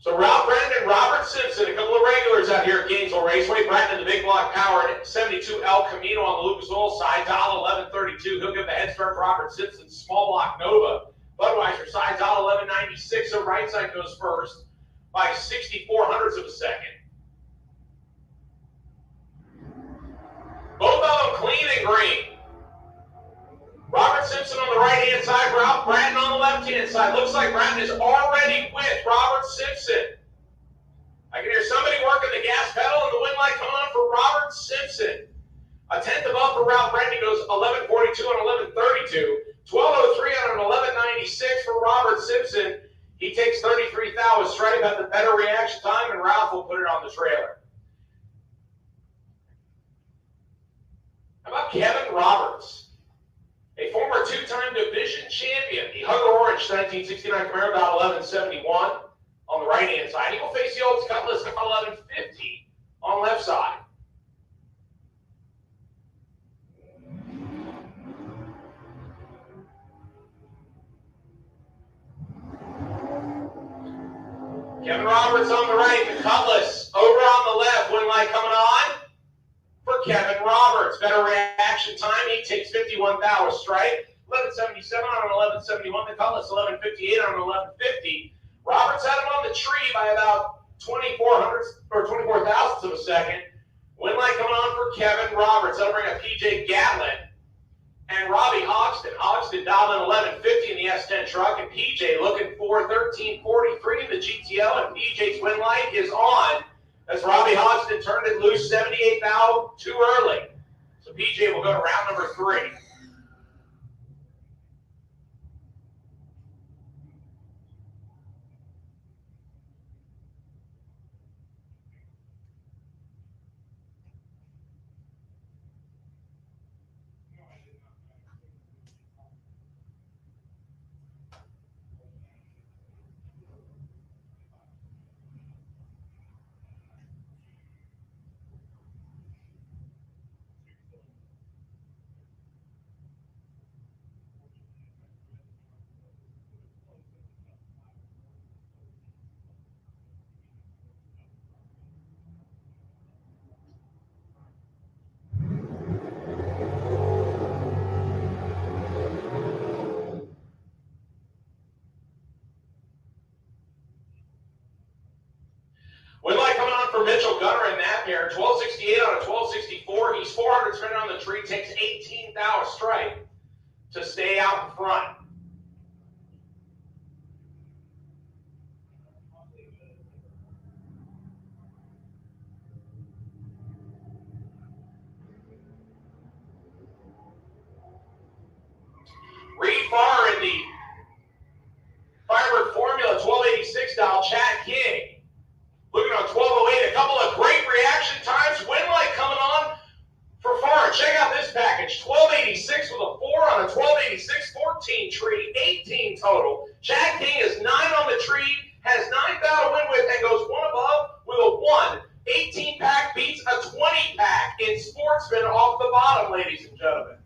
So Ralph Bratton and Robert Simpson, a couple of regulars out here at Gainesville Raceway. Bratton in the big block powered 72 El Camino on the Lucas Oil side, dial 1132. He'll give the head start to Robert Simpson, small block Nova. Budweiser side, dial 1196. So right side goes first by 6400ths of a second. Both of them clean and green. Robert Simpson on the right-hand side, Ralph Bratton on the left-hand side. Looks like Bratton is already with Robert Simpson. I can hear somebody working the gas pedal and the wind light coming on for Robert Simpson. A tenth above for Ralph Bratton. He goes 11:42 on 11:32. 12:03 on an 11:96 for Robert Simpson. He takes 33 thou with stripe, had the better reaction time, and Ralph will put it on the trailer. How about Kevin Roberts? A former two-time division champion, the Hugger Orange 1969 Camaro, about 1171 on the right-hand side. He will face the old Cutlass 1150 on left side. Kevin Roberts on the right, the Cutlass over on the left. Wind light coming on for Kevin Roberts. Better reaction time. He takes 51 thou with stripe. 1177 on an 1171. The Cutlass 1158 on an 1150. Roberts had him on the tree by about 2400ths or 24 thousandths of a second. Wind light coming on for Kevin Roberts. That'll bring up PJ Gatlin and Robbie Hogston. Hogston dialed in 1150 in the S10 truck, and PJ looking for 1343 in the GTL, and PJ's wind light is on as Robbie Hogston turned it loose 78 thou too early. So PJ will go to round number 3. Win light coming on for Mitchell Gunner in that pair. 1268 on a 1264. He's 400 spinning on the tree. Takes 18th hour strike to stay out in front. Reed Farr in the Firebird Formula 1286 dial. Chad King looking on 1208. A couple of great reaction times. Win light coming on for Farr. Check out this package. 1286 with a 4 on a 1286. 14 tree. 18 total. Chad King is 9 on the tree. Has 9th out to win with and goes 1 above with a 1. 18 pack beats a 20 pack in Sportsman off the bottom, ladies and gentlemen.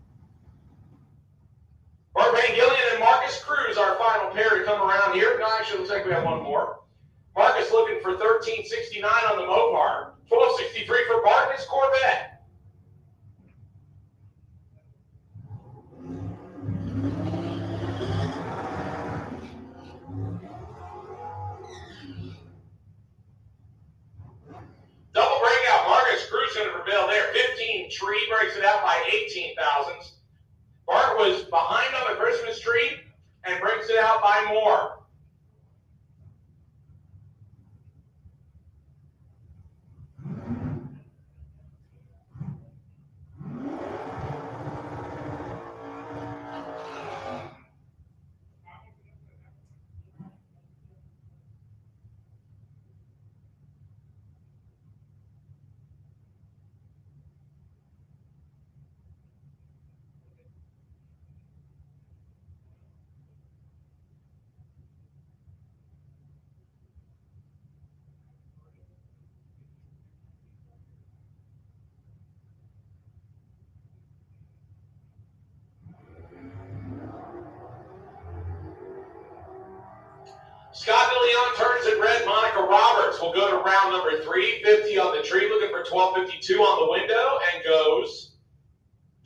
Bart Van Gillian and Marcus Cruz, our final pair to come around here. No, actually, looks like we have one more. Marcus looking for 1369 on the Mopar. 1263 for Bart and his Corvette. Double breakout. Marcus Cruz going to prevail there. 15 tree breaks it out by 18 thousandths. Bart was behind on the Christmas tree and breaks it out by more. Scott DeLeon turns it red. Monica Roberts will go to round number 3. 50 on the tree, looking for 1252 on the window, and goes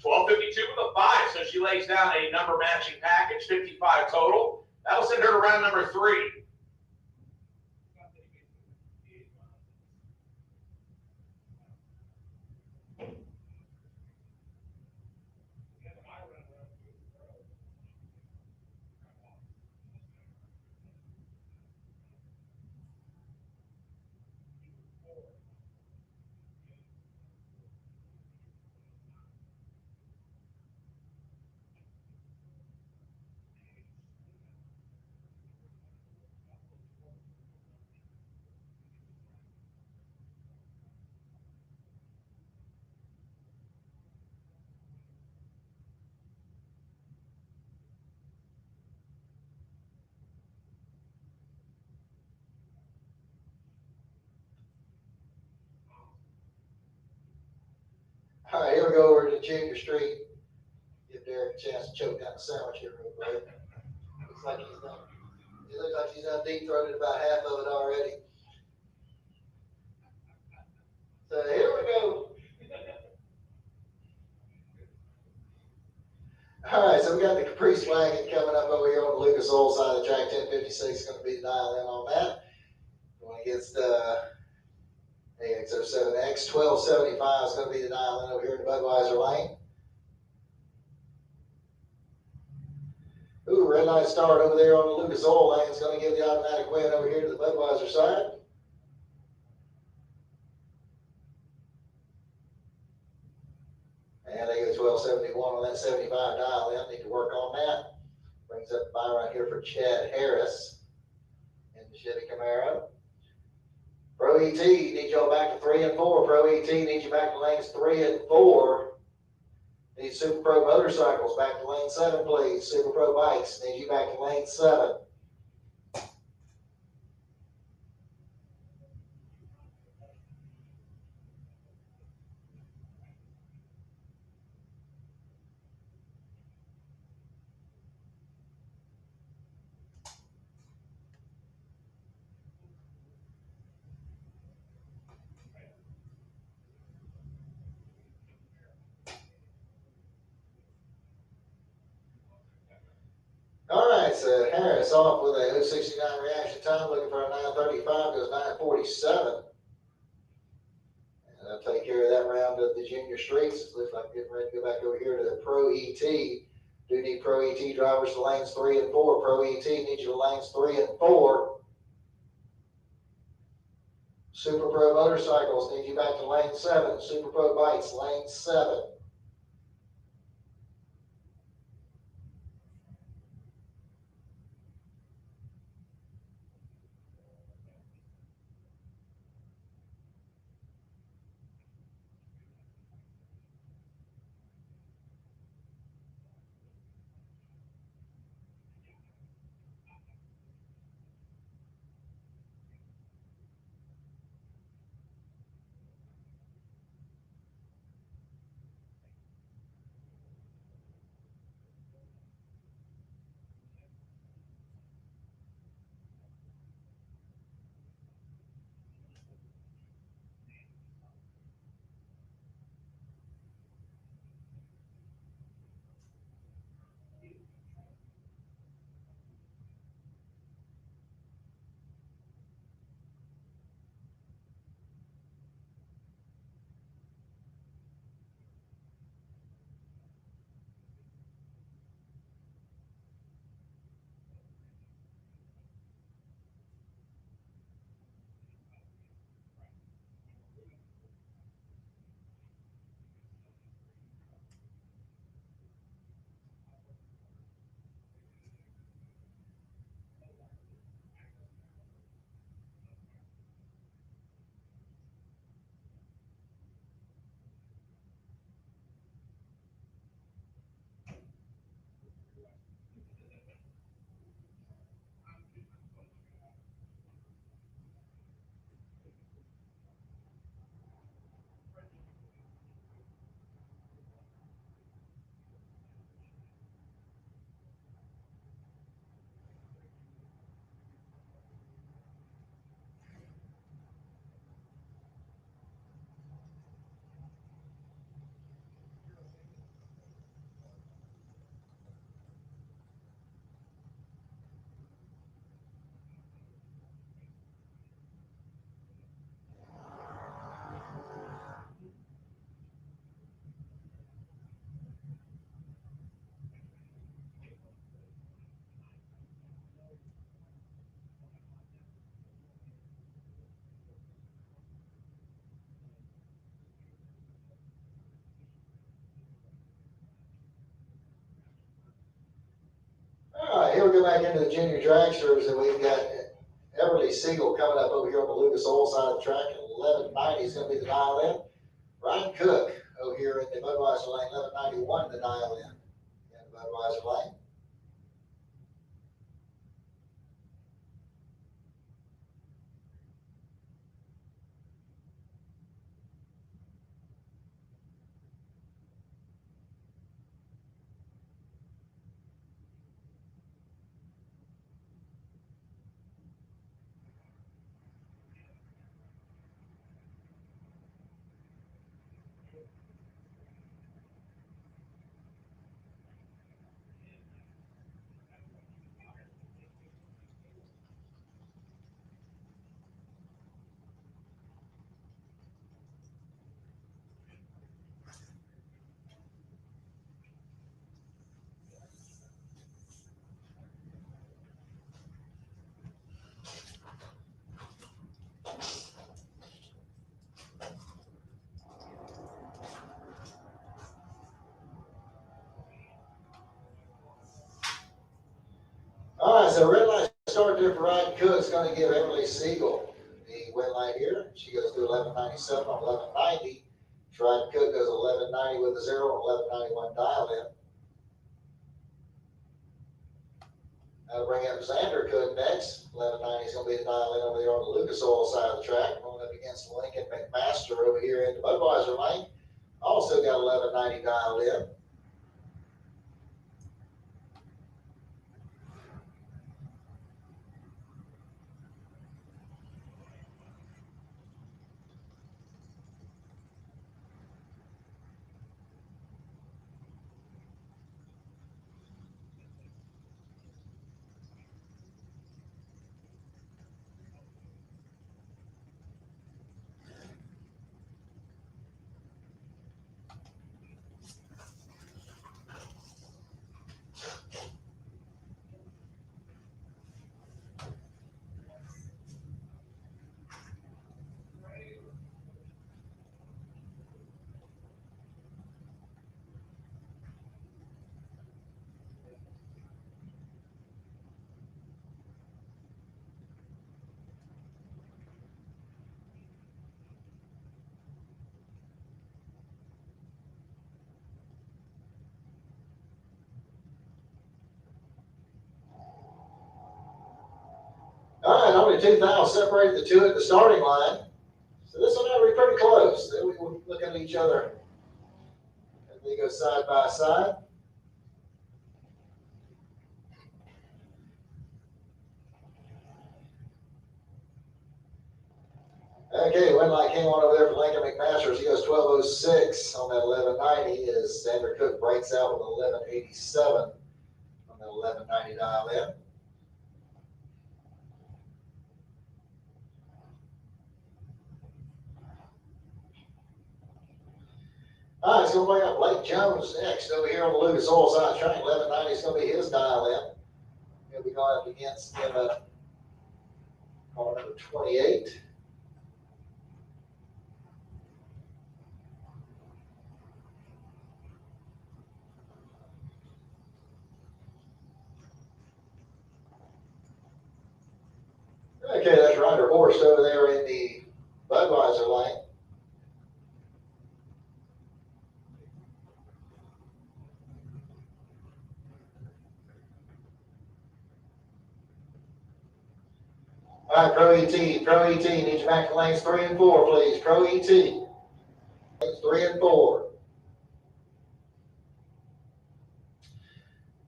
1252 with a 5. So she lays down a number matching package, 55 total. That'll send her to round number 3. All right, here we go over to Junior Street. Give Derek a chance to choke down the sandwich here real quick. Looks like he's done. It looks like he's done deep-throated about half of it already. So here we go. All right, so we got the Caprice wagon coming up over here on the Lucas Oil side of the track. 1056 is going to be the dial in on that. Going against AX07X. 1275 is going to be the dial in over here in the Budweiser lane. Ooh, red light start over there on the Lucas Oil lane is going to give the automatic win over here to the Budweiser side. And they go 1271 on that 75 dial in. Need to work on that. Brings up the buy right here for Chad Harris in the Chevy Camaro. Pro ET, need y'all back to 3 and 4. Pro ET needs you back to lanes 3 and 4. Need Super Pro Motorcycles back to lane 7, please. Super Pro Bikes need you back to lane 7. All right, so Harris off with a 069 reaction time, looking for a 935, goes 947. And I'll take care of that round of the junior streets. It looks like getting ready to go back over here to the Pro ET. Do need Pro ET drivers to lanes 3 and 4. Pro ET needs you to lanes 3 and 4. Super Pro Motorcycles need you back to lane 7. Super Pro Bikes, lane 7. All right, here we go back into the junior dragsters, and we've got Everly Siegel coming up over here on the Lucas Oil side of the track, and 1190 is going to be the dial in. Ryan Cook over here in the Budweiser lane, 1191 the dial in the Budweiser lane. Ryan Cook's going to give Emily Siegel the win line here. She goes to 11.97 on 11.90. Ryan Cook goes 11.90 with a 0 on 11.91 dial in. That'll bring up Xander Cook next. 11.90 is going to be the dial in over there on the Lucas Oil side of the track. Going up against Lincoln McMaster over here in the Budweiser lane. Also got 11.90 dialed in. All right, only 2,000 separated the two at the starting line. So this one will be pretty close. Then we will look at each other as they go side by side. Okay, win line came on over there for Lincoln McMasters. He goes 12.06 on that 11.90 as Xander Cook breaks out with 11.87 on that 11.90 dial in. All right, it's going to bring up Blake Jones next over here on the Lucas Oil side of the track. 11.90 is going to be his dial in. He'll be going up against car number 28. Okay, that's Ryder Horst over there in the Budweiser lane. All right, Pro ET, need you back to lanes 3 and 4, please. Pro ET, lanes 3 and 4.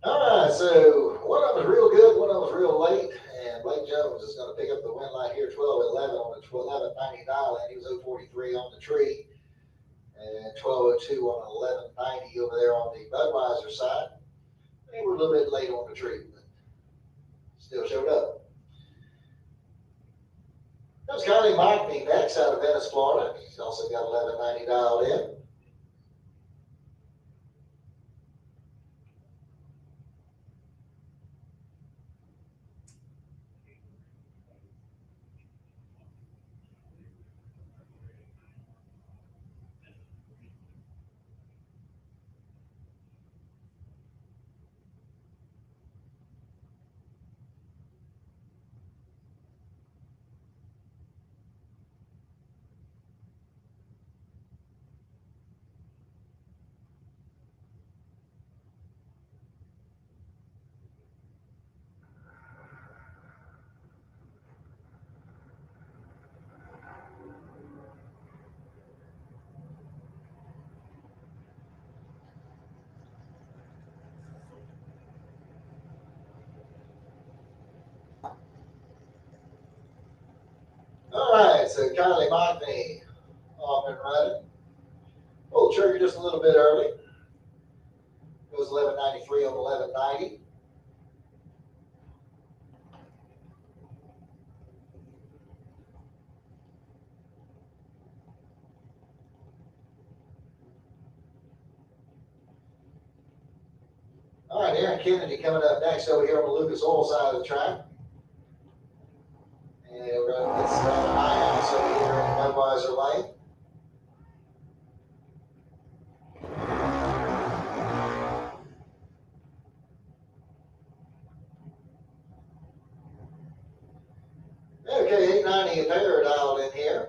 All right, so one of them is real good, one of them is real late, and Blake Jones is going to pick up the win line here, 12.11 on the 11.90 dial, and he was 0.43 on the tree, and 12.02 on 11.90 over there on the Budweiser side. They were a little bit late on the tree, but still showed up. There's Kylie Mockney next out of Venice, Florida. He's also got 11.90 dialed in. All right, so Kylie Mockney off and running. Pulled the trigger just a little bit early. Goes 11.93 on 11.90. All right, Aaron Kennedy coming up next over here on the Lucas Oil side of the track. And we're going to get Savannah Highhouse over here in the Budweiser lane. 890 a pair dialed in here.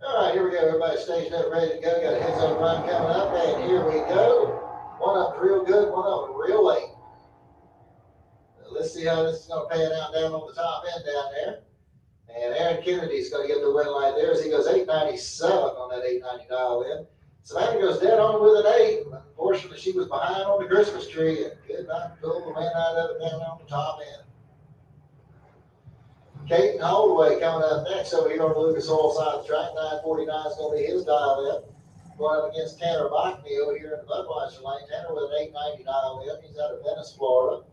All right, here we go. Everybody stationed up, ready to go. Got a heads up run coming up, and here we go. One of them real good, one of them real late. Let's see how this is going to pan out down on the top end down there. And Aaron Kennedy's going to get the win light there as he goes 897 on that 890 dial in. Savannah goes dead on with an 8. Unfortunately, she was behind on the Christmas tree and could not pull the win out of it down on the top end. Caden Holdaway coming up next over here on the Lucas Oil side of the track. 949 is going to be his dial in. Going up against Tanner Bachme over here in the Budweiser lane. Tanner with an 890 dial in. He's out of Venice, Florida.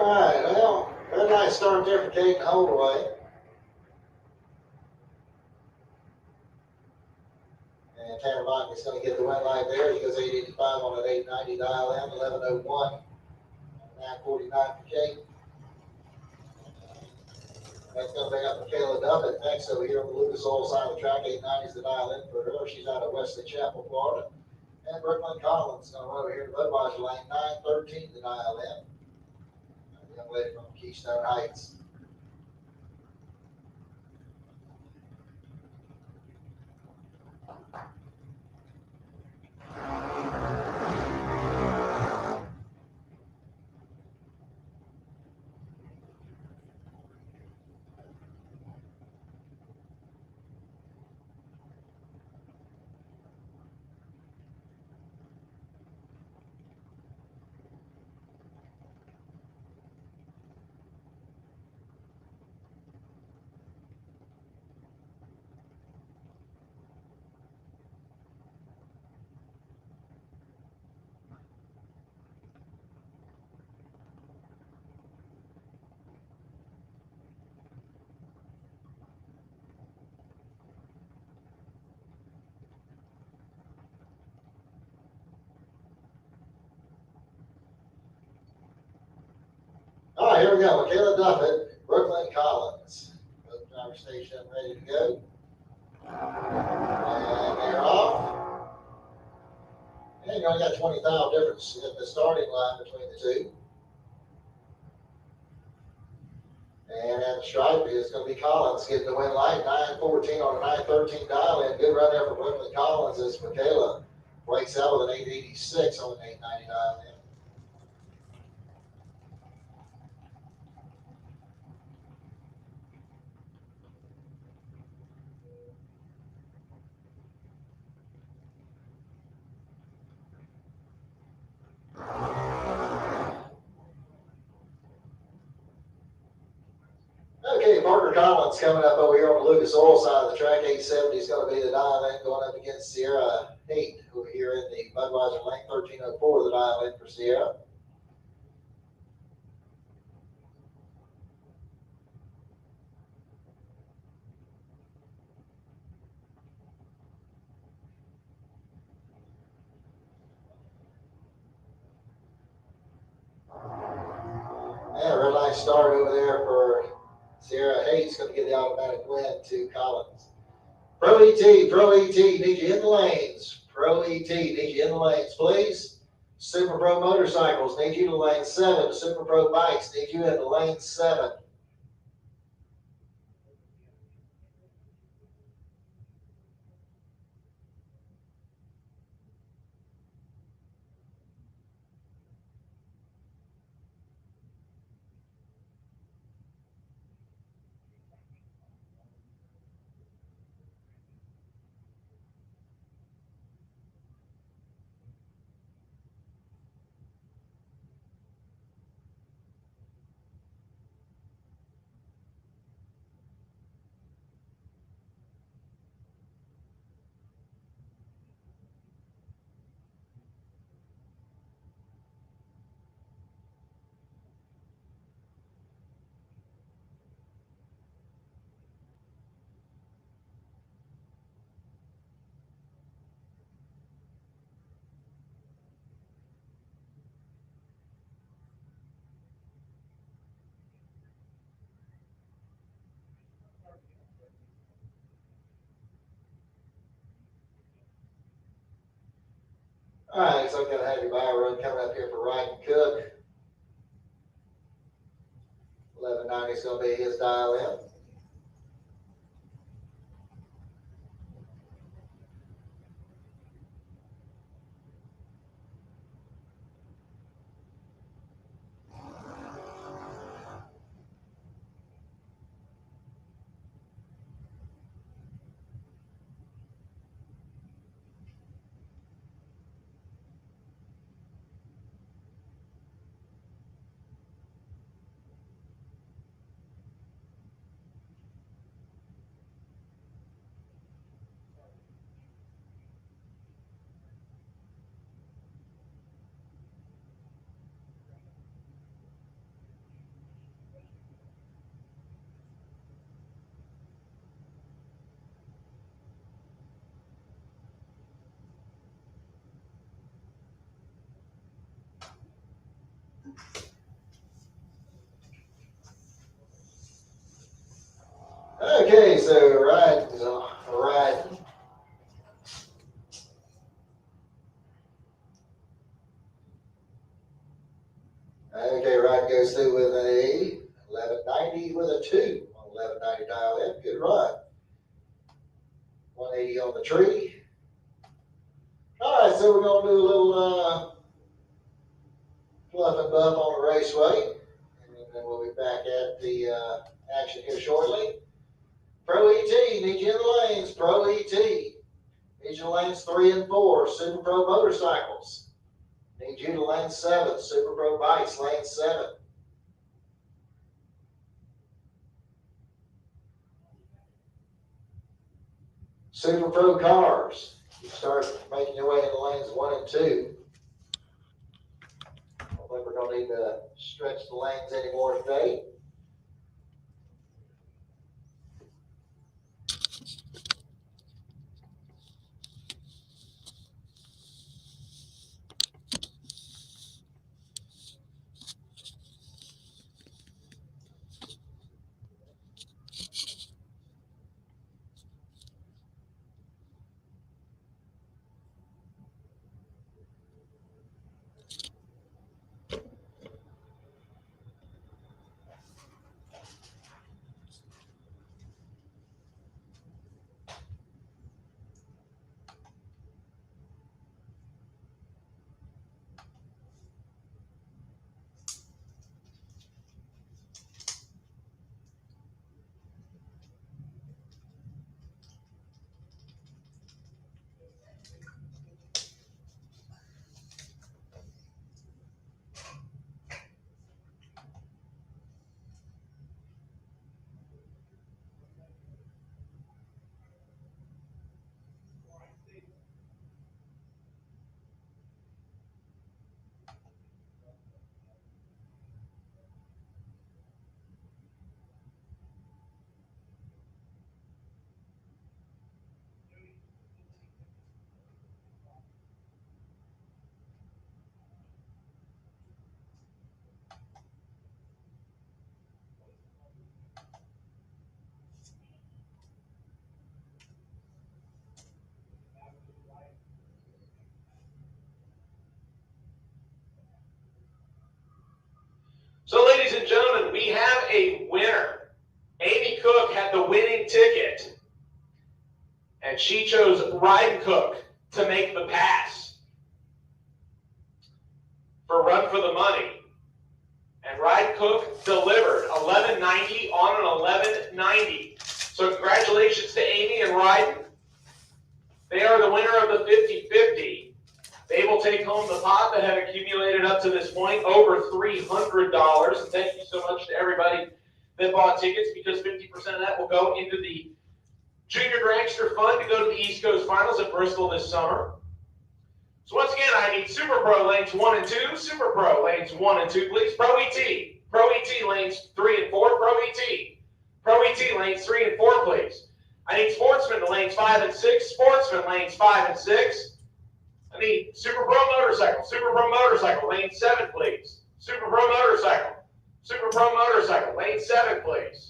All right, well, very nice start there for Caden Holdaway. And Tanner Bachme's going to get the win light there. He goes 885 on an 890 dial in, 1101. 949 for Caden. That's going to bring up Michaela Duffett next over here on the Lucas Oil side of the track. 890 is the dial in for her. She's out of Wesley Chapel, Florida. And Brooklyn Collins going to run over here to Budweiser lane. 913 the dial in. Young lady from Keystone Heights. All right, here we go. Michaela Duffett, Brooklyn Collins. Both drivers station ready to go. And they're off. And you only got 20 thou difference in the starting line between the two. And at the stripe is going to be Collins getting the win late, 9:14 on a 9:13 dial in. Good run there for Beverly Collins as Michaela breaks out with an 8:86 on an 8:90 dial in. Okay, Parker Collins coming up over here on the Lucas Oil side of the track. 870 is going to be the dial in going up against Sierra 8 over here in the Budweiser lane. 1304 the dial in for Sierra. Yeah, real nice start over there for Sierra 8 is going to get the automatic win to Collins. Pro ET, need you in the lanes. Pro ET, need you in the lanes, please. Super Pro Motorcycles, need you in lane 7. Super Pro Bikes, need you in the lane 7. All right, so I'm going to have your buy run coming up here for Ryan Cook. 1190 is going to be his dial in. Okay, so Ryan is riding. Okay, Ryan goes through with a 1190 with a 2 on 1190 dial in. Good run. 180 on the tree. All right, so we're going to do a little fluff and buff on the Raceway. And then we'll be back at the action here shortly. Pro ET, need you in the lanes. Pro ET. Need you in lanes 3 and 4. Super Pro Motorcycles. Need you to lane 7. Super Pro Bikes, lane 7. Super Pro Cars. You start making your way into lanes 1 and 2. I don't think we're going to need to stretch the lanes anymore today. we have a winner. Amy Cook had the winning ticket, and she chose Ryan Cook to make the pass for Run for the Money. And Ryan Cook delivered 1190 on an 1190. So congratulations to Amy and Ryden. They are the winner of the 50-50. They will take home the pot that had accumulated up to this point, over $300. And thank you so much to everybody that bought tickets, because 50% of that will go into the Junior Dragster Fund to go to the East Coast Finals at Bristol this summer. So once again, I need Super Pro lanes 1 and 2, Super Pro lanes 1 and 2, please. Pro ET lanes 3 and 4, Pro ET lanes 3 and 4, please. I need Sportsman to lanes 5 and 6, Sportsman lanes 5 and 6. I need Super Pro Motorcycle, lane 7, please. Super Pro Motorcycle, lane 7, please.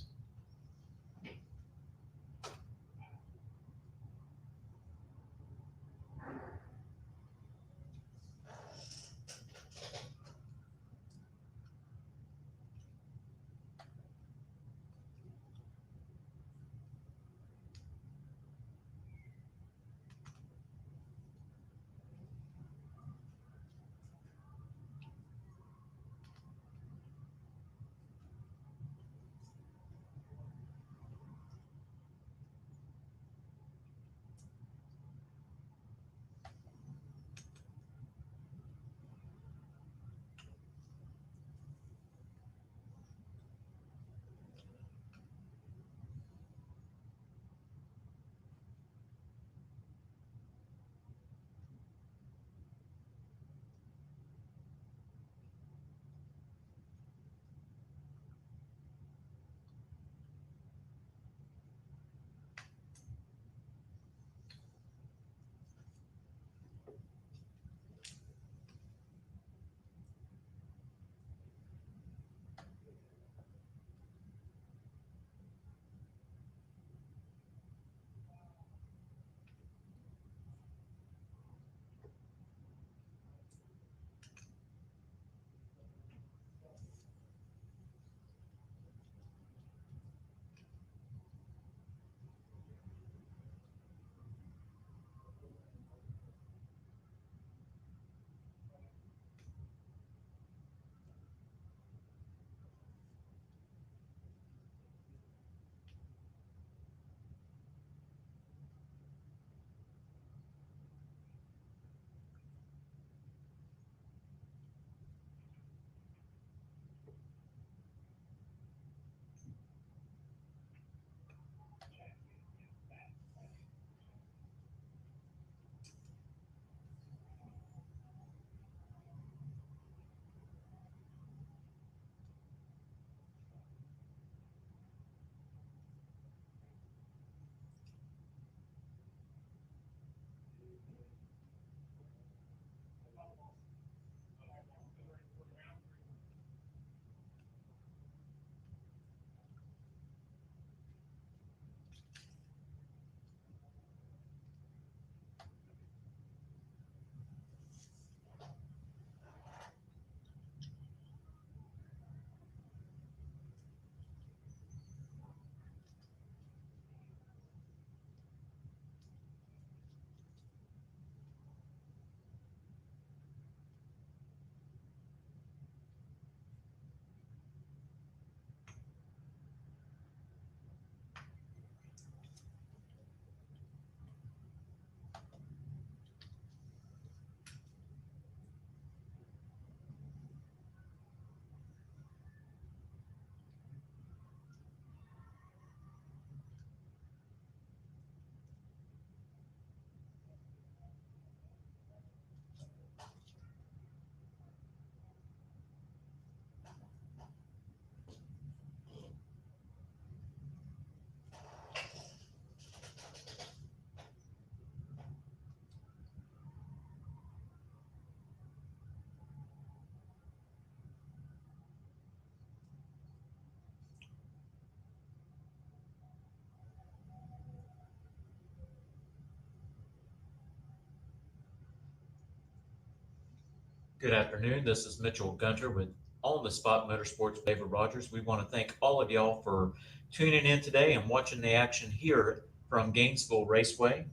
Good afternoon. This is Mitchell Gunter with On the Spot Motorsports, David Rogers. We want to thank all of y'all for tuning in today and watching the action here from Gainesville Raceway.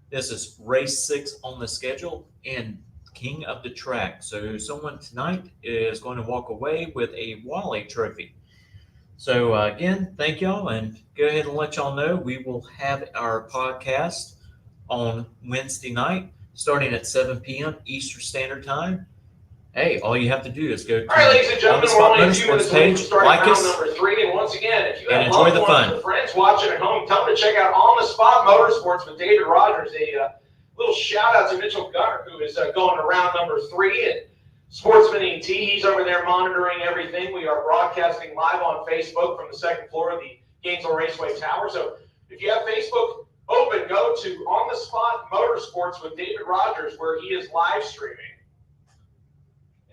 This is race 6 on the schedule and king of the track. So someone tonight is going to walk away with a Wally trophy. So again, thank y'all, and go ahead and let y'all know we will have our podcast on Wednesday night starting at 7 p.m. Eastern Standard Time. Hey, all you have to do is go to All right, ladies and gentlemen, we're only a few minutes away from starting like round us, number 3. And once again, if you and have enjoy loved the ones fun. or friends watching at home, tell them to check out On the Spot Motorsports with David Rogers. A little shout out to Mitchell Gunner, who is going to round number 3. And Sportsman ET, he's over there monitoring everything. We are broadcasting live on Facebook from the second floor of the Gainesville Raceway Tower. So if you have Facebook open, go to On the Spot Motorsports with David Rogers, where he is live streaming.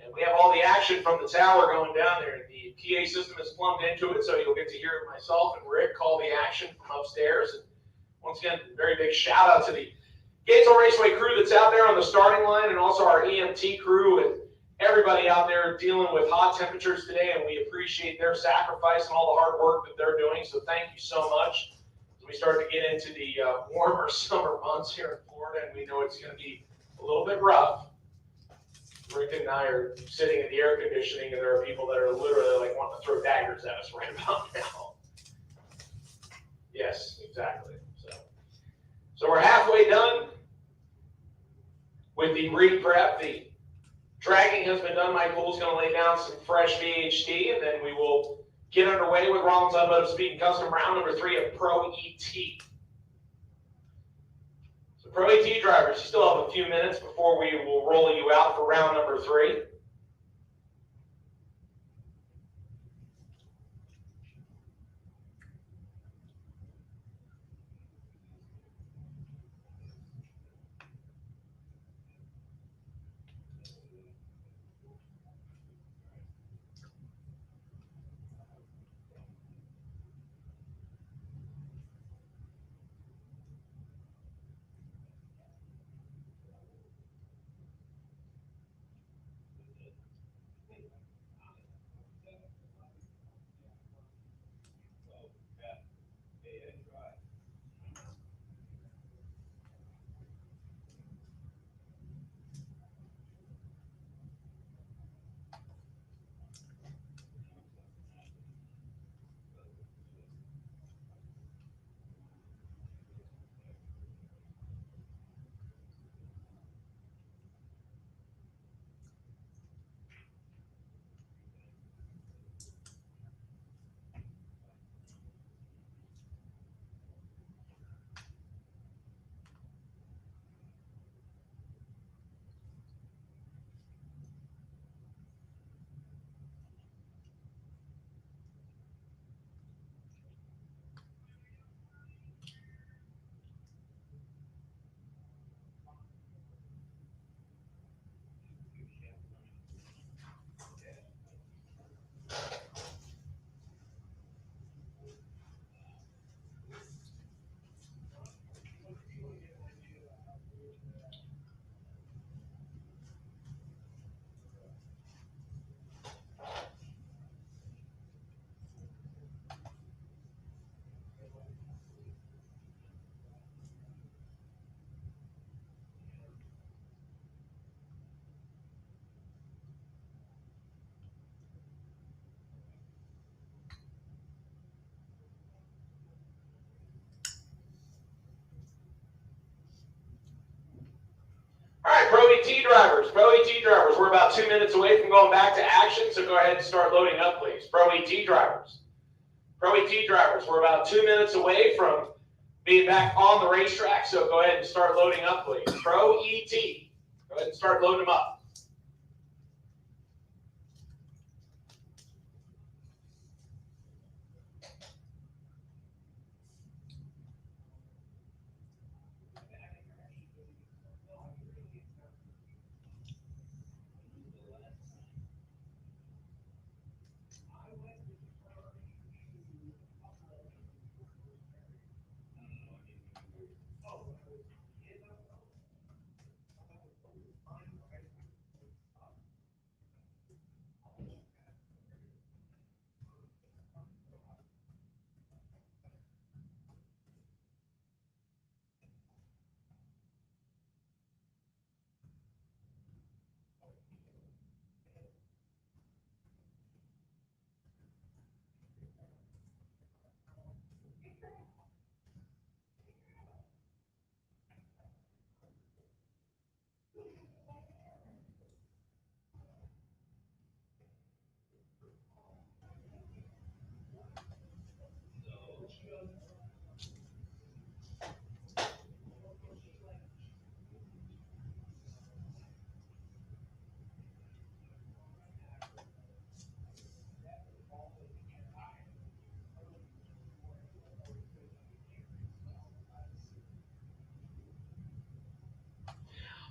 And we have all the action from the tower going down there. The PA system is plumbed into it, so you'll get to hear it myself and Rick call the action from upstairs. And once again, very big shout out to the Gainesville Raceway crew that's out there on the starting line, and also our EMT crew and everybody out there dealing with hot temperatures today. And we appreciate their sacrifice and all the hard work that they're doing. So thank you so much. As we start to get into the warmer summer months here in Florida, and we know it's going to be a little bit rough. Rick and I are sitting in the air conditioning, and there are people that are literally like wanting to throw daggers at us right about now. Yes, exactly. So we're halfway done with the re-prep. The dragging has been done. Mike Bull's going to lay down some fresh VHT, and then we will get underway with Rollins Automotive Speed and Custom round number 3 of Pro ET. So Pro ET drivers, you still have a few minutes before we will roll you out for round number 3. All right, Pro ET drivers, we're about 2 minutes away from going back to action, so go ahead and start loading up, please. Pro ET drivers, we're about 2 minutes away from being back on the racetrack, so go ahead and start loading up, please. Pro ET, go ahead and start loading them up.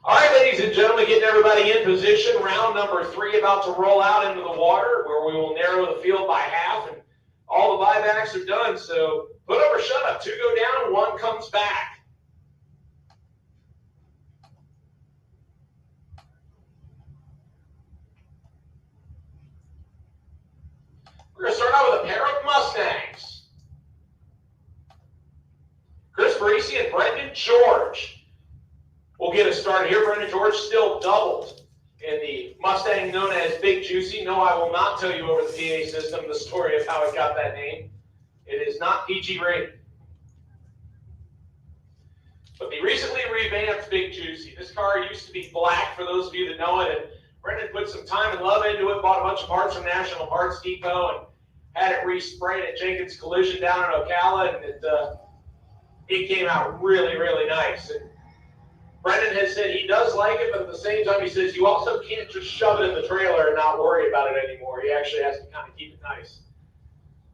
All right, ladies and gentlemen, getting everybody in position. Round number 3 about to roll out into the water, where we will narrow the field by half, and all the buybacks are done. So put up or shut up. 2 go down and 1 comes back. We're going to start out with a pair of Mustangs. Chris Parisi and Brendan George will get us started here. Brendan George still doubled in the Mustang known as Big Juicy. No, I will not tell you over the PA system the story of how it got that name. It is not PG rated. But the recently revamped Big Juicy. This car used to be black, for those of you that know it, and Brendan put some time and love into it, bought a bunch of parts from National Parts Depot, and had it resprayed at Jenkins Collision down in Ocala, and it came out really, really nice. And Brendan has said he does like it, but at the same time he says you also can't just shove it in the trailer and not worry about it anymore. He actually has to kind of keep it nice.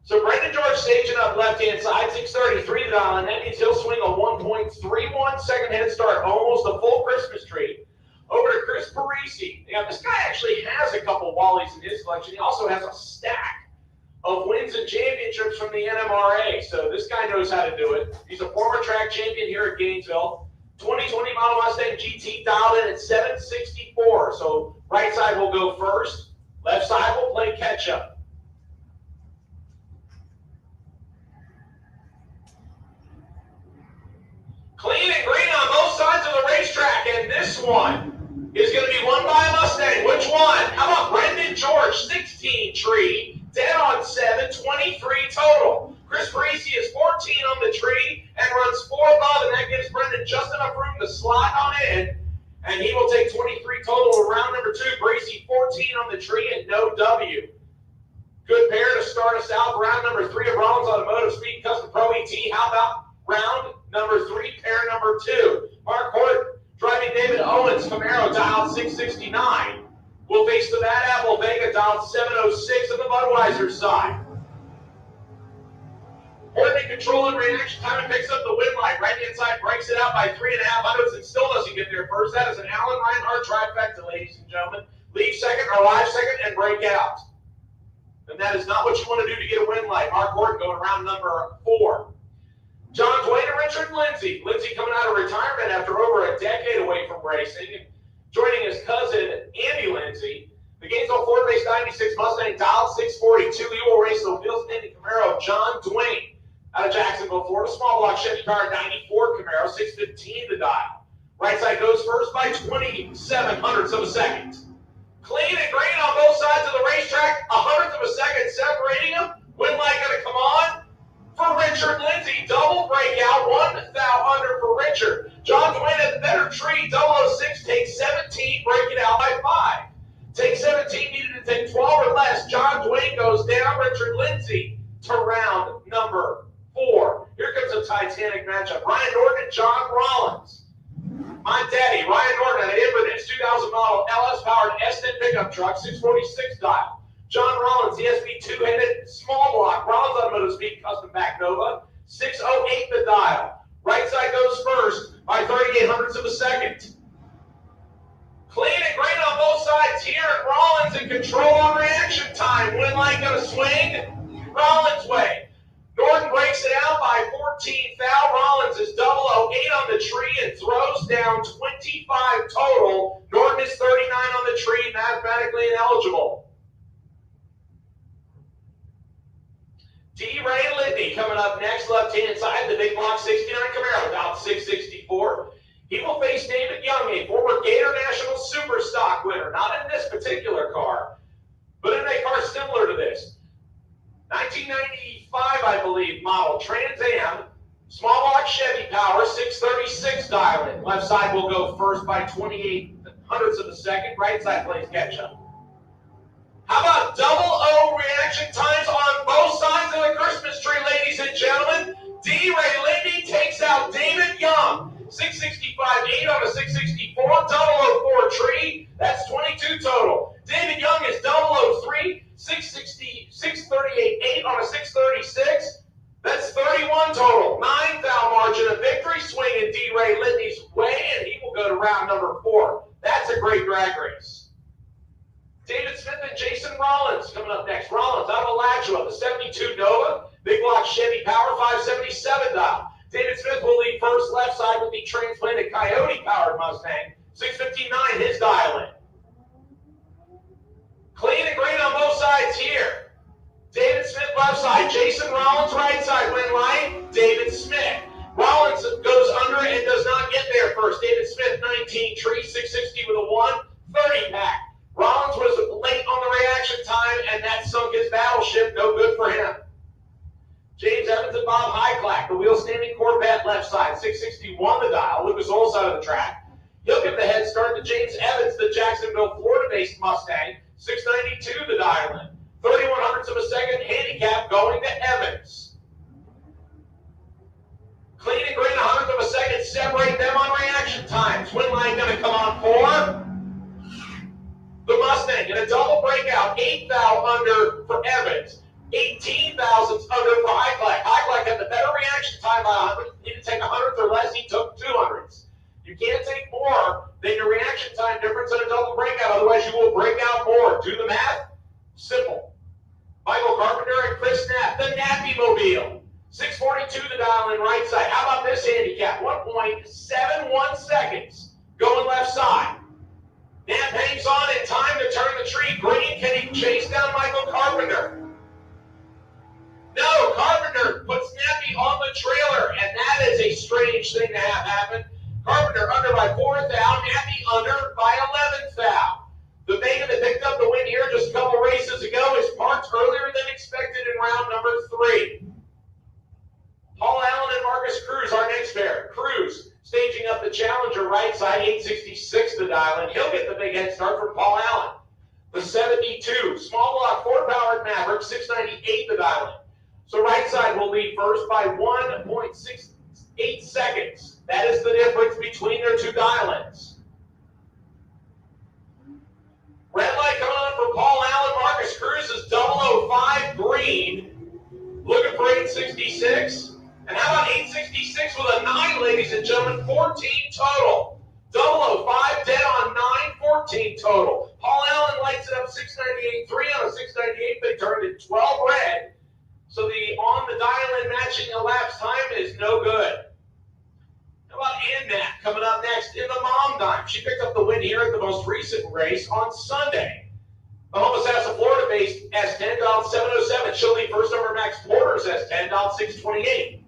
So Brendan George staging up left-hand side, 633 to dial, and that means he'll swing a 1.31 second head start, almost a full Christmas tree. Over to Chris Parisi. Now, this guy actually has a couple Wallies in his collection. He also has a stack of wins and championships from the NMRA. So this guy knows how to do it. He's a former track champion here at Gainesville. 2020 model Mustang GT dialed in at 764. So right side will go first. Left side will play catch-up. Clean and green on both sides of the racetrack, and this one is going to be won by a Mustang. Which one? How about Brendan George, 16 tree, dead on 7, 23 total. Chris Parisi is 14 on the tree and runs 4 above, and that gives Brendan just enough room to slide on in, and he will take 23 total to round number 2. Parisi 14 on the tree and no W. Good pair to start us out. Round number 3 of Rollins Automotive Speed Custom Pro ET. How about round number 3, pair number 2? Mark Hort driving David Owens Camaro, dialed 669. Will face the Bad Apple Vega, dialed 706 on the Budweiser side. Horton in control and reaction time and picks up the win light. Right hand side breaks it out by 3.5 hundredths and still doesn't get there first. That is an Alan Reinhardt trifecta, ladies and gentlemen. Leave second, arrive second, and break out. And that is not what you want to do to get a win light. Mark Horton going around number 4. John Dwayne and Richard Lindsay. Lindsay coming out of retirement after over a decade away from racing, and joining his cousin, Andy Lindsay. The Gainesville Ford Race 96 Mustang, dialed 642. He will race the wheels Indy Camaro, John Dwayne. Out of Jacksonville, Florida, small block Chevy car, 94 Camaro, 615 to dial. Right side goes first by 27 hundredths of a second. Clean and green on both sides of the racetrack, 100th of a second separating them. Win light going to come on for Richard Lindsay. Double breakout, 1 thou under for Richard. John Dwayne at the better tree, 006, takes 17, break it out by 5. Take 17, needed to take 12 or less. John Dwayne goes down, Richard Lindsay to round number 4. Here comes a Titanic matchup. Ryan Norton and John Rollins. My daddy, Ryan Norton, at Inverness 2000 model LS-powered S10 pickup truck, 646 dial. John Rollins, the SB2-headed small block, Rollins Automotive Speed Custom Back Nova, 608 the dial. Right side goes first by 38 hundredths of a second. Clean and green on both sides here at Rollins in control on reaction time. Win light going to swing Rollins' way. Norton breaks it out by 14 thou. Rollins is 008 on the tree and throws down 25 total. Norton is 39 on the tree, mathematically ineligible. D. Ray Lidney coming up next, left-hand side, the big block 69 Camaro, dialed 664. He will face David Young, a former Gator National Super Stock winner, not in this particular car, but in a car similar to this. 1995, I believe, model Trans Am, small block Chevy power, 636 dialing. Left side will go first by 28 hundredths of a second. Right side plays catch up. How about 00 reaction times on both sides of the Christmas tree, ladies and gentlemen? D. Ray Lindy takes out David Young. 665.8 on a 664, 004 tree. That's 22 total. David Young is 003, 638.8 on a 636. That's 31 total. 9 thou margin of victory. Swinging D. Ray Lidney's way, and he will go to round number 4. coming up next. Rollins out of Alachua, the 72 Nova. Big block Chevy Power 577 dial. David Smith will lead first left side with the transplanted Coyote-powered Mustang. 659, his dial in. Clean and green on both sides here. David Smith left side. Jason Rollins right side. Win line. David Smith. Rollins goes under and does not get there first. David Smith, 19 tree, 660 with a 130 pack. Rollins was late on the reaction time, and that sunk his battleship. No good for him. James Evans and Bob Highclack, the wheel standing Corvette left side, 661 the dial. Lucas Oil side of the track. He'll give the head start to James Evans, the Jacksonville, Florida-based Mustang, 692 the dial in. 31 hundredths of a second handicap going to Evans. Clean and green, 100th of a second separate them on reaction times. Win line going to come on for the Mustang in a double breakout. 8 thou under for Evans. 18 thousandths under for Highclack. Highclack had the better reaction time by 100. He didn't take 100th or less. He took 200ths. You can't take more than your reaction time difference in a double breakout. Otherwise, you will break out more. Do the math. Simple. Michael Carpenter and Chris Knapp, the Nappy Mobile. 642 the dial in right side. How about this handicap? 1.71 seconds going left side. Knapp hangs on in time to turn the tree. Green, can he chase down Michael Carpenter? No, Carpenter puts Nappy on the trailer, and that is a strange thing to have happen. Carpenter under by 4 thou, Nappy under by 11 thou. The Vega that picked up the win here just a couple races ago is parked earlier than expected in round number 3. Paul Allen and Marcus Cruz, our next pair. Cruz staging up the Challenger right side, 866 the dial, and he'll get the big head start from Paul Allen. The 72, small block, 4-powered Maverick, 698 the dial in. So right side will lead first by 1.68 seconds. That is the difference between their two dial-ins. Red light coming on for Paul Allen. Marcus Cruz is 005 green. Looking for 866. And how about 866 with a 9, ladies and gentlemen? 14 total. 005 dead on 9, 14 total. Paul Allen lights it up 698, 3 on a 698. They turned it 12 red. So the on the dial-in matching elapsed time is no good. How about Annette coming up next in the Mom Dime? She picked up the win here at the most recent race on Sunday. The Homosassa, Florida-based S10, dialed 707. She'll lead first over Max Porter's S10, dialed 628.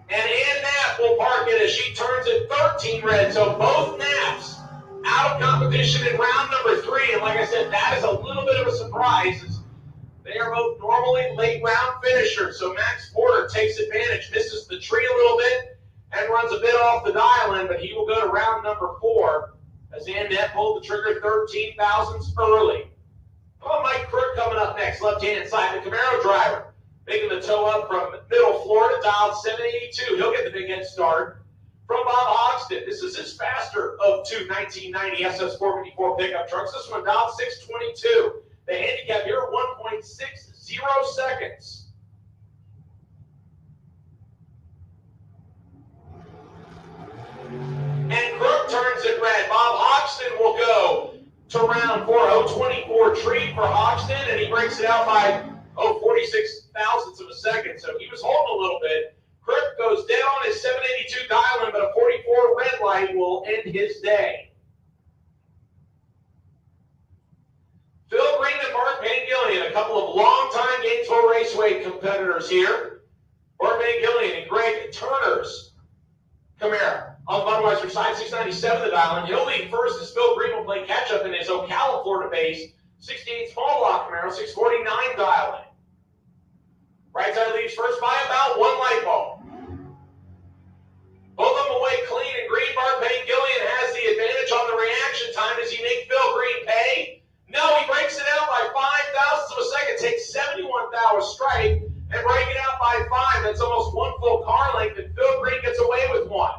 And Annette will park it as she turns it 13 red. So both naps out of competition in round number 3, and like I said, that is a little bit of a surprise. They are both normally late round finishers, so Max Porter takes advantage, misses the tree a little bit, and runs a bit off the dial-in, but he will go to round number 4 as Annette pulled the trigger 13 thousandths early. Oh, Mike Crook coming up next, left-hand side, the Camaro driver, making the toe up from middle Florida, dialed 782. He'll get the big head start from Bob Hoxton. This is his faster of two 1990 SS 454 pickup trucks. This one dialed 622. The handicap here, 1.60 seconds. And Crook turns it red. Bob Hoxton will go to round 4. 024 tree for Hoxton, and he breaks it out by 46 thousandths of a second. So he was holding a little bit. Crook goes dead on his 782 dial-in, but a 44 red light will end his day. Phil Green and Mark Van Gillian, a couple of longtime Gainesville Raceway competitors here. Mark Van Gillian and Greg Turner's Camaro. On the Budweiser side, 697 the dial-in. He'll lead first as Phil Green will play catch-up in his Ocala, Florida-based 68 small block Camaro, 649 dial-in. Right side leads first by about 1 light bulb. Both of them away clean and green. Mark Van Gillian has the advantage on the reaction time. Does he make Phil Green pay? No, he breaks it out by 5 thousandths of a second, takes 71 thou a strike, and break it out by 5. That's almost 1 full car length, and Phil Green gets away with 1.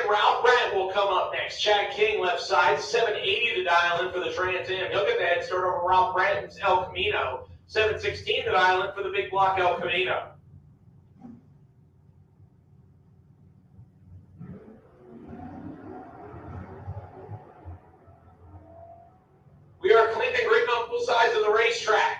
and Ralph Brent will come up next. Chad King left side, 780 to dial in for the Trans Am. He'll get the head start over Ralph Brent's El Camino. 716 to dial in for the big block El Camino. We are clean and green on both sides of the racetrack.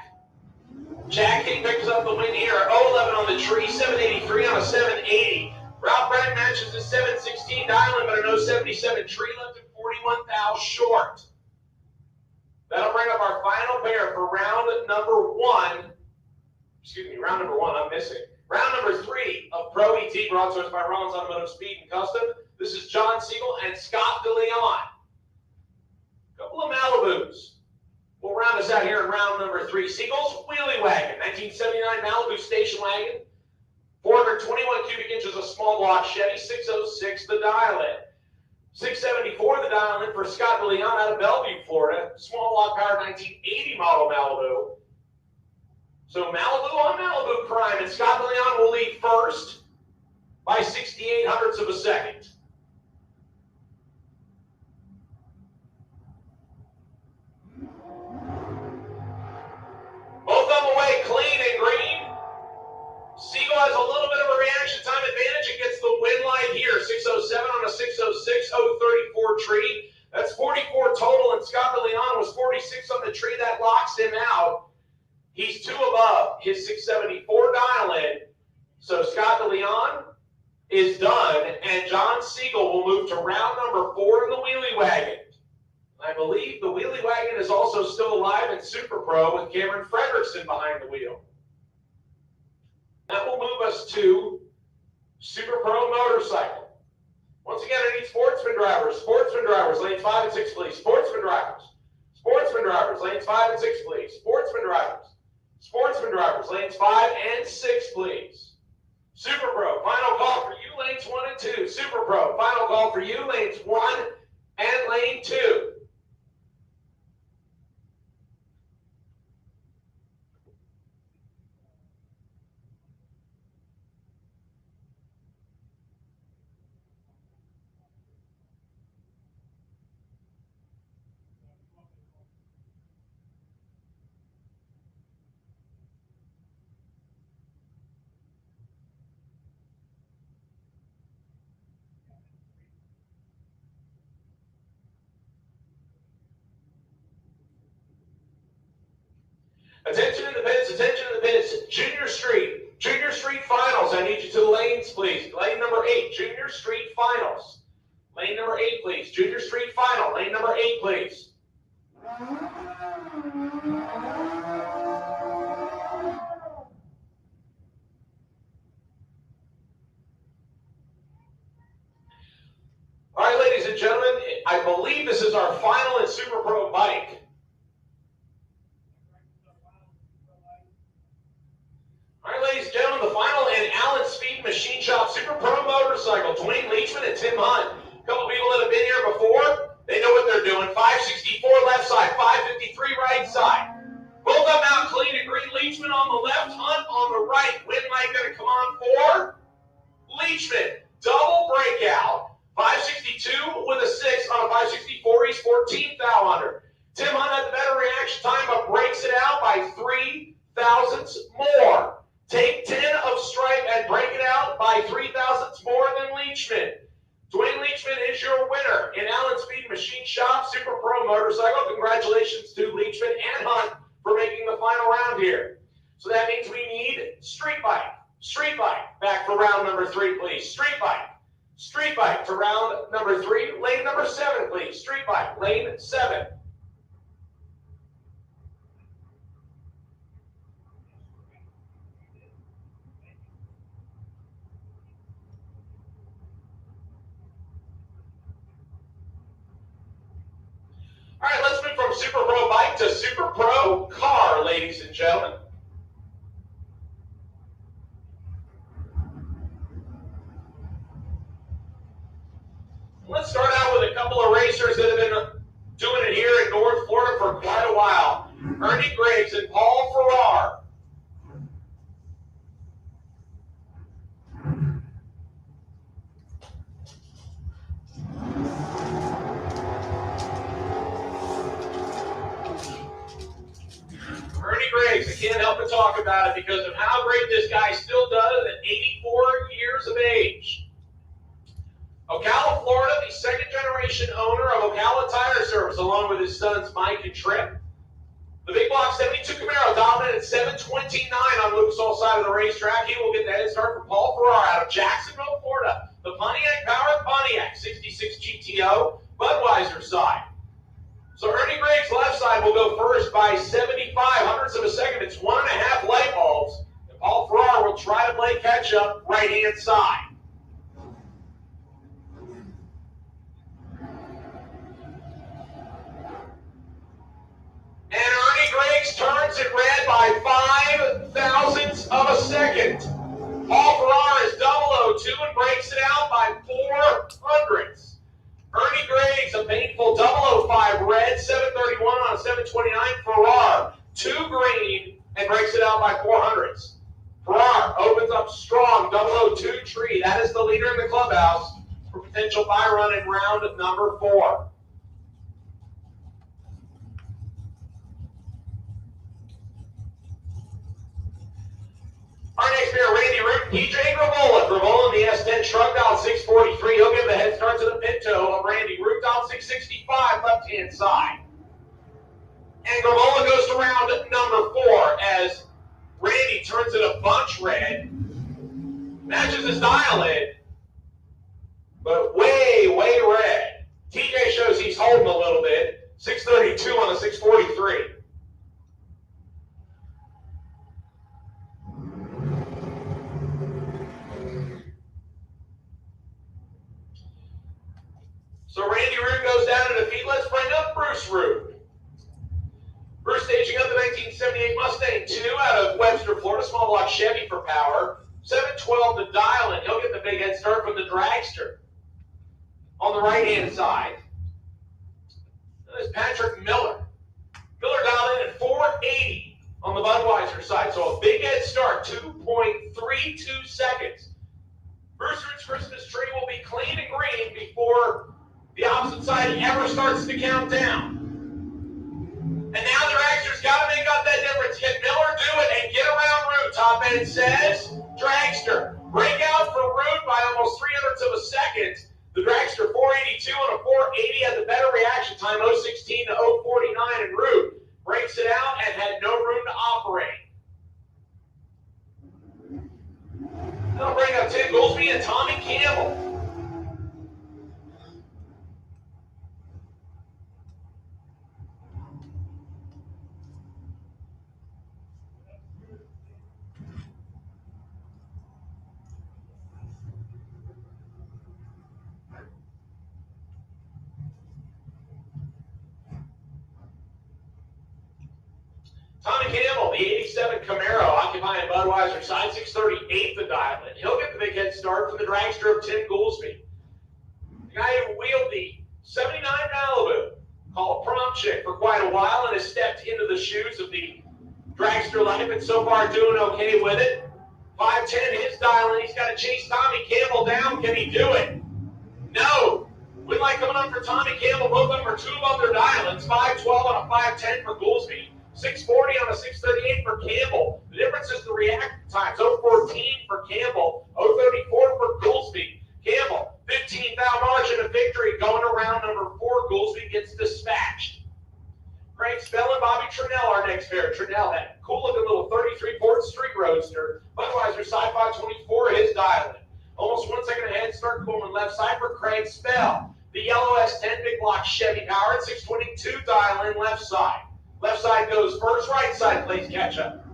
Chad King picks up the win here. 011 on the tree, 783 on a 780. Ralph Brent matches a 716 dialing, but a 077 tree left at 41 thou short. That'll bring up our final pair for round number one. Excuse me, round number one, I'm missing. Round number 3 of Pro ET, brought to us by Rollins Automotive Speed and Custom. This is John Siegel and Scott DeLeon. Couple of Malibus. We'll round us out here in round number 3. Siegel's Wheelie Wagon, 1979 Malibu station wagon. 421 cubic inches of small block Chevy, 606 the dial in. 674 the dial in for Scott DeLeon out of Bellevue, Florida. Small block power 1980 model Malibu. So Malibu on Malibu crime, and Scott DeLeon will lead first by 0.68 of a second. Both of them away clean and green. Siegel has a little bit of a reaction time advantage and gets the win line here. 607 on a 606, 034 tree. That's 44 total, and Scott DeLeon was 46 on the tree. That locks him out. He's 2 above his 674 dial-in. So Scott DeLeon is done, and John Siegel will move to round number 4 in the Wheelie Wagon. I believe the Wheelie Wagon is also still alive in Super Pro with Cameron Fredrickson behind the wheel. That will move us to Super Pro Motorcycle. Once again, I need sportsman drivers. Sportsman drivers, lanes 5 and 6, please. Sportsman drivers. Sportsman drivers, lanes 5 and 6, please. Sportsman drivers. Sportsman drivers, lanes 5 and 6, please. Super Pro, final call for you, lanes 1 and 2. Super Pro, final call for you, lanes 1 and lane 2. Attention in the pits, attention in the pits. Junior Street Finals. I need you to the lanes, please. Lane number 8, Junior Street Finals. Lane number 8, please. Junior Street Final. Lane number 8, please. All right, ladies and gentlemen, I believe this is our final in Super Pro Bike. All right, ladies and gentlemen, the final in Allen Speed Machine Shop Super Pro Motorcycle. Dwayne Leachman and Tim Hunt. A couple people that have been here before, they know what they're doing. 564 left side, 553 right side. Both of them out clean and green. Leachman on the left, Hunt on the right. Win light going to come on for Leachman. Double breakout. 562 with a 6 on a 564. He's 14th thou under. Tim Hunt had the better reaction time, but breaks it out by 3 thousandths more. Take 10 of stripe and break it out by 3 thousandths more than Leachman. Dwayne Leachman is your winner in Allen Speed Machine Shop Super Pro Motorcycle. Congratulations to Leachman and Hunt for making the final round here. So that means we need Street Bike. Street Bike back for round number 3, please. Street Bike. Street Bike to round number 3. Lane number 7, please. Street Bike, lane 7. All right, let's move from Super Pro Bike to Super Pro Car, ladies and gentlemen. Let's start out with a couple of racers that have been doing it here in North Florida for quite a while. Ernie Graves and Paul Farrar. to talk about it because of how great this guy still does at 84 years of age. Ocala, Florida, the second-generation owner of Ocala Tire Service, along with his sons Mike and Trip. The big block 72 Camaro dominant at 729 on Luke's side of the racetrack. He will get the head start from Paul Farrar out of Jacksonville, Florida. The Pontiac-powered Pontiac 66 GTO, Budweiser side. So Ernie Gregg's left side will go first by 75 hundredths of a second. It's 1.5 light bulbs. And Paul Farrar will try to play catch-up right-hand side. And Ernie Greggs turns it red by 5 thousandths of a second. Paul Farrar is 002 and breaks it out by 4 hundredths. Ernie Greggs, a painful 005 red, 731 on a 729. Farrar, 2 green, and breaks it out by 4 hundredths. Farrar opens up strong, 002 tree. That is the leader in the clubhouse for potential bye run in round number 4. Our next pair, Randy Root and DJ Gravola. Gravola in the S10 truck down 643. He'll give the head start to the Pinto of Randy Root down 665 left-hand side. And Gravola goes to round number 4 as Randy turns it a bunch red. Matches his dial in, but way red. TJ shows he's holding a little bit. 632 on a 643. So Randy Root goes down to defeat. Let's bring up Bruce Root. Bruce staging up the 1978 Mustang 2 out of Webster, Florida. Small block Chevy for power. 712 to dial in. He'll get the big head start from the dragster. On the right-hand side, there's Patrick Miller. Miller dialed in at 480 on the Budweiser side. So a big head start, 2.32 seconds. Bruce Root's Christmas tree will be clean and green before the opposite side ever starts to count down. And now the dragster's got to make up that difference. Can Miller do it and get around Root? Top end says dragster. Break out for Root by almost 3 hundredths of a second. The dragster 482 and a 480 had the better reaction time, 016 to 049, and Root breaks it out and had no room to operate. That'll bring up Tim Goolsby and Tommy Campbell. Tommy Campbell, the 87 Camaro, occupying Budweiser side, 638 the dial in. He'll get the big head start from the dragster of Tim Goolsby. The guy who wheeled the 79 Malibu, called Prom Chick, for quite a while and has stepped into the shoes of the dragster life and so far doing okay with it. 510 his dial in. He's got to chase Tommy Campbell down. Can he do it? No. Win light coming up for Tommy Campbell. Both of them are 2 above their dial-ins. 512 on a 510 for Goolsby. 640 on a 638 for Campbell. The difference is the reaction times. 014 for Campbell. 034 for Goolsby. Campbell, 15th out margin of victory going around number 4. Goolsby gets dispatched. Craig Spell and Bobby Trinnell, our next pair. Trinnell had a cool-looking little 33 Ford Street Roadster. Budweiser side 524, his dial-in. Almost 1 second ahead, start going left side for Craig Spell. The yellow S10 big block Chevy powered, 622 dial-in left side. Left side goes first, right side plays catch up.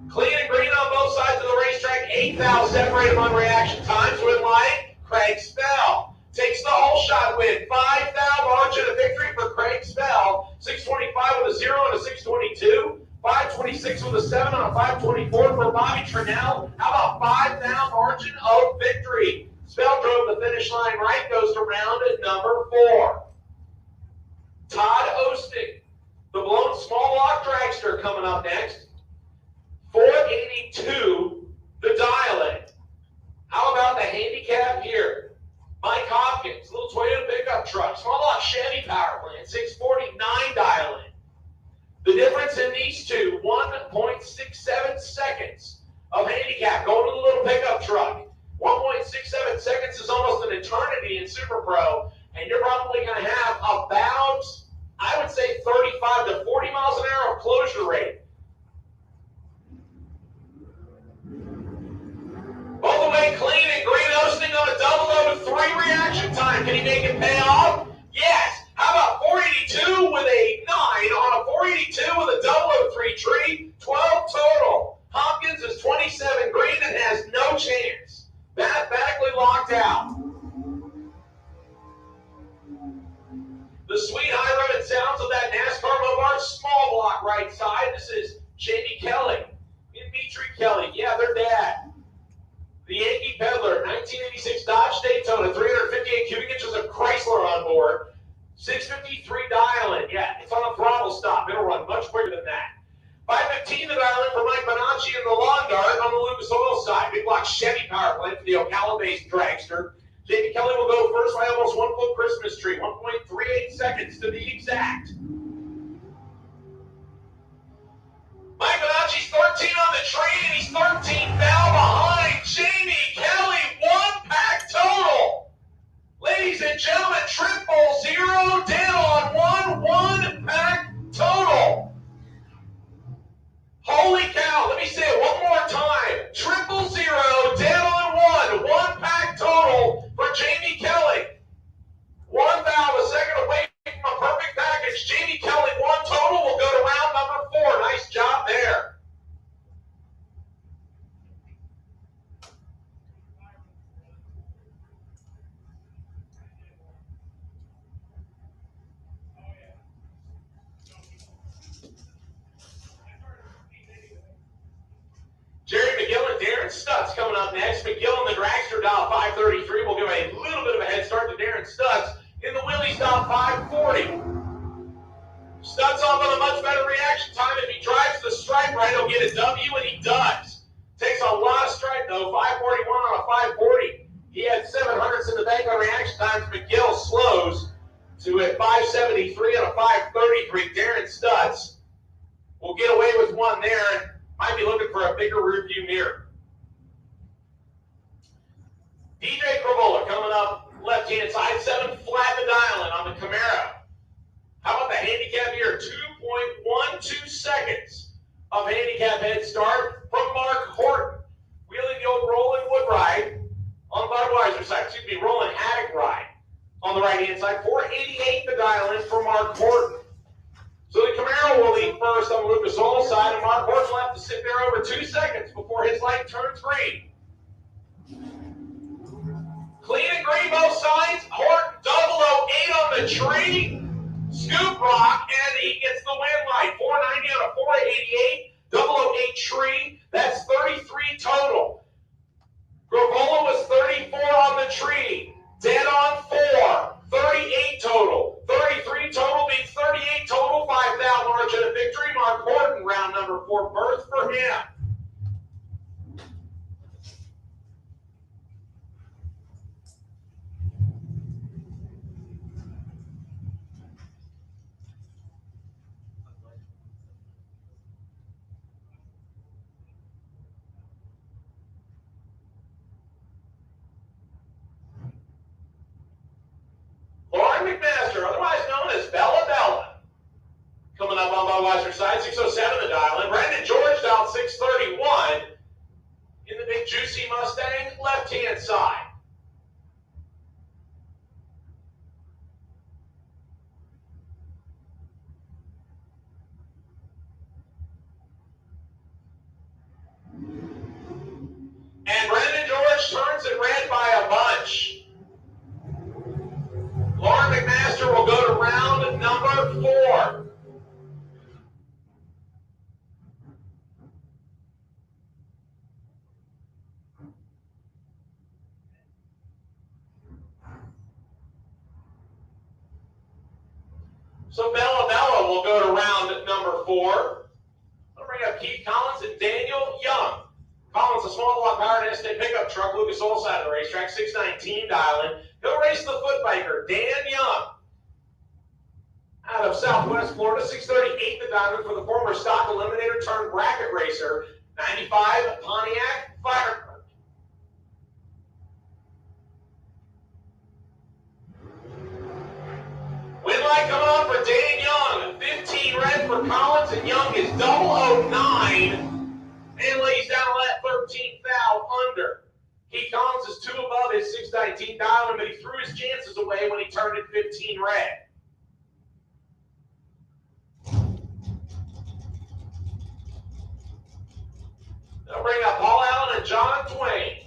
Clean and green on both sides of the racetrack. 8 thou separate among reaction times. Win line, Craig Spell. Takes the whole shot win. 5 thou margin of victory for Craig Spell. 625 with a 0 and a 622. 526 with a 7 on a 524 for Bobby Trinnell. How about 5 thou margin of victory? Spell drove the finish line right, goes to round at number 4. Todd Osting, the blown small block dragster coming up next. 482, the dial-in. How about the handicap here? Mike Hopkins, little Toyota pickup truck, small block Chevy power plant, 649 dial-in. The difference in these two, 1.67 seconds of handicap going to the little pickup truck. 1.67 seconds is almost an eternity in Super Pro, and you're probably going to have about, I would say, 35 to 40 miles an hour of closure rate. All the way clean and green hosting on a double over 3 reaction time. Can he make it pay off? Yes. How about 482 with a 9 on a 482 with a double over 3 tree? 12 total. Hopkins is 27 green and has no chance. Mathematically locked out. The sweet high run and sounds of that NASCAR Mopar small block right side. This is Jamie Kelly and Dimitri Kelly. Yeah, they're dad. The Yankee Peddler, 1986 Dodge Daytona, 358 cubic inches of Chrysler on board. 653 dial-in. Yeah, it's on a throttle stop. It'll run much quicker than that. 515 the dial-in for Mike Bonacci and the Lawn Dart on the Lucas Oil side. Big block Chevy power plant for the Ocala-based dragster. Jamie Kelly will go first by almost 1 full Christmas tree. 1.38 seconds to be exact. Mike Bonacci's 13 on the tree, and he's 13 now behind Jamie Kelly. 1 pack total. Ladies and gentlemen, 000, dead on 1 pack total. Holy cow, let me say it one more time. 000, dead on 1 pack total for Jamie Kelly. 1 valve a second away from a perfect package. Jamie Kelly, 1 total, will go to round number 4. Nice job there. Jerry McGill and Darren Stutz coming up next. McGill in the dragster dial 533 will give a little bit of a head start to Darren Stutz in the Willys dial 540. Stutz off on a much better reaction time. If he drives the stripe right, he'll get a W, and he does. Takes a lot of stripe, though. 541 on a 540. He had 700s in the bank on reaction times. McGill slows to a 573 on a 533. Darren Stutz will get away with 1 there and might be looking for a bigger rearview mirror. DJ Cravola coming up left-hand side, 7 flat the dial-in on the Camaro. How about the handicap here? 2.12 seconds of handicap head start from Mark Horton. Wheeling the old Roland Wood ride on the Budweiser side. Excuse me, Roland Haddock ride on the right-hand side. 488 the dial-in for Mark Horton. So the Camaro will lead first on the Lucas Oil side, and Mark Horton will have to sit there over 2 seconds before his light turns green. Clean and green both sides. Horton 008 on the tree. Scoop rock, and he gets the win light. 490 on a 488. 008 tree. That's 33 total. Gravola was 34 on the tree. Dead on 4. 38 total. 33 total means 38 total. 5,000 margin of victory. Mark Horton, round number 4 berth for him. McMaster, otherwise known as Bella Bella. Coming up on Budweiser side, 607 the dial in. Brandon George dialed 631 in the big juicy Mustang left-hand side. And Brandon George turns it red by a bunch. Lauren McMaster will go to round number 4. So Bella Bella will go to round number 4. I'll bring up Keith Collins and Daniel Young. Collins, a small block powered estate pickup truck, Lucas Oil side of the racetrack, 619 dial in. He'll race the foot biker, Dan Young. Out of Southwest Florida, 638 the diamond for the former stock eliminator turned bracket racer, 95 Pontiac Firebird. Win light coming on for Dan Young. 15 red for Collins, and Young is 009 and lays down a lap 13 foul under. Keith Collins is 2 above his 619 diamond, but he threw his chances away when he turned it 15 red. They'll bring up Paul Allen and John Twain.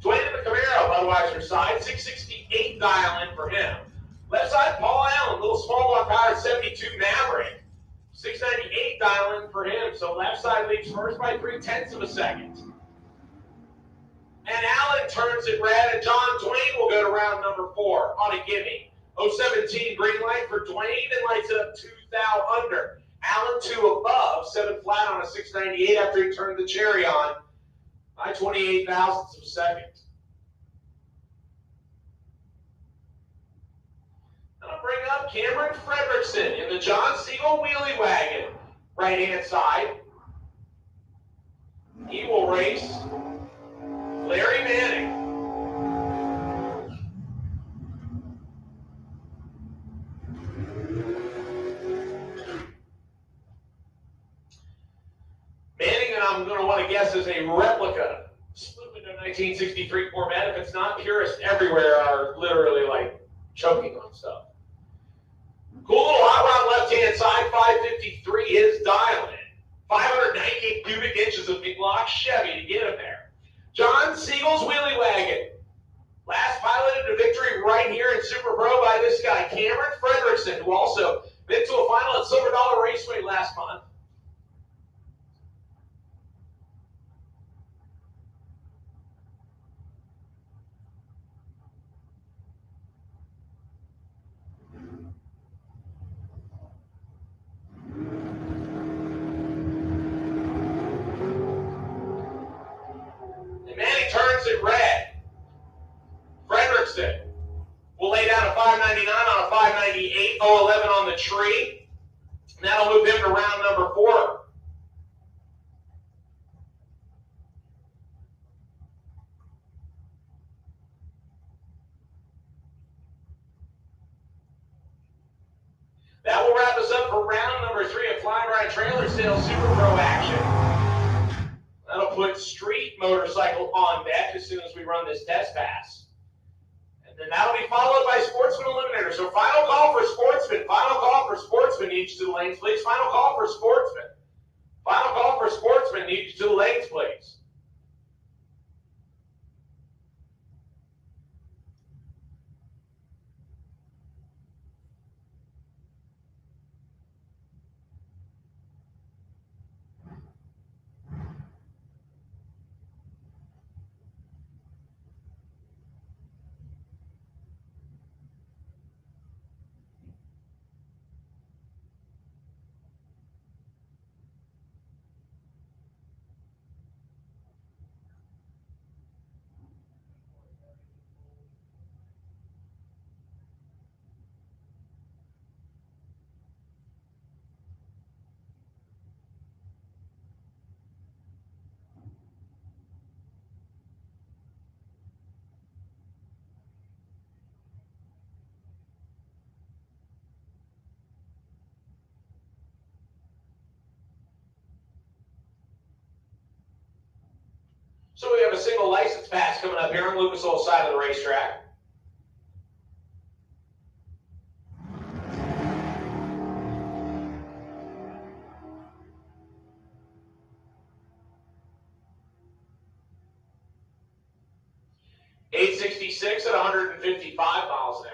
Twain in the Camaro, Budweiser side, 668 dial in for him. Left side, Paul Allen, little small block powered 72 Maverick, 698 dial in for him. So left side leads first by 0.3 of a second. And Allen turns it red, and John Twain will go to round number 4 on a gimme. 017 green light for Twain and lights it up 2 thou under. Allen 2 above, 7 flat on a 698 after he turned the cherry on by 28 thousandths of a second. I'll bring up Cameron Fredrickson in the John Siegel wheelie wagon, right-hand side. He will race Larry Manning. Manning, and I'm going to want to guess, is a replica. Split window 1963 Corvette. If it's not, purists everywhere are literally like choking on stuff. Cool little hot rod left-hand side, 553 is dialing. 598 cubic inches of big block Chevy to get him there. John Siegel's wheelie wagon. Last piloted to victory right here in Super Pro by this guy, Cameron Fredrickson, who also been to a final at Silver Dollar Raceway last month. It red. Fredrickson will lay down a 599 on a 598, 011 on the tree. And that'll move him to round number 4. That will wrap us up for round number 3 of Flying Ride Trailer Sales Super Pro action. That'll put street motorcycle on deck as soon as we run this test pass. And then that'll be followed by Sportsman Eliminator. So final call for Sportsman. Final call for Sportsman. Need you to the lanes, please. Final call for Sportsman. Final call for Sportsman. Need you to the lanes, please. So we have a single license pass coming up here on Lucas Oil's side of the racetrack. .866 at 155 miles an hour.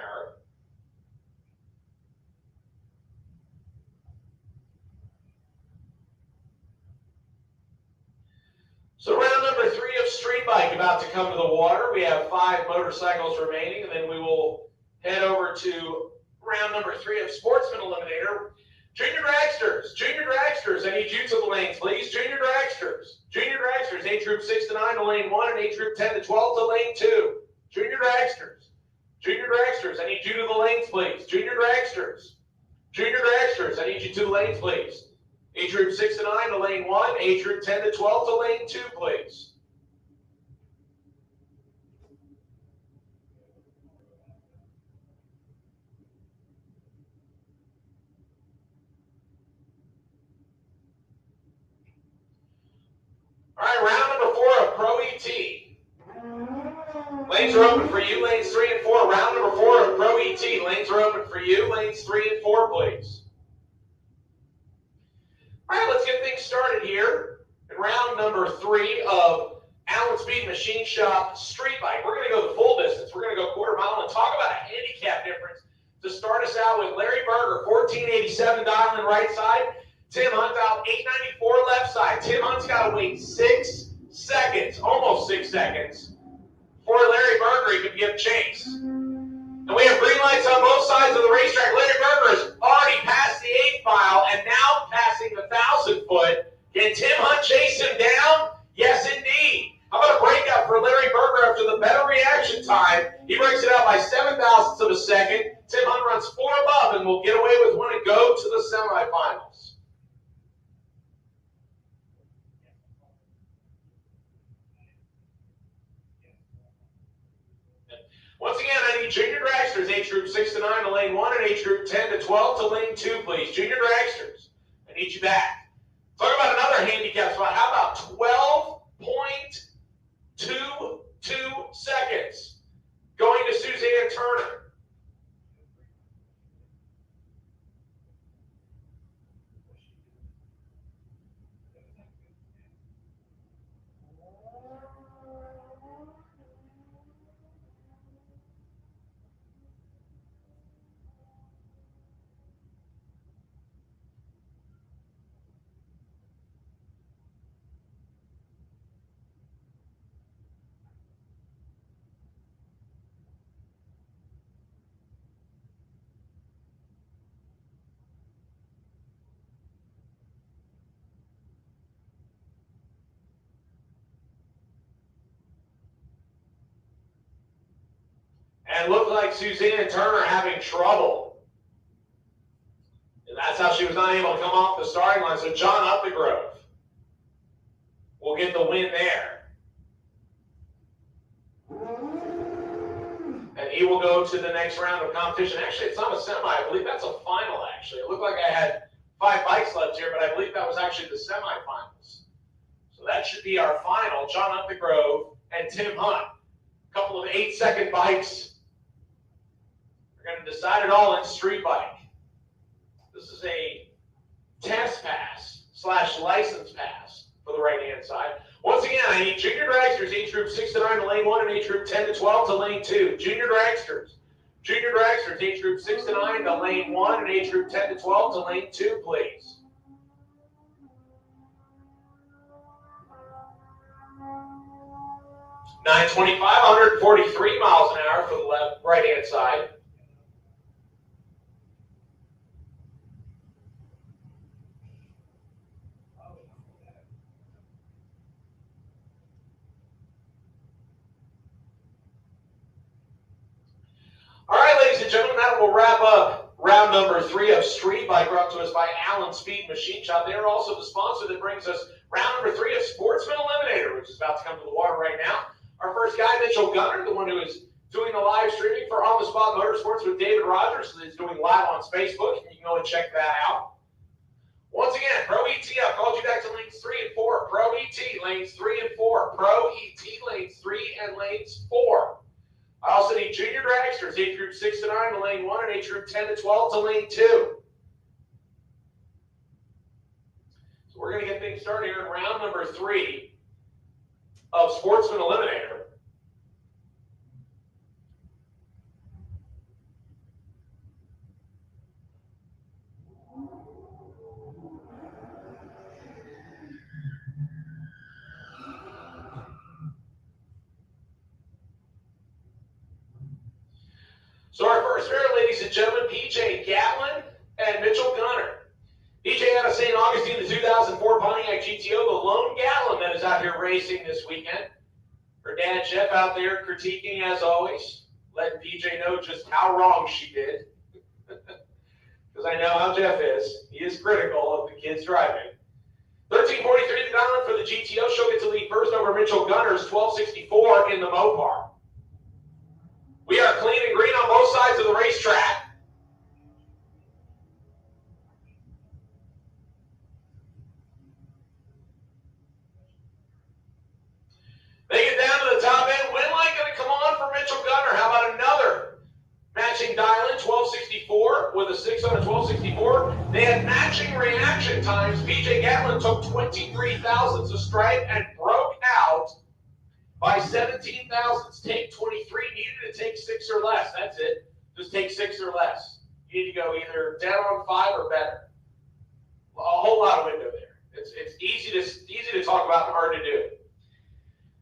So round number 3 of Street Bike about to come to the water. We have 5 motorcycles remaining, and then we will head over to round number 3 of Sportsman Eliminator. Junior dragsters, I need you to the lanes, please. Junior dragsters, age group 6 to 9 to lane 1, and age group 10 to 12 to lane 2. Junior dragsters, I need you to the lanes, please. Junior dragsters. Junior dragsters, I need you to the lanes, please. Age group 6 to 9 to lane 1. Age group 10 to 12 to lane 2, please. All right, round number 4 of Pro ET. Lanes are open for you, lanes 3 and 4. Round number 4 of Pro ET. Lanes are open for you, lanes 3 and 4, please. All right, let's get things started here in round number 3 of Allen Speed Machine Shop Street Bike. We're going to go the full distance. We're going to go quarter mile and talk about a handicap difference. To start us out with Larry Berger, 1487 dialing right side. Tim Hunt out 894 left side. Tim Hunt's got to wait 6 seconds, almost 6 seconds, for Larry Berger he can give chase. And we have green lights on both sides of the racetrack. Larry Berger has already passed the 8 mile and now passing the 1,000 foot. Can Tim Hunt chase him down? Yes, indeed. How about a breakout for Larry Berger after the better reaction time? He breaks it out by 7 thousandths of a second. Tim Hunt runs 4 above and will get away with one and go to the semifinals. Once again, I need junior dragsters, age group 6 to 9 to lane 1 and age group 10 to 12 to lane 2, please. Junior dragsters, I need you back. Talk about another handicap spot. How about 12.22 seconds going to Suzanne Turner? And looked like Suzanne Turner having trouble. And that's how she was not able to come off the starting line. So John Upthegrove will get the win there. And he will go to the next round of competition. Actually, it's not a semi. I believe that's a final, actually. It looked like I had 5 bikes left here, but I believe that was actually the semifinals. So that should be our final. John Upthegrove and Tim Hunt. A couple of 8-second bikes. We're going to decide it all in street bike. This is a test pass / license pass for the right-hand side. Once again, I need junior dragsters, age group 6 to 9 to lane 1 and age group 10 to 12 to lane 2. Junior dragsters, age group 6 to 9 to lane 1 and age group 10 to 12 to lane 2, please. .925, 143 miles an hour for the right-hand side. All right, ladies and gentlemen, that will wrap up round number 3 of Street Bike, brought to us by Allen Speed Machine Shop. They are also the sponsor that brings us round number 3 of Sportsman Eliminator, which is about to come to the water right now. Our first guy, Mitchell Gunner, the one who is doing the live streaming for On the Spot Motorsports with David Rogers, is doing live on Facebook. You can go and check that out. Once again, Pro ET, I've called you back to lanes 3 and 4. Pro ET, lanes 3 and 4. Pro ET, lanes 3 and lanes 4. I also need junior dragsters, age group 6 to 9 to lane 1 and age group 10 to 12 to lane 2. So we're going to get things started here in round number 3 of Sportsman Eliminator. So our first pair, ladies and gentlemen, PJ Gatlin and Mitchell Gunner. PJ out of St. Augustine, the 2004 Pontiac GTO, the lone Gatlin that is out here racing this weekend. Her dad, Jeff, out there critiquing as always, letting PJ know just how wrong she did. Because because I know how Jeff is. He is critical of the kids driving. 13:43 the dial for the GTO. She'll get to lead first over Mitchell Gunner's 12:64 in the Mopar. We are clean and green on both sides of the racetrack. They get down to the top end. Winlight going to come on for Mitchell Gunner. How about another matching dial-in, 12:64 with a 6 on a 12:64. They had matching reaction times. PJ Gatlin took 23 thousandths a stripe and broke out by 17 thousandths. Take 23, needed to take 6 or less. That's it. Just take 6 or less. You need to go either down on 5 or better. A whole lot of window there. It's easy to talk about and hard to do.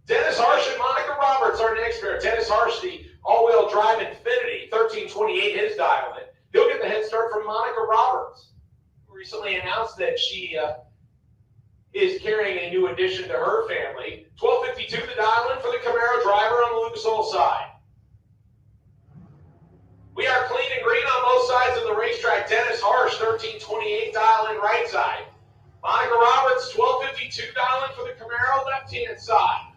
Dennis Harsh and Monica Roberts, our next pair. Dennis Harsh, the all-wheel drive Infinity, 13:28 his dial-in. He'll get the head start from Monica Roberts, who recently announced that she is carrying a new addition to her family. 12:52 the dial-in for the Camaro driver on the Lucas Oil side. We are clean and green on both sides of the racetrack. Dennis Harsh, 13:28 dial-in right side. Monica Roberts, 12:52 dial-in for the Camaro left-hand side.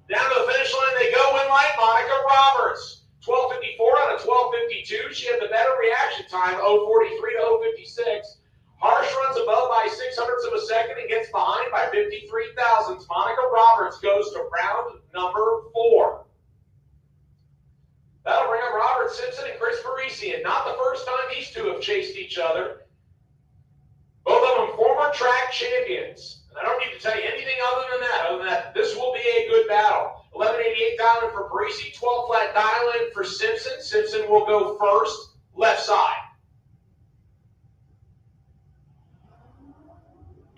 Down to the finish line they go. Winlight, Monica Roberts. 12:54 on a 12:52. She had the better reaction time, 0:43 to 0:56. Harsh runs above by 600ths of a second and gets behind by 53 thousandths. Monica Roberts goes to round number 4. That'll bring up Robert Simpson and Chris Parisi, and not the first time these two have chased each other. Both of them former track champions. I don't need to tell you anything other than that, this will be a good battle. 11:88 dial-in for Parisi, 12 flat dial-in for Simpson. Simpson will go first, left side.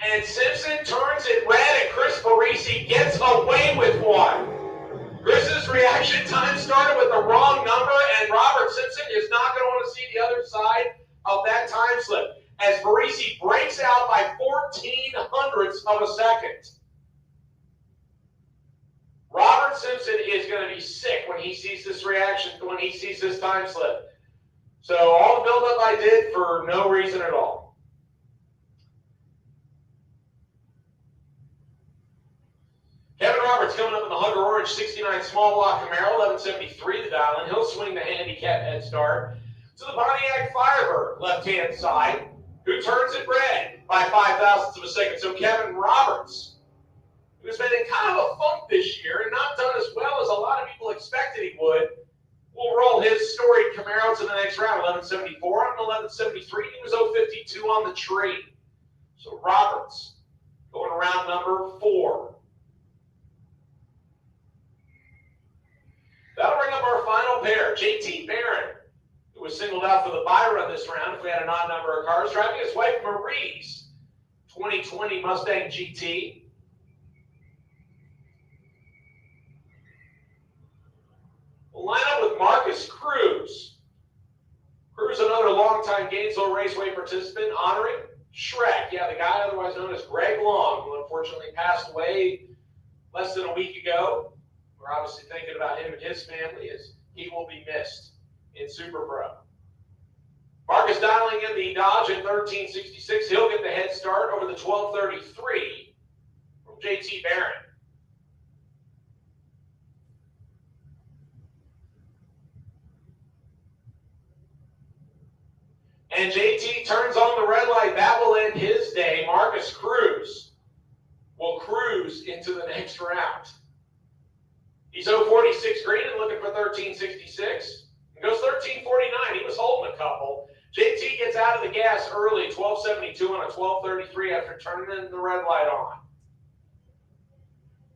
And Simpson turns it red, and Chris Parisi gets away with one. Chris's reaction time started with the wrong number, and Robert Simpson is not going to want to see the other side of that time slip, as Parisi breaks out by 14 hundredths of a second. Robert Simpson is going to be sick when he sees this reaction, when he sees this time slip. So all the buildup I did for no reason at all. Kevin Roberts coming up in the Hugger Orange 69 small block Camaro, 11:73 the dial-in. He'll swing the handicap head start to the Pontiac Firebird, left-hand side, who turns it red by 5 thousandths of a second. So Kevin Roberts, who's been in kind of a funk this year and not done as well as a lot of people expected he would, will roll his storied Camaro to the next round. 11:74 and 11:73. He was 0:52 on the tree. So Roberts going to round number 4. That'll bring up our final pair. JT Barron, who was singled out for the buy run this round if we had an odd number of cars, driving his wife Marie's 2020 Mustang GT. We'll line up with Marcus Cruz. Cruz, another longtime Gainesville Raceway participant, honoring Shrek. Yeah, the guy otherwise known as Greg Long, who unfortunately passed away less than a week ago. We're obviously thinking about him and his family, as he will be missed in Super Pro. Marcus dialing in the Dodge at 13:66. He'll get the head start over the 12:33 from JT Barron. And JT turns on the red light. That will end his day. Marcus Cruz will cruise into the next round. He's 0:46 green and looking for 13:66. He goes 13:49. He was holding a couple. JT gets out of the gas early, 12:72 on a 12:33 after turning the red light on.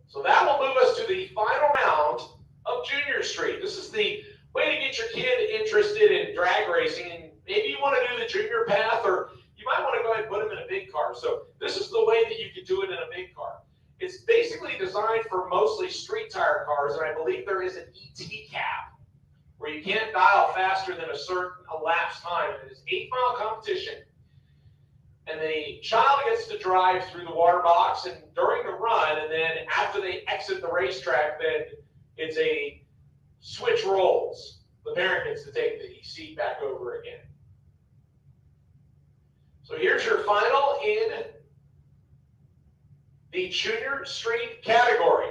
So that will move us to the final round of Junior Street. This is the way to get your kid interested in drag racing, and maybe you want to do the junior path, or you might want to go ahead and put him in a big car. So this is the way that you could do it in a big car. It's basically designed for mostly street tire cars, and I believe there is an ET cap where you can't dial faster than a certain elapsed time. It is 8-mile competition, and the child gets to drive through the water box and during the run, and then after they exit the racetrack, then it's a switch roles. The parent gets to take the seat back over again. So here's your final in the Junior Street category.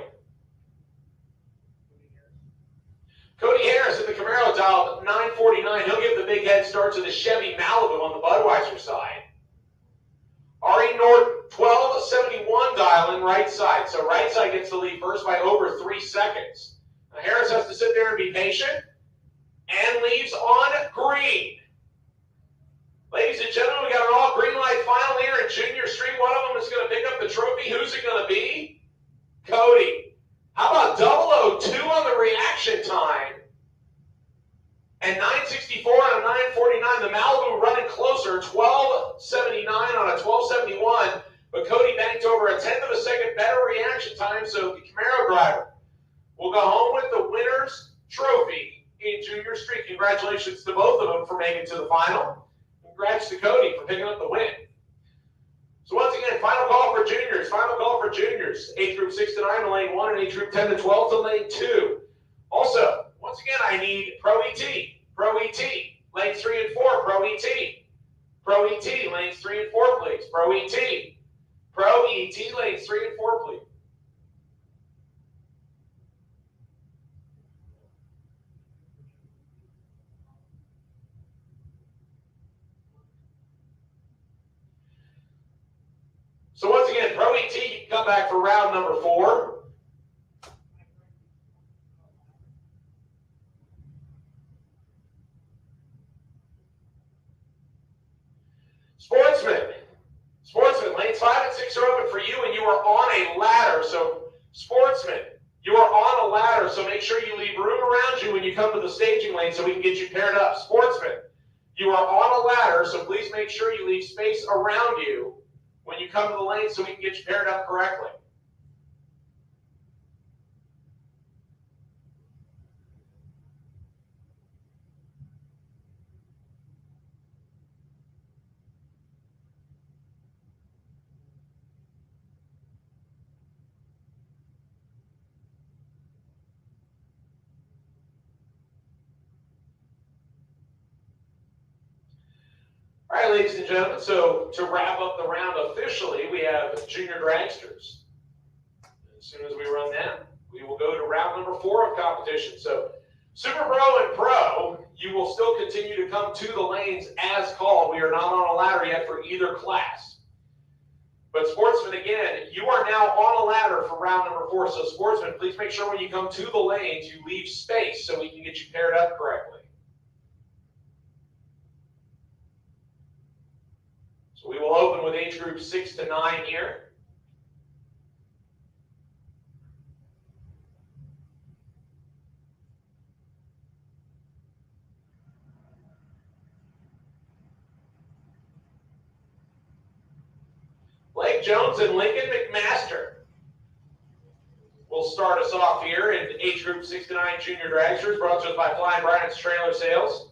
Cody Harris in the Camaro dialed 949. He'll give the big head start to the Chevy Malibu on the Budweiser side. Ari Norton, 1271 dialing right side. So right side gets the lead first by over 3 seconds. Now Harris has to sit there and be patient and leaves on green. Ladies and gentlemen, we got an all green light final here in Junior Street. One of them is going to pick up the trophy. Who's it going to be? Cody. How about 002 on the reaction time? And 964 on a 949. The Malibu running closer, 1279 on a 1271. But Cody banked over a tenth of a second better reaction time, so the Camaro driver will go home with the winner's trophy in Junior Street. Congratulations to both of them for making it to the final. Congrats to Cody for picking up the win. So once again, final call for juniors. Final call for juniors. Age group 6 to 9 to lane 1 and age group 10 to 12 to lane 2. Also, once again, I need Pro ET. Pro ET. Lanes 3 and 4, Pro ET. Pro ET. Lanes 3 and 4, please. Pro ET. Pro ET. Lanes 3 and 4, please. So once again, Pro ET, you can come back for round number 4. Sportsman, lanes 5 and 6 are open for you, and you are on a ladder. So, sportsman, you are on a ladder, so make sure you leave room around you when you come to the staging lane so we can get you paired up. Sportsman, you are on a ladder, so please make sure you leave space around you when you come to the lane so we can get you paired up correctly. All right, ladies and gentlemen, so to wrap up the round officially, we have junior dragsters. As soon as we run that, we will go to round number 4 of competition. So Super Pro and Pro, you will still continue to come to the lanes as called. We are not on a ladder yet for either class. But Sportsman, again, you are now on a ladder for round number 4. So Sportsman, please make sure when you come to the lanes, you leave space so we can get you paired up correctly. So we will open with age group 6 to 9 here. Blake Jones and Lincoln McMaster will start us off here in age group 6 to 9 junior dragsters, brought to us by Flying Brian's Trailer Sales.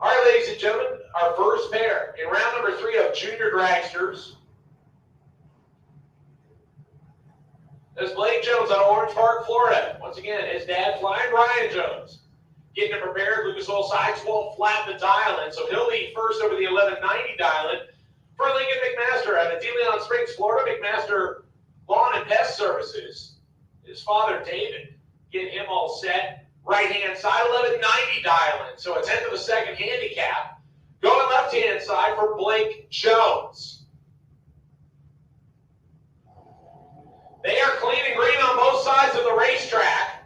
All right, ladies and gentlemen, our first pair in round number 3 of junior dragsters is Blake Jones out of Orange Park, Florida. Once again, his dad, Flying Brian Jones, getting it prepared. Lucas Oil sideswall flat the dial-in, so he'll lead first over the 1190 dial-in for Lincoln McMaster out of DeLeon Springs, Florida. McMaster Lawn and Pest Services. His father, David, getting him all set. Right-hand side, 1190 dial-in, so a tenth of a second handicap. Going left-hand side for Blake Jones. They are clean and green on both sides of the racetrack.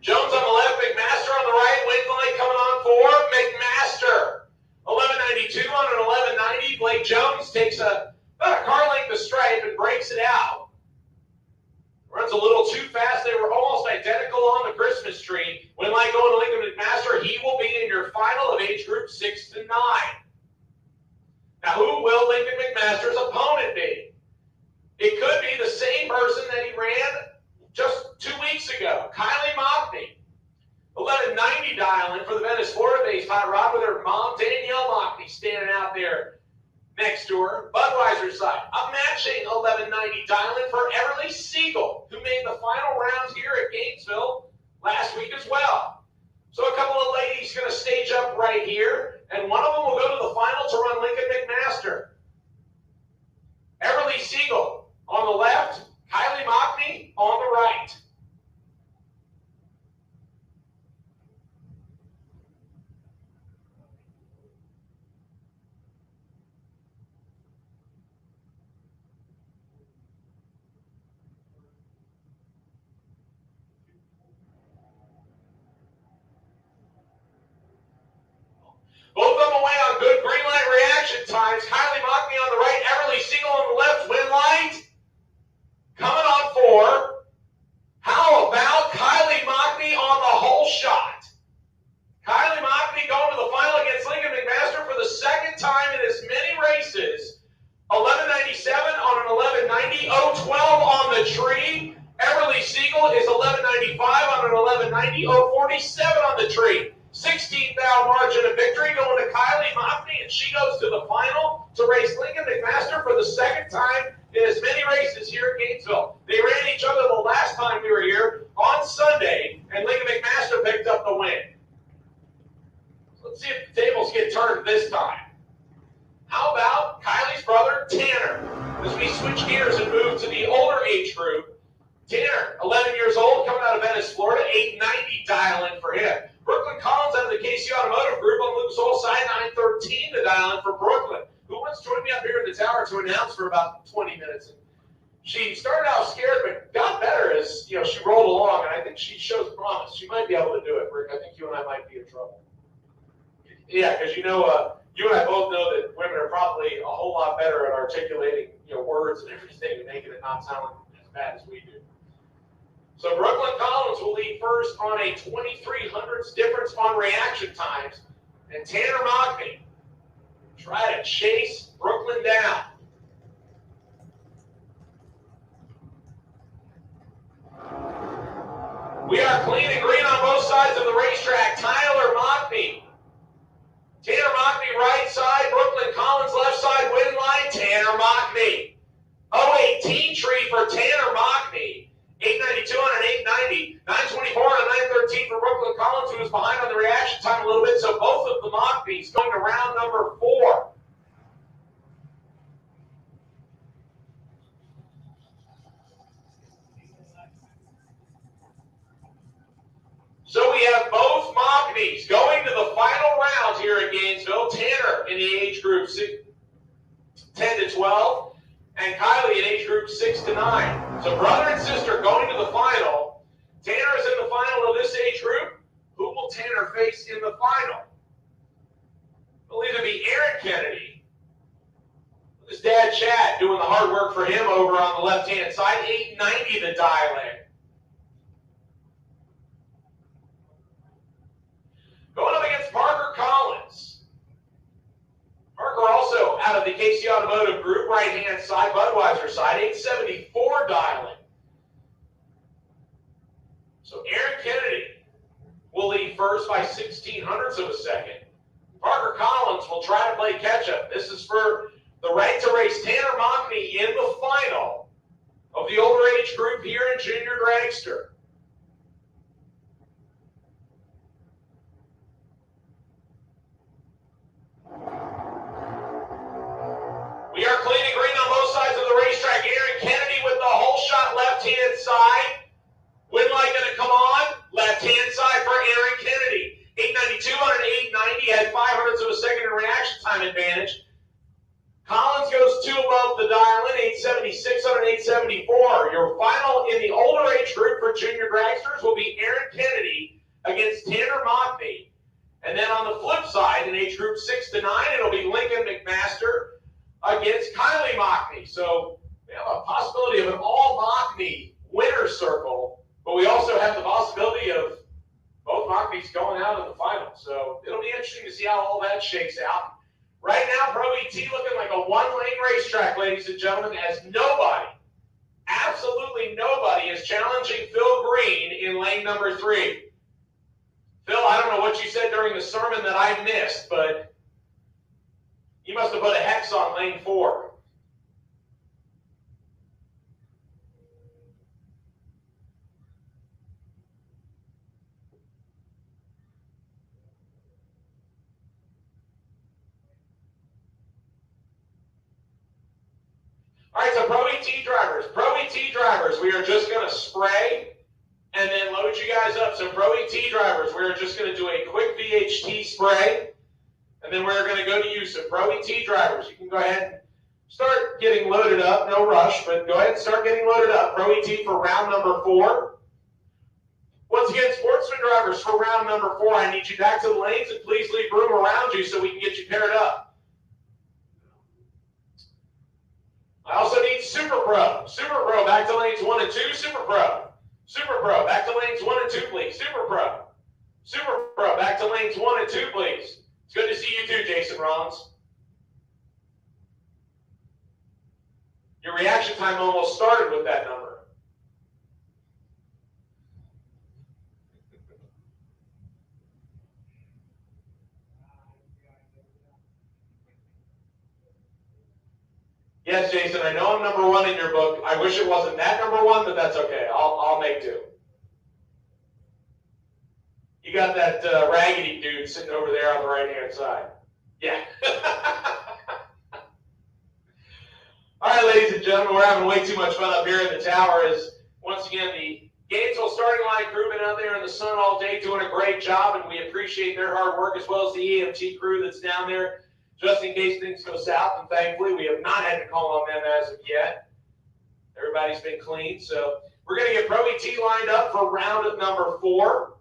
Jones on the left, McMaster on the right, wing line coming on for McMaster. 1192 on an 1190. Blake Jones takes about a car length of stripe and breaks it out. Runs a little too fast. They were almost identical on the Christmas tree. Wing line going to Lincoln McMaster. He will be in your final of age group 6 to 9. Now, who will Lincoln McMaster's opponent be? It could be the same person that he ran just 2 weeks ago, Kylie Mockney. 1190 dialing for the Venice, Florida-based hot rod with her mom, Danielle Mockney, standing out there next to her. Budweiser side, a matching 1190 dialing for Everly Siegel, who made the final rounds here at Gainesville last week as well. So a couple of ladies going to stage up right here, and one of them will go to the final to run Lincoln McMaster. Everly Siegel on the left, Kylie Mockney on the right. Both of them away on good green light reaction times. Kylie Mockney on the right, Everly Siegel on the left, win light. Coming on for, how about Kylie Mockney on the whole shot? Kylie Mockney going to the final against Lincoln McMaster for the second time in as many races. 1197 on an 1190, 012 on the tree. Everly Siegel is 1195 on an 1190, 047 on the tree. 16th down margin of victory going to Kylie Mockney, and she goes to the final to race Lincoln McMaster for the second time in as many races here at Gainesville. They ran each other the last time we were here on Sunday, and Lincoln McMaster picked up the win. Let's see if the tables get turned this time. How about Kylie's brother, Tanner? As we switch gears and move to the older age group, Tanner, 11 years old, coming out of Venice, Florida, 890 dial in for him. Brooklyn Collins out of the KC Automotive Group on Lucas Oil side, 913 to dial in for Brooklyn, who once joined me up here in the tower to announce for about 20 minutes. She started out scared, but got better as she rolled along, and I think she shows promise. She might be able to do it, Rick. I think you and I might be in trouble. Yeah, because you and I both know that women are probably a whole lot better at articulating words and everything and making it not sound as bad as we do. So Brooklyn Collins will lead first on a 23/100ths difference on reaction times. And Tanner Mockney try to chase Brooklyn down. We are clean and green on both sides of the racetrack. Tyler Mockney. Tanner Mockney right side, Brooklyn Collins left side, win line, Tanner Mockney. 018 tree for Tanner Mockney. 892 on an 890, 924 on a 913 for Brooklyn Collins, who was behind on the reaction time a little bit. So both of the Mockneys going to round number 4. So we have both Mockneys going to the final round here at Gainesville. Tanner in the age group 10 to 12. And Kylie in age group 6 to 9. So brother and sister going to the final. Tanner is in the final of this age group. Who will Tanner face in the final? It'll either be Aaron Kennedy, with his dad Chad doing the hard work for him over on the left-hand side, 890 the dial in. Going up against Parker Collins. Parker also out of the KC Automotive Group, right-hand side, Budweiser side, 874 dialing. So Aaron Kennedy will lead first by 16/100ths of a second. Parker Collins will try to play catch-up. This is for the right to race Tanner Mockney in the final of the older age group here in Junior Dragster. We are clean and green on both sides of the racetrack. Aaron Kennedy with the whole shot left-hand side. Win light going to come on. Left-hand time advantage. Collins goes 2 above the dial in, 876 on an 874. Your final in the older age group for junior dragsters will be Aaron Kennedy against Tanner Mockney. And then on the flip side, in age group 6 to 9, it'll be Lincoln McMaster against Kylie Mockney. So we have a possibility of an all Mockney winner's circle, but we also have the possibility of both Mockneys going out in the final. So it'll be interesting to see how all that shakes out. Right now, Pro ET looking like a one-lane racetrack, ladies and gentlemen, as nobody, absolutely nobody, is challenging Phil Green in lane number 3. Phil, I don't know what you said during the sermon that I missed, but you must have put a hex on lane 4. All right, so Pro ET drivers, we are just going to spray and then load you guys up. So Pro ET drivers, we're just going to do a quick VHT spray, and then we're going to go to you. So Pro ET drivers, you can go ahead and start getting loaded up. No rush, but go ahead and start getting loaded up. Pro ET for round number 4. Once again, sportsman drivers for round number 4, I need you back to the lanes, and please leave room around you so we can get you paired up. I also need Super Pro. Super Pro, back to lanes 1 and 2. Super Pro. Super Pro, back to lanes 1 and 2, please. Super Pro. Super Pro, back to lanes 1 and 2, please. It's good to see you too, Jason Rollins. Your reaction time almost started with that number. Yes, Jason, I know I'm number 1 in your book. I wish it wasn't that number 1, but that's okay. I'll make do. You got that raggedy dude sitting over there on the right-hand side. Yeah. All right, ladies and gentlemen, we're having way too much fun up here in the tower. As once again, the Gainesville starting line crew been out there in the sun all day doing a great job, and we appreciate their hard work, as well as the EMT crew that's down there, just in case things go south. And thankfully, we have not had to call on them as of yet. Everybody's been clean. So we're going to get Pro ET lined up for round number 4.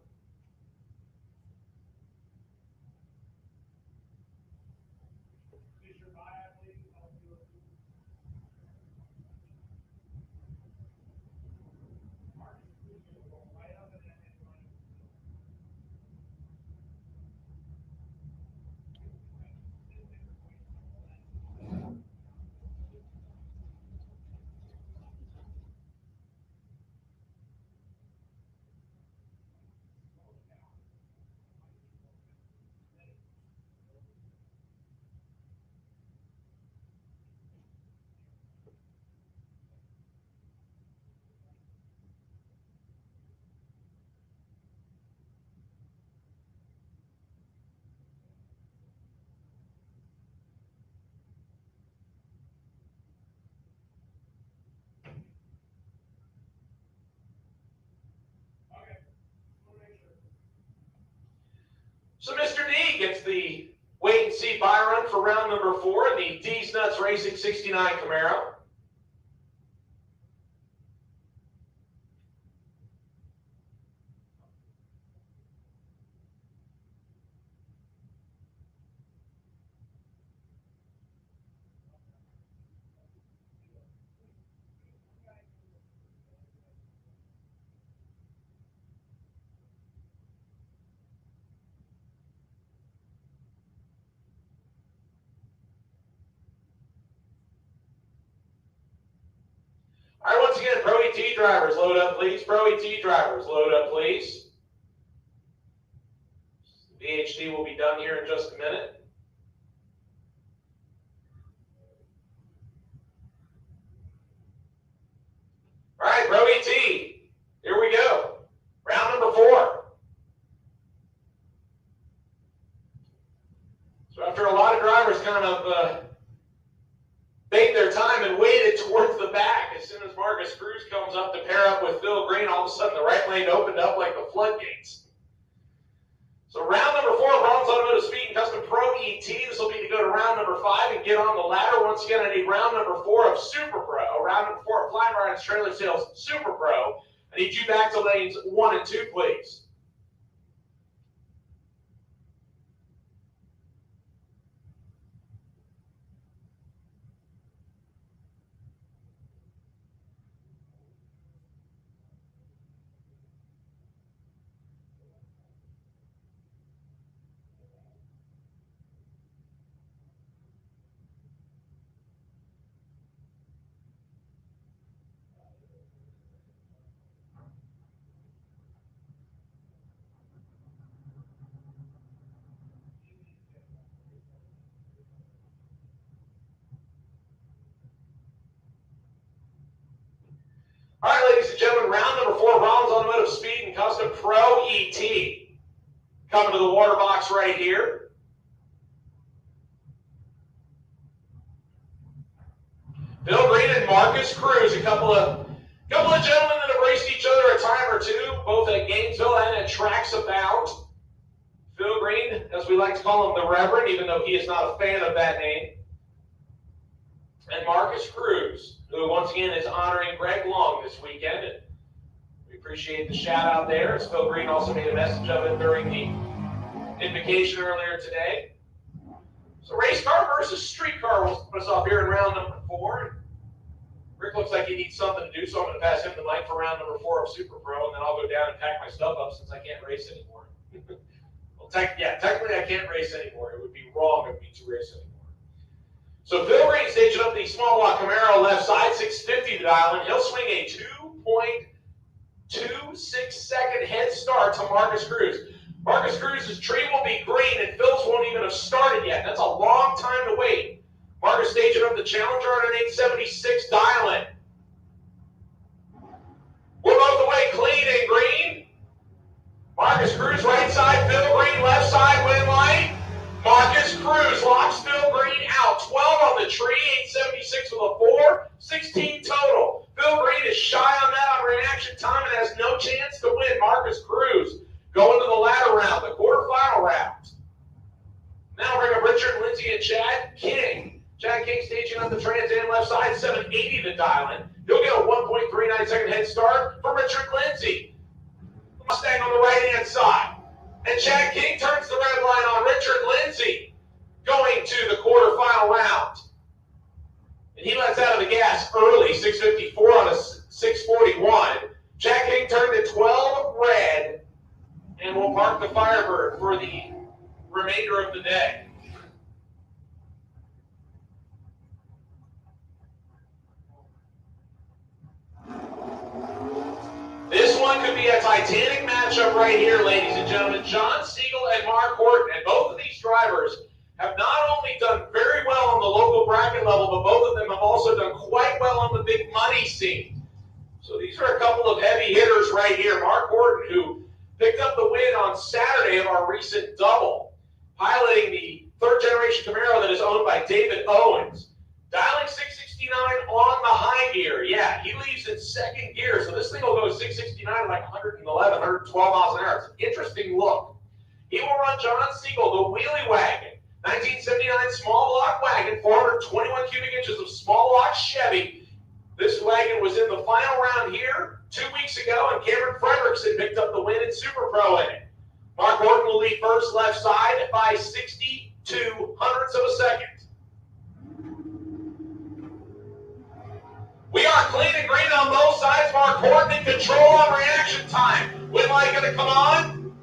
So Mr. D gets the wait and see buy run for round number 4 in the D's Nuts Racing 69 Camaro. All right, once again, Pro ET drivers, load up, please. Pro ET drivers, load up, please. VHD will be done here in just a minute. All right, Pro ET, here we go. Round number 4. So after a lot of drivers kind of bait their time and waited towards the back, as soon as Marcus Cruz comes up to pair up with Phil Green, all of a sudden the right lane opened up like the floodgates. So round number 4, Bronze Automotive Speed and Custom Pro ET. This will be to go to round number 5 and get on the ladder. Once again, I need round number 4 of Super Pro. Round number 4 of Fly Brian's Trailer Sales Super Pro. I need you back to lanes 1 and 2, please. All right, ladies and gentlemen, round number 4, Rollins Automotive Speed and Custom Pro ET. Coming to the water box right here. Bill Green and Marcus Cruz, a couple of gentlemen that have raced each other a time or two, both at Gainesville and at Tracks Abound. Phil Green, as we like to call him, the Reverend, even though he is not a fan of that name. And Marcus Cruz, who once again is honoring Greg Long this weekend. And we appreciate the shout out there. As Phil Green also made a message of it during the invocation earlier today. So race car versus street car will put us off here in round number 4. Rick looks like he needs something to do, so I'm going to pass him the mic for round number 4 of Super Pro, and then I'll go down and pack my stuff up since I can't race anymore. Well, technically I can't race anymore. It would be wrong of me to race anymore. So Phil Green staging up the small block Camaro left side, 650 to dial in. He'll swing a 2.26 second head start to Marcus Cruz. Marcus Cruz's tree will be green and Phil's won't even have started yet. That's a long time to wait. Marcus staging up the Challenger on an 876 dial in. We're both the way, clean and green. Marcus Cruz right side, Phil Green left side, win light. Marcus Cruz locks Phil Green out. 12 on the tree, 876 with a 4, 16 total. Phil Green is shy on that on reaction time and has no chance to win. Marcus Cruz going to the ladder round, the quarterfinal round. Now bring up Richard, Lindsay, and Chad King. Chad King staging up the Trans Am left side, 780 to dial in. He'll get a 1.39 second head start from Richard Lindsay. Mustang on the right-hand side. And Chad King turns the red line on Richard Lindsay going to the quarterfinal round. And he lets out of the gas early, 654 on a 641. Chad King turned to 12 red and will park the Firebird for the remainder of the day. This one could be a titanic matchup right here, ladies and gentlemen. John Siegel and Mark Horton, and both of these drivers have not only done very well on the local bracket level, but both of them have also done quite well on the big money scene. So these are a couple of heavy hitters right here. Mark Horton, who picked up the win on Saturday of our recent double, piloting the third-generation Camaro that is owned by David Owens. Dialing 669 on the high gear. Yeah, he leaves in second gear, so this thing will go 669 at like 111, 112 miles an hour. It's an interesting look. He will run John Siegel, the wheelie wagon, 1979 small block wagon, 421 cubic inches of small block Chevy. This wagon was in the final round here 2 weeks ago, and Cameron Frederickson picked up the win in Super Pro in it. Mark Horton will lead first left side by 62 hundredths of a second. We are clean and green on both sides. Mark Horton in control on reaction time. Win light going to come on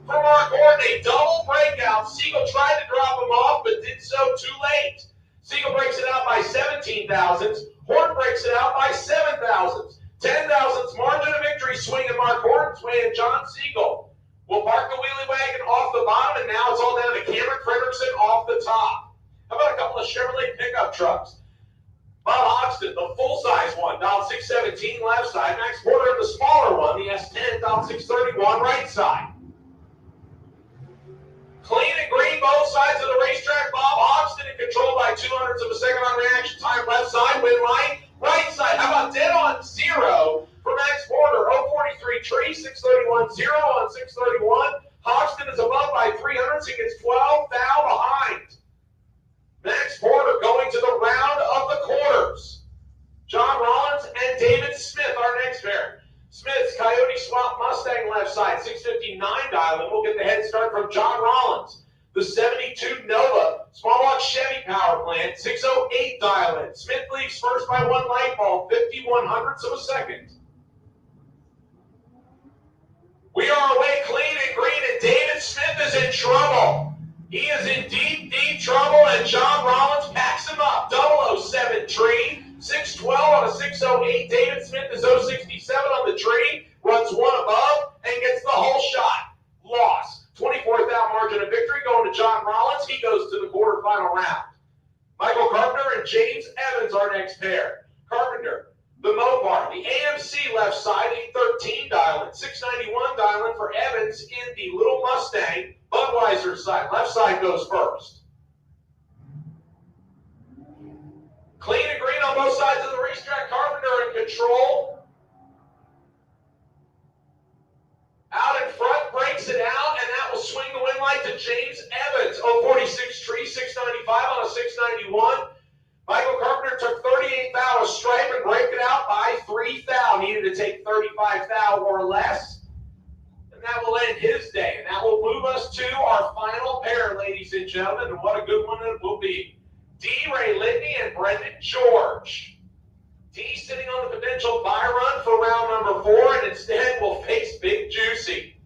for Mark Horton. A double breakout. Siegel tried to drop him off, but did so too late. Siegel breaks it out by 17 thousandths. Horton breaks it out by 7 thousandths. 10 thousandths margin of victory swinging Mark Horton's way, and John Siegel will park the wheelie wagon off the bottom, and now it's all down to Cameron Frederickson off the top. How about a couple of Chevrolet pickup trucks? Bob Hoxton, the full-size one, dialed 617 left side. Max Porter in the smaller one, the S10, dialed 631 right side. Clean and green both sides of the racetrack. Bob Hoxton in control by 2 hundredths of a second on reaction time. Left side, win line. Right side, how about dead on zero for Max Porter? 043 tree, 631, 0 on 631. Hoxton is above by dial in. We'll get the head start from John Rollins. The 72 Nova Small Block Chevy Power Plant, 608 dial in. Smith leads first by 1 light bulb, 51/100ths of a second. We are away clean and green, and David Smith is in trouble. He is in deep, deep trouble, and John Rollins packs him up. 007 tree, 612 on a 608. David Smith is 067 on the tree, runs 1 above, and gets the whole shot. Loss. 24th out margin of victory going to John Rollins. He goes to the quarterfinal round. Michael Carpenter and James Evans are next pair. Carpenter, the Mopar, the AMC left side, 813 dial in, 691 dial in for Evans in the Little Mustang, Budweiser side. Left side goes first. Clean and green on both sides of the racetrack. Carpenter in control. Out in front, breaks it out, and that will swing the win light to James Evans. 046 tree, 695 on a 691. Michael Carpenter took 38 thou a stripe and break it out by 3 thou. Needed to take 35 thou or less. And that will end his day. And that will move us to our final pair, ladies and gentlemen. And what a good one it will be. D. Ray Litney and Brendan George. D sitting on the potential bye run for round number 4, and instead will face Big Juicy.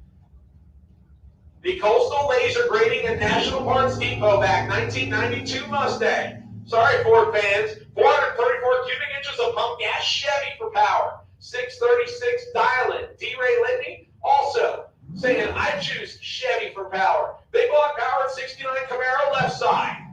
The Coastal Laser Grading and National Parts Depot back 1992 Mustang. Sorry, Ford fans. 434 cubic inches of pump gas Chevy for power. 636 dial-in. D. Ray Litney also saying, I choose Chevy for power. Big block powered 69 Camaro left side.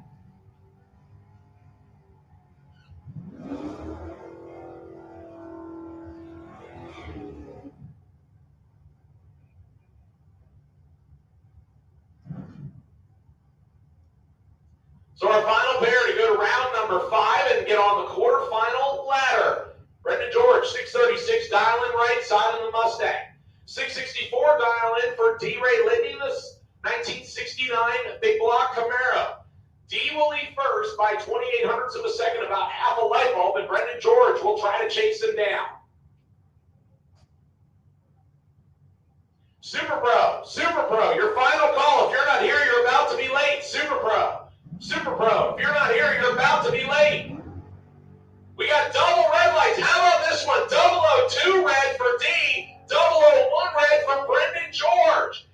So our final pair to go to round number 5 and get on the quarterfinal ladder. Brendan George, 636 dial in right side of the Mustang. 664 dial in for D. Ray Litney, the 1969 Big Block Camaro. D will lead first by 28/100ths of a second, about half a light bulb, and Brendan George will try to chase him down. Super Pro, your final call. If you're not here, you're about to be late. Super Pro, if you're not here, you're about to be late. We got double red lights. How about this one? 002 red for D, 001 red for Brendan George.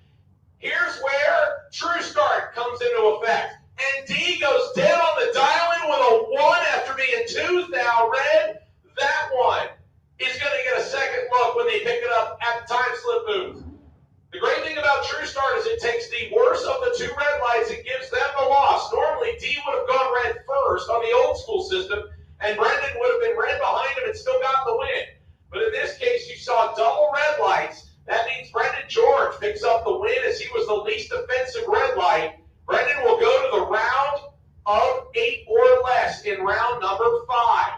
Here's where True Start comes into effect. And D goes dead on the dial-in with a 1 after being 2 thou red. That one is going to get a second look when they pick it up at the time slip booth. The great thing about True Start is it takes the worst of the 2 red lights and gives them the loss. Normally, D would have gone red first on the old school system, and Brendan would have been red behind him and still got the win. But in this case, you saw double red lights. That means Brendan George picks up the win as he was the least offensive red light. Brendan will go to the round of 8 or less in round number 5.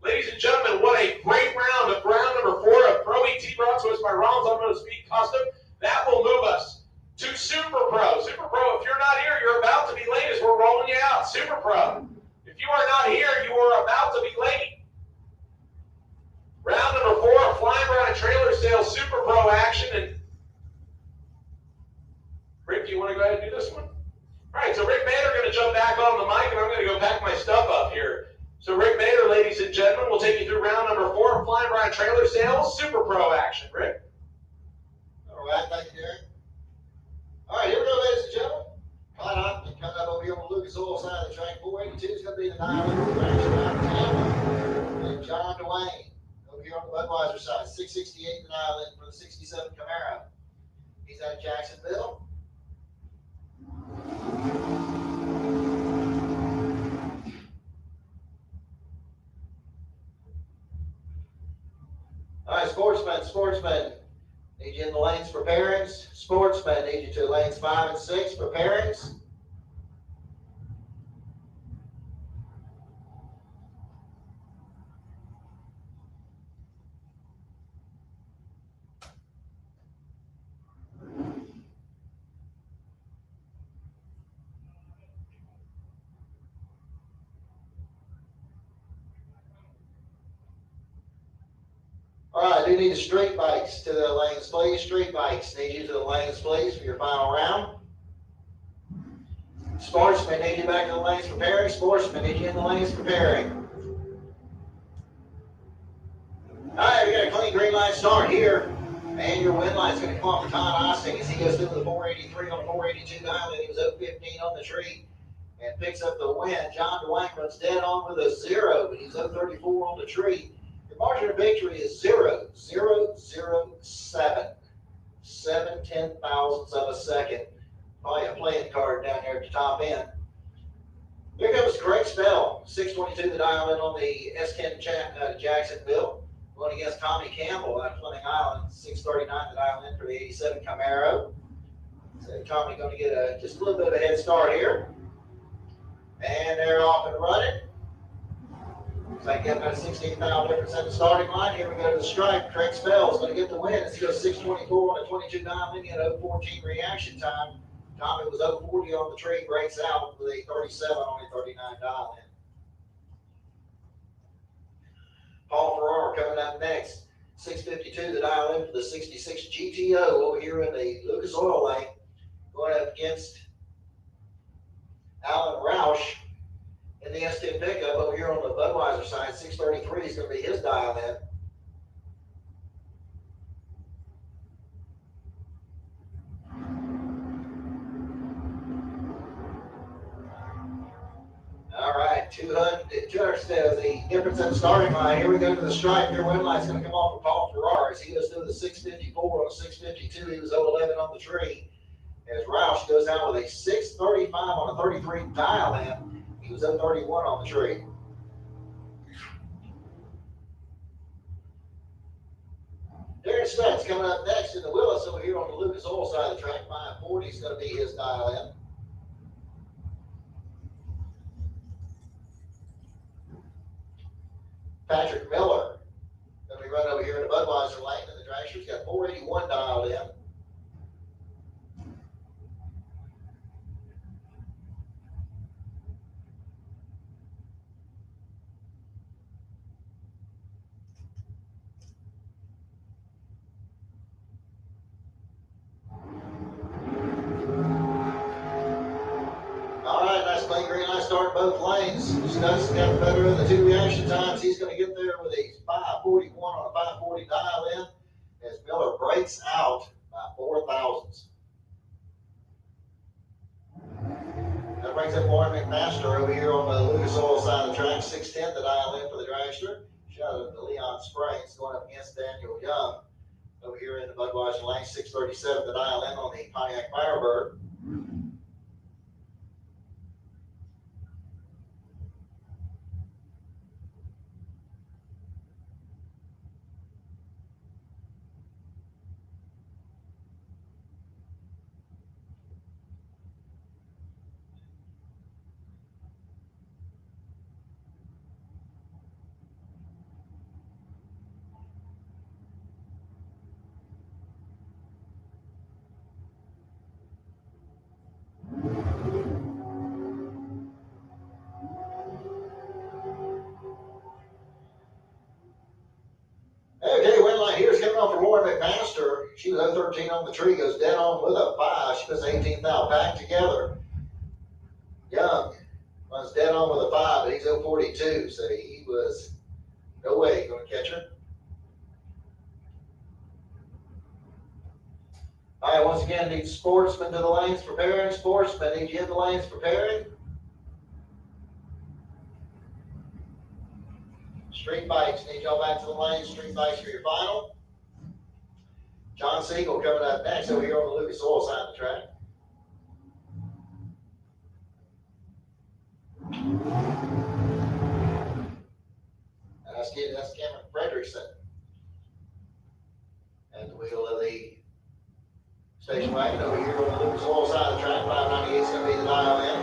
Ladies and gentlemen, what a great round of round number 4 of Pro ET brought to us by Rollins Automotive Speed Custom. That will move us to Super Pro. Super Pro, if you're not here, you're about to be late as we're rolling you out. Super Pro, if you are not here, you are about to be late. Round number 4 of Flying Bride Trailer Sales Super Pro action. And Rick, do you want to go ahead and do this one? All right, so Rick Bader going to jump back on the mic, and I'm going to go pack my stuff up here. So Rick Bader, ladies and gentlemen, will take you through round number 4 of Flying Bride Trailer Sales Super Pro action. Rick? All right, thank you, Derek. All right, here we go, ladies and gentlemen. Right on, coming up over here on the Lucas Oil side of the track. 482 is going to be the 900 action out of Tampa. And John Dwayne over here on the Budweiser side, 668 the dial in for the 67 Camaro. He's at Jacksonville. All right, sportsmen. Need you in the lanes for pairings. Sportsmen, need you to lanes 5 and 6 for pairings. All right, do need the street bikes to the lanes, please. Street bikes, need you to the lanes, please, for your final round. Sportsmen, need you back to the lanes preparing. Sportsmen, need you in the lanes preparing. All right, we got a clean green light start here. And your win line's going to come off for Todd Osting as he goes through the 483 on 482 dial, and he was 015 on the tree and picks up the win. John DeWank runs dead on with a 0, but he's 034 on the tree. Your margin of victory is 0.007. 7/10,000ths of a second. Probably a playing card down there at the top end. Here comes Craig Spell, 622 the dial in on the S10 Jacksonville. Going against Tommy Campbell out of Fleming Island, 639 the dial in for the 87 Camaro. So Tommy going to get just a little bit of a head start here. And they're off and running. Looks like you got about a 16,000 difference in the starting line. Here we go to the stripe. Craig Spell is going to get the win as he goes 624 on a 22 dial in. He had 014 reaction time. Tommy was 040 on the tree, breaks out with a 37 on a 39 dial in. Paul Farrar coming up next. 652 the dial in for the 66 GTO over here in the Lucas Oil lane. Going up against Alan Roush in the S10 pickup over here on the Budweiser side. 633 is going to be his dial in. All right, 200 says the difference in the starting line. Here we go to the stripe. Your win line's going to come off of Paul Farrar as he goes through the 654 on a 652. He was 011 on the tree. As Roush goes out with a 635 on a 33 dial in. He was 031 on the tree. Darren Spett's coming up next in the Willis over here on the Lucas Oil side of the track. 540 is going to be his dial in. Patrick Miller going to be running over here in the Budweiser lane, and the dragster's got 481 dialed in. All right, nice clean green light start both lanes. Studs got the better of the two reaction times. He's going to get there with a 541 on a 540 dial in as Miller breaks out by 4 thousandths. That brings up Warren McMaster over here on the Lucas Oil side of the track. 610 the dial in for the dragster. Shout out to Leon Springs going up against Daniel Young over here in the Budweiser lane. 637 the dial in on the Pontiac Firebird. Okay, win line here is coming off for Lauren McMaster. She was 013 on the tree, goes dead on with a 5. She puts 18th out back together. Young runs dead on with a 5, but he's 042, so he was no way going to catch her. All right, once again, need sportsmen to the lanes preparing. Sportsmen, need you in the lanes preparing. Street bikes, need y'all back to the lanes. Street bikes for your final. John Siegel coming up next over here on the Lucas Oil side of the track. That's Cameron Frederickson at the wheel of the station wagon over here on the Lucas Oil side of the track. 598 is going to be the dial in.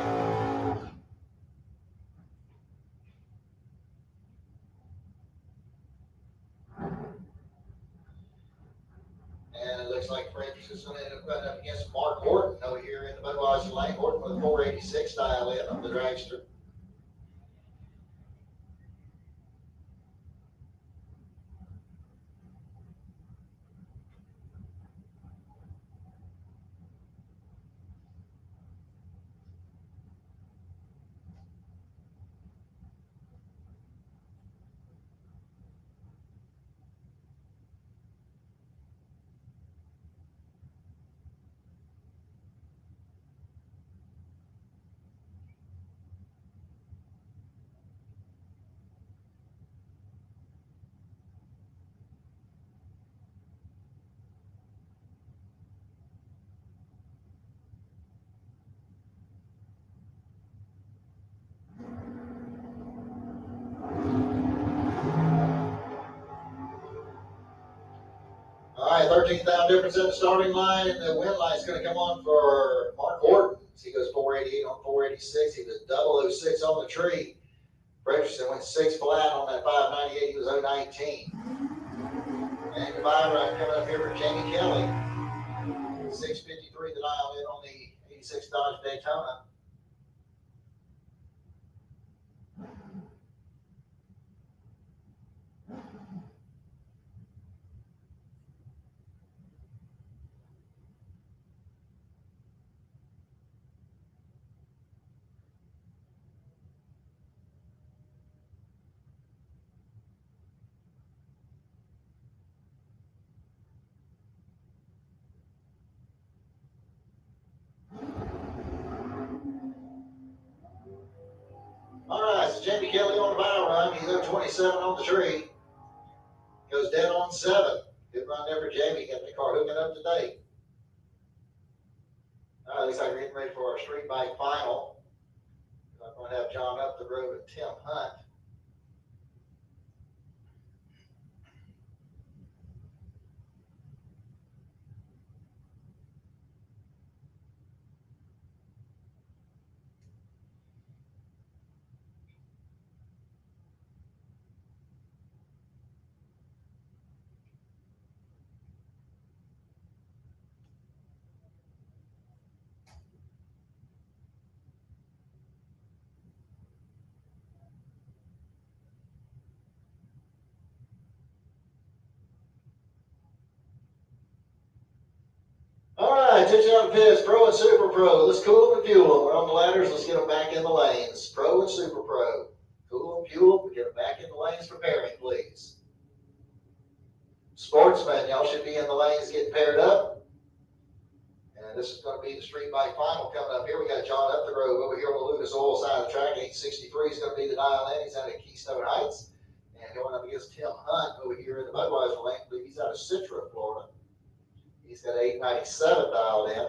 And it looks like Frederickson is going to end up running up against Mark Horton over here in the Budweiser lane. Horton with a 486 dial in on the dragster. 13,000 difference in the starting line, and the win line is going to come on for Mark Horton. He goes 488 on 486. He was 006 on the tree. Richardson went 6 flat on that 598. He was 019. And the bye run coming up here for Jamie Kelly. 653 the dial in on the 86 Dodge Daytona. All right, so Jamie Kelly on the bye run. He's 027 on the tree. Goes dead on 7. Good run there for Jamie. Got the car hooking up today. All right, looks like we're getting ready for our street bike final. I'm going to have John up the road and Tim Hunt. All right, attention on the pits, Pro and Super Pro. Let's cool them and fuel them. We're on the ladders. Let's get them back in the lanes. Pro and Super Pro. Cool them, fuel them, get them back in the lanes for pairing, please. Sportsmen, y'all should be in the lanes getting paired up. And this is going to be the street bike final coming up here. We got John up the road over here on the Lucas Oil side of the track. 863 is going to be the dial in. He's out of Keystone Heights. And going up against Tim Hunt over here in the Budweiser lane. I believe he's out of Citra, Florida. He's got 897 dialed in.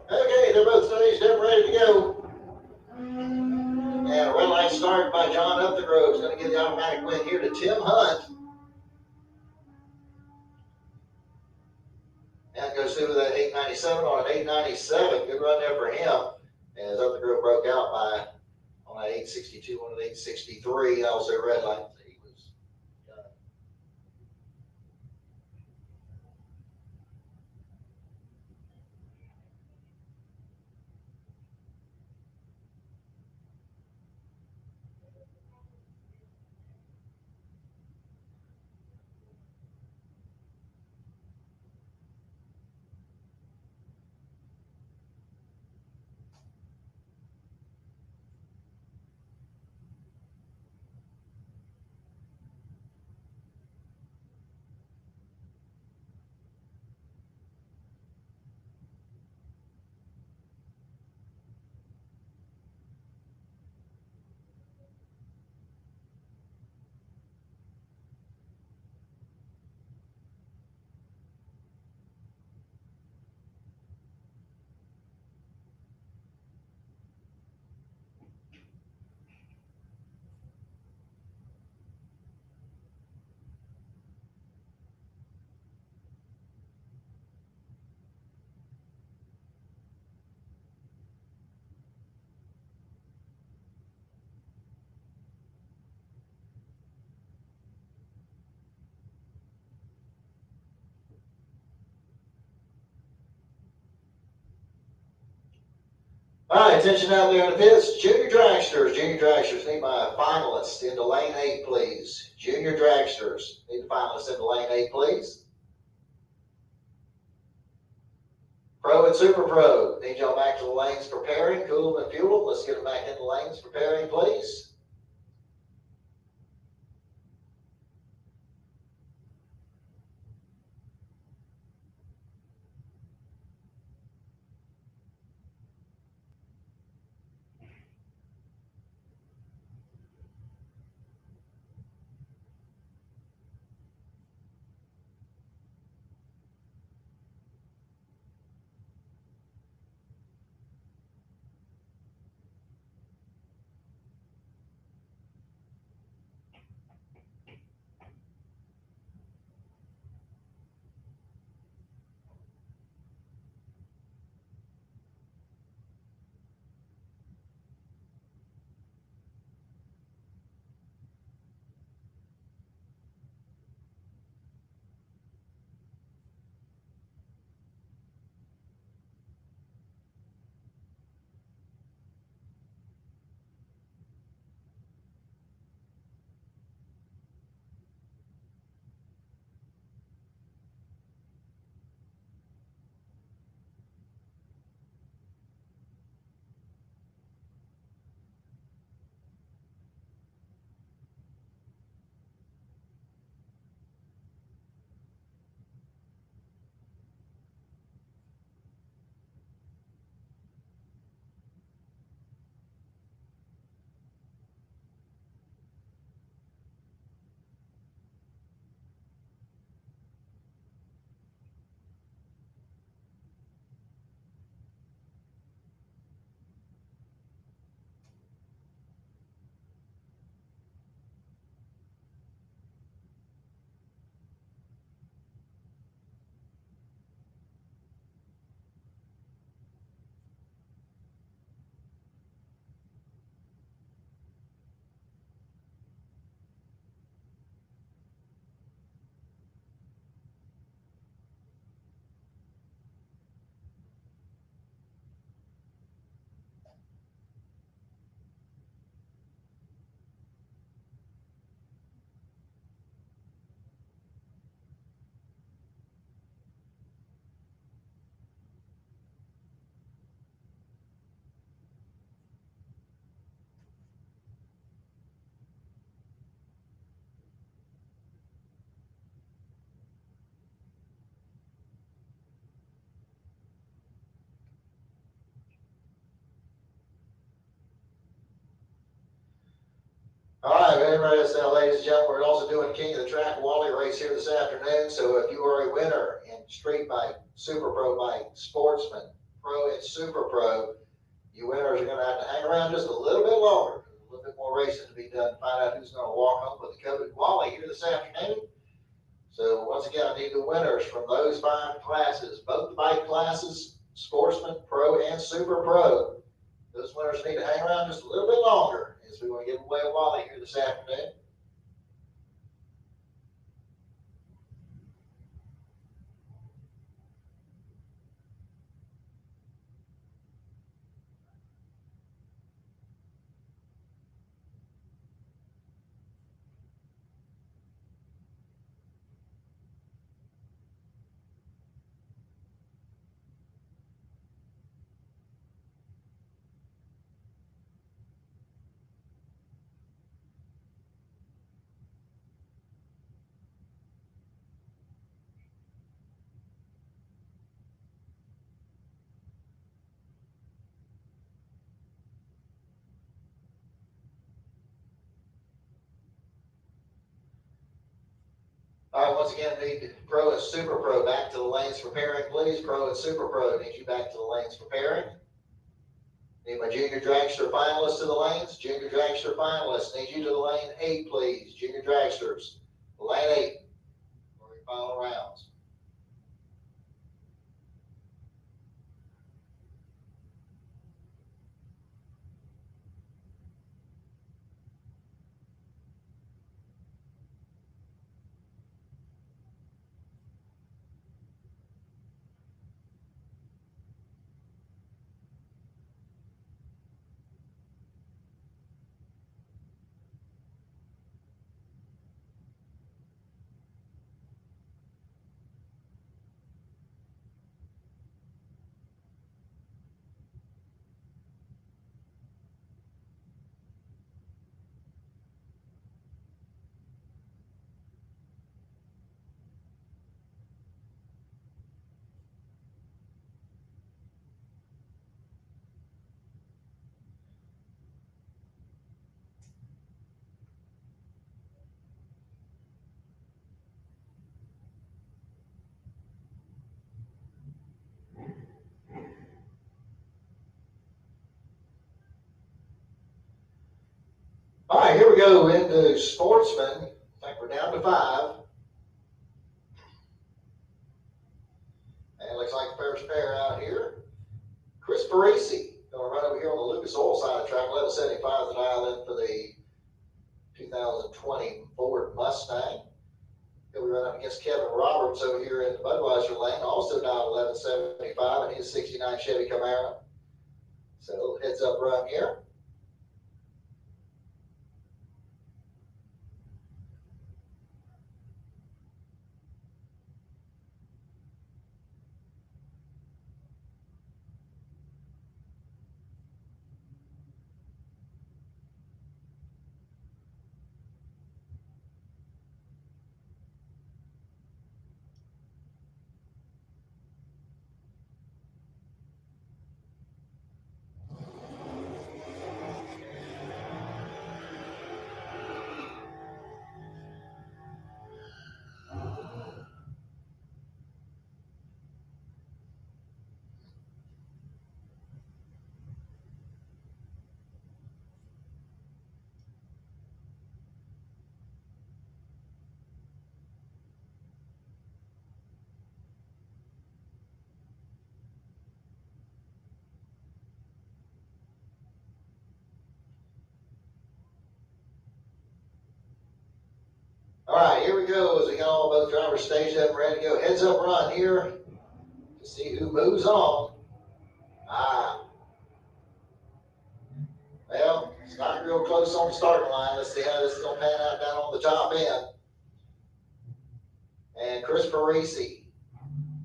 Okay, they're both staged up, ready to go. And a red light start by John Upthegrove is going to give the automatic win here to Tim Hunt. And goes through with that 897 on an 897. Good run there for him. As Upthegrove broke out by on that 862 on an 863. Also red light. He was all right, attention out there in the pits. Junior dragsters need my finalists into lane 8, please. Junior dragsters need the finalists into lane 8, please. Pro and Super Pro, need y'all back to the lanes for pairing, cool and fuel. Let's get them back in the lanes for pairing, please. interested, ladies and gentlemen, we're also doing King of the Track Wally race here this afternoon. So if you are a winner in Street Bike, Super Pro Bike, Sportsman, Pro, and Super Pro, you winners are going to have to hang around just a little bit longer. A little bit more racing to be done to find out who's going to walk home with the coveted Wally here this afternoon. So once again, I need the winners from those 5 classes, both the bike classes, Sportsman, Pro, and Super Pro. Those winners need to hang around just a little bit longer as we want to give away a Wally here this afternoon. All right, once again, need Pro and Super Pro back to the lanes preparing, please. Pro and Super Pro, need you back to the lanes preparing. Need my junior dragster finalists to the lanes. Junior dragster finalists, need you to the lane 8, please. Junior dragsters, lane 8 for your final rounds. All right, here we go into Sportsman. I think we're down to 5. And it looks like the first pair out here. Chris Parisi, going to run over here on the Lucas Oil side of the track. 1175 is the dial in for the 2020 Ford Mustang. He'll be running up against Kevin Roberts over here in the Budweiser lane, also dialed 1175 in his 69 Chevy Camaro. So heads up run here. All right, here we go as we got all both drivers staged up and ready to go. Heads up run here to see who moves on. Well, it's not real close on the starting line. Let's see how this is going to pan out down on the top end. And Chris Parisi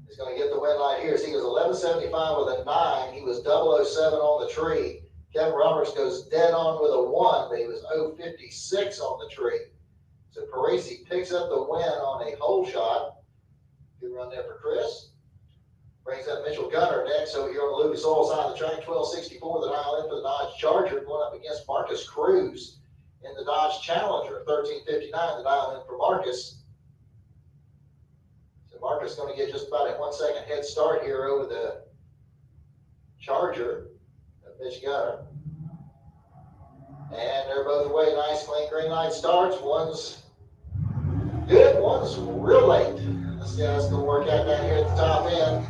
is going to get the win light here. So he was 1175 with a 9. He was 007 on the tree. Kevin Roberts goes dead on with a 1, but he was 056 on the tree. So Parisi picks up the win on a hole shot. Good run there for Chris. Brings up Mitchell Gunner next over here on the Lucas Oil side of the track. 1264, the dial in for the Dodge Charger, going up against Marcus Cruz in the Dodge Challenger, 13:59 to dial in for Marcus. So Marcus is going to get just about a 1 second head start here over the Charger of Mitch Gunner. And they're both away. Nice, clean green light starts. One's good, one's real late. Let's see how it's going to work out down here at the top end.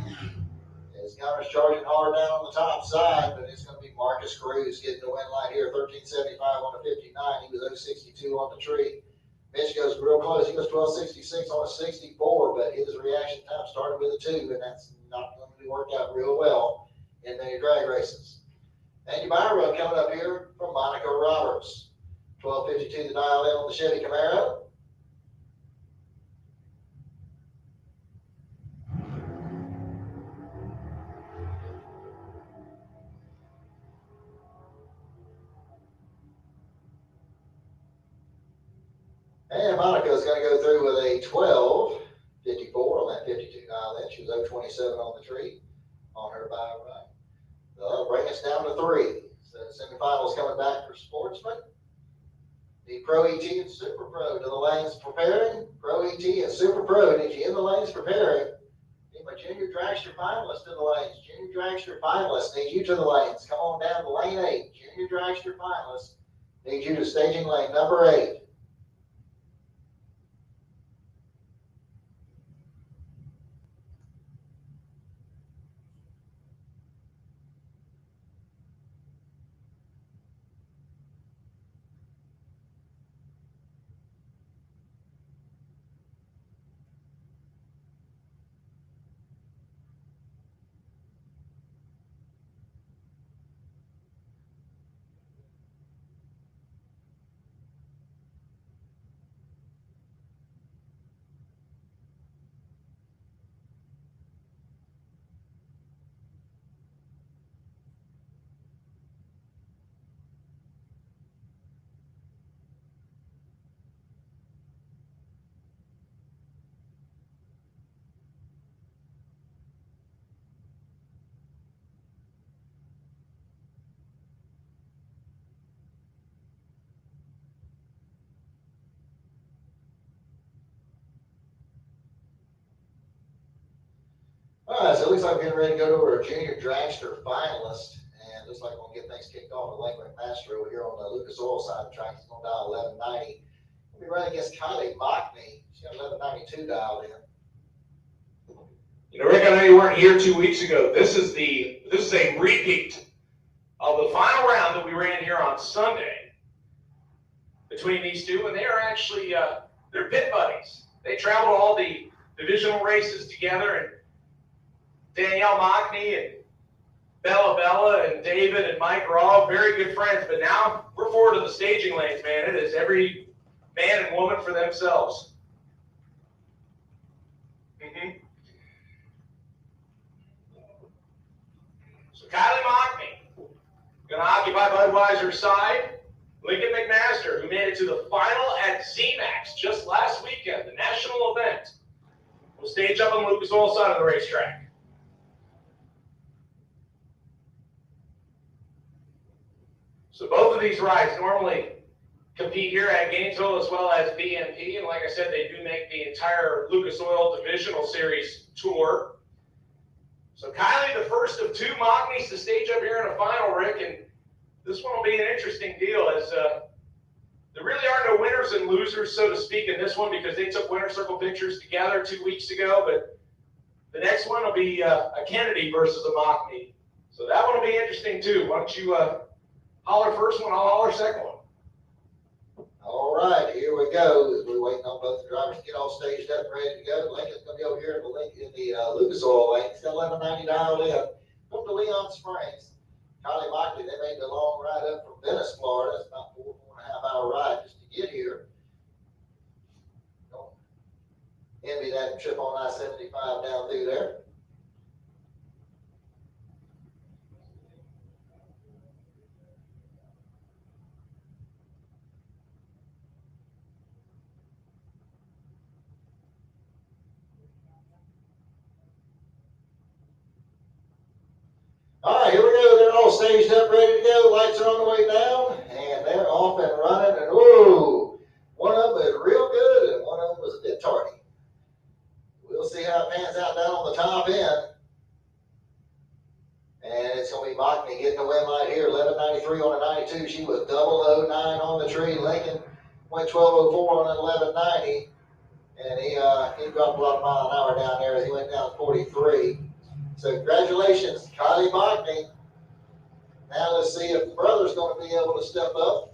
As Gunner's charging hard down on the top side, but it's going to be Marcus Cruz getting the win light here. 13:75 on the 59. He was 0.62 on the tree. Mitch goes real close. He was 12.66 on a 64, but his reaction time started with a 2, and that's not going to work out real well in many drag races. Andy Byron coming up here from Monica Roberts. 12:52 to dial in on the Chevy Camaro. And Monica's going to go through with a 12.54 on that 52 dial in. She was 0.27 on the tree on her by right. That'll bring us down to 3. So the semifinals coming back for Sportsman. The Pro ET and Super Pro to the lanes preparing. Pro ET and Super Pro need you in the lanes preparing. Need my Junior Dragster finalists in the lanes. Junior Dragster finalists need you to the lanes. Come on down to lane 8. Junior Dragster finalists need you to staging lane number 8. All right, so it looks like we're getting ready to go to our Junior Dragster finalist, and looks like we're going to get things kicked off with Langland Master over here on the Lucas Oil side of the track. He's going to dial 1190. We'll be running against Kylie Mockney. She's got 1192 dialed in. You know, Rick, I know you weren't here 2 weeks ago. This is a repeat of the final round that we ran here on Sunday between these two, and they are actually they're pit buddies. They traveled all the divisional races together, and Danielle Mockney and Bella and David and Mike are all very good friends, but now we're forward to the staging lanes, man. It is every man and woman for themselves. So Kylie Mockney going to occupy Budweiser's side. Lincoln McMaster, who made it to the final at ZMAX just last weekend, the national event, will stage up on the Lucas Oil side of the racetrack. So both of these rides normally compete here at Gainesville as well as BMP, and like I said, they do make the entire Lucas Oil Divisional Series tour. So Kylie, the first of 2 Mockneys to stage up here in a final, Rick, and this one will be an interesting deal as there really are no winners and losers, so to speak, in this one because they took winner circle pictures together 2 weeks ago, but the next one will be a Kennedy versus a Mockney. So that one will be interesting too. Why don't you holler first one, I'll holler second one. All right, here we go. As we're waiting on both the drivers to get all staged up and ready to go. Lincoln's going to be over here in the Lucas Oil lane. He's got 1190 dialed in. Up to Leon Springs. Kylie Mockney, they made the long ride up from Venice, Florida. It's about 4.5 hour ride just to get here. Don't envy that trip on I-75 down through there. All right, here we go. They're all staged up, ready to go. Lights are on the way down, and they're off and running. And a win right here. 1193 on a 92. She was 009 on the tree. Lincoln went 1204 on an 1190. And he dropped a lot of mile an hour down there as he went down 43. So congratulations, Kylie Mockney. Now let's see if the brother's going to be able to step up,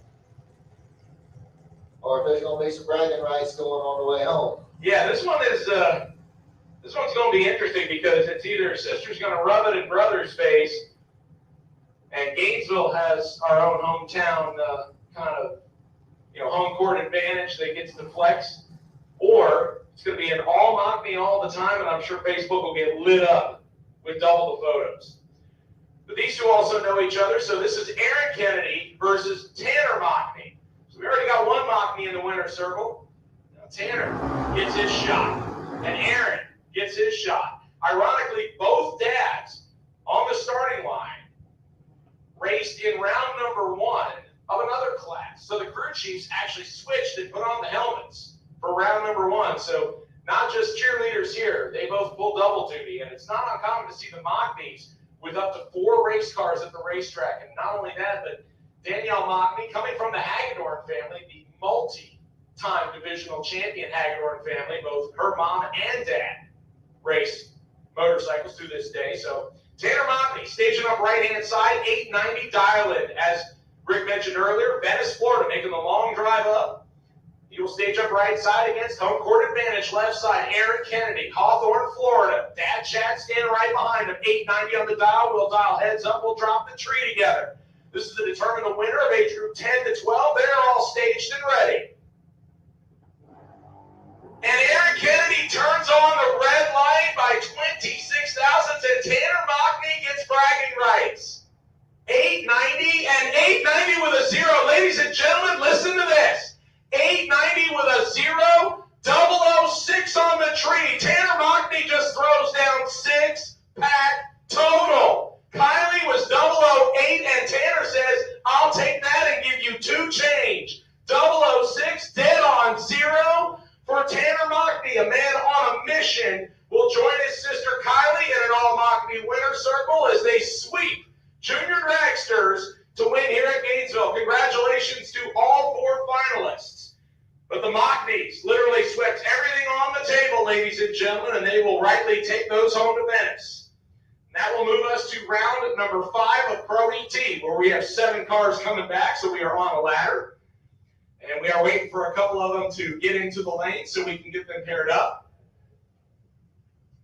or if there's going to be some bragging rights going on the way home. Yeah, this one's going to be interesting because it's either sister's going to rub it in brother's face, and Gainesville has our own hometown kind of home court advantage that gets to flex, or it's going to be an all Mockney all the time, and I'm sure Facebook will get lit up with double the photos. But these two also know each other, so this is Aaron Kennedy versus Tanner Mockney. So we already got one Mockney in the winner's circle. Now Tanner gets his shot, and Aaron gets his shot. Ironically, both dads on the starting line raced in round number 1 of another class. So the crew chiefs actually switched and put on the helmets for round number 1. So not just cheerleaders here, they both pull double duty, and it's not uncommon to see the Mockneys with up to 4 race cars at the racetrack. And not only that, but Danielle Mockney, coming from the Hagedorn family, the multi-time divisional champion Hagedorn family, both her mom and dad race motorcycles to this day. So Tanner Mockney staging up right-hand side, 890 dial-in. As Rick mentioned earlier, Venice, Florida, making the long drive up. He will stage up right side against home court advantage, left side, Aaron Kennedy, Hawthorne, Florida. Dad Chad standing right behind him, 890 on the dial. We'll dial heads up, we'll drop the tree together. This is to determine the winner of age group 10 to 12. They're all staged and ready. And Aaron Kennedy turns on the red light by 26 thousandths, and Tanner Mockney gets bragging rights. 890 and 890 with a 0. Ladies and gentlemen, listen to this. 890 with a 0, 006 on the tree. Tanner Mockney just throws down 6-pack total. Kylie was 008, and Tanner says, I'll take that and give you 2 change. 006, dead on 0 for Tanner Mockney, a man on a mission, will join his sister Kylie in an all-Mockney winner circle as they sweep junior dragsters to win here at Gainesville. Congratulations to all 4 finalists. But the Mockneys literally swept everything on the table, ladies and gentlemen, and they will rightly take those home to Venice. And that will move us to round number 5 of Pro ET, where we have 7 cars coming back, so we are on a ladder. And we are waiting for a couple of them to get into the lane so we can get them paired up.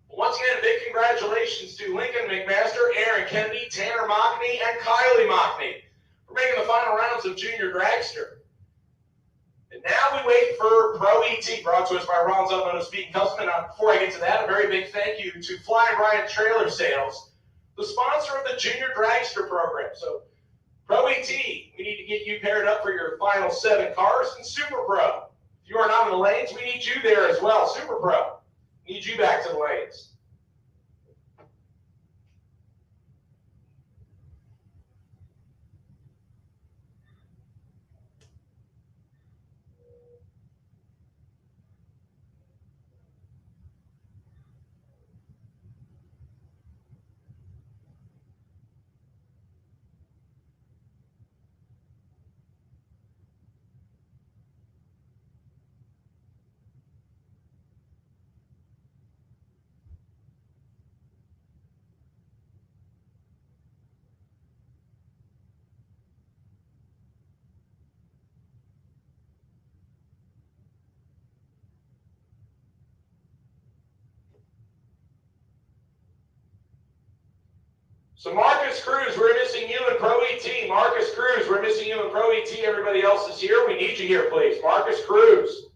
Once again, a big congratulations to Lincoln McMaster, Aaron Kennedy, Tanner Mockney, and Kylie Mockney for making the final rounds of Junior Dragster. And now we wait for Pro ET, brought to us by Ron's Automotive Speed and Custom. Now, before I get to that, a very big thank you to Flying Ryan Trailer Sales, the sponsor of the Junior Dragster program. So, Pro ET, we need to get you paired up for your final 7 cars. And Super Pro, if you are not in the lanes, we need you there as well. Super Pro, need you back to the lanes. So Marcus Cruz, we're missing you in Pro ET. Marcus Cruz, we're missing you in Pro ET. Everybody else is here. We need you here, please. Marcus Cruz,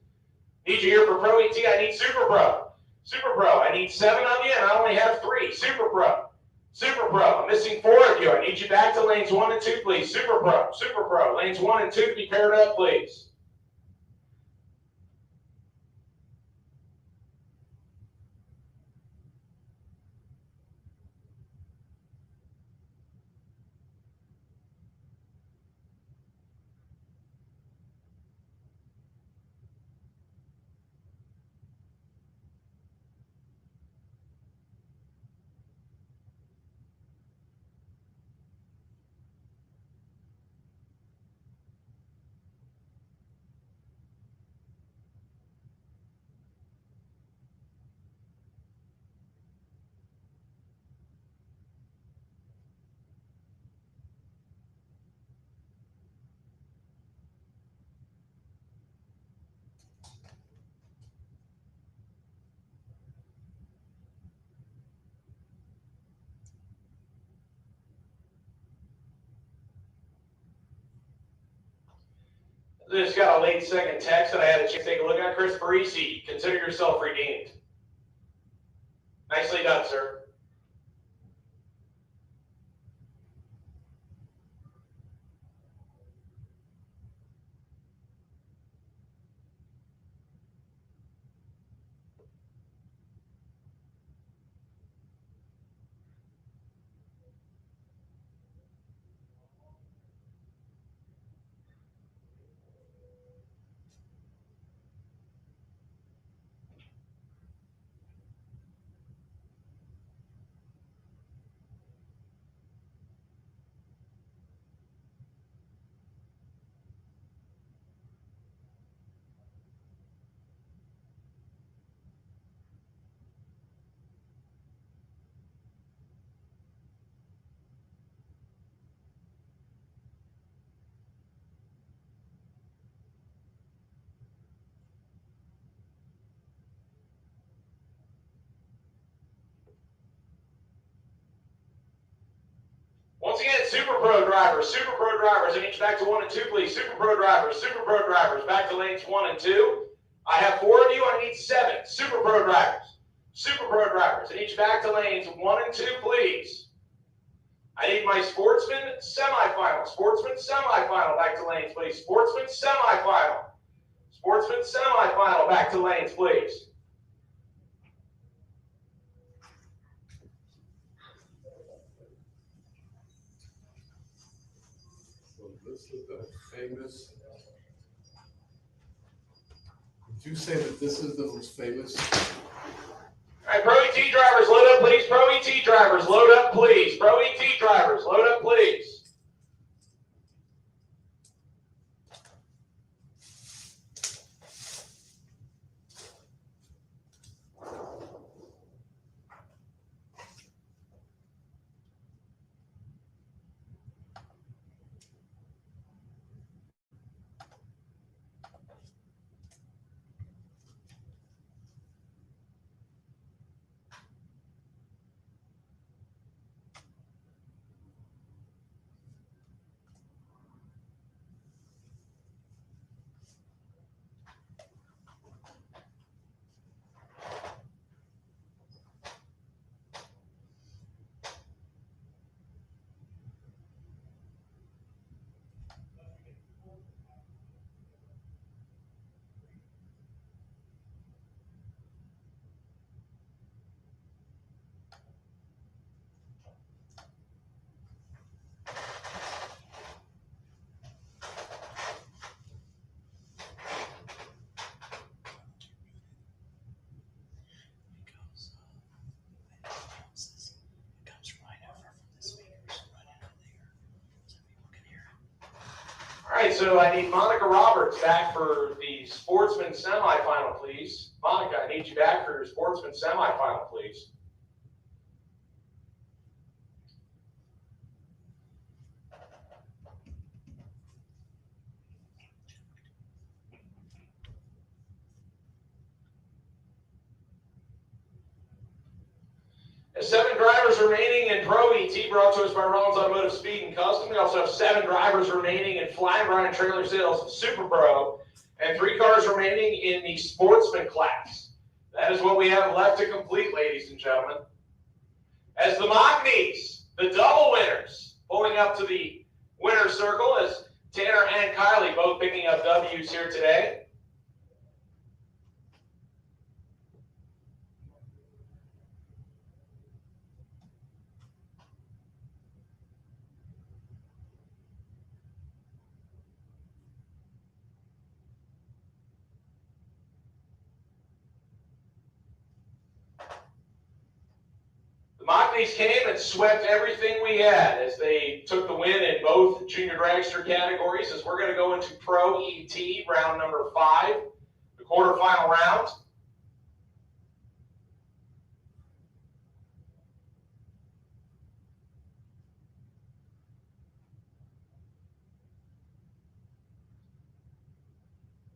need you here for Pro ET. I need Super Pro. Super Pro, I need 7 of you, and I only have 3. Super Pro. Super Pro, I'm missing 4 of you. I need you back to lanes 1 and 2, please. Super Pro. Super Pro, lanes 1 and 2 to be paired up, please. Just got a late second text that I had a chance to take a look at. Chris Parisi, consider yourself redeemed. Nicely done, sir. Once again, Super Pro drivers, I need you back to 1 and 2, please. Super Pro drivers, back to lanes 1 and 2. I have 4 of you, I need 7. Super Pro drivers, I need you back to lanes 1 and 2, please. I need my sportsman semifinal, back to lanes, please. Sportsman semifinal, back to lanes, please. This is the famous. Would you say that this is the most famous? All right, Pro ET drivers, load up, please. Pro ET drivers, load up, please. Pro ET drivers, load up, please. All right, so I need Monica Roberts back for the sportsman semifinal, please. Monica, I need you back for your sportsman semifinal, please. There's 7 drivers remaining in Pro ET, brought to us by Rollins Automotive Speed and Custom. We also have 7 drivers remaining in Flying Brian Trailer Sales Super Pro, and 3 cars remaining in the Sportsman class. That is what we have left to complete, ladies and gentlemen. As the Mockneys, the double winners, pulling up to the winner's circle as Tanner and Kylie both picking up W's here today. Mockneys came and swept everything we had as they took the win in both junior dragster categories. As we're going to go into Pro ET round number 5, the quarterfinal round.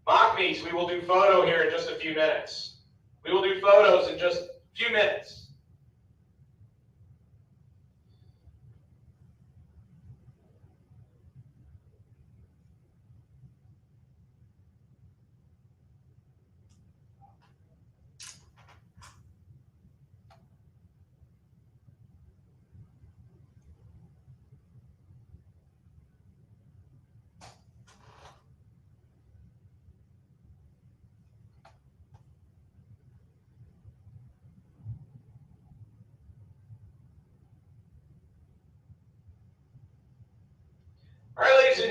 Mockneys, we will do photo here in just a few minutes. We will do photos in just a few minutes.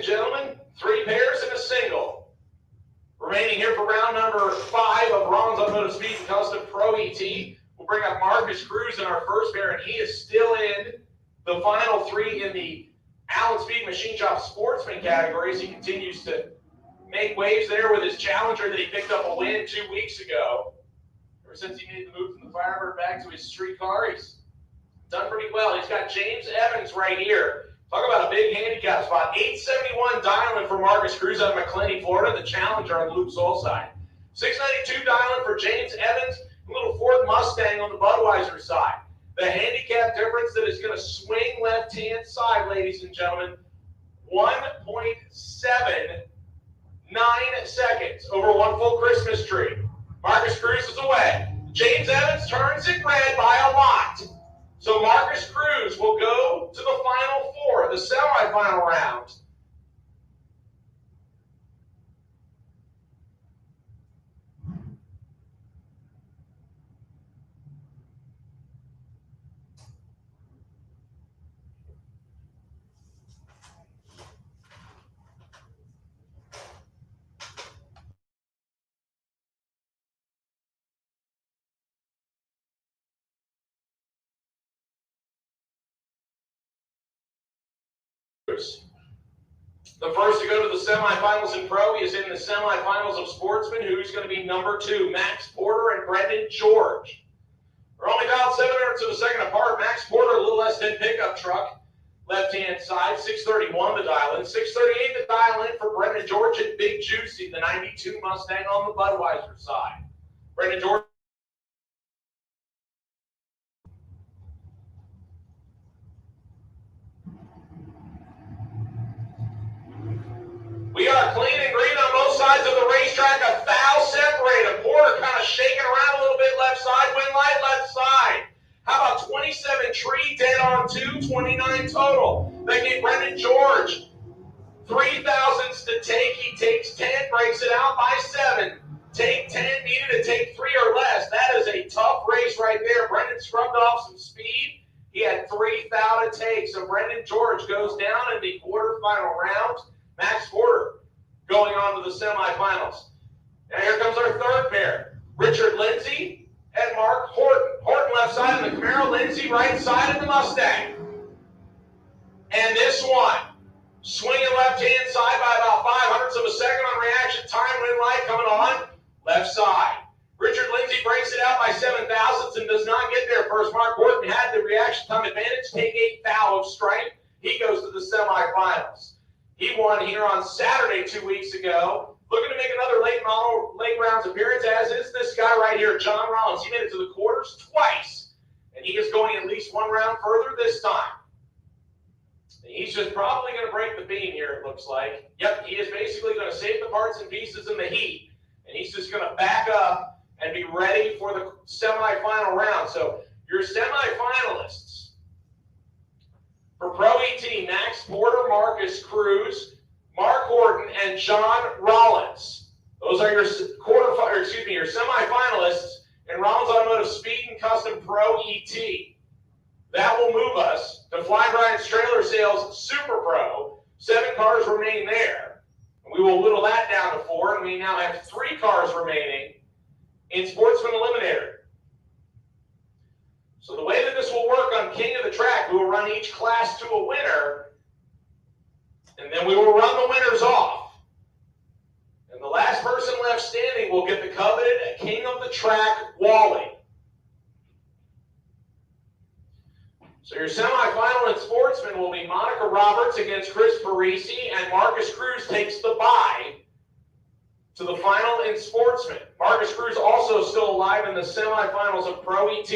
and gentlemen, 3 pairs and a single. Remaining here for round number 5 of Rollins Automotive Speed and Custom Pro ET. We'll bring up Marcus Cruz in our first pair, and he is still in the final 3 in the Allen Speed Machine Shop Sportsman categories. He continues to make waves there with his Challenger that he picked up a win 2 weeks ago. Ever since he made the move from the Firebird back to his street car, he's done pretty well. He's got James Evans right here. Talk about a big handicap spot. 871 dialing for Marcus Cruz out of McClenny, Florida, the Challenger on Luke Soul side. 692 dialing for James Evans, a little Ford Mustang on the Budweiser side. The handicap difference that is going to swing left-hand side, ladies and gentlemen, 1.79 seconds over 1 full Christmas tree. Marcus Cruz is away. James Evans turns it red by a lot. So Marcus Cruz will go to the final 4, the semifinal round. The first to go to the semifinals in Pro, he is in the semifinals of Sportsman, who's going to be number 2, Max Porter and Brendan George. They're only dialed 700ths of a second apart. Max Porter, a little less than pickup truck, left-hand side, 631 the dial in, 638 the dial in for Brendan George and Big Juicy, the 92 Mustang on the Budweiser side. Brendan George. We are clean and green on both sides of the racetrack. A foul separated. Porter kind of shaking around a little bit left side. Wind light left side. How about 27 tree dead on 2, 29 total. They get Brendan George 3 thousandths to take. He takes 10, breaks it out by 7. Take 10, needed to take 3 or less. That is a tough race right there. Brendan scrubbed off some speed. He had 3 thou to take. So Brendan George goes down in the quarterfinal round. Max Porter going on to the semifinals. Now here comes our third pair. Richard Lindsay and Mark Horton. Horton left side of the Camaro, Lindsay right side of the Mustang. And this one, swinging left-hand side by about 0.05 of a second on reaction time, wind light coming on, left side. Richard Lindsay breaks it out by 7 thousandths and does not get there first. Mark Horton had the reaction time advantage, take 8 thou of strength. He goes to the semifinals. He won here on Saturday 2 weeks ago. Looking to make another late rounds appearance, as is this guy right here, John Rollins. He made it to the quarters twice, and he is going at least 1 round further this time. He's just probably going to break the beam here, it looks like. Yep, he is basically going to save the parts and pieces in the heat, and he's just going to back up and be ready for the semifinal round. So your semifinalists for Pro ET, Max Porter, Marcus Cruz, Mark Horton, and John Rollins. Those are your your semifinalists in Rollins Automotive Speed and Custom Pro ET. That will move us to Flying Brian's Trailer Sales Super Pro. 7 cars remain there. And we will whittle that down to 4, and we now have 3 cars remaining in Sportsman Eliminator. So the way that this will work on King of the Track, we will run each class to a winner, and then we will run the winners off. And the last person left standing will get the coveted King of the Track Wally. So your semifinal in Sportsman will be Monica Roberts against Chris Parisi, and Marcus Cruz takes the bye to the final in Sportsman. Marcus Cruz also still alive in the semifinals of Pro ET.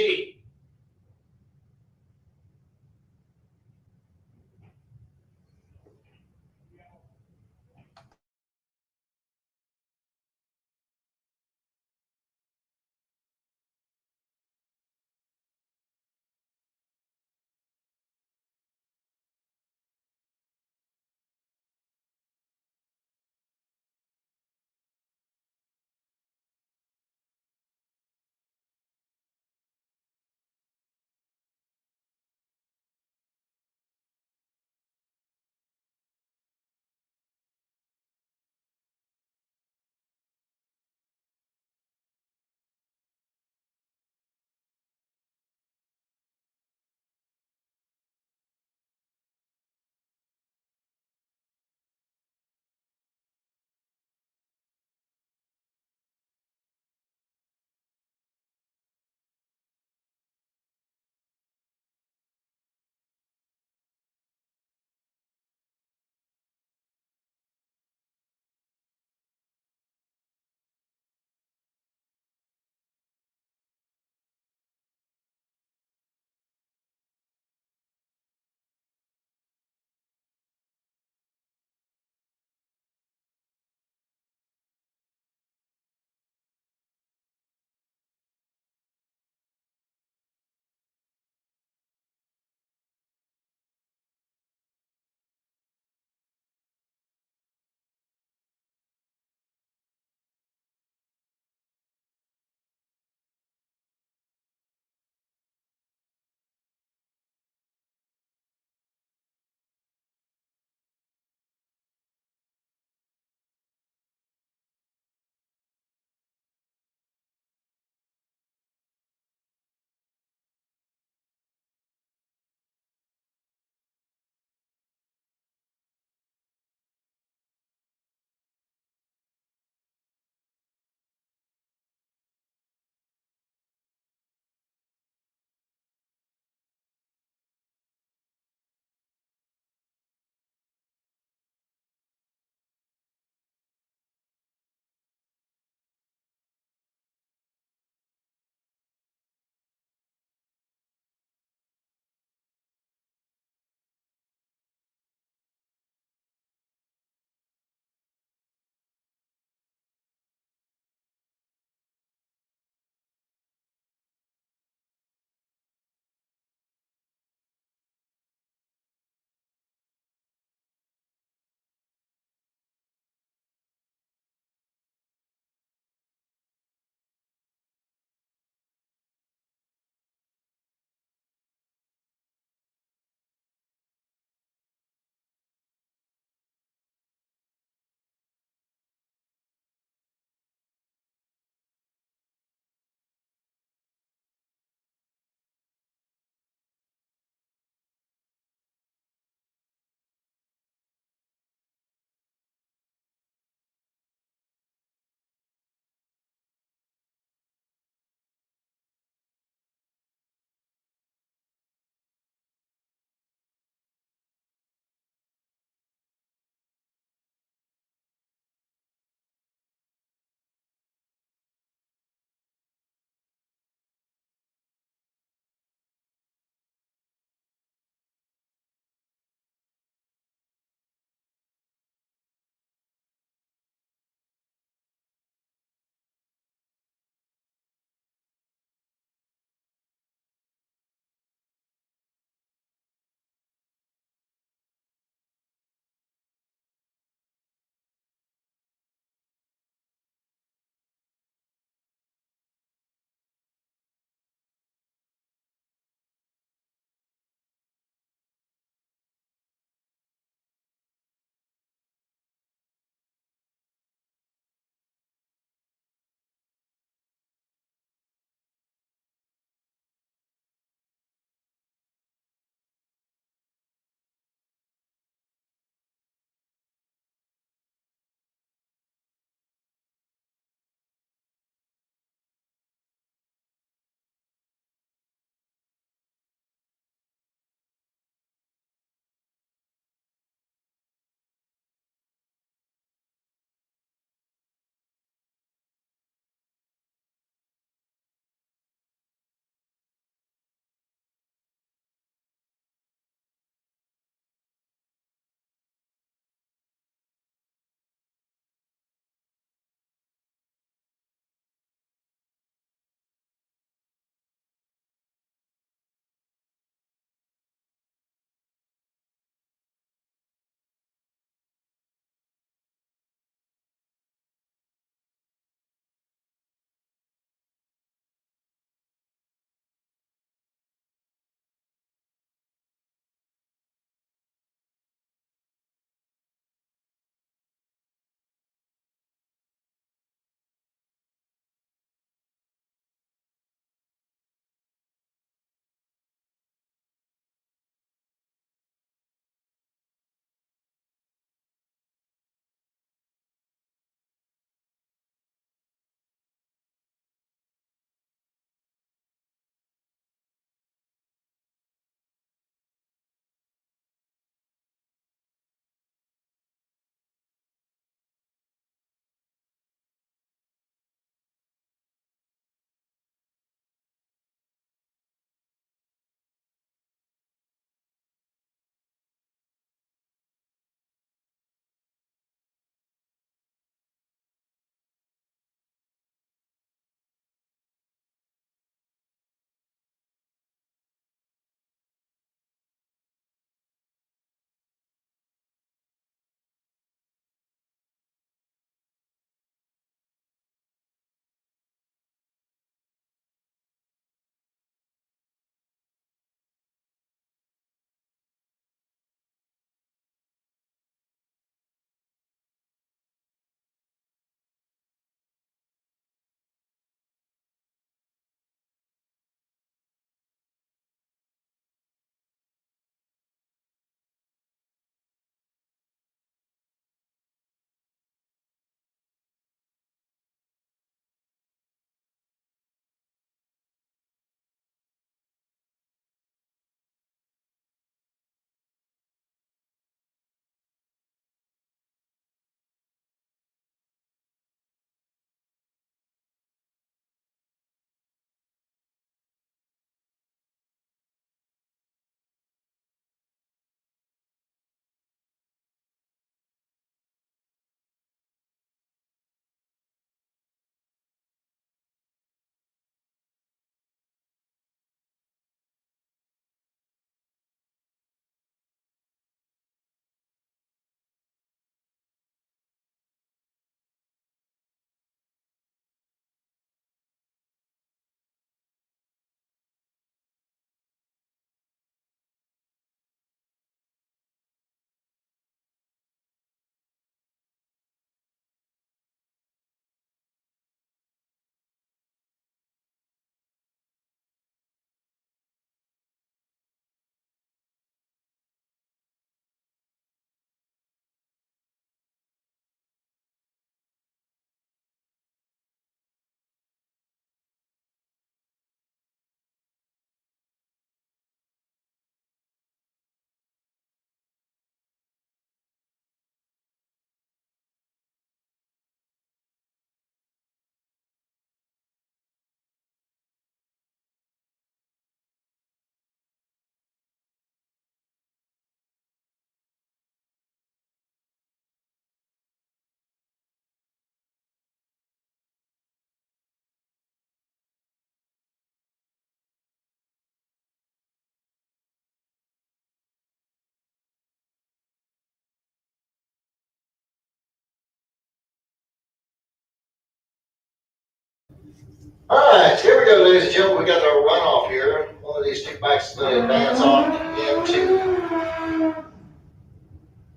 All right, here we go, ladies and gentlemen. We got our runoff here. One of these two bikes is going to advance on into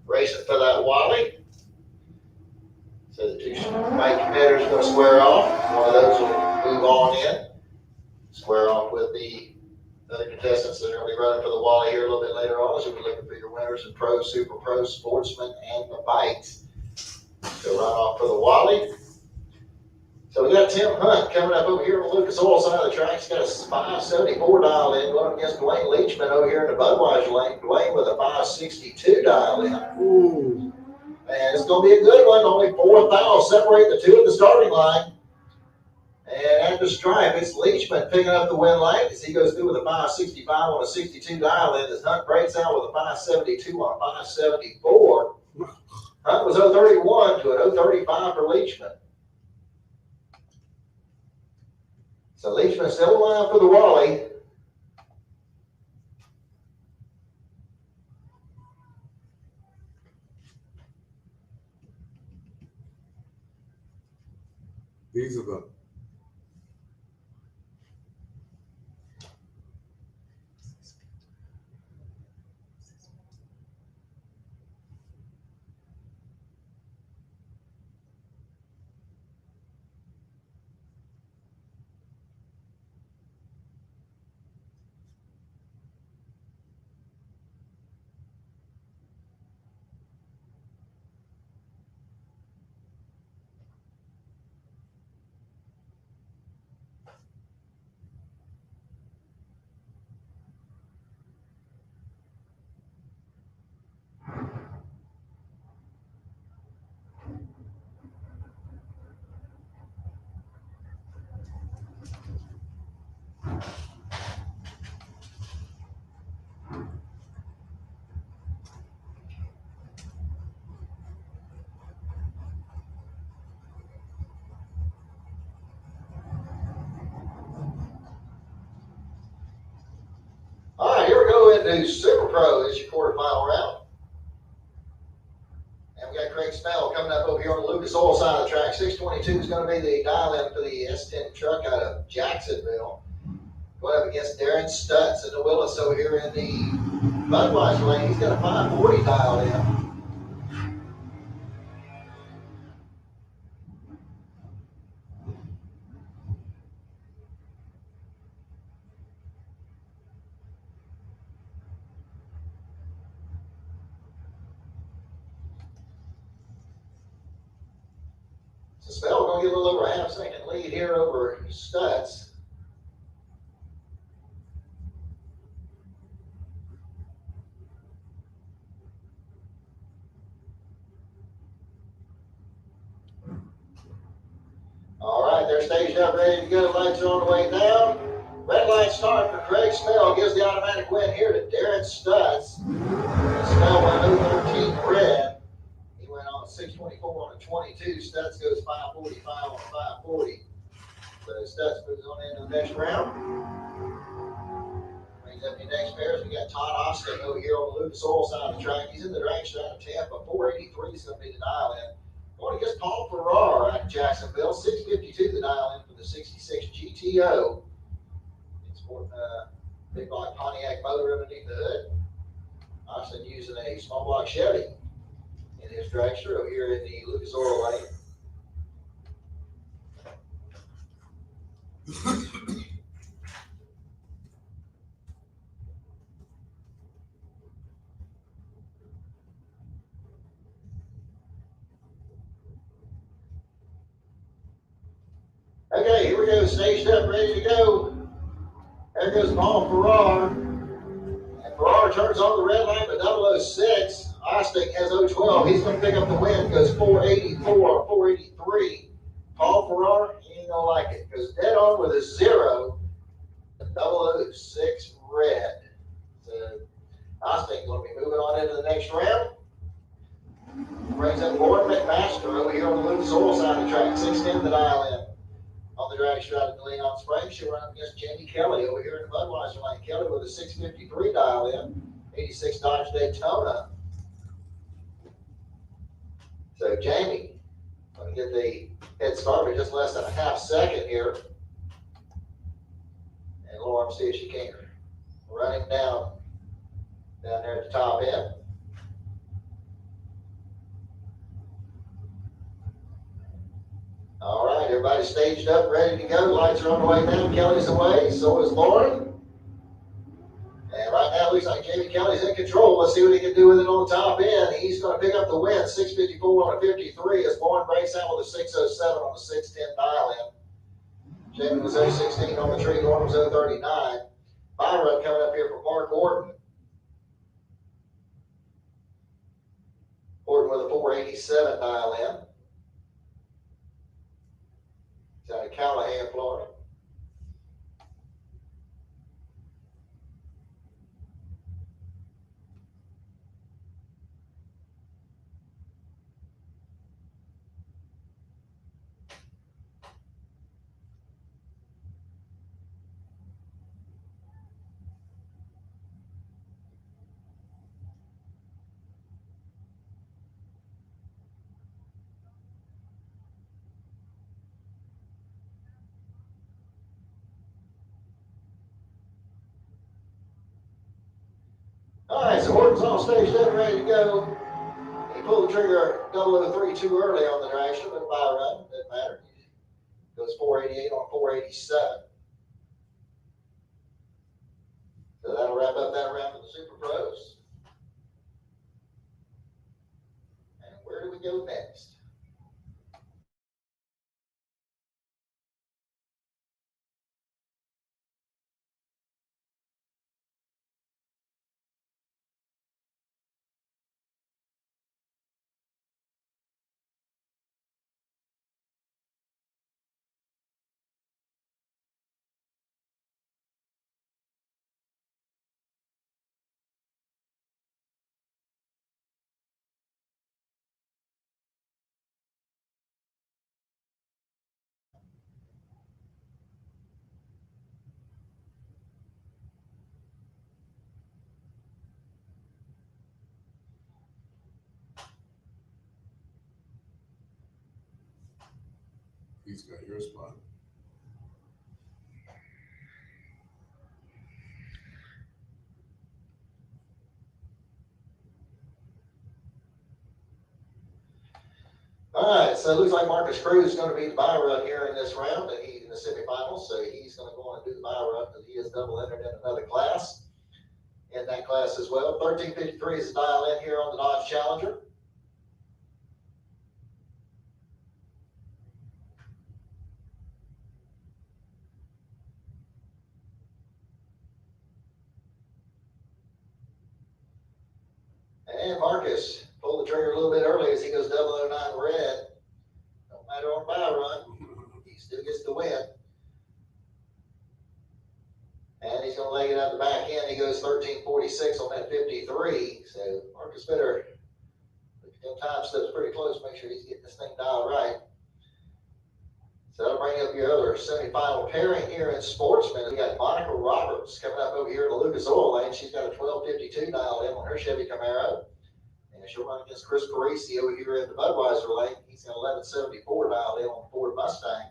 racing for that Wally. So the two bike competitors are going to square off. One of those will move on in, square off with the other contestants that are going to be running for the Wally here a little bit later on. So we're looking for your winners in pro, super pro, sportsman, and the bikes. So run off for the Wally. So we got Tim Hunt coming up over here on the Lucas Oil side of the track. He's got a 574 dial in going up against Dwayne Leachman over here in the Budweiser lane. Dwayne with a 562 dial in. Ooh. And it's going to be a good one. Only 4 fouls separate the two at the starting line. And at the stripe, it's Leachman picking up the win lane as he goes through with a 565 on a 62 dial in. As Hunt breaks out with a 572 on a 574. Hunt was 031 to an 035 for Leachman. So Leachman still alive for the Wally. These are the. All right, here we go into Super Pro. This is your quarterfinal round. And we got Craig Snell coming up over here on the Lucas Oil side of the track. 622 is going to be the dial-in for the S10 truck out of Jacksonville. Going up against Darren Stutz and the Willis over here in the Budweiser lane. He's got a 540 dialed in. So Snell going to get a little over a half-second lead here over Stutz. All right, they're staged up, ready to go. Lights are on the way down. Red light start for Craig Snell. Gives the automatic win here to Darren Stutz. Snell went 013 red. He went on 624 on a 22. Stutz goes 545 on a 540. So Stutz moves on into the next round. Brings up the next pairs. We got Todd Austin over here on the Lucas Oil side of the track. He's in the drag strap of Tampa. 483 is going to be the dial in. Going against Paul Farrar out of Jacksonville. 652 the dial in for the 66 GTO. It's sporting a big block Pontiac motor underneath the hood. Austin using a small block Chevy in his dragster over here in the Lucas Oil lane. Okay, here we go, staged up, ready to go. There goes Paul Farrar. And Farrar turns on the red light with 006. Ostick has 012. He's going to pick up the win. Goes 484, 483. Paul Farrar, he ain't going to like it. Goes dead on with a 0. 006 red. So Ostick going to be moving on into the next round. Brings up Lauren McMaster over here on the Lucas Oil side of the track. 610 the dial in. On the drag strap of Leon Springs, she'll run up against Jamie Kelly over here in the Budweiser lane. Kelly with a 653 dial in, 86 Dodge Daytona. So Jamie going to get the head start with just less than a half second here. for him, see if she can run him down there at the top end. All right, everybody's staged up, ready to go. Lights are on the way down. Kelly's away, so is Lauren. And right now, it looks like Jamie Kelly's in control. Let's see what he can do with it on the top end. He's going to pick up the win, 6:54 on a 53. As Lauren breaks out with a 6:07 on the 6:10 dial in. Jamie was 0:16 on the tree. Lauren was 0:39. Byron coming up here for Mark Orton. Orton with a 4:87 dial in. He's out of Callahan, Florida. All right, so Orton's all staged up, ready to go. He pulled the trigger 003 too early on the drag strip, but by run, doesn't matter. Goes 4:88 on 4:87. So that'll wrap up that round for the Super Pros. And where do we go next? He's got your spot. All right, so it looks like Marcus Cruz is going to be the bye run here in this round, and he's in the semifinals, so he's going to go on and do the bye run because he is double entered in another class. In that class as well. 13:53 is the dial in here on the Dodge Challenger. And Marcus pulled the trigger a little bit early as he goes 009 red. No matter on bye run, he still gets the win. And he's going to leg it out the back end. He goes 13:46 on that 53. So Marcus better look at them time steps pretty close. Make sure he's getting this thing dialed right. So that'll bring up your other semifinal pairing here in Sportsman. We got Monica Roberts coming up over here in the Lucas Oil Lane. She's got a 12:52 dialed in on her Chevy Camaro. And she'll run against Chris Parisi over here in the Budweiser Lane. He's got 11:74 dialed in on the Ford Mustang.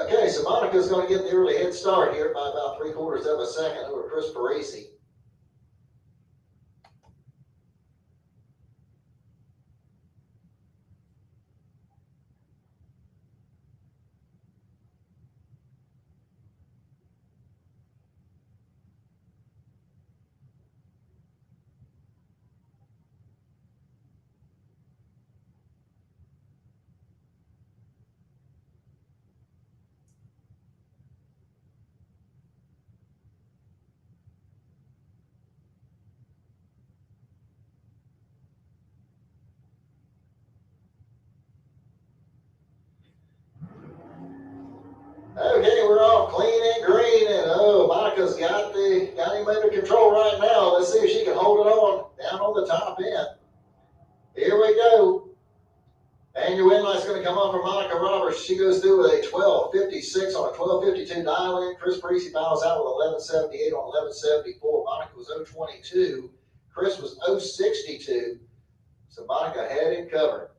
Okay, so Monica's going to get the early head start here by about 3/4 of a second over Chris Parisi. Okay, we're all clean and green, and Monica's got him under control right now. Let's see if she can hold it on down on the top end. Here we go. And your win light's going to come on for Monica Roberts. She goes through with a 12:56 on a 12:52 dial-in. Chris Parisi bows out with 11:78 on 11:74. Monica was 0:22. Chris was 0:62. So Monica had him covered.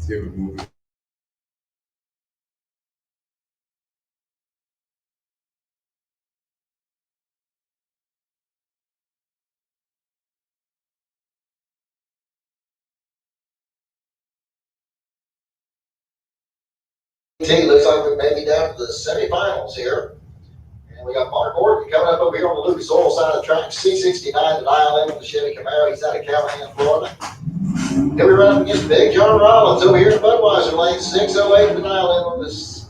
See him moving. Looks like we may be down to the semifinals here. And we got Mark Orton coming up over here on the Lucas Oil side of the track, C69 to dial in with the Chevy Camaro. He's out of Callahan, Florida. Here we run up against Big John Rollins over here in Budweiser lane, 608 to dial in on this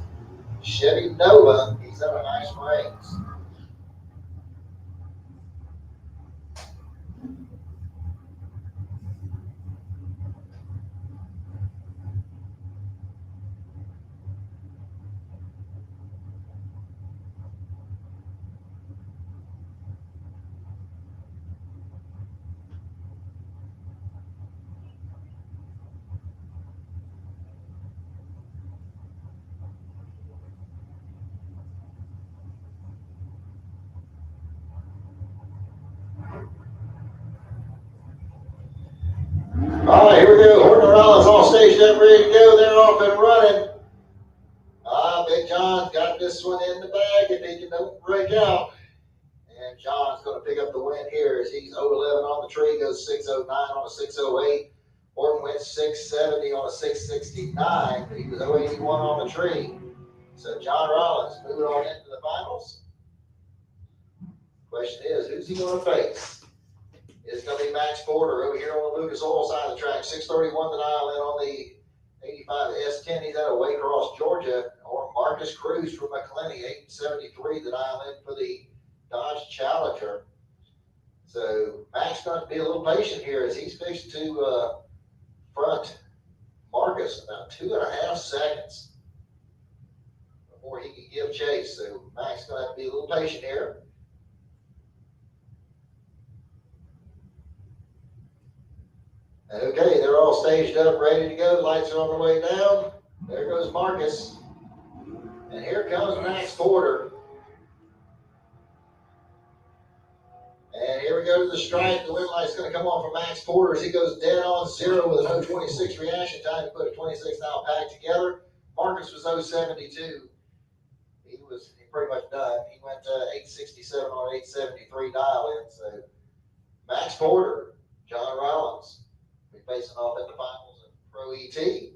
Chevy Nova. He's out of nice range. All right, here we go. Orton and Rollins all staged up, ready to go. They're off and running. Big John's got this one in the bag if he can don't break out. And John's going to pick up the win here as he's 0-11 on the tree, goes 609 on a 608. Orton went 670 on a 669, but he was 081 on the tree. So John Rollins moving on into the finals. Question is, who's he going to face? It's going to be Max Porter over here on the Lucas Oil side of the track, 631 to dial in on the 85 S10. He's out of Waycross, Georgia, or Marcus Cruz from McClenny, 873 to dial in for the Dodge Challenger. So Max going to be a little patient here as he's fixed to front Marcus about 2.5 seconds before he can give chase. So Max going to have to be a little patient here. Okay, they're all staged up, ready to go. Lights are on the way down. There goes Marcus. And here comes Max Porter. And here we go to the stripe. The win light's going to come on for Max Porter as he goes dead on zero with an 0.26 reaction time to put a 26-mile pack together. Marcus was 0.72. He was pretty much done. He went 867 on 873 dial in. So Max Porter, John Rollins, be facing off in the finals in Pro ET.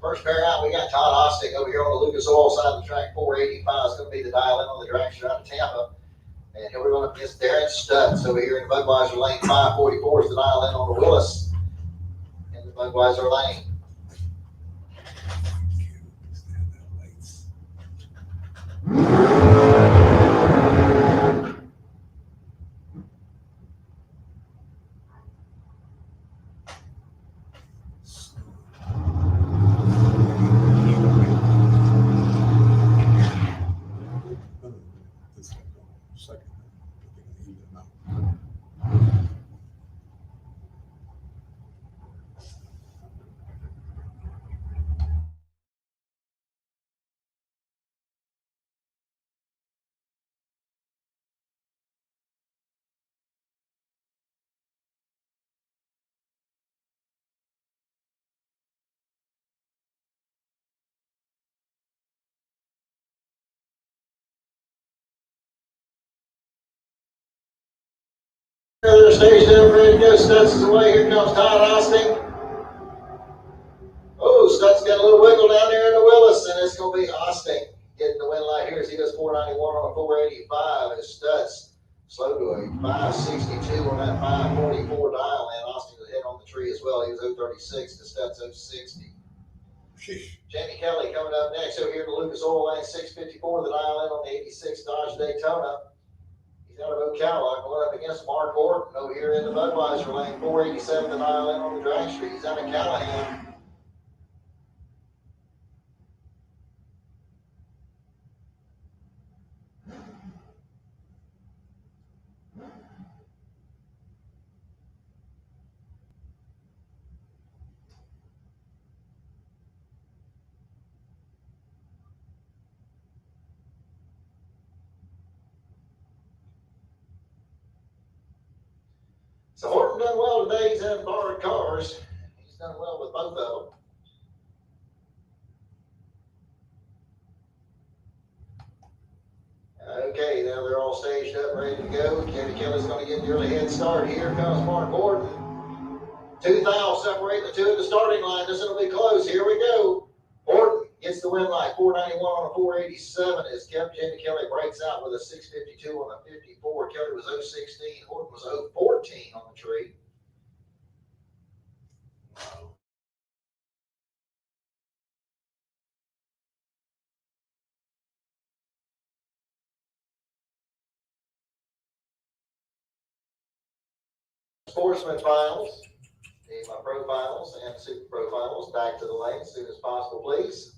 First pair out, we got Todd Ostick over here on the Lucas Oil side of the track. 485 is going to be the dial in on the dragster out of Tampa. And here we're going up against Darren Stutz over here in Budweiser lane. 544 is the dial in on the Willis in the Budweiser lane. They're staged up, ready to go. Stutz is away. Here comes Todd Ostick. Oh, Stutz got a little wiggle down there in the Willis, and it's going to be Ostick getting the win light here as he does 491 on a 485. As Stutz slow to a 562 on that 544 dial, and Ostick was hit on the tree as well. He was 036 to Stutz 060. Jamie Kelly coming up next over here in the Lucas Oil lane, 654 the dial in on the 86 Dodge Daytona. He's out of Ocala going up against Mark Horton over here in the Budweiser lane, 487 the dial in on the dragster. He's out of Callahan. So Horton done well today. He's in borrowed cars. He's done well with both of them. Okay, now they're all staged up, ready to go. Jamie Kelly's going to get the early head start. Here comes Mark Horton. 2,000 separating the two at the starting line. This will be close. Here we go. Horton gets the win light. 491 on a 487 as Jamie Kelly breaks out with a 652 on a 54. Kelly was 016. Horton was 014 on the tree. Sportsman finals. Need my pro finals and super pro finals back to the lane as soon as possible, please.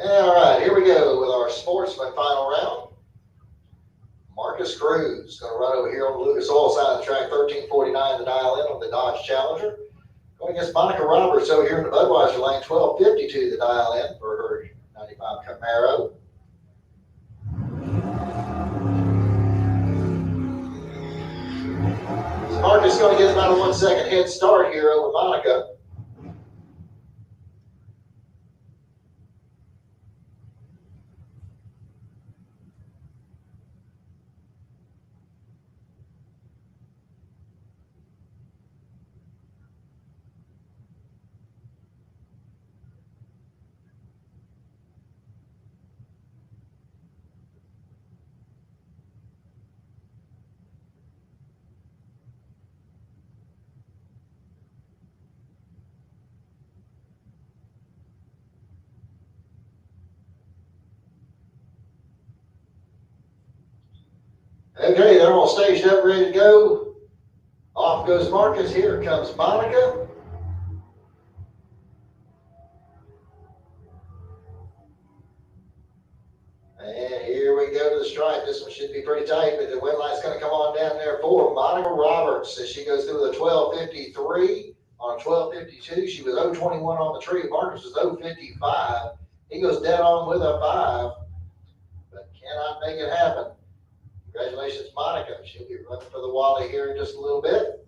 All right, here we go with our sportsman final round. Marcus Cruz going to run over here on the Lucas Oil side of the track, 13:49 the dial in on the Dodge Challenger. Going against Monica Roberts over here in the Budweiser lane, 12:52 the dial in for her 95 Camaro. So Marcus going to get about a 1 second head start here over Monica. Okay, they're all staged up, ready to go. Off goes Marcus. Here comes Monica. And here we go to the stripe. This one should be pretty tight, but the wind light's going to come on down there for Monica Roberts as she goes through the 12:53 on 12:52. She was 0:21 on the tree. Marcus was 0:55. He goes dead on with a 5, but cannot make it happen. Congratulations, Monica. She'll be running for the Wally here in just a little bit.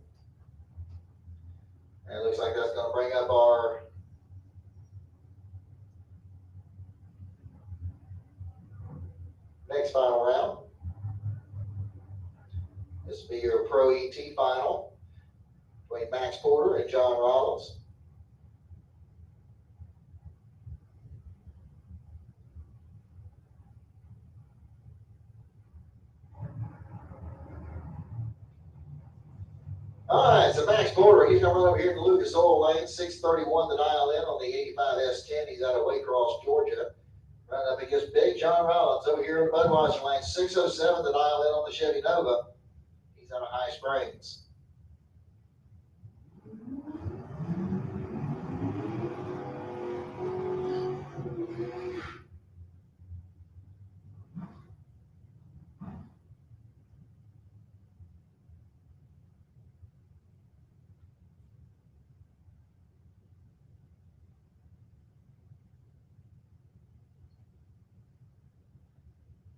And it looks like that's going to bring up our next final round. This will be your Pro ET final between Max Porter and John Rollins. All right, so Max Porter, he's going to run over here in the Lucas Oil lane, 6:31 the dial in on the 85 S10. He's out of Waycross, Georgia. Running up against Big John Rollins over here in Budweiser lane, 6:07 the dial in on the Chevy Nova. He's out of High Springs.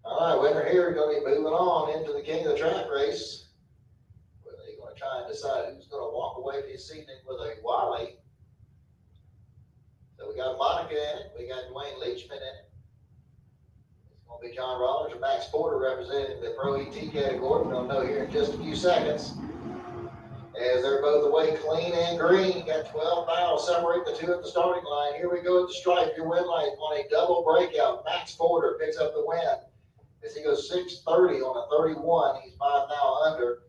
All right, winner here, we're going to be moving on into the King of the Track race. Where they're going to try and decide who's going to walk away this evening with a Wally. So we got Monica in it. We got Dwayne Leachman in it. It's going to be John Rollins or Max Porter representing the Pro ET category. We're going to know here in just a few seconds. As they're both away clean and green. You got 12 miles separate the two at the starting line. Here we go at the stripe. Your win light on a double breakout. Max Porter picks up the win. As he goes 6:30 on a 31, he's 5 now under.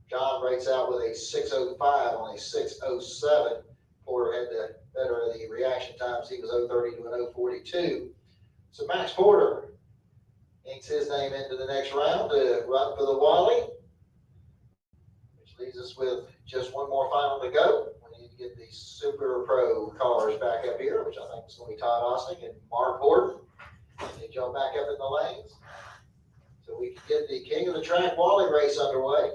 John breaks out with a 6:05 on a 6:07. Porter had the better of the reaction times. He was 0:30 to an 0:42. So Max Porter inks his name into the next round to run for the Wally, which leaves us with just one more final to go. We need to get the Super Pro cars back up here, which I think is going to be Todd Osnick and Mark Horton. They jump back up in the lanes so we can get the King of the Track Wally race underway.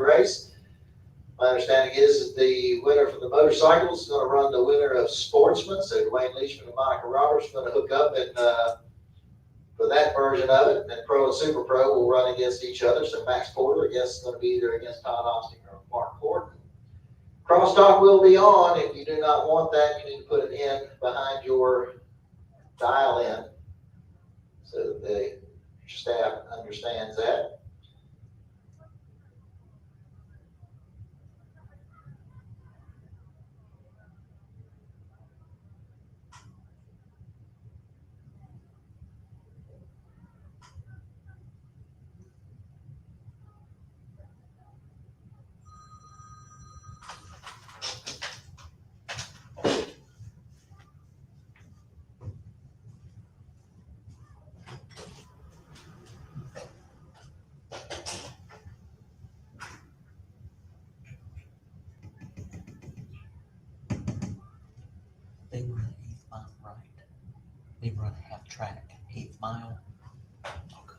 race. My understanding is that the winner from the motorcycles is going to run the winner of Sportsman. So Dwayne Leachman and Monica Roberts are going to hook up and for that version of it. And then Pro and Super Pro will run against each other. So Max Porter, I guess, is going to be either against Todd Austin or Mark Horton. Crosstalk will be on. If you do not want that, you need to put it in behind your dial in so that the staff understands that. They run 8th mile right. They run half track, 8th mile. Okay.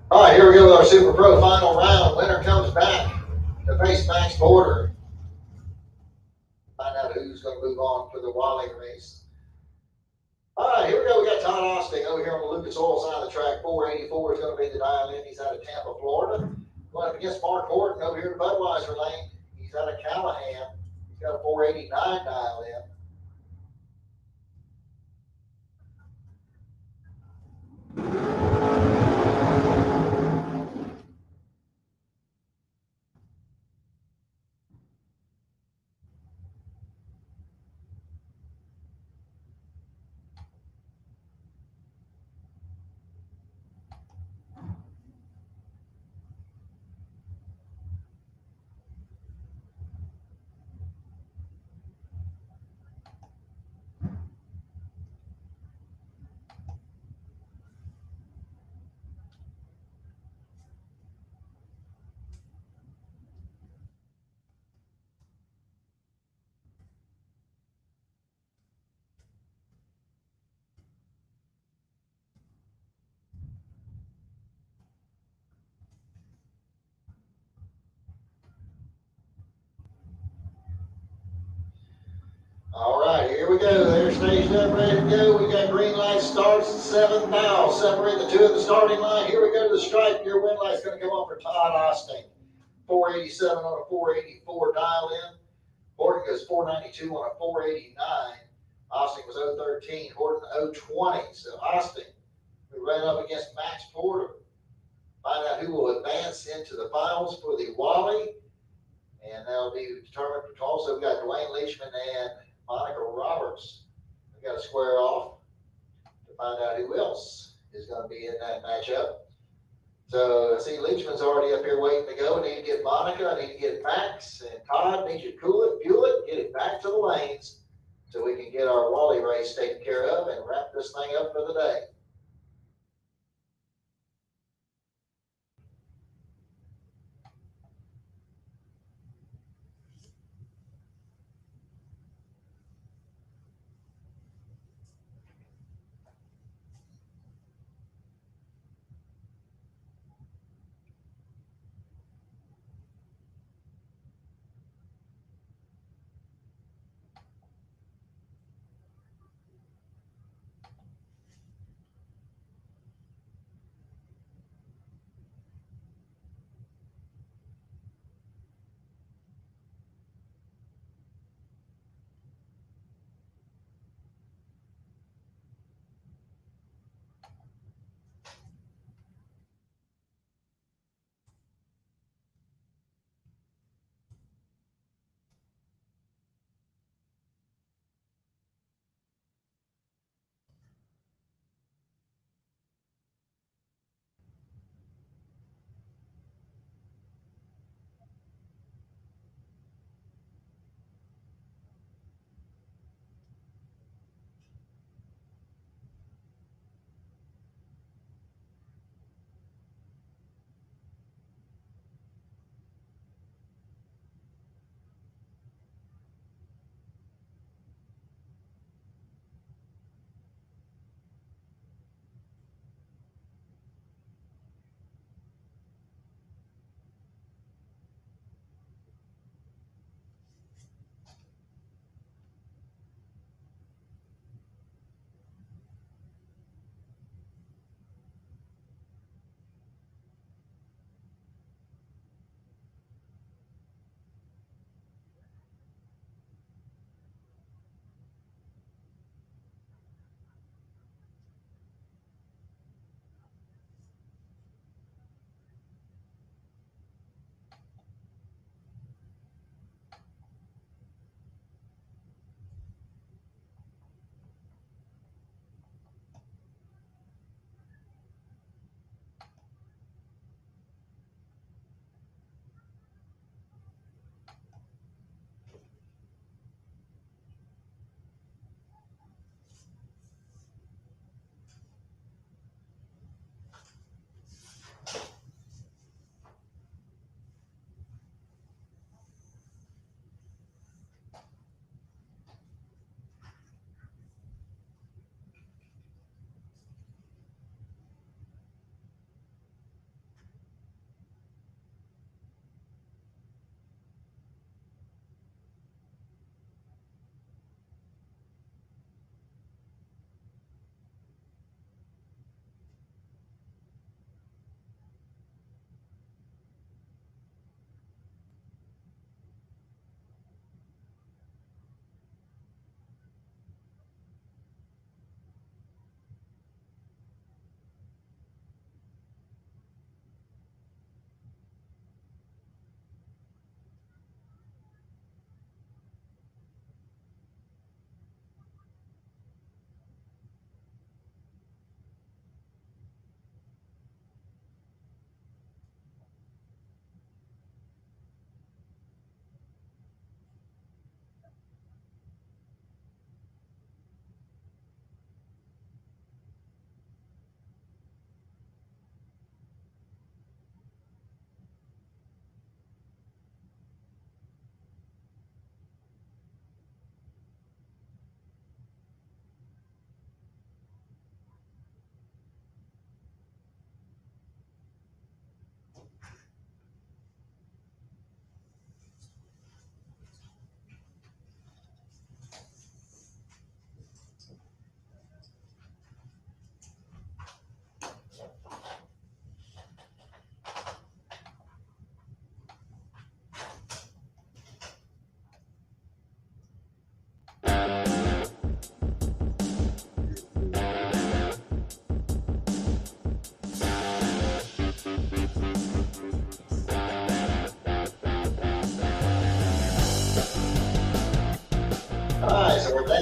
All right, here we go with our Super Pro final round. Winner comes back to face Max Porter. for the Wally race. All right, here we go. We got Todd Austin over here on the Lucas Oil side of the track. 484 is going to be the dial in. He's out of Tampa, Florida. Going up against Mark Horton over here in Budweiser lane. He's out of Callahan. He's got a 489 dial in. All right, here we go. They're staged up, ready to go. We got green light starts at 7 now. Separate the two at the starting line. Here we go to the stripe. Your win light's going to come on for Todd Austin. 487 on a 484 dial in. Horton goes 492 on a 489. Austin was 013. Horton 020. So Austin, we ran up against Max Porter. Find out who will advance into the finals for the Wally. And that'll be determined. Also, we got Dwayne Leachman and Monica Roberts. We got to square off to find out who else is going to be in that matchup. So I see Leachman's already up here waiting to go. I need to get Monica. I need to get Max and Todd. Need you to cool it, fuel it, get it back to the lanes so we can get our Wally race taken care of and wrap this thing up for the day.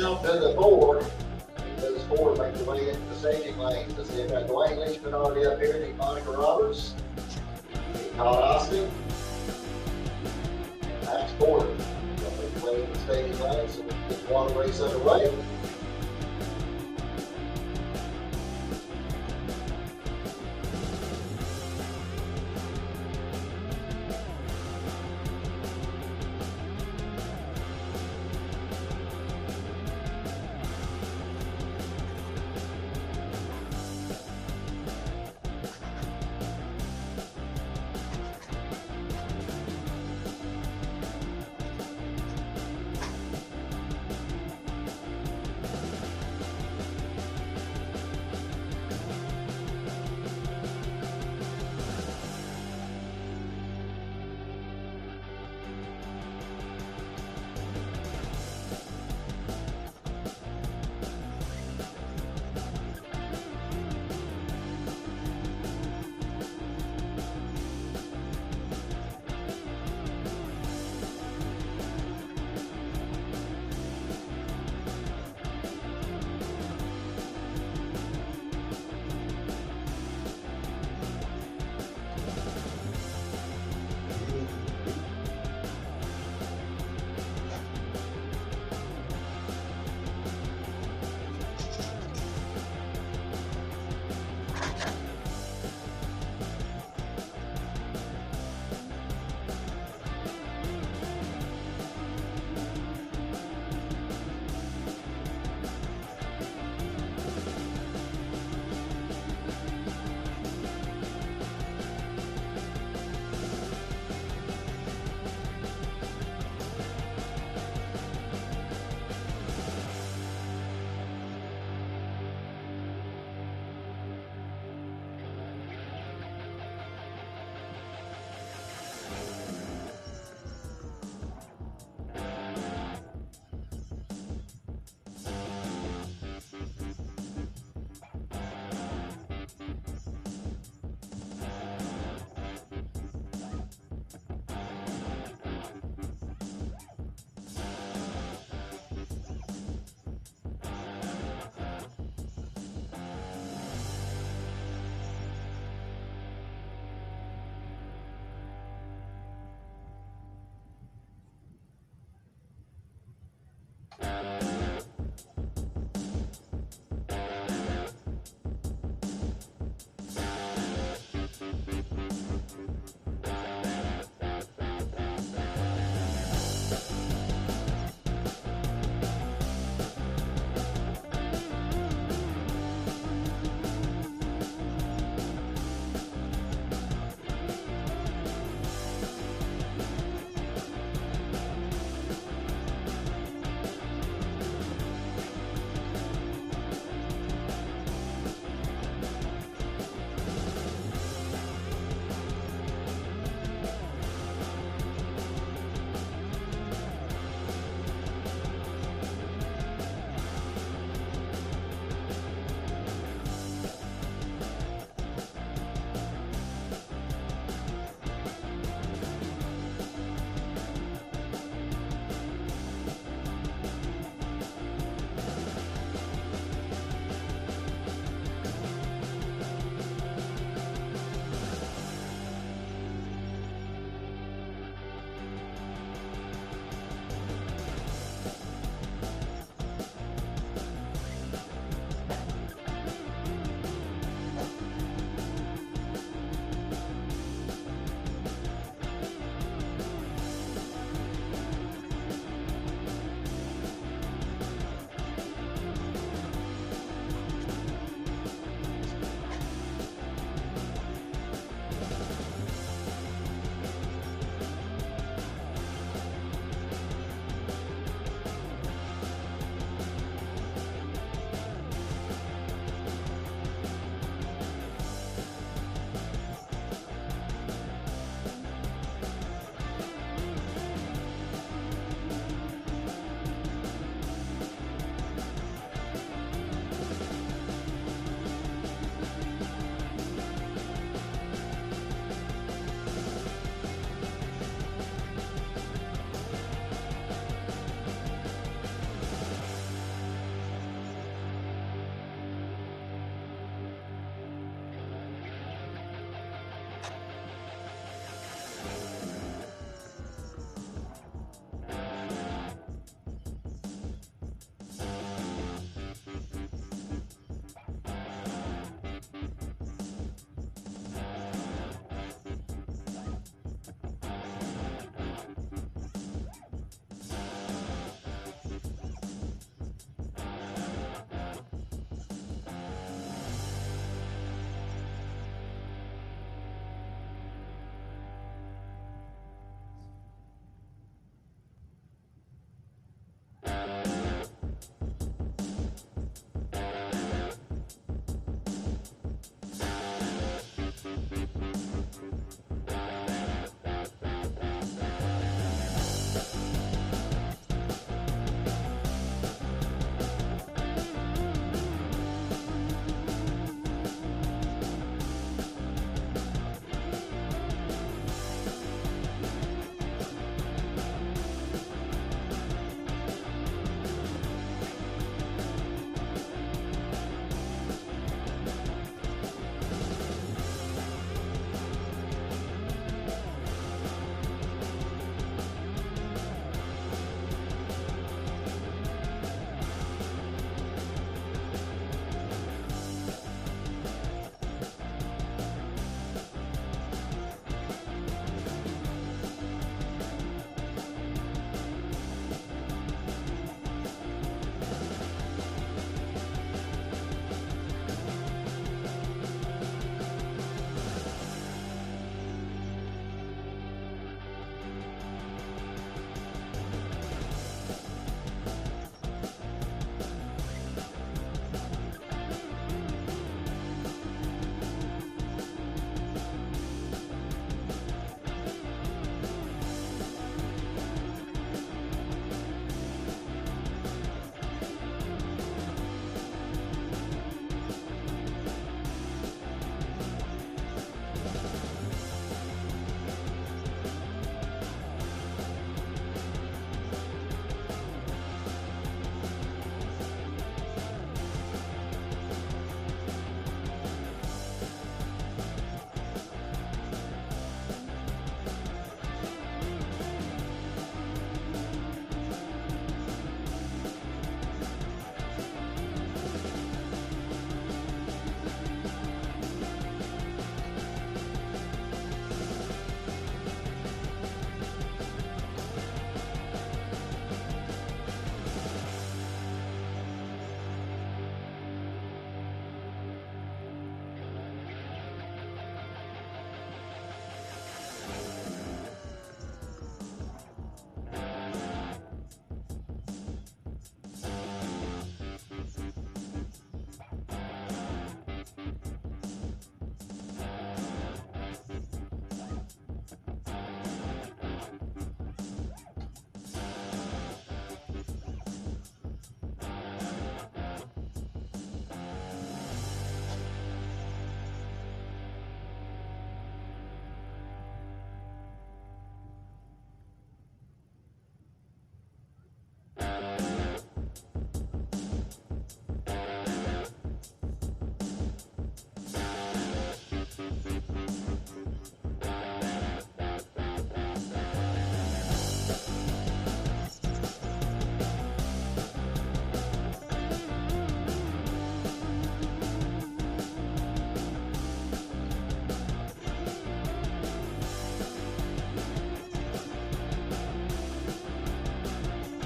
down to the 4. Those 4 make their way into the staging lanes. Let's see, I've got Dwayne Leachman already up here, Nick Monica Roberts, Todd Austin, Max Porter. They'll make their way into the staging lanes, so we can get the water race underway.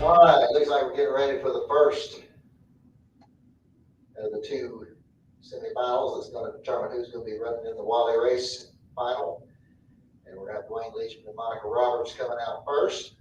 All right, looks like we're getting ready for the first of the two semifinals. That's going to determine who's going to be running in the Wally race final. And we're going to have Dwayne Leachman and Monica Roberts coming out first.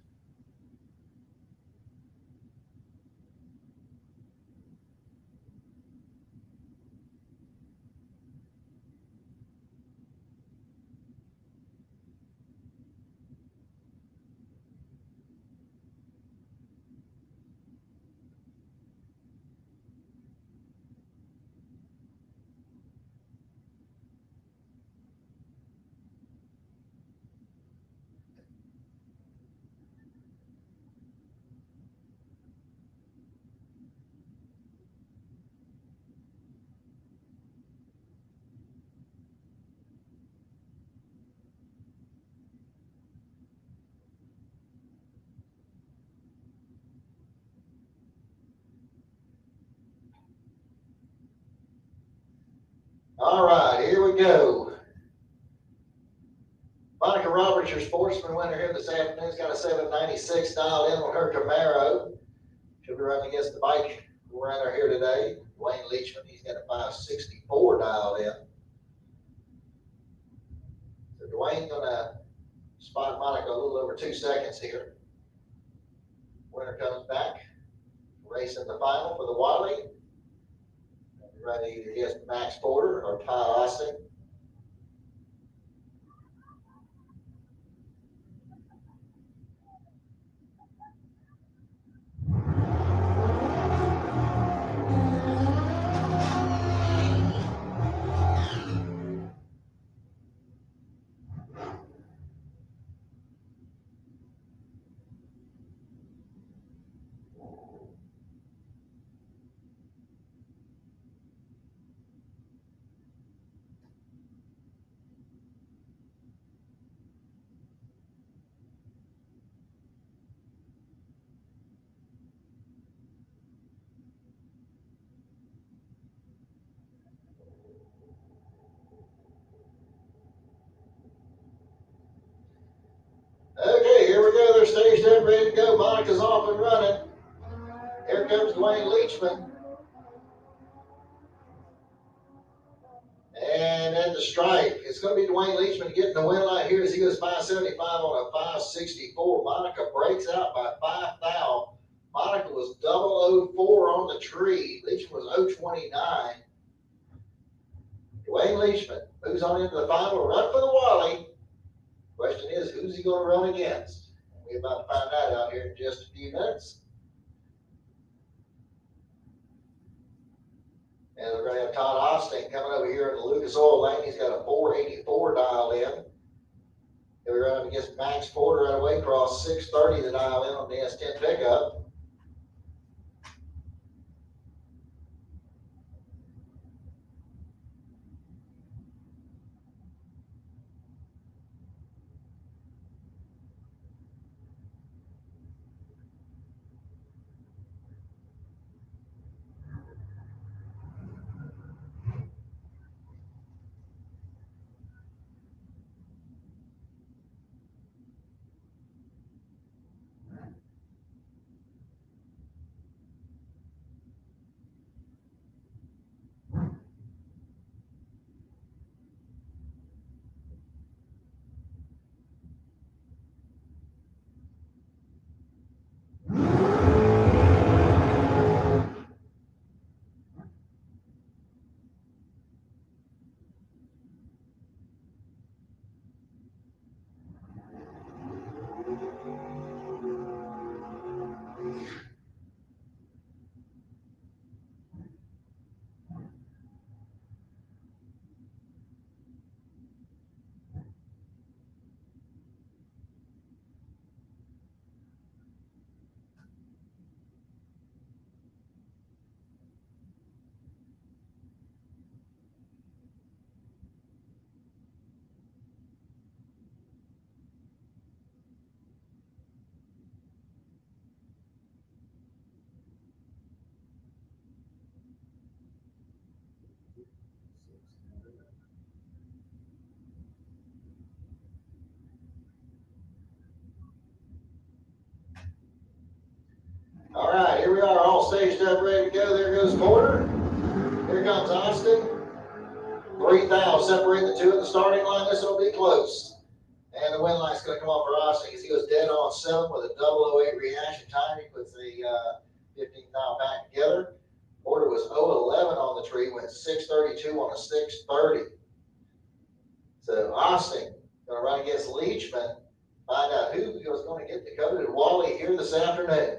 All right, here we go. Monica Roberts, your sportsman winner here this afternoon, has got a 796 dialed in on her Camaro. She'll be running against the bike runner here today, Dwayne Leachman. He's got a 564 dialed in. So Dwayne's gonna spot Monica a little over 2 seconds here. Winner comes back, racing the final for the Wally. Ready either against Max Porter or Todd Austin. Okay, here we go. They're staged up, ready to go. Monica's off and running. Here comes Dwayne Leachman. And at the stripe, it's going to be Dwayne Leachman getting the win line here as he goes 575 on a 564. Monica breaks out by 5 thou. Monica was 004 on the tree. Leachman was 029. Dwayne Leachman moves on into the final run for the Wally. Question is, who's he going to run against? We're about to find that out here in just a few minutes. And we're going to have Todd Austin coming over here in the Lucas Oil lane. He's got a 484 dialed in. He'll be running against Max Porter right away, cross 630 to dial in on the S10 pickup. All right, here we are, all staged up, ready to go. There goes Porter. Here comes Austin. 3,000 separate the two at the starting line. This will be close. And the win line's going to come off for Austin because he was dead on 7 with a 008 reaction time. He puts the 15,000 back together. Porter was 0-11 on the tree, went 632 on a 630. So Austin going to run against Leachman. Find out who was going to get the coveted Wally here this afternoon.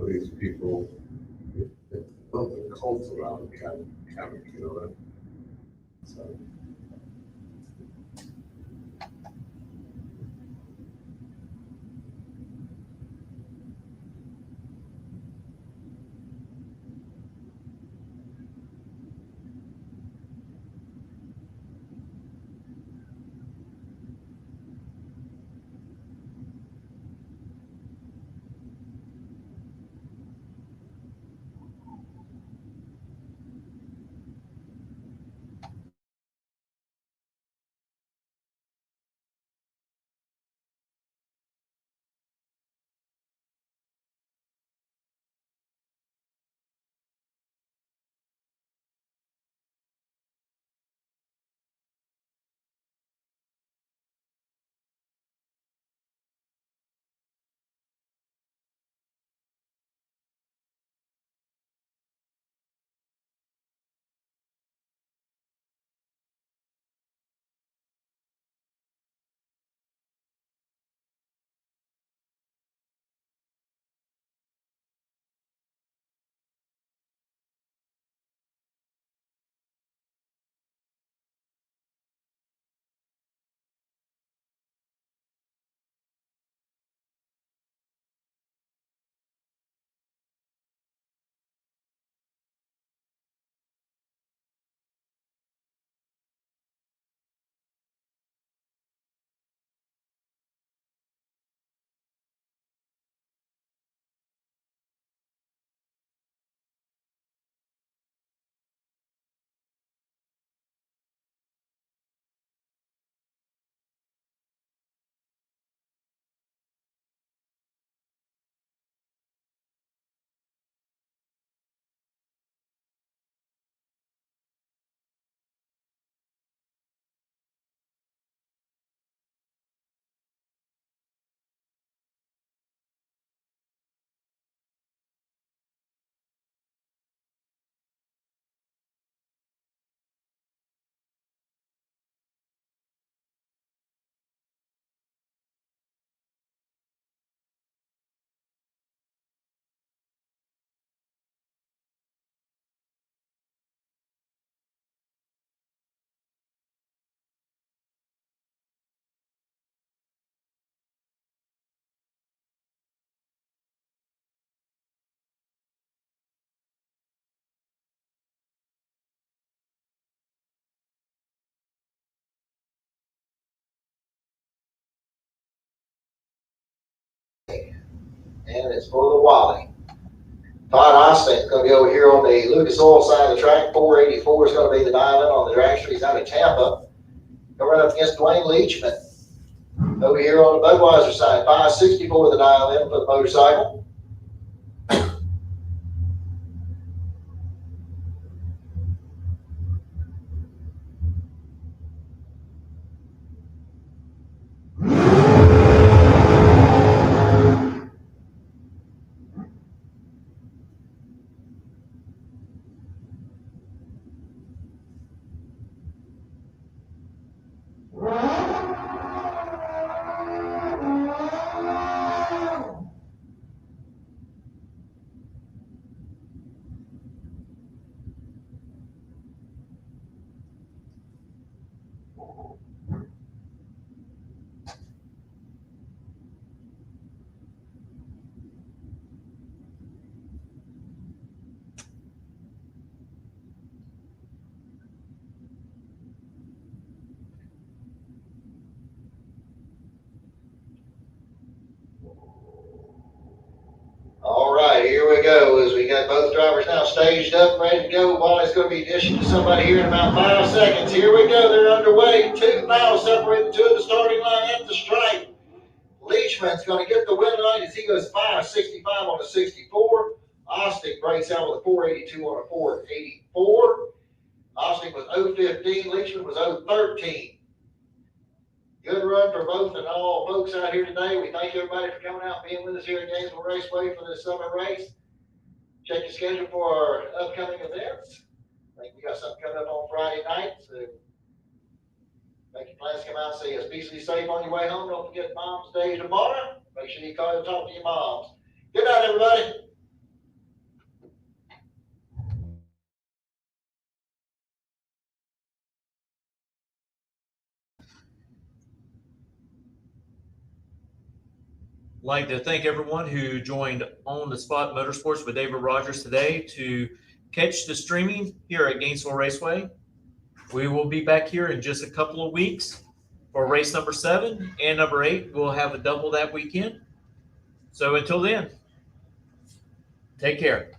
these people, they built a cult around Kevin, you know that? So. And it's for the Wally. Todd Osting's going to be over here on the Lucas Oil side of the track. 484 is going to be the dial-in on the drag streets out of Tampa. Going run up against Dwayne Leachman. Over here on the Budweiser side, 564 the dial-in for the motorcycle. All right, here we go. As we got both drivers now staged up, ready to go. Wally's going to be dishing to somebody here in about 5 seconds. Here we go. They're underway. 2 miles separating to the starting line at the stripe. Leachman's going to get the win line as he goes 565 on a 64. Osting breaks out with a 482 on a 484. Osting was 015. Leachman was 013. Good run for both and all folks out here today. We thank everybody for coming out and being with us here at Gainesville Raceway for this summer race. Check your schedule for our upcoming events. I think we got something coming up on Friday night, so make your plans to come out and see us. Be safe on your way home. Don't forget Mom's Day tomorrow. Make sure you call and talk to your moms. Good night, everybody. like to thank everyone who joined On the Spot Motorsports with David Rogers today to catch the streaming here at Gainesville Raceway. We will be back here in just a couple of weeks for race number 7 and number 8. We'll have a double that weekend. So until then, take care.